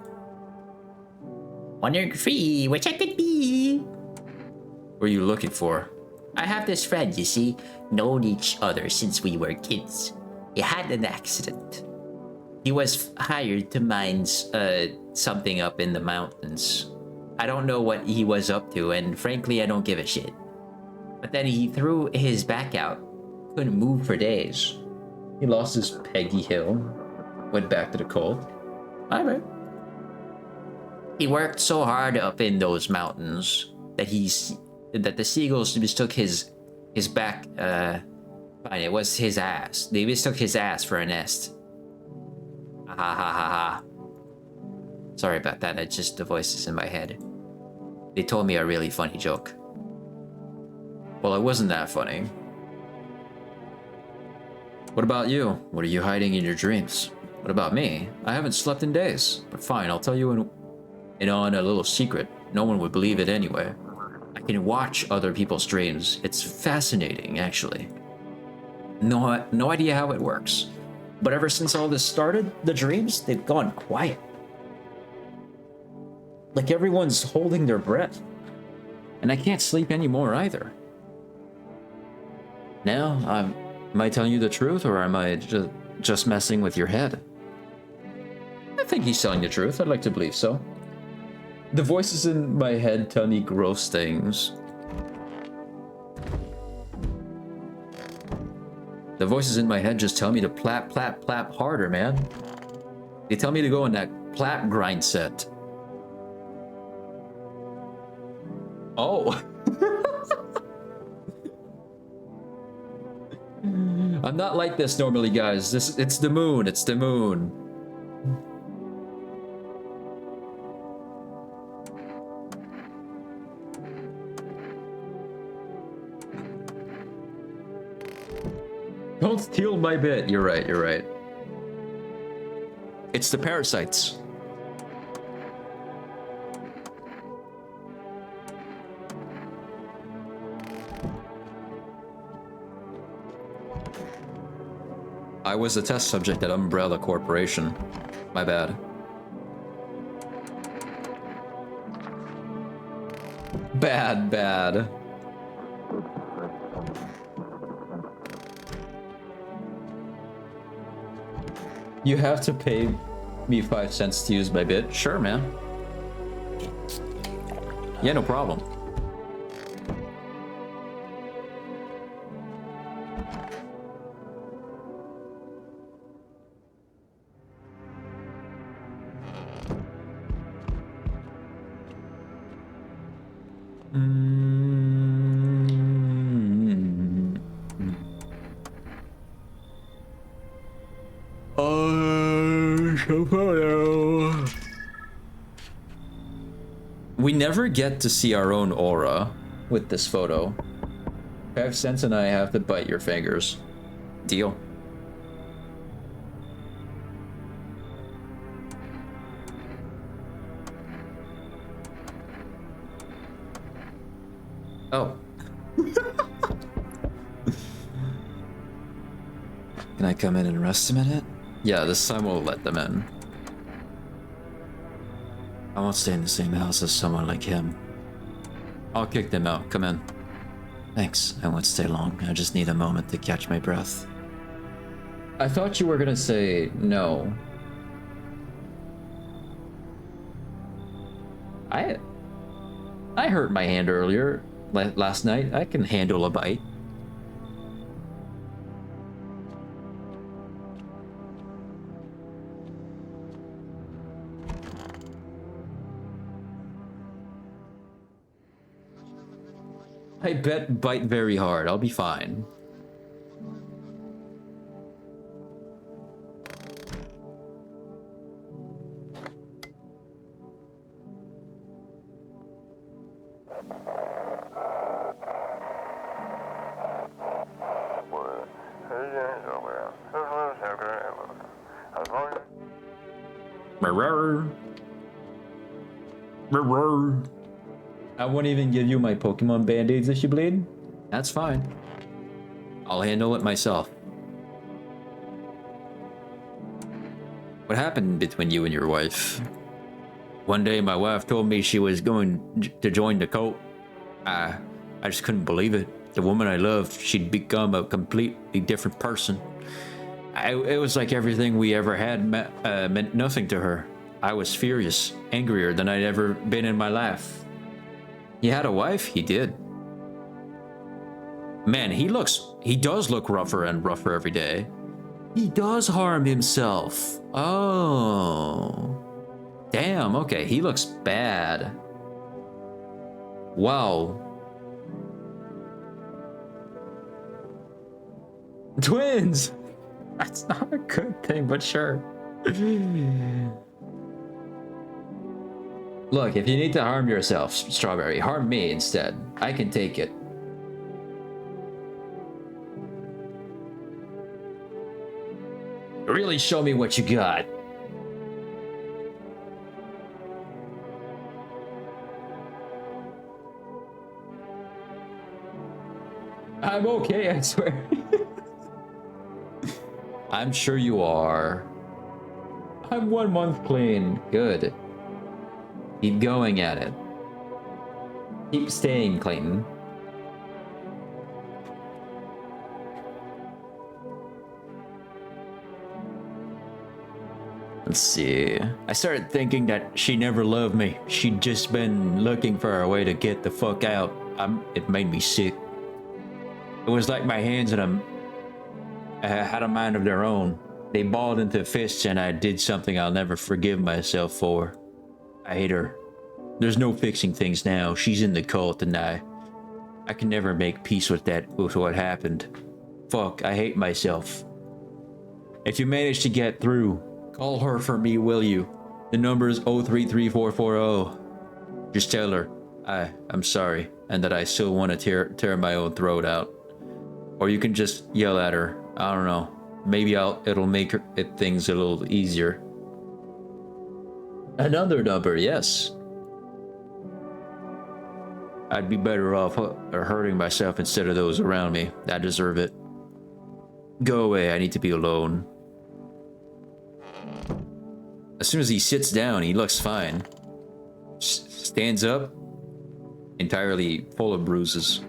Wondering free, which I could be. What are you looking for? I have this friend, you see, known each other since we were kids. He had an accident. He was hired to mine something up in the mountains. I don't know what he was up to, and frankly, I don't give a shit. But then he threw his back out. Couldn't move for days. He lost his Peggy Hill. Went back to the cult. Alright. He worked so hard up in those mountains that the seagulls mistook his back. Fine, it was his ass. They mistook his ass for a nest. Ha ha ha ha. Sorry about that. It's just the voices in my head. They told me a really funny joke. Well, it wasn't that funny. What about you? What are you hiding in your dreams? What about me? I haven't slept in days. But fine, I'll tell you in a little secret. No one would believe it anyway. I can watch other people's dreams. It's fascinating, actually. No idea how it works. But ever since all this started, the dreams, they've gone quiet. Like everyone's holding their breath. And I can't sleep anymore either. Now, am I telling you the truth, or am I just messing with your head? I think he's telling the truth. I'd like to believe so. The voices in my head tell me gross things. The voices in my head just tell me to plap, plap, plap harder, man. They tell me to go on that plap grind set. Oh. I'm not like this normally, guys. It's the moon. It's the moon. Don't steal my bit. You're right. You're right. It's the parasites. I was a test subject at Umbrella Corporation. My bad. Bad. You have to pay me 5 cents to use my bit? Sure, man. Yeah, no problem. We never get to see our own aura with this photo. 5 cents and I have to bite your fingers. Deal. Oh. Can I come in and rest a minute? Yeah, this time we'll let them in. I won't stay in the same house as someone like him. I'll kick them out. Come in. Thanks, I won't stay long. I just need a moment to catch my breath. I thought you were gonna say no. I hurt my hand earlier, last night. I can handle a bite. I bet bite very hard. I'll be fine. I won't even give you my Pokemon Band-Aids if you bleed. That's fine. I'll handle it myself. What happened between you and your wife? One day my wife told me she was going to join the cult. I just couldn't believe it. The woman I loved, she'd become a completely different person. It was like everything we ever had meant nothing to her. I was furious, angrier than I'd ever been in my life. He had a wife? He did. Man, he does look rougher and rougher every day. He does harm himself. Oh. Damn, okay, he looks bad. Wow. Twins! That's not a good thing, but sure. Look, if you need to harm yourself, Strawberry, harm me instead. I can take it. Really show me what you got. I'm okay, I swear. I'm sure you are. I'm 1 month clean. Good. Keep going at it. Keep staying, Clayton. Let's see. I started thinking that she never loved me. She'd just been looking for a way to get the fuck out. It made me sick. It was like my hands and had a mind of their own. They balled into fists and I did something I'll never forgive myself for. I hate her. There's no fixing things now. She's in the cult and I can never make peace with what happened. Fuck, I hate myself. If you manage to get through, call her for me, will you? The number is 033440. Just tell her I'm sorry and that I still want to tear my own throat out. Or you can just yell at her. I don't know. Maybe it'll make things a little easier. Another number, yes. I'd be better off hurting myself instead of those around me. I deserve it. Go away, I need to be alone. As soon as he sits down, he looks fine. Stands up, entirely full of bruises.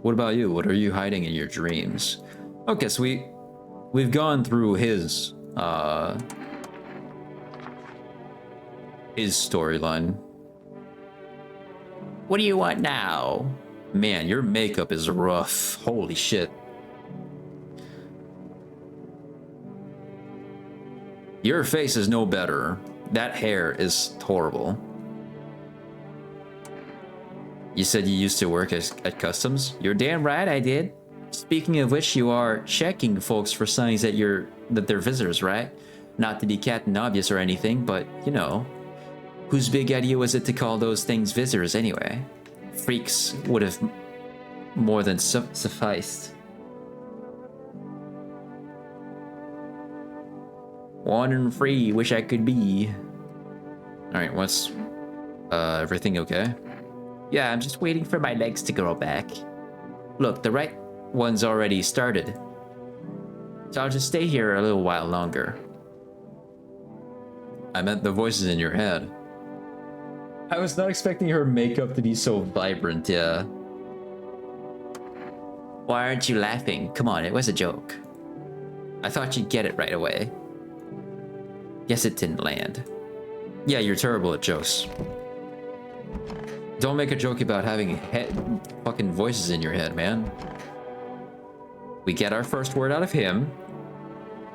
What about you? What are you hiding in your dreams? Okay, so we've gone through his storyline. What do you want now? Man, your makeup is rough. Holy shit. Your face is no better. That hair is horrible. You said you used to work at customs? You're damn right I did. Speaking of which, you are checking folks for signs that they're visitors, right? Not to be Captain Obvious or anything, but you know. Whose big idea was it to call those things visitors anyway? Freaks would have more than sufficed. One and free, wish I could be. Alright, what's everything okay? Yeah, I'm just waiting for my legs to grow back. Look, the right one's already started. So I'll just stay here a little while longer. I meant the voices in your head. I was not expecting her makeup to be so vibrant, yeah. Why aren't you laughing? Come on, it was a joke. I thought you'd get it right away. Guess it didn't land. Yeah, you're terrible at jokes. Don't make a joke about having fucking voices in your head, man. We get our first word out of him.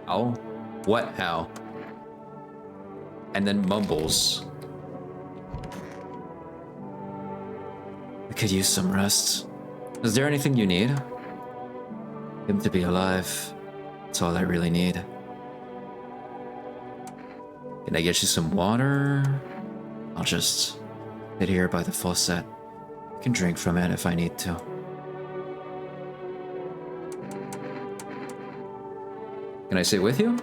How? What? How? And then mumbles. I could use some rest. Is there anything you need? Him to be alive. That's all I really need. Can I get you some water? I'll just sit here by the faucet. I can drink from it if I need to. Can I sit with you?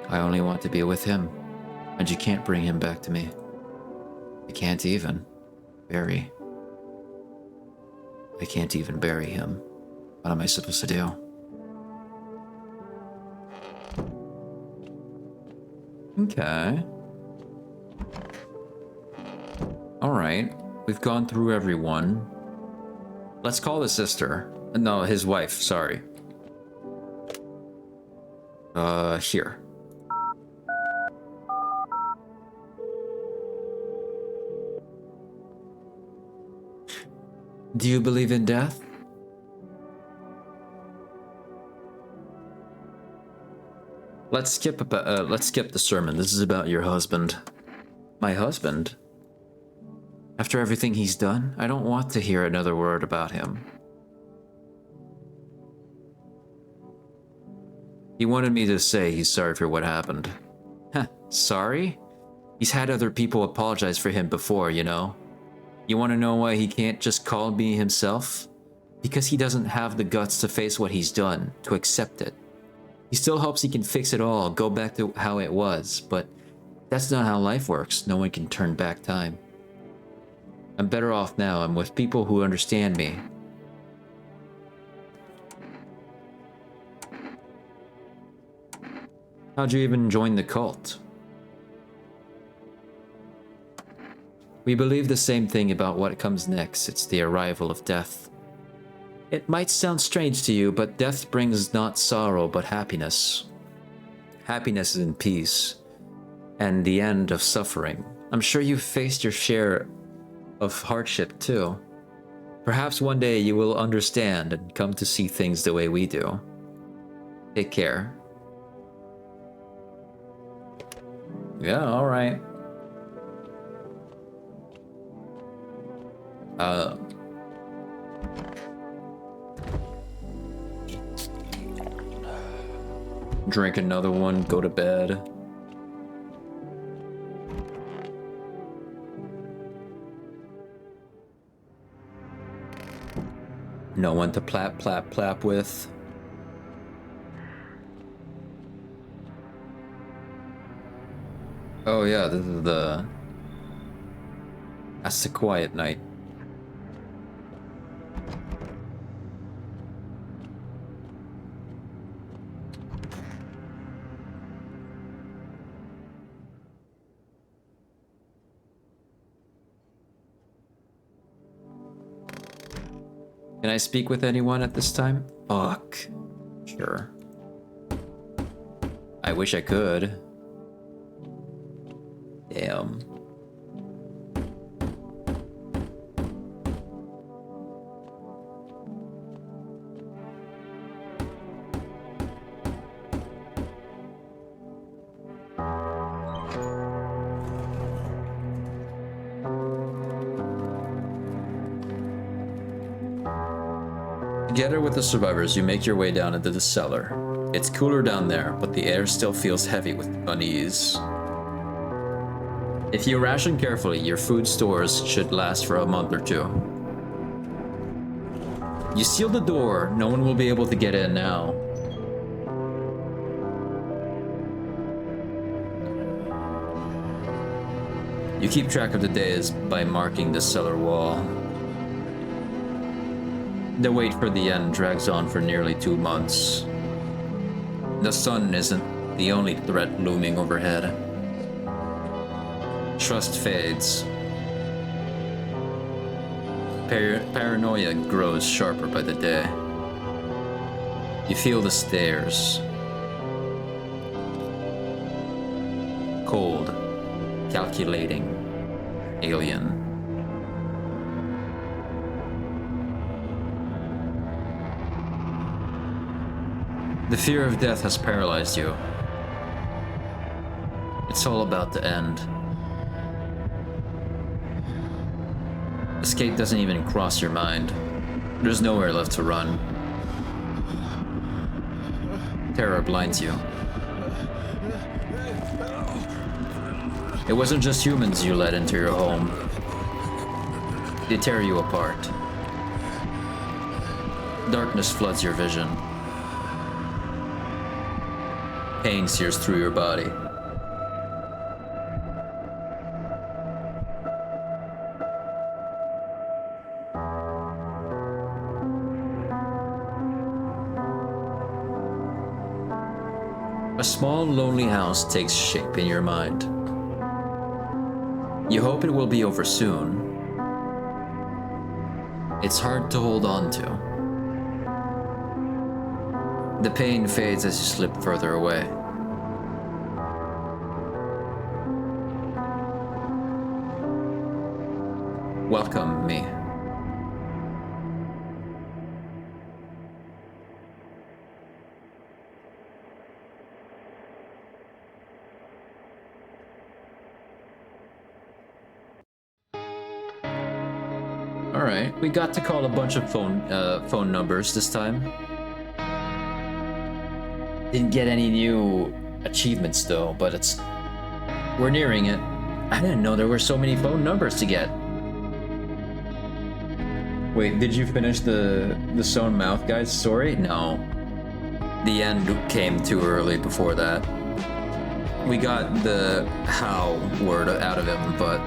I only want to be with him. And you can't bring him back to me. I can't even bury. I can't even bury him. What am I supposed to do? Okay. Alright. We've gone through everyone. Let's call the sister. No, his wife, sorry. Here. Do you believe in death? Let's skip the sermon. This is about your husband. My husband? After everything he's done, I don't want to hear another word about him. He wanted me to say he's sorry for what happened. Huh, sorry? He's had other people apologize for him before, you know? You want to know why he can't just call me himself? Because he doesn't have the guts to face what he's done, to accept it. He still hopes he can fix it all, go back to how it was, but that's not how life works. No one can turn back time. I'm better off now. I'm with people who understand me. How'd you even join the cult? We believe the same thing about what comes next. It's the arrival of death. It might sound strange to you, but death brings not sorrow, but happiness. Happiness and peace, and the end of suffering. I'm sure you've faced your share of hardship too. Perhaps one day you will understand and come to see things the way we do. Take care. Yeah, alright. Drink another one, go to bed. No one to plap with. Oh yeah, this is that's the quiet night. Can I speak with anyone at this time? Fuck. Sure. I wish I could. Damn. Together with the survivors, you make your way down into the cellar. It's cooler down there, but the air still feels heavy with unease. If you ration carefully, your food stores should last for a month or two. You seal the door, no one will be able to get in now. You keep track of the days by marking the cellar wall. The wait for the end drags on for nearly 2 months. The sun isn't the only threat looming overhead. Trust fades. Paranoia grows sharper by the day. You feel the stares. Cold, calculating, alien. The fear of death has paralyzed you. It's all about to end. Escape doesn't even cross your mind. There's nowhere left to run. Terror blinds you. It wasn't just humans you let into your home. They tear you apart. Darkness floods your vision. Pain sears through your body. A small, lonely house takes shape in your mind. You hope it will be over soon. It's hard to hold on to. The pain fades as you slip further away. Welcome me. Alright, we got to call a bunch of phone numbers this time. Didn't get any new achievements though, but we're nearing it. I didn't know there were so many phone numbers to get. Wait, did you finish the sewn mouth guy's story? No. The end came too early before that. We got the how word out of him, but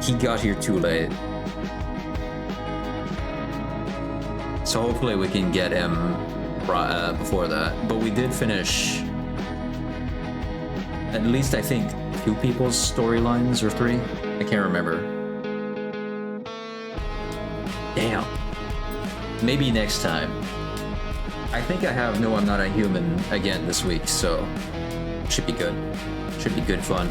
he got here too late. So hopefully we can get him before that. But we did finish at least, I think, 2 people's storylines or 3. I can't remember. Damn. Maybe next time. I think I have No I'm Not a Human again this week, so should be good. Should be good fun.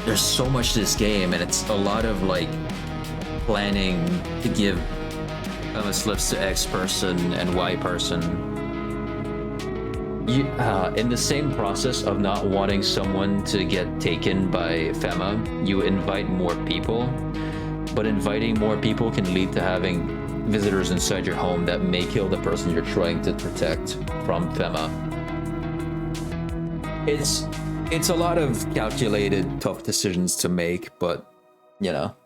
There's so much to this game, and it's a lot of like planning to give slips to X person and Y person. In the same process of not wanting someone to get taken by Fema, you invite more people, but inviting more people can lead to having visitors inside your home that may kill the person you're trying to protect from Fema. It's a lot of calculated, tough decisions to make, but, you know.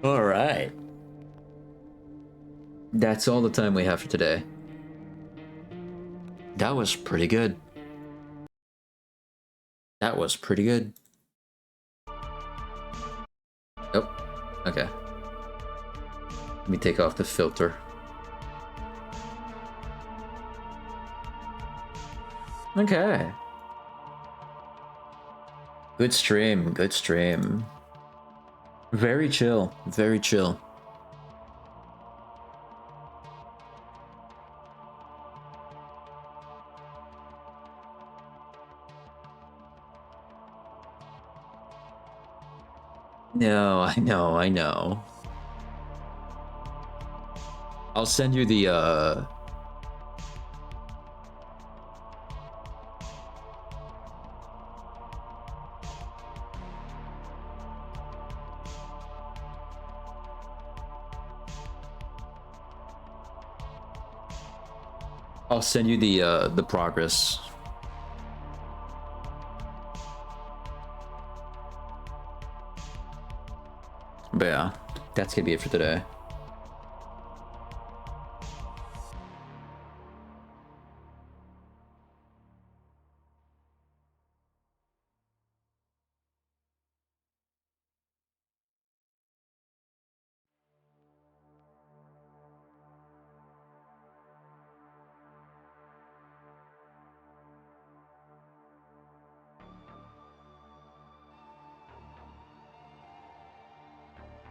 All right. That's all the time we have for today. That was pretty good. That was pretty good. Oh, okay. Let me take off the filter. Okay. Good stream, good stream. Very chill, very chill. No, I know. I'll send you the progress. But yeah, that's gonna be it for today.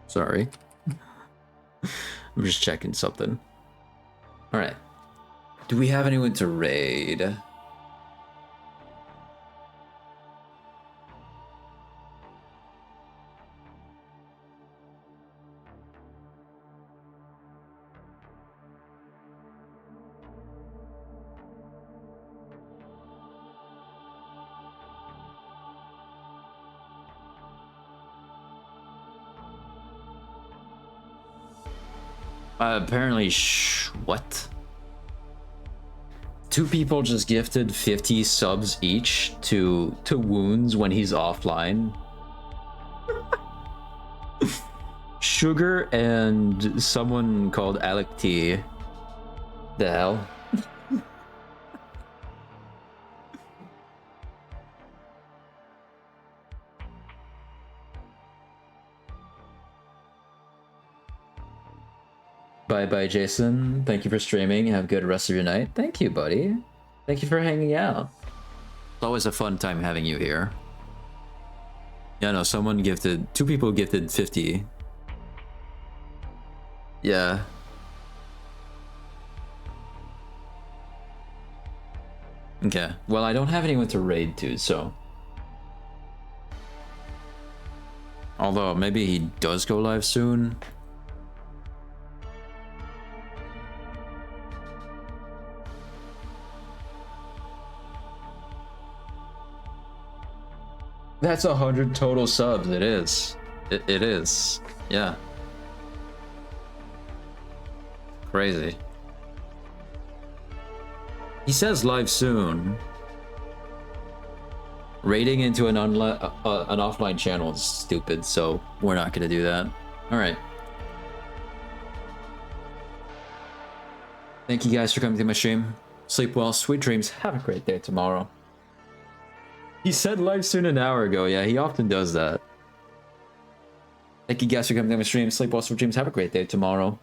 Sorry. I'm just checking something. Alright. Do we have anyone to raid? Apparently, what? 2 people just gifted 50 subs each to Wounds when he's offline. Sugar and someone called Alec T. The hell? Bye, Jason. Thank you for streaming. Have a good rest of your night. Thank you, buddy. Thank you for hanging out. It's always a fun time having you here. Yeah, no, someone gifted... 2 people gifted 50. Yeah. Okay. Well, I don't have anyone to raid to, so... Although, maybe he does go live soon. That's 100 total subs. It is. It is. Yeah. Crazy. He says live soon. Raiding into an offline channel is stupid, so we're not gonna do that. All right. Thank you guys for coming to my stream. Sleep well, sweet dreams. Have a great day tomorrow. He said live soon an hour ago. Yeah, he often does that. Thank you guys for coming to my stream. Sleep well, sweet dreams. Have a great day tomorrow.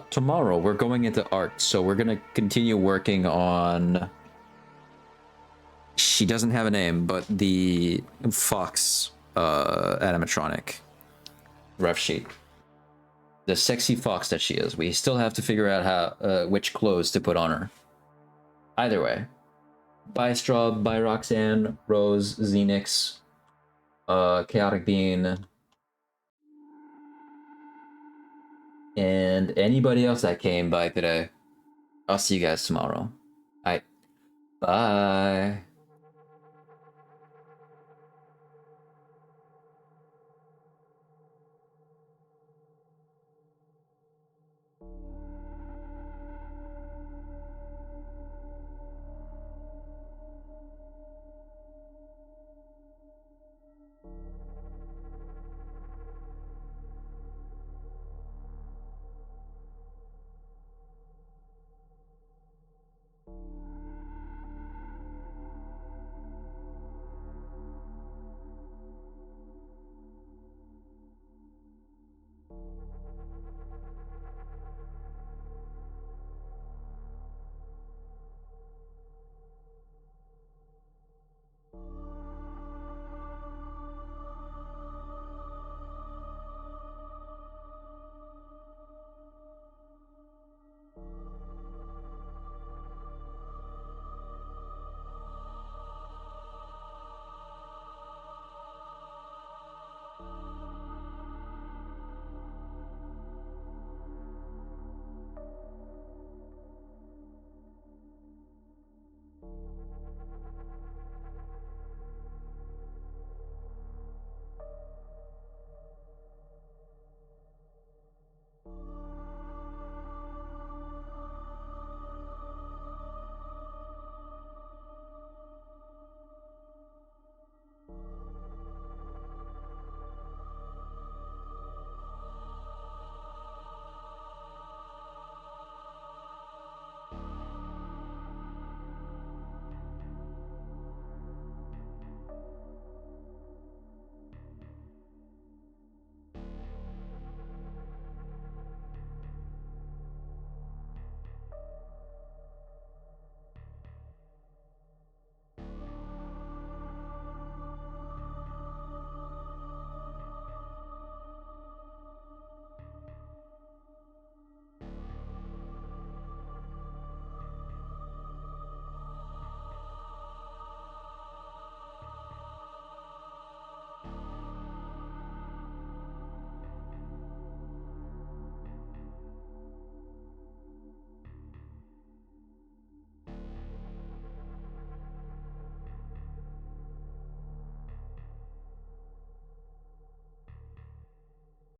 Tomorrow we're going into art, so we're gonna continue working on... She doesn't have a name, but the fox animatronic rough sheet. The sexy fox that she is. We still have to figure out how which clothes to put on her. Either way. Bye Straw, bye Roxanne, Rose, Xenix, Chaotic Bean, and anybody else that came by today. I'll see you guys tomorrow. Alright. Bye.